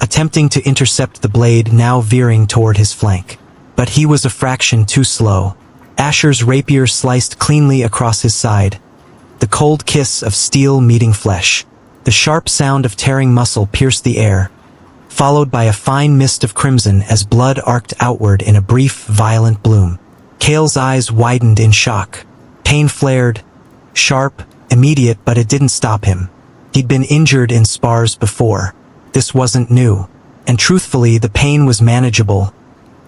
attempting to intercept the blade now veering toward his flank. But he was a fraction too slow. Asher's rapier sliced cleanly across his side, the cold kiss of steel meeting flesh. The sharp sound of tearing muscle pierced the air, followed by a fine mist of crimson as blood arced outward in a brief, violent bloom. Kale's eyes widened in shock. Pain flared, sharp, immediate, but it didn't stop him. He'd been injured in spars before. This wasn't new. And truthfully, the pain was manageable,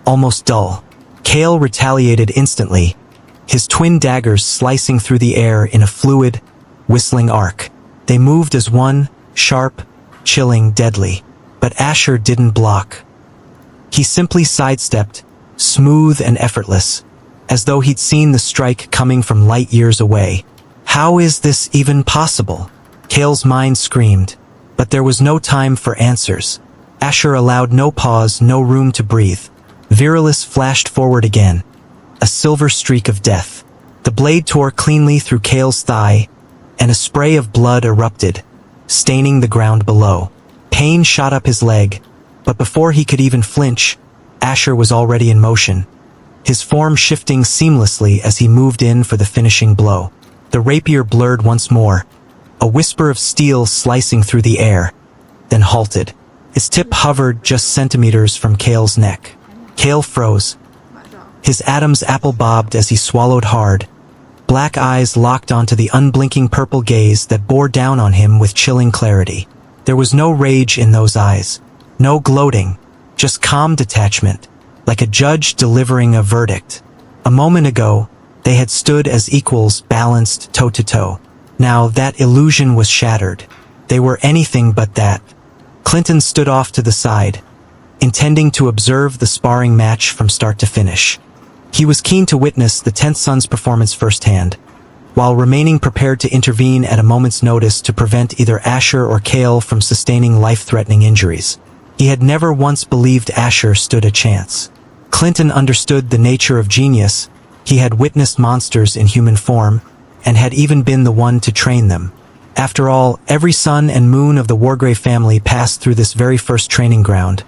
almost dull. Kale retaliated instantly, his twin daggers slicing through the air in a fluid, whistling arc. They moved as one, sharp, chilling, deadly. But Asher didn't block. He simply sidestepped, smooth and effortless, as though he'd seen the strike coming from light years away. How is this even possible? Kale's mind screamed, but there was no time for answers. Asher allowed no pause, no room to breathe. Virilis flashed forward again. A silver streak of death. The blade tore cleanly through Kale's thigh, and a spray of blood erupted, staining the ground below. Pain shot up his leg, but before he could even flinch, Asher was already in motion, his form shifting seamlessly as he moved in for the finishing blow. The rapier blurred once more, a whisper of steel slicing through the air, then halted. Its tip hovered just centimeters from Kale's neck. Kale froze. His Adam's apple bobbed as he swallowed hard, black eyes locked onto the unblinking purple gaze that bore down on him with chilling clarity. There was no rage in those eyes, no gloating, just calm detachment, like a judge delivering a verdict. A moment ago, they had stood as equals, balanced toe-to-toe. Now that illusion was shattered. They were anything but that. Clinton stood off to the side, intending to observe the sparring match from start to finish. He was keen to witness the 10th Son's performance firsthand, while remaining prepared to intervene at a moment's notice to prevent either Asher or Kale from sustaining life-threatening injuries. He had never once believed Asher stood a chance. Clinton understood the nature of genius. He had witnessed monsters in human form, and had even been the one to train them. After all, every son and moon of the Wargrave family passed through this very first training ground,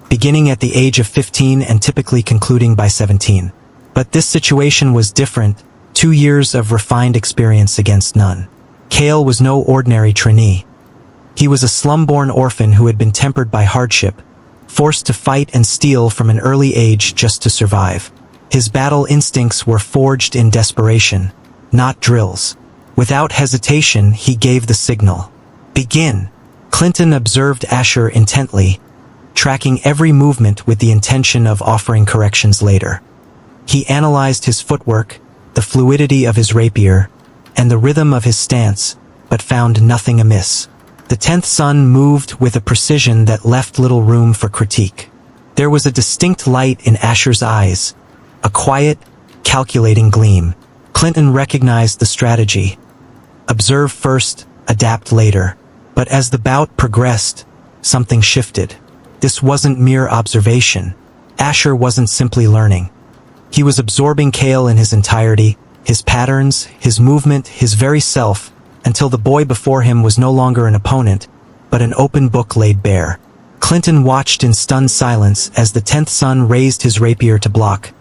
beginning at the age of 15 and typically concluding by 17. But this situation was different, 2 years of refined experience against none. Kale was no ordinary trainee. He was a slum-born orphan who had been tempered by hardship, forced to fight and steal from an early age just to survive. His battle instincts were forged in desperation, not drills. Without hesitation, he gave the signal. Begin. Clinton observed Asher intently, tracking every movement with the intention of offering corrections later. He analyzed his footwork, the fluidity of his rapier, and the rhythm of his stance, but found nothing amiss. The 10th Son moved with a precision that left little room for critique. There was a distinct light in Asher's eyes, a quiet, calculating gleam. Clinton recognized the strategy. Observe first, adapt later. But as the bout progressed, something shifted. This wasn't mere observation. Asher wasn't simply learning. He was absorbing Kale in his entirety, his patterns, his movement, his very self, until the boy before him was no longer an opponent, but an open book laid bare. Clinton watched in stunned silence as the 10th Son raised his rapier to block,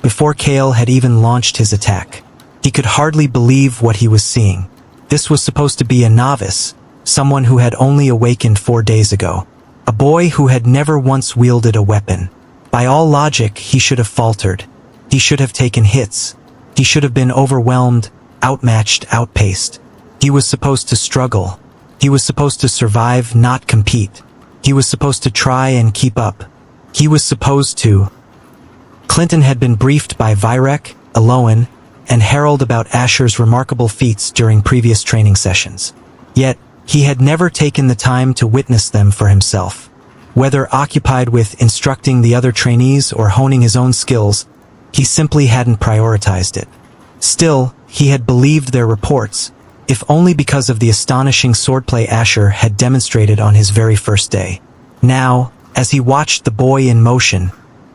before Kale had even launched his attack. He could hardly believe what he was seeing. This was supposed to be a novice, someone who had only awakened 4 days ago. A boy who had never once wielded a weapon. By all logic, he should have faltered. He should have taken hits. He should have been overwhelmed, outmatched, outpaced. He was supposed to struggle. He was supposed to survive, not compete. He was supposed to try and keep up. He was supposed to... Clinton had been briefed by Virek, Eloan, and Harold about Asher's remarkable feats during previous training sessions. Yet, he had never taken the time to witness them for himself. Whether occupied with instructing the other trainees or honing his own skills, he simply hadn't prioritized it. Still, he had believed their reports, if only because of the astonishing swordplay Asher had demonstrated on his very first day. Now, as he watched the boy in motion,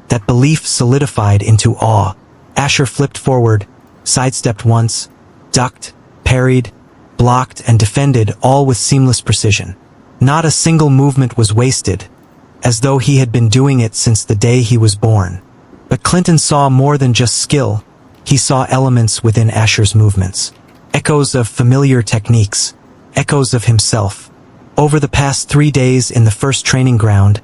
that belief solidified into awe. Asher flipped forward, sidestepped once, ducked, parried, blocked, and defended, all with seamless precision. Not a single movement was wasted, as though he had been doing it since the day he was born. But Clinton saw more than just skill. He saw elements within Asher's movements. Echoes of familiar techniques, echoes of himself. Over the past 3 days in the first training ground,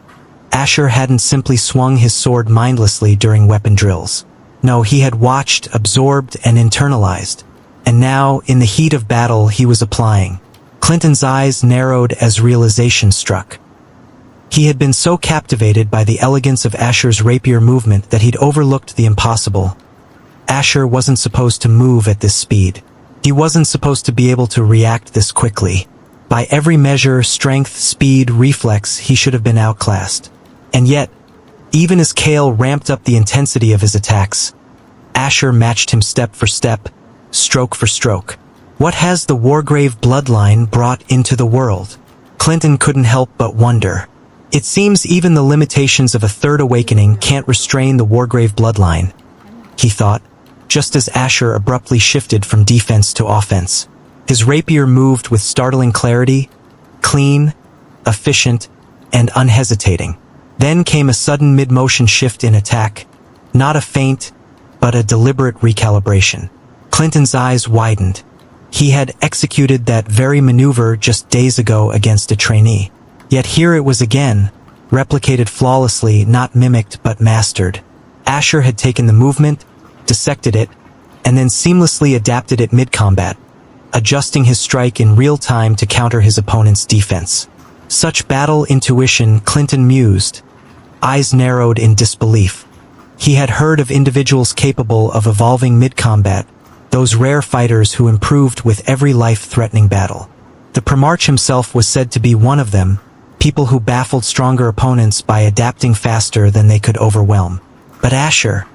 Asher hadn't simply swung his sword mindlessly during weapon drills. No, he had watched, absorbed, and internalized. And now, in the heat of battle, he was applying. Clinton's eyes narrowed as realization struck. He had been so captivated by the elegance of Asher's rapier movement that he'd overlooked the impossible. Asher wasn't supposed to move at this speed. He wasn't supposed to be able to react this quickly. By every measure, strength, speed, reflex, he should have been outclassed. And yet, even as Kale ramped up the intensity of his attacks, Asher matched him step for step, stroke for stroke. What has the Wargrave bloodline brought into the world? Clinton couldn't help but wonder. It seems even the limitations of a third awakening can't restrain the Wargrave bloodline, he thought, just as Asher abruptly shifted from defense to offense. His rapier moved with startling clarity, clean, efficient, and unhesitating. Then came a sudden mid-motion shift in attack, not a feint, but a deliberate recalibration. Clinton's eyes widened. He had executed that very maneuver just days ago against a trainee. Yet here it was again, replicated flawlessly, not mimicked but mastered. Asher had taken the movement, dissected it, and then seamlessly adapted it mid-combat, adjusting his strike in real time to counter his opponent's defense. Such battle intuition, Clinton mused, eyes narrowed in disbelief. He had heard of individuals capable of evolving mid-combat, those rare fighters who improved with every life-threatening battle. The Primarch himself was said to be one of them, people who baffled stronger opponents by adapting faster than they could overwhelm. But Asher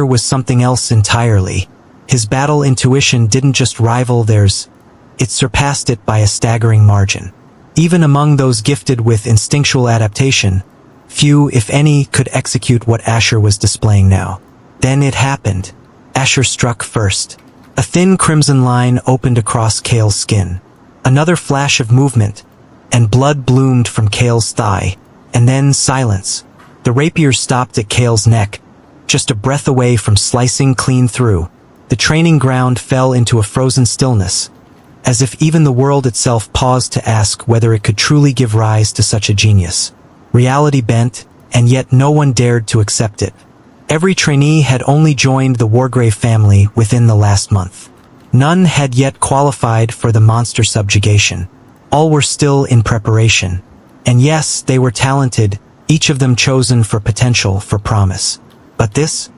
was something else entirely. His battle intuition didn't just rival theirs, it surpassed it by a staggering margin. Even among those gifted with instinctual adaptation, few, if any, could execute what Asher was displaying now. Then it happened. Asher struck first. A thin crimson line opened across Kale's skin. Another flash of movement, and blood bloomed from Kale's thigh, and then silence. The rapier stopped at Kale's neck, just a breath away from slicing clean through. The training ground fell into a frozen stillness, as if even the world itself paused to ask whether it could truly give rise to such a genius. Reality bent, and yet no one dared to accept it. Every trainee had only joined the Wargrave family within the last month. None had yet qualified for the monster subjugation. All were still in preparation. And yes, they were talented, each of them chosen for potential, for promise. But this,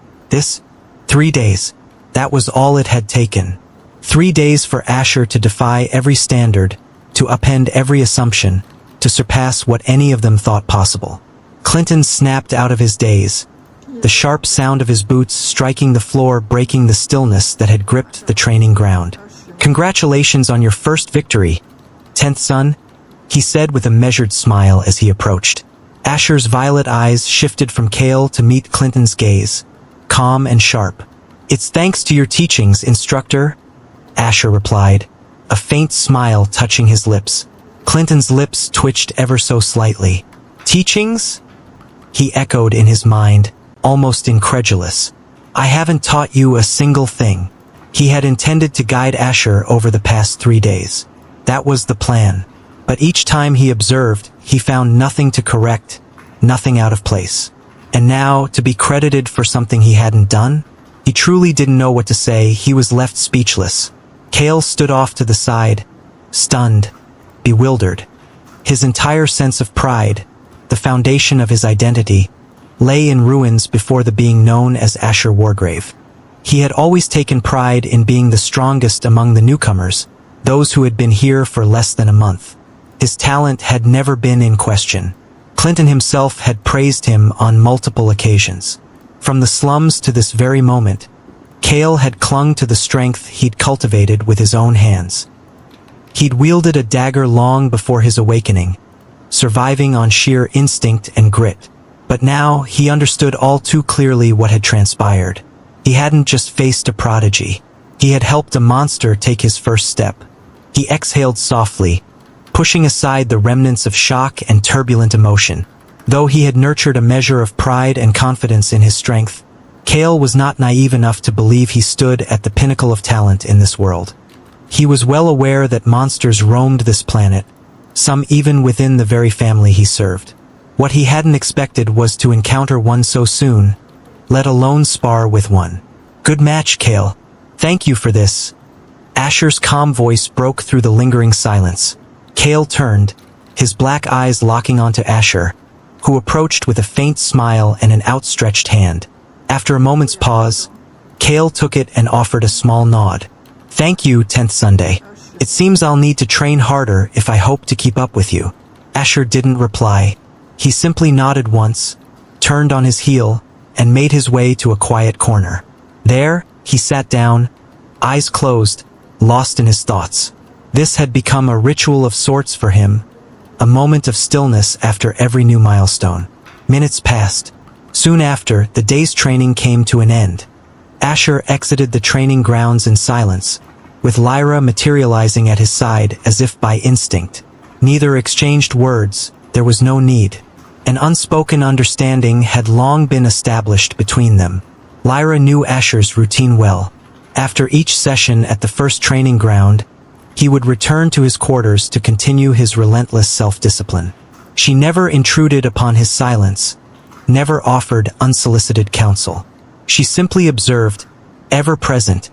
3 days, that was all it had taken. 3 days for Asher to defy every standard, to upend every assumption, to surpass what any of them thought possible. Clinton snapped out of his daze, the sharp sound of his boots striking the floor breaking the stillness that had gripped the training ground. "Congratulations on your first victory, 10th son," he said with a measured smile as he approached. Asher's violet eyes shifted from Kale to meet Clinton's gaze, calm and sharp. "It's thanks to your teachings, instructor," Asher replied, a faint smile touching his lips. Clinton's lips twitched ever so slightly. "Teachings?" he echoed in his mind, almost incredulous. "I haven't taught you a single thing." He had intended to guide Asher over the past 3 days. That was the plan. But each time he observed, he found nothing to correct, nothing out of place. And now, to be credited for something he hadn't done? He truly didn't know what to say. He was left speechless. Kale stood off to the side, stunned, bewildered. His entire sense of pride, the foundation of his identity, lay in ruins before the being known as Asher Wargrave. He had always taken pride in being the strongest among the newcomers, those who had been here for less than a month. His talent had never been in question. Clinton himself had praised him on multiple occasions. From the slums to this very moment, Kale had clung to the strength he'd cultivated with his own hands. He'd wielded a dagger long before his awakening, surviving on sheer instinct and grit. But now he understood all too clearly what had transpired. He hadn't just faced a prodigy. He had helped a monster take his first step. He exhaled softly, pushing aside the remnants of shock and turbulent emotion. Though he had nurtured a measure of pride and confidence in his strength, Kale was not naive enough to believe he stood at the pinnacle of talent in this world. He was well aware that monsters roamed this planet, some even within the very family he served. What he hadn't expected was to encounter one so soon, let alone spar with one. "Good match, Kale. Thank you for this." Asher's calm voice broke through the lingering silence. Kale turned, his black eyes locking onto Asher, who approached with a faint smile and an outstretched hand. After a moment's pause, Kale took it and offered a small nod. "Thank you, 10th Sunday. It seems I'll need to train harder if I hope to keep up with you." Asher didn't reply. He simply nodded once, turned on his heel, and made his way to a quiet corner. There, he sat down, eyes closed, lost in his thoughts. This had become a ritual of sorts for him, a moment of stillness after every new milestone. Minutes passed. Soon after, the day's training came to an end. Asher exited the training grounds in silence, with Lyra materializing at his side as if by instinct. Neither exchanged words, there was no need. An unspoken understanding had long been established between them. Lyra knew Asher's routine well. After each session at the first training ground, he would return to his quarters to continue his relentless self-discipline. She never intruded upon his silence, never offered unsolicited counsel. She simply observed, ever present,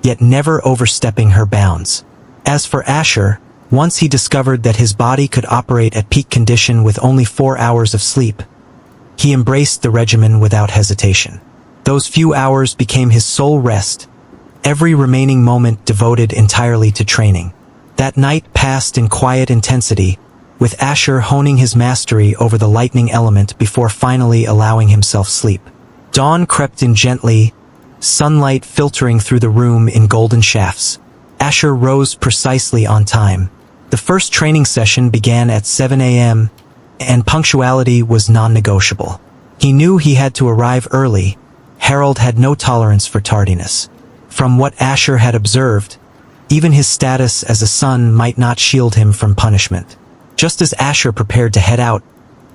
yet never overstepping her bounds. As for Asher, once he discovered that his body could operate at peak condition with only 4 hours of sleep, he embraced the regimen without hesitation. Those few hours became his sole rest, every remaining moment devoted entirely to training. That night passed in quiet intensity, with Asher honing his mastery over the lightning element before finally allowing himself sleep. Dawn crept in gently, sunlight filtering through the room in golden shafts. Asher rose precisely on time. The first training session began at 7 a.m., and punctuality was non-negotiable. He knew he had to arrive early. Harold had no tolerance for tardiness. From what Asher had observed, even his status as a son might not shield him from punishment. Just as Asher prepared to head out,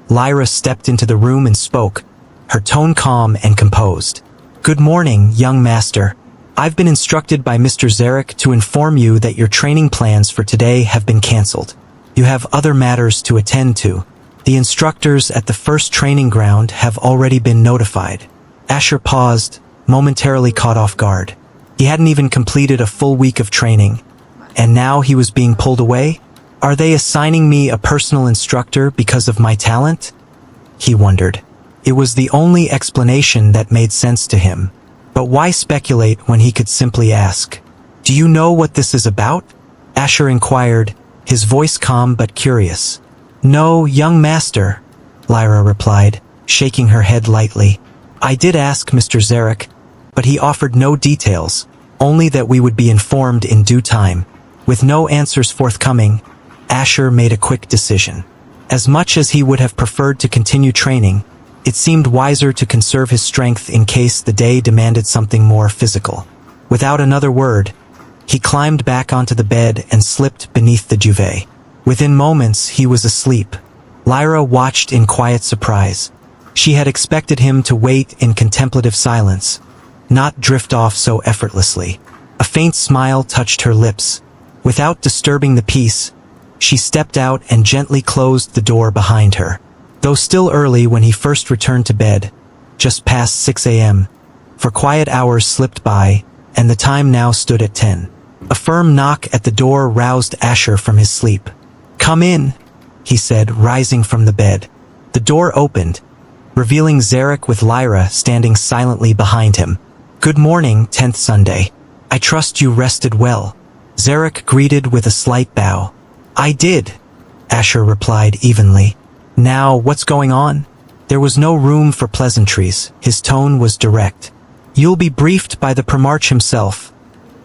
Lyra stepped into the room and spoke, her tone calm and composed. "Good morning, young master. I've been instructed by Mr. Zarek to inform you that your training plans for today have been cancelled. You have other matters to attend to. The instructors at the first training ground have already been notified." Asher paused, momentarily caught off guard. He hadn't even completed a full week of training, and now he was being pulled away? Are they assigning me a personal instructor because of my talent? He wondered. It was the only explanation that made sense to him. But why speculate when he could simply ask? "Do you know what this is about?" Asher inquired, his voice calm but curious. "No, young master," Lyra replied, shaking her head lightly. "I did ask Mr. Zarek, but he offered no details, only that we would be informed in due time." With no answers forthcoming, Asher made a quick decision. As much as he would have preferred to continue training, it seemed wiser to conserve his strength in case the day demanded something more physical. Without another word, he climbed back onto the bed and slipped beneath the duvet. Within moments, he was asleep. Lyra watched in quiet surprise. She had expected him to wait in contemplative silence, not drift off so effortlessly. A faint smile touched her lips. Without disturbing the peace, she stepped out and gently closed the door behind her. Though still early when he first returned to bed, just past 6 a.m., for quiet hours slipped by, and the time now stood at 10. A firm knock at the door roused Asher from his sleep. "Come in," he said, rising from the bed. The door opened, revealing Zarek with Lyra standing silently behind him. "Good morning, 10th Sunday. I trust you rested well." Zarek greeted with a slight bow. "I did," Asher replied evenly. "Now, what's going on?" There was no room for pleasantries. His tone was direct. "You'll be briefed by the Primarch himself,"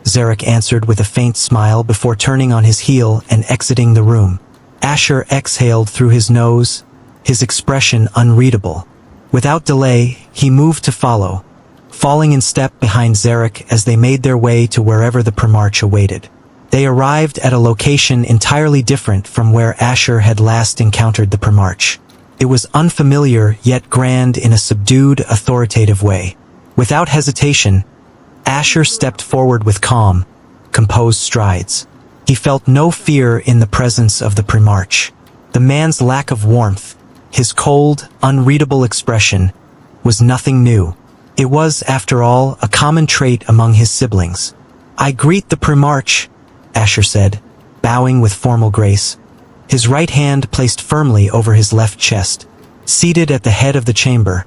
Zarek answered with a faint smile before turning on his heel and exiting the room. Asher exhaled through his nose, his expression unreadable. Without delay, he moved to follow, falling in step behind Zarek as they made their way to wherever the Primarch awaited. They arrived at a location entirely different from where Asher had last encountered the Primarch. It was unfamiliar yet grand in a subdued, authoritative way. Without hesitation, Asher stepped forward with calm, composed strides. He felt no fear in the presence of the Primarch. The man's lack of warmth, his cold, unreadable expression, was nothing new. It was, after all, a common trait among his siblings. "I greet the Primarch," Asher said, bowing with formal grace, his right hand placed firmly over his left chest. Seated at the head of the chamber,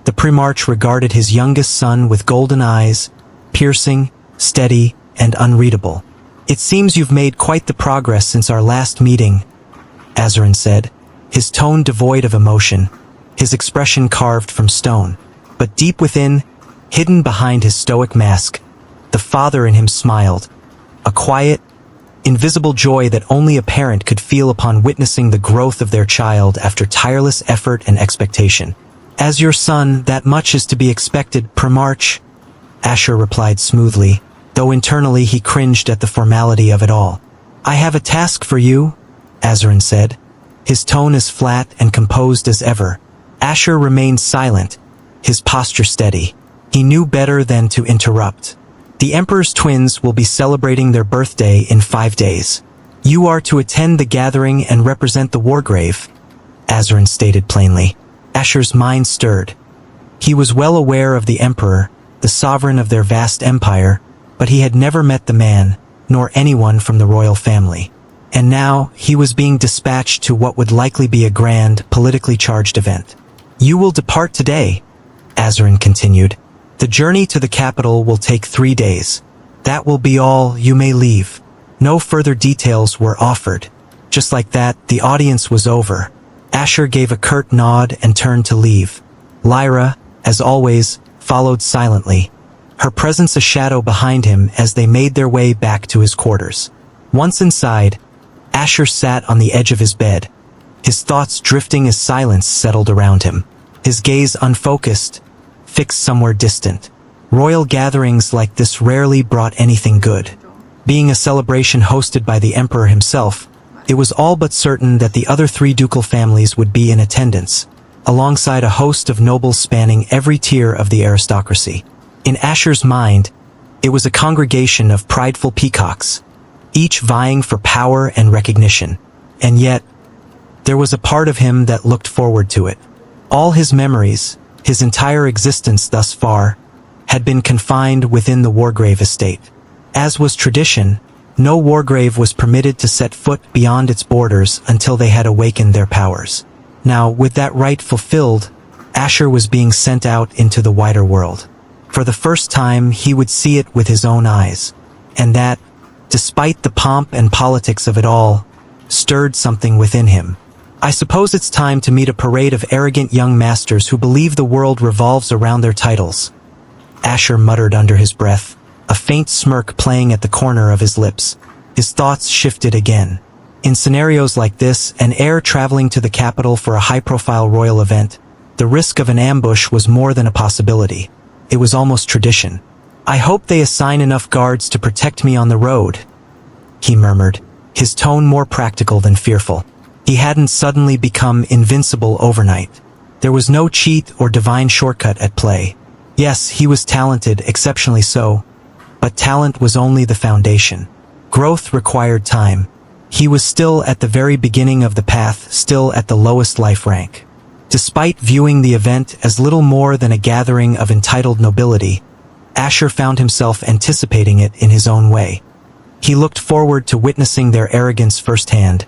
the Primarch regarded his youngest son with golden eyes, piercing, steady, and unreadable. "It seems you've made quite the progress since our last meeting," Azarin said, his tone devoid of emotion, his expression carved from stone. But deep within, hidden behind his stoic mask, the father in him smiled. A quiet, invisible joy that only a parent could feel upon witnessing the growth of their child after tireless effort and expectation. "As your son, that much is to be expected, Primarch," Asher replied smoothly, though internally he cringed at the formality of it all. "I have a task for you," Azarin said, his tone as flat and composed as ever. Asher remained silent, his posture steady. He knew better than to interrupt. "The Emperor's twins will be celebrating their birthday in 5 days. You are to attend the gathering and represent the Wargrave," Azarin stated plainly. Asher's mind stirred. He was well aware of the Emperor, the sovereign of their vast empire, but he had never met the man, nor anyone from the royal family. And now, he was being dispatched to what would likely be a grand, politically charged event. "You will depart today," Azarin continued. "The journey to the capital will take 3 days. That will be all, you may leave." No further details were offered. Just like that, the audience was over. Asher gave a curt nod and turned to leave. Lyra, as always, followed silently, her presence a shadow behind him as they made their way back to his quarters. Once inside, Asher sat on the edge of his bed, his thoughts drifting as silence settled around him. His gaze unfocused, fixed somewhere distant. Royal gatherings like this rarely brought anything good. Being a celebration hosted by the Emperor himself, it was all but certain that the other 3 ducal families would be in attendance, alongside a host of nobles spanning every tier of the aristocracy. In Asher's mind, it was a congregation of prideful peacocks, each vying for power and recognition. And yet, there was a part of him that looked forward to it. All his memories, his entire existence thus far, had been confined within the Wargrave estate. As was tradition, no Wargrave was permitted to set foot beyond its borders until they had awakened their powers. Now, with that right fulfilled, Asher was being sent out into the wider world. For the first time, he would see it with his own eyes. And that, despite the pomp and politics of it all, stirred something within him. "I suppose it's time to meet a parade of arrogant young masters who believe the world revolves around their titles," Asher muttered under his breath, a faint smirk playing at the corner of his lips. His thoughts shifted again. In scenarios like this, an heir traveling to the capital for a high-profile royal event, the risk of an ambush was more than a possibility. It was almost tradition. "I hope they assign enough guards to protect me on the road," he murmured, his tone more practical than fearful. He hadn't suddenly become invincible overnight. There was no cheat or divine shortcut at play. Yes, he was talented, exceptionally so, but talent was only the foundation. Growth required time. He was still at the very beginning of the path, still at the lowest life rank. Despite viewing the event as little more than a gathering of entitled nobility, Asher found himself anticipating it in his own way. He looked forward to witnessing their arrogance firsthand,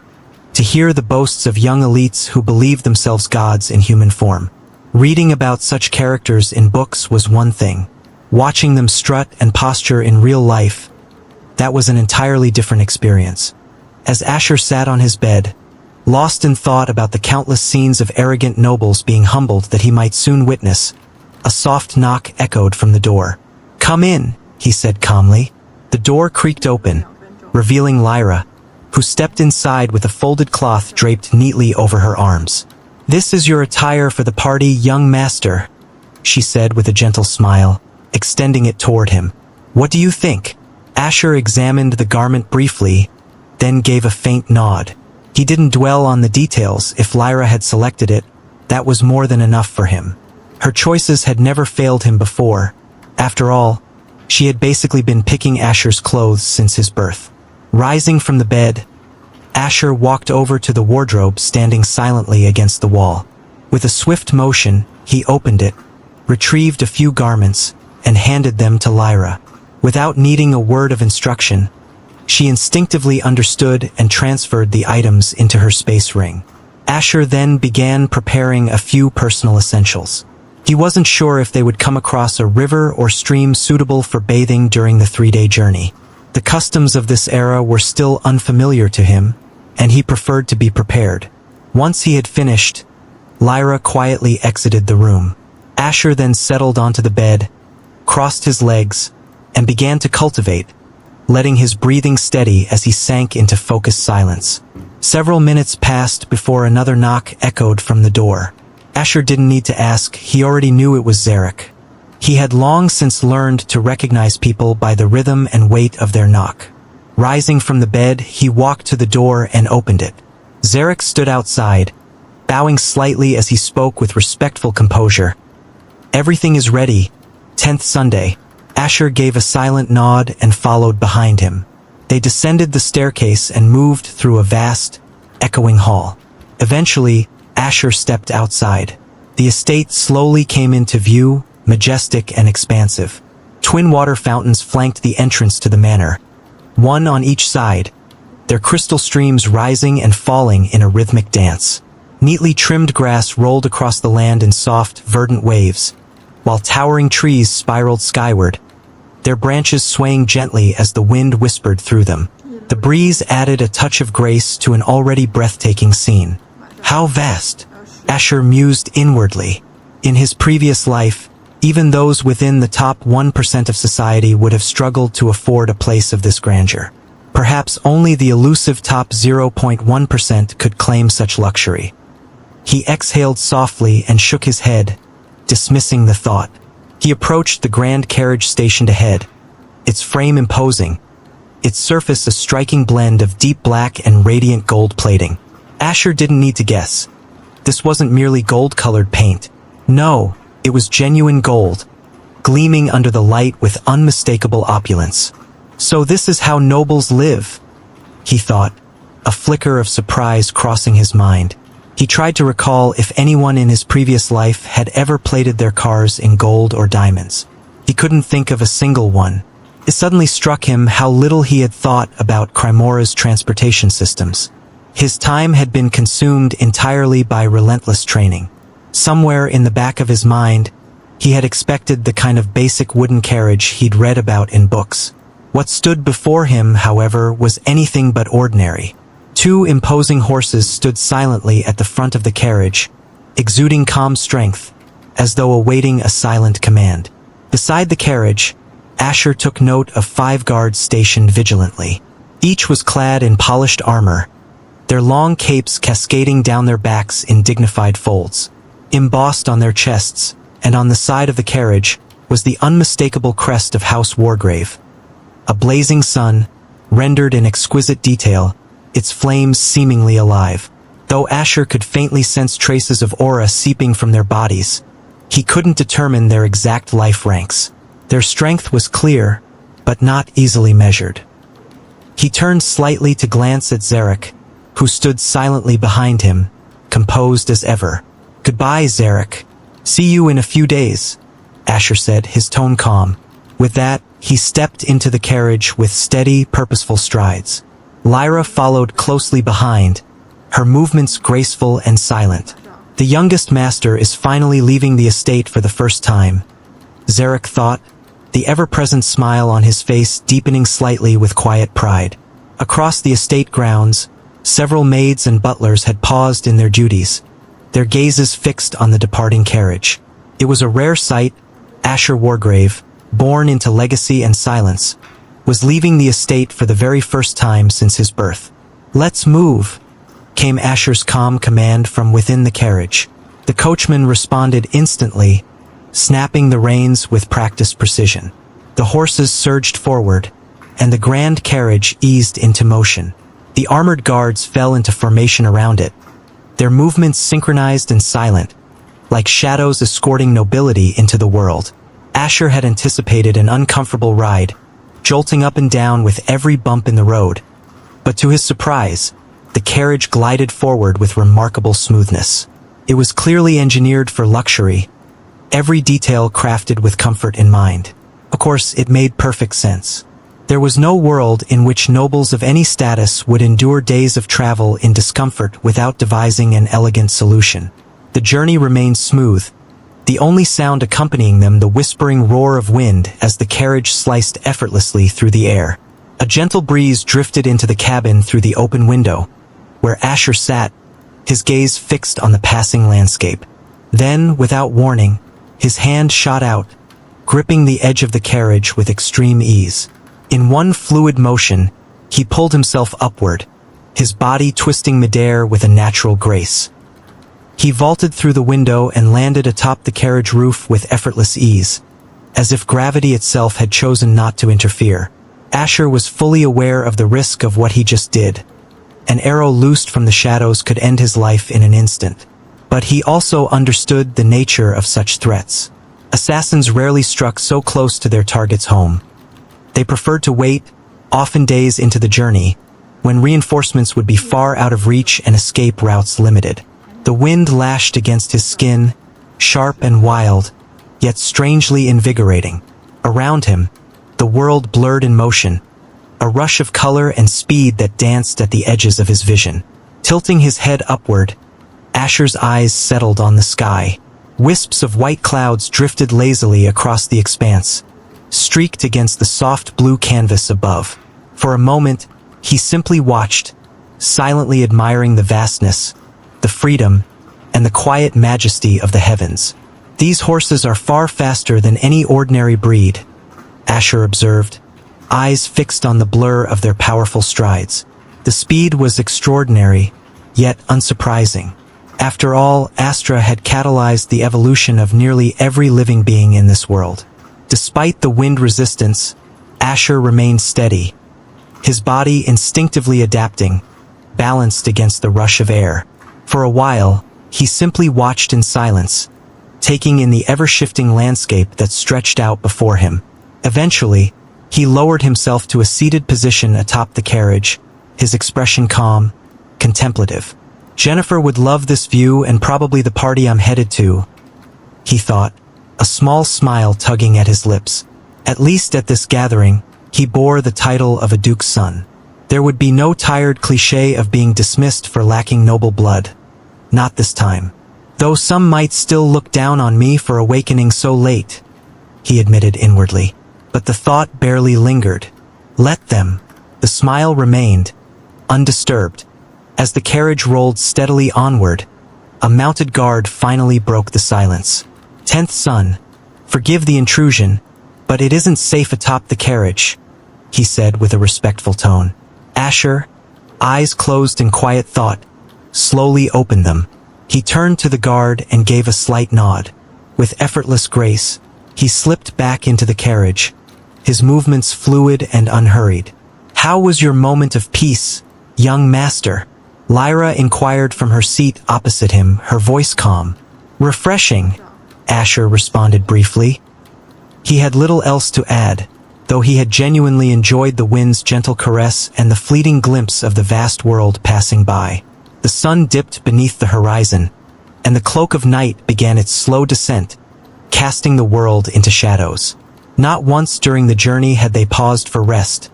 to hear the boasts of young elites who believed themselves gods in human form. Reading about such characters in books was one thing. Watching them strut and posture in real life, that was an entirely different experience. As Asher sat on his bed, lost in thought about the countless scenes of arrogant nobles being humbled that he might soon witness, a soft knock echoed from the door. "Come in," he said calmly. The door creaked open, revealing Lyra, who stepped inside with a folded cloth draped neatly over her arms. "This is your attire for the party, young master," she said with a gentle smile, extending it toward him. "What do you think?" Asher examined the garment briefly, then gave a faint nod. He didn't dwell on the details. If Lyra had selected it, that was more than enough for him. Her choices had never failed him before. After all, she had basically been picking Asher's clothes since his birth. Rising from the bed, Asher walked over to the wardrobe standing silently against the wall. With a swift motion, he opened it, retrieved a few garments, and handed them to Lyra. Without needing a word of instruction, she instinctively understood and transferred the items into her space ring. Asher then began preparing a few personal essentials. He wasn't sure if they would come across a river or stream suitable for bathing during the 3-day journey. The customs of this era were still unfamiliar to him, and he preferred to be prepared. Once he had finished, Lyra quietly exited the room. Asher then settled onto the bed, crossed his legs, and began to cultivate, letting his breathing steady as he sank into focused silence. Several minutes passed before another knock echoed from the door. Asher didn't need to ask, he already knew it was Zarek. He had long since learned to recognize people by the rhythm and weight of their knock. Rising from the bed, he walked to the door and opened it. Zarek stood outside, bowing slightly as he spoke with respectful composure. "Everything is ready. 10th Sunday." Asher gave a silent nod and followed behind him. They descended the staircase and moved through a vast, echoing hall. Eventually, Asher stepped outside. The estate slowly came into view, majestic and expansive. Twin water fountains flanked the entrance to the manor, one on each side, their crystal streams rising and falling in a rhythmic dance. Neatly trimmed grass rolled across the land in soft, verdant waves, while towering trees spiraled skyward, their branches swaying gently as the wind whispered through them. The breeze added a touch of grace to an already breathtaking scene. How vast, Asher mused inwardly. In his previous life, even those within the top 1% of society would have struggled to afford a place of this grandeur. Perhaps only the elusive top 0.1% could claim such luxury. He exhaled softly and shook his head, dismissing the thought. He approached the grand carriage stationed ahead, its frame imposing, its surface a striking blend of deep black and radiant gold plating. Asher didn't need to guess. This wasn't merely gold-colored paint. No, it was genuine gold, gleaming under the light with unmistakable opulence. So this is how nobles live, he thought, a flicker of surprise crossing his mind. He tried to recall if anyone in his previous life had ever plated their cars in gold or diamonds. He couldn't think of a single one. It suddenly struck him how little he had thought about Crimora's transportation systems. His time had been consumed entirely by relentless training. Somewhere in the back of his mind, he had expected the kind of basic wooden carriage he'd read about in books. What stood before him, however, was anything but ordinary. Two imposing horses stood silently at the front of the carriage, exuding calm strength, as though awaiting a silent command. Beside the carriage, Asher took note of 5 guards stationed vigilantly. Each was clad in polished armor, their long capes cascading down their backs in dignified folds. Embossed on their chests, and on the side of the carriage, was the unmistakable crest of House Wargrave. A blazing sun, rendered in exquisite detail, its flames seemingly alive. Though Asher could faintly sense traces of aura seeping from their bodies, he couldn't determine their exact life ranks. Their strength was clear, but not easily measured. He turned slightly to glance at Zarek, who stood silently behind him, composed as ever. "Goodbye, Zarek. See you in a few days," Asher said, his tone calm. With that, he stepped into the carriage with steady, purposeful strides. Lyra followed closely behind, her movements graceful and silent. The youngest master is finally leaving the estate for the first time, Zarek thought, the ever-present smile on his face deepening slightly with quiet pride. Across the estate grounds, several maids and butlers had paused in their duties, their gazes fixed on the departing carriage. It was a rare sight. Asher Wargrave, born into legacy and silence, was leaving the estate for the very first time since his birth. "Let's move," came Asher's calm command from within the carriage. The coachman responded instantly, snapping the reins with practiced precision. The horses surged forward, and the grand carriage eased into motion. The armored guards fell into formation around it, their movements synchronized and silent, like shadows escorting nobility into the world. Asher had anticipated an uncomfortable ride, jolting up and down with every bump in the road. But to his surprise, the carriage glided forward with remarkable smoothness. It was clearly engineered for luxury, every detail crafted with comfort in mind. Of course, it made perfect sense. There was no world in which nobles of any status would endure days of travel in discomfort without devising an elegant solution. The journey remained smooth, the only sound accompanying them the whispering roar of wind as the carriage sliced effortlessly through the air. A gentle breeze drifted into the cabin through the open window, where Asher sat, his gaze fixed on the passing landscape. Then, without warning, his hand shot out, gripping the edge of the carriage with extreme ease. In one fluid motion, he pulled himself upward, his body twisting midair with a natural grace. He vaulted through the window and landed atop the carriage roof with effortless ease, as if gravity itself had chosen not to interfere. Asher was fully aware of the risk of what he just did. An arrow loosed from the shadows could end his life in an instant. But he also understood the nature of such threats. Assassins rarely struck so close to their target's home. They preferred to wait, often days into the journey, when reinforcements would be far out of reach and escape routes limited. The wind lashed against his skin, sharp and wild, yet strangely invigorating. Around him, the world blurred in motion, a rush of color and speed that danced at the edges of his vision. Tilting his head upward, Asher's eyes settled on the sky. Wisps of white clouds drifted lazily across the expanse, streaked against the soft blue canvas above. For a moment, he simply watched, silently admiring the vastness, the freedom, and the quiet majesty of the heavens. These horses are far faster than any ordinary breed, Asher observed, eyes fixed on the blur of their powerful strides. The speed was extraordinary, yet unsurprising. After all, Astra had catalyzed the evolution of nearly every living being in this world. Despite the wind resistance, Asher remained steady, his body instinctively adapting, balanced against the rush of air. For a while, he simply watched in silence, taking in the ever-shifting landscape that stretched out before him. Eventually, he lowered himself to a seated position atop the carriage, his expression calm, contemplative. Jennifer would love this view and probably the party I'm headed to, he thought, a small smile tugging at his lips. At least at this gathering, he bore the title of a duke's son. There would be no tired cliché of being dismissed for lacking noble blood. Not this time. Though some might still look down on me for awakening so late, he admitted inwardly. But the thought barely lingered. Let them. The smile remained, undisturbed. As the carriage rolled steadily onward, a mounted guard finally broke the silence. "10th son, forgive the intrusion, but it isn't safe atop the carriage," he said with a respectful tone. Asher, eyes closed in quiet thought, slowly opened them. He turned to the guard and gave a slight nod. With effortless grace, he slipped back into the carriage, his movements fluid and unhurried. "How was your moment of peace, young master?" Lyra inquired from her seat opposite him, her voice calm. "Refreshing," Asher responded briefly. He had little else to add, though he had genuinely enjoyed the wind's gentle caress and the fleeting glimpse of the vast world passing by. The sun dipped beneath the horizon, and the cloak of night began its slow descent, casting the world into shadows. Not once during the journey had they paused for rest,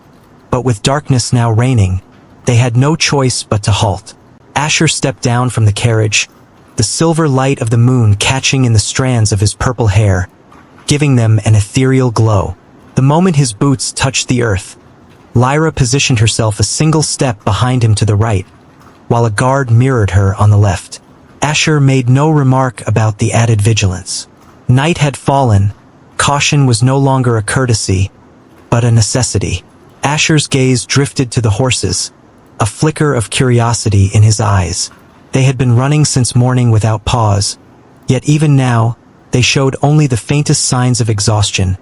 but with darkness now reigning, they had no choice but to halt. Asher stepped down from the carriage, the silver light of the moon catching in the strands of his purple hair, giving them an ethereal glow. The moment his boots touched the earth, Lyra positioned herself a single step behind him to the right, while a guard mirrored her on the left. Asher made no remark about the added vigilance. Night had fallen, caution was no longer a courtesy, but a necessity. Asher's gaze drifted to the horses, a flicker of curiosity in his eyes. They had been running since morning without pause, yet even now, they showed only the faintest signs of exhaustion,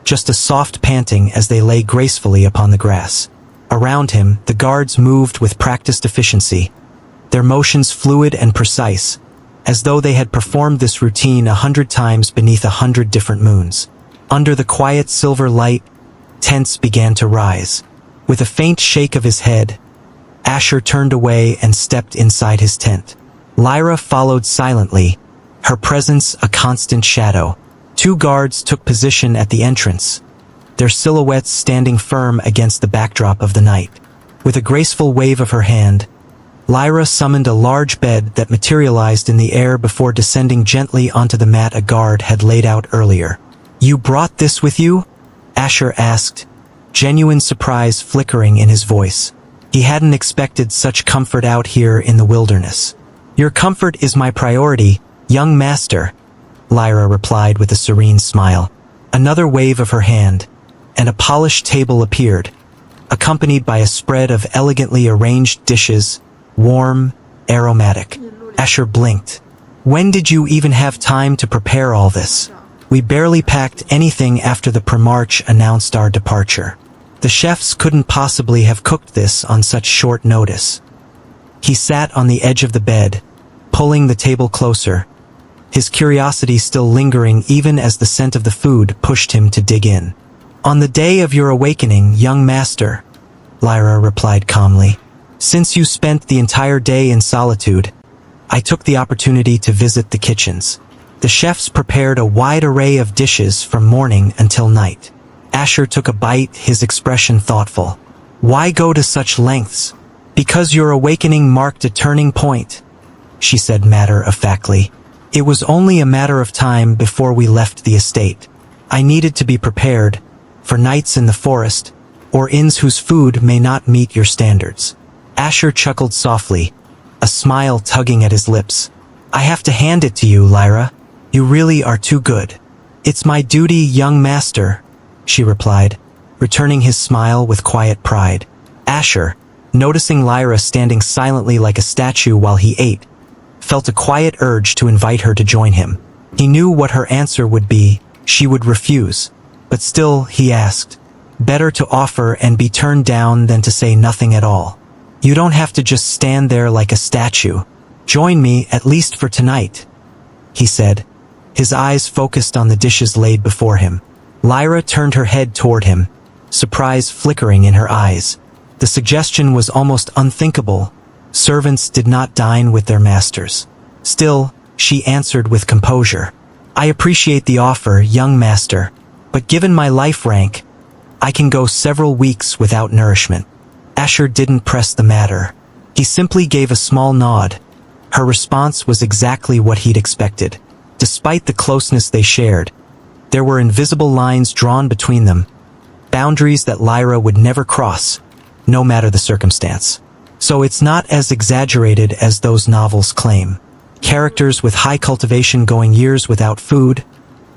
just a soft panting as they lay gracefully upon the grass. Around him, the guards moved with practiced efficiency, their motions fluid and precise, as though they had performed this routine 100 times beneath 100 different moons. Under the quiet silver light, tents began to rise. With a faint shake of his head, Asher turned away and stepped inside his tent. Lyra followed silently, her presence a constant shadow. 2 guards took position at the entrance, their silhouettes standing firm against the backdrop of the night. With a graceful wave of her hand, Lyra summoned a large bed that materialized in the air before descending gently onto the mat a guard had laid out earlier. "You brought this with you?" Asher asked, genuine surprise flickering in his voice. He hadn't expected such comfort out here in the wilderness. "Your comfort is my priority, young master," Lyra replied with a serene smile. Another wave of her hand, and a polished table appeared, accompanied by a spread of elegantly arranged dishes, warm, aromatic. Asher blinked. When did you even have time to prepare all this? We barely packed anything after the Primarch announced our departure. The chefs couldn't possibly have cooked this on such short notice. He sat on the edge of the bed, pulling the table closer, his curiosity still lingering even as the scent of the food pushed him to dig in. On the day of your awakening, young master, Lyra replied calmly. Since you spent the entire day in solitude, I took the opportunity to visit the kitchens. The chefs prepared a wide array of dishes from morning until night. Asher took a bite, his expression thoughtful. Why go to such lengths? Because your awakening marked a turning point, she said matter-of-factly. It was only a matter of time before we left the estate. I needed to be prepared for nights in the forest, or inns whose food may not meet your standards. Asher chuckled softly, a smile tugging at his lips. I have to hand it to you, Lyra. You really are too good. It's my duty, young master, she replied, returning his smile with quiet pride. Asher, noticing Lyra standing silently like a statue while he ate, felt a quiet urge to invite her to join him. He knew what her answer would be. She would refuse. But still, he asked, better to offer and be turned down than to say nothing at all. You don't have to just stand there like a statue. Join me, at least for tonight, he said, his eyes focused on the dishes laid before him. Lyra turned her head toward him, surprise flickering in her eyes. The suggestion was almost unthinkable. Servants did not dine with their masters. Still, she answered with composure. I appreciate the offer, young master, but given my life rank, I can go several weeks without nourishment. Asher didn't press the matter. He simply gave a small nod. Her response was exactly what he'd expected. Despite the closeness they shared, there were invisible lines drawn between them, boundaries that Lyra would never cross, no matter the circumstance. So it's not as exaggerated as those novels claim. Characters with high cultivation going years without food,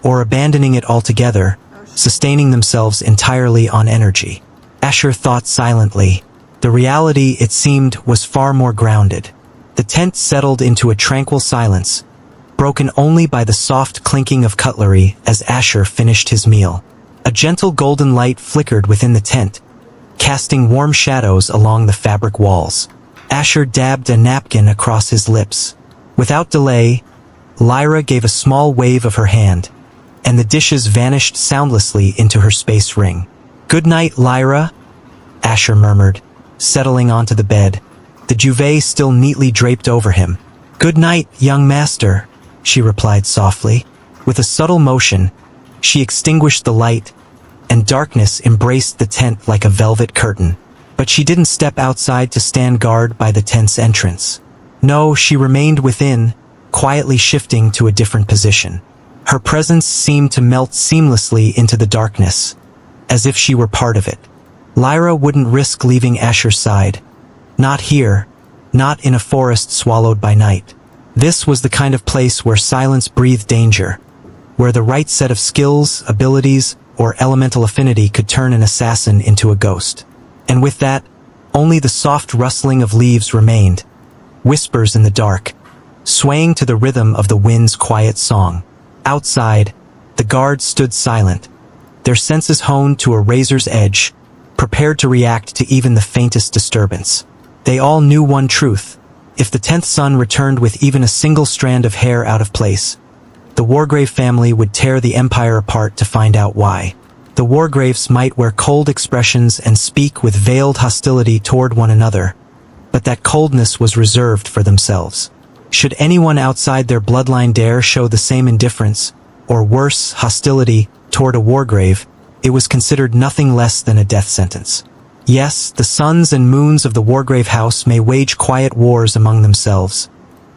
or abandoning it altogether, sustaining themselves entirely on energy. Asher thought silently. The reality, it seemed, was far more grounded. The tent settled into a tranquil silence, broken only by the soft clinking of cutlery as Asher finished his meal. A gentle golden light flickered within the tent, casting warm shadows along the fabric walls. Asher dabbed a napkin across his lips. Without delay, Lyra gave a small wave of her hand, and the dishes vanished soundlessly into her space ring. Good night, Lyra, Asher murmured, settling onto the bed, the duvet still neatly draped over him. Good night, young master, she replied softly. With a subtle motion, she extinguished the light, and darkness embraced the tent like a velvet curtain. But she didn't step outside to stand guard by the tent's entrance. No, she remained within, quietly shifting to a different position. Her presence seemed to melt seamlessly into the darkness, as if she were part of it. Lyra wouldn't risk leaving Asher's side. Not here, not in a forest swallowed by night. This was the kind of place where silence breathed danger, where the right set of skills, abilities, or elemental affinity could turn an assassin into a ghost. And with that, only the soft rustling of leaves remained, whispers in the dark, swaying to the rhythm of the wind's quiet song. Outside, the guards stood silent, their senses honed to a razor's edge, prepared to react to even the faintest disturbance. They all knew one truth. If the 10th son returned with even a single strand of hair out of place, the Wargrave family would tear the Empire apart to find out why. The Wargraves might wear cold expressions and speak with veiled hostility toward one another, but that coldness was reserved for themselves. Should anyone outside their bloodline dare show the same indifference, or worse, hostility, toward a Wargrave, it was considered nothing less than a death sentence. Yes, the sons and moons of the Wargrave house may wage quiet wars among themselves,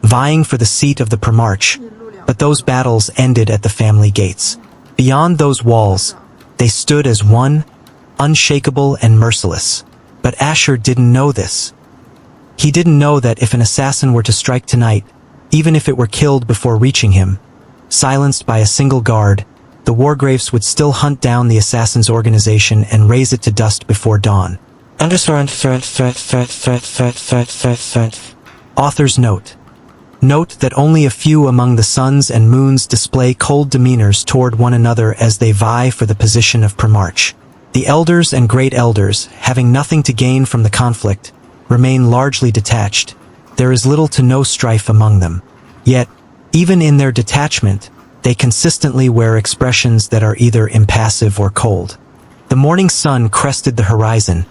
vying for the seat of the Primarch, but those battles ended at the family gates. Beyond those walls, they stood as one, unshakable and merciless. But Asher didn't know this. He didn't know that if an assassin were to strike tonight, even if it were killed before reaching him, silenced by a single guard, the Wargraves would still hunt down the Assassin's organization and raze it to dust before dawn. Author's note. Note that only a few among the suns and moons display cold demeanors toward one another as they vie for the position of primarch. The elders and great elders, having nothing to gain from the conflict, remain largely detached. There is little to no strife among them. Yet, even in their detachment, they consistently wear expressions that are either impassive or cold. The morning sun crested the horizon,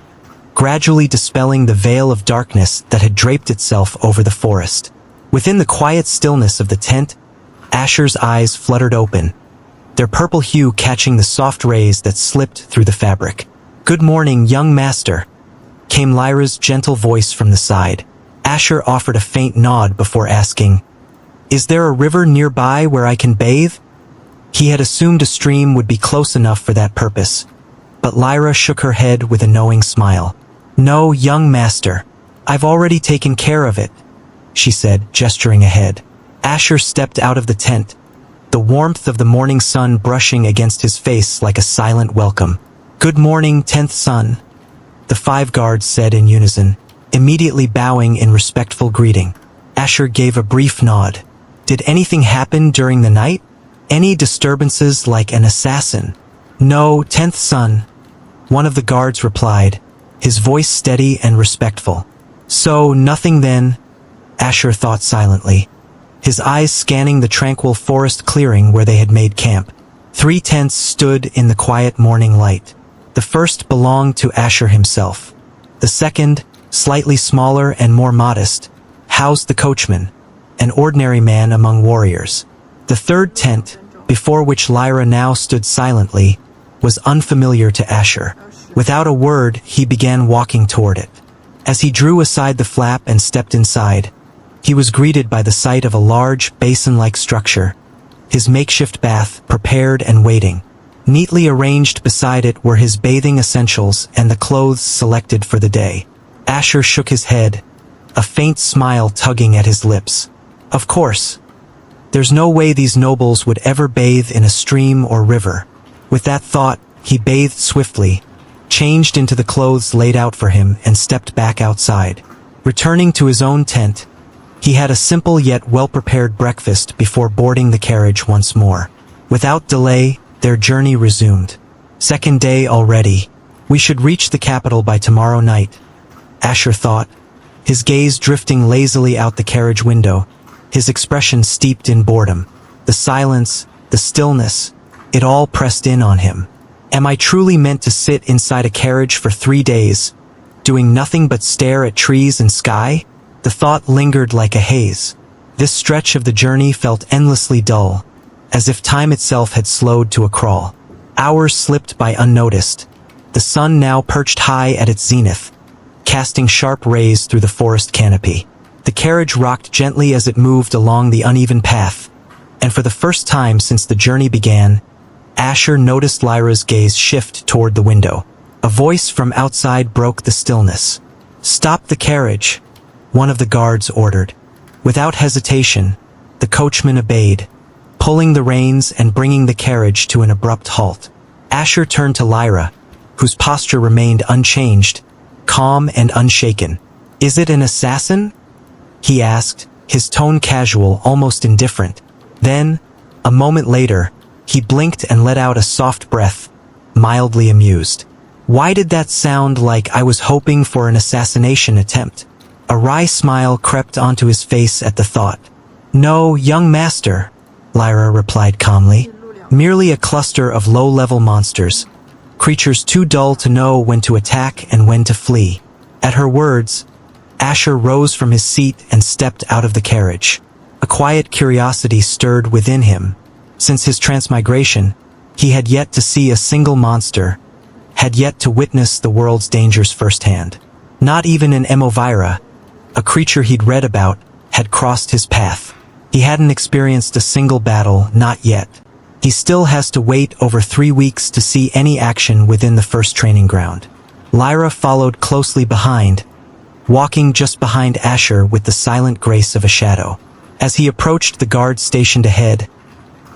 gradually dispelling the veil of darkness that had draped itself over the forest. Within the quiet stillness of the tent, Asher's eyes fluttered open, their purple hue catching the soft rays that slipped through the fabric. "Good morning, young master," came Lyra's gentle voice from the side. Asher offered a faint nod before asking, "Is there a river nearby where I can bathe?" He had assumed a stream would be close enough for that purpose, but Lyra shook her head with a knowing smile. "No, young master. I've already taken care of it," she said, gesturing ahead. Asher stepped out of the tent, the warmth of the morning sun brushing against his face like a silent welcome. "Good morning, 10th son," the 5 guards said in unison, immediately bowing in respectful greeting. Asher gave a brief nod. "Did anything happen during the night? Any disturbances like an assassin?" "No, 10th son," one of the guards replied, his voice steady and respectful. "So, nothing then," Asher thought silently, his eyes scanning the tranquil forest clearing where they had made camp. 3 tents stood in the quiet morning light. The first belonged to Asher himself. The second, slightly smaller and more modest, housed the coachman, an ordinary man among warriors. The third tent, before which Lyra now stood silently, was unfamiliar to Asher. Without a word, he began walking toward it. As he drew aside the flap and stepped inside, he was greeted by the sight of a large, basin-like structure, his makeshift bath prepared and waiting. Neatly arranged beside it were his bathing essentials and the clothes selected for the day. Asher shook his head, a faint smile tugging at his lips. Of course. There's no way these nobles would ever bathe in a stream or river. With that thought, he bathed swiftly, changed into the clothes laid out for him, and stepped back outside. Returning to his own tent, he had a simple yet well-prepared breakfast before boarding the carriage once more. Without delay, their journey resumed. "Second day already. We should reach the capital by tomorrow night," Asher thought, his gaze drifting lazily out the carriage window, his expression steeped in boredom. The silence, the stillness, it all pressed in on him. Am I truly meant to sit inside a carriage for 3 days, doing nothing but stare at trees and sky? The thought lingered like a haze. This stretch of the journey felt endlessly dull, as if time itself had slowed to a crawl. Hours slipped by unnoticed, the sun now perched high at its zenith, casting sharp rays through the forest canopy. The carriage rocked gently as it moved along the uneven path, and for the first time since the journey began, Asher noticed Lyra's gaze shift toward the window. A voice from outside broke the stillness. "Stop the carriage," one of the guards ordered. Without hesitation, the coachman obeyed, pulling the reins and bringing the carriage to an abrupt halt. Asher turned to Lyra, whose posture remained unchanged, calm and unshaken. "Is it an assassin?" he asked, his tone casual, almost indifferent. Then, a moment later, he blinked and let out a soft breath, mildly amused. "Why did that sound like I was hoping for an assassination attempt?" A wry smile crept onto his face at the thought. "No, young master," Lyra replied calmly. "Merely a cluster of low-level monsters, creatures too dull to know when to attack and when to flee." At her words, Asher rose from his seat and stepped out of the carriage. A quiet curiosity stirred within him. Since his transmigration, he had yet to see a single monster, had yet to witness the world's dangers firsthand. Not even an Emovira, a creature he'd read about, had crossed his path. He hadn't experienced a single battle, not yet. He still has to wait over 3 weeks to see any action within the first training ground. Lyra followed closely behind, walking just behind Asher with the silent grace of a shadow. As he approached the guard stationed ahead,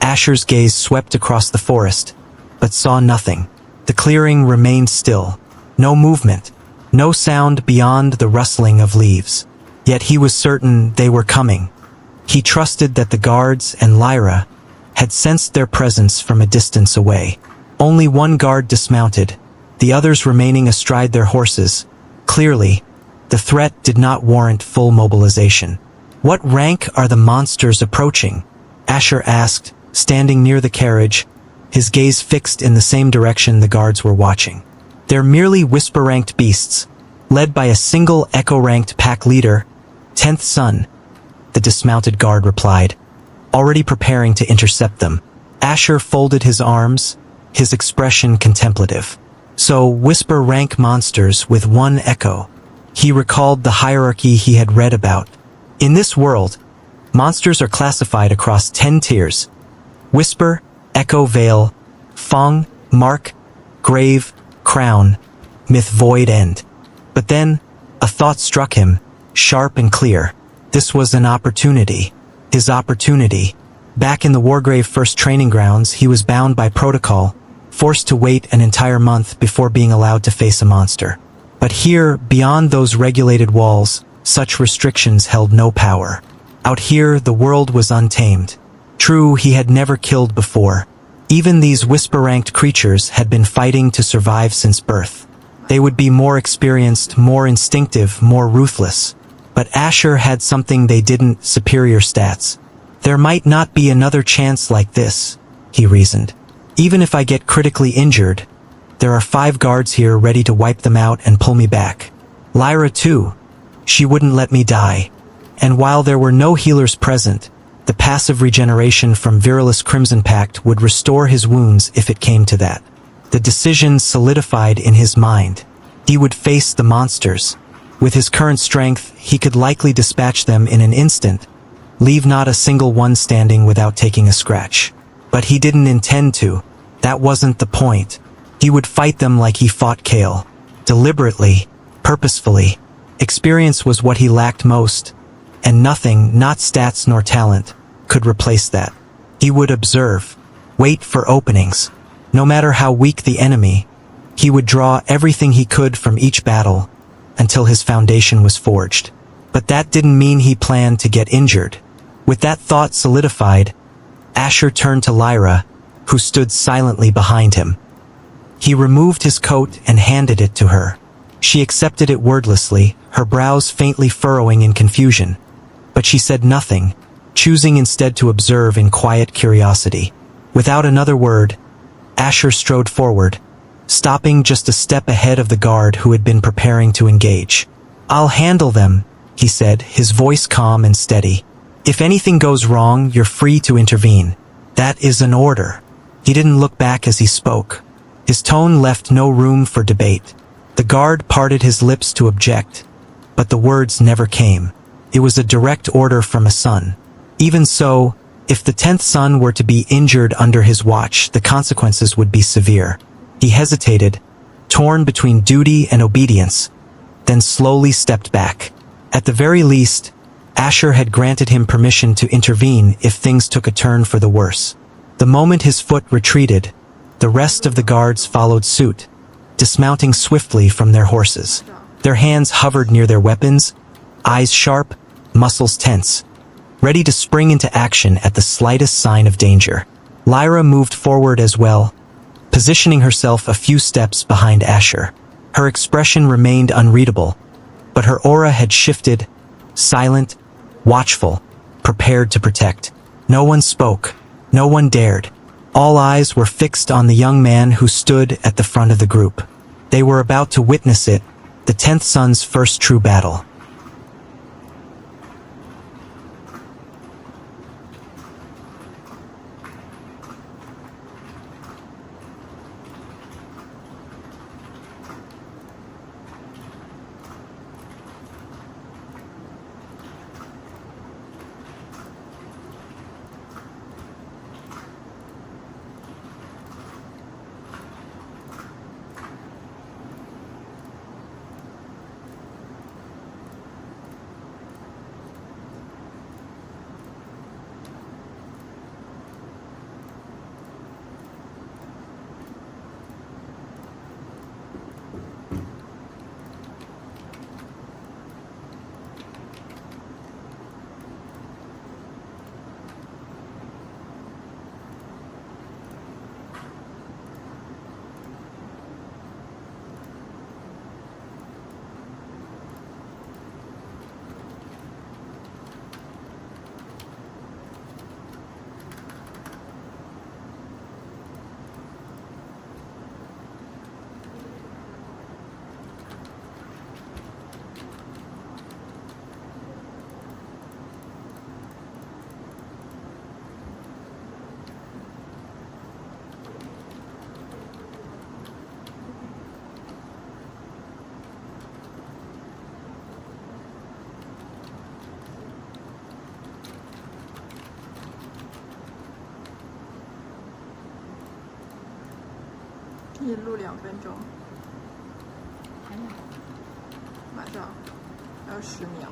Asher's gaze swept across the forest, but saw nothing. The clearing remained still. No movement, no sound beyond the rustling of leaves. Yet he was certain they were coming. He trusted that the guards and Lyra had sensed their presence from a distance away. Only one guard dismounted, the others remaining astride their horses. Clearly, the threat did not warrant full mobilization. "What rank are the monsters approaching?" Asher asked, standing near the carriage, his gaze fixed in the same direction the guards were watching. "They're merely whisper-ranked beasts, led by a single echo-ranked pack leader, 10th Son," the dismounted guard replied, already preparing to intercept them. Asher folded his arms, his expression contemplative. So, whisper-rank monsters with one echo. He recalled the hierarchy he had read about. In this world, monsters are classified across 10 tiers. Whisper, Echo Veil, Fong, Mark, Grave, Crown, Myth Void End. But then, a thought struck him, sharp and clear. This was an opportunity. His opportunity. Back in the Wargrave First Training Grounds, he was bound by protocol, forced to wait an entire month before being allowed to face a monster. But here, beyond those regulated walls, such restrictions held no power. Out here, the world was untamed. True, he had never killed before. Even these whisper-ranked creatures had been fighting to survive since birth. They would be more experienced, more instinctive, more ruthless. But Asher had something they didn't: superior stats. There might not be another chance like this, he reasoned. Even if I get critically injured, there are 5 guards here ready to wipe them out and pull me back. Lyra too. She wouldn't let me die. And while there were no healers present, the passive regeneration from Virilis Crimson Pact would restore his wounds if it came to that. The decision solidified in his mind. He would face the monsters. With his current strength, he could likely dispatch them in an instant, leave not a single one standing without taking a scratch. But he didn't intend to. That wasn't the point. He would fight them like he fought Kale. Deliberately, purposefully. Experience was what he lacked most, and nothing, not stats nor talent, could replace that. He would observe, wait for openings. No matter how weak the enemy, he would draw everything he could from each battle until his foundation was forged. But that didn't mean he planned to get injured. With that thought solidified, Asher turned to Lyra, who stood silently behind him. He removed his coat and handed it to her. She accepted it wordlessly, her brows faintly furrowing in confusion. But she said nothing, choosing instead to observe in quiet curiosity. Without another word, Asher strode forward, stopping just a step ahead of the guard who had been preparing to engage. "I'll handle them," he said, his voice calm and steady. "If anything goes wrong, you're free to intervene. That is an order." He didn't look back as he spoke. His tone left no room for debate. The guard parted his lips to object, but the words never came. It was a direct order from a son. Even so, if the 10th son were to be injured under his watch, the consequences would be severe. He hesitated, torn between duty and obedience, then slowly stepped back. At the very least, Asher had granted him permission to intervene if things took a turn for the worse. The moment his foot retreated, the rest of the guards followed suit, dismounting swiftly from their horses. Their hands hovered near their weapons, eyes sharp, muscles tense, ready to spring into action at the slightest sign of danger. Lyra moved forward as well, positioning herself a few steps behind Asher. Her expression remained unreadable, but her aura had shifted, silent, watchful, prepared to protect. No one spoke, no one dared. All eyes were fixed on the young man who stood at the front of the group. They were about to witness it, the 10th son's first true battle. 一录2分钟，还有马上还有10秒。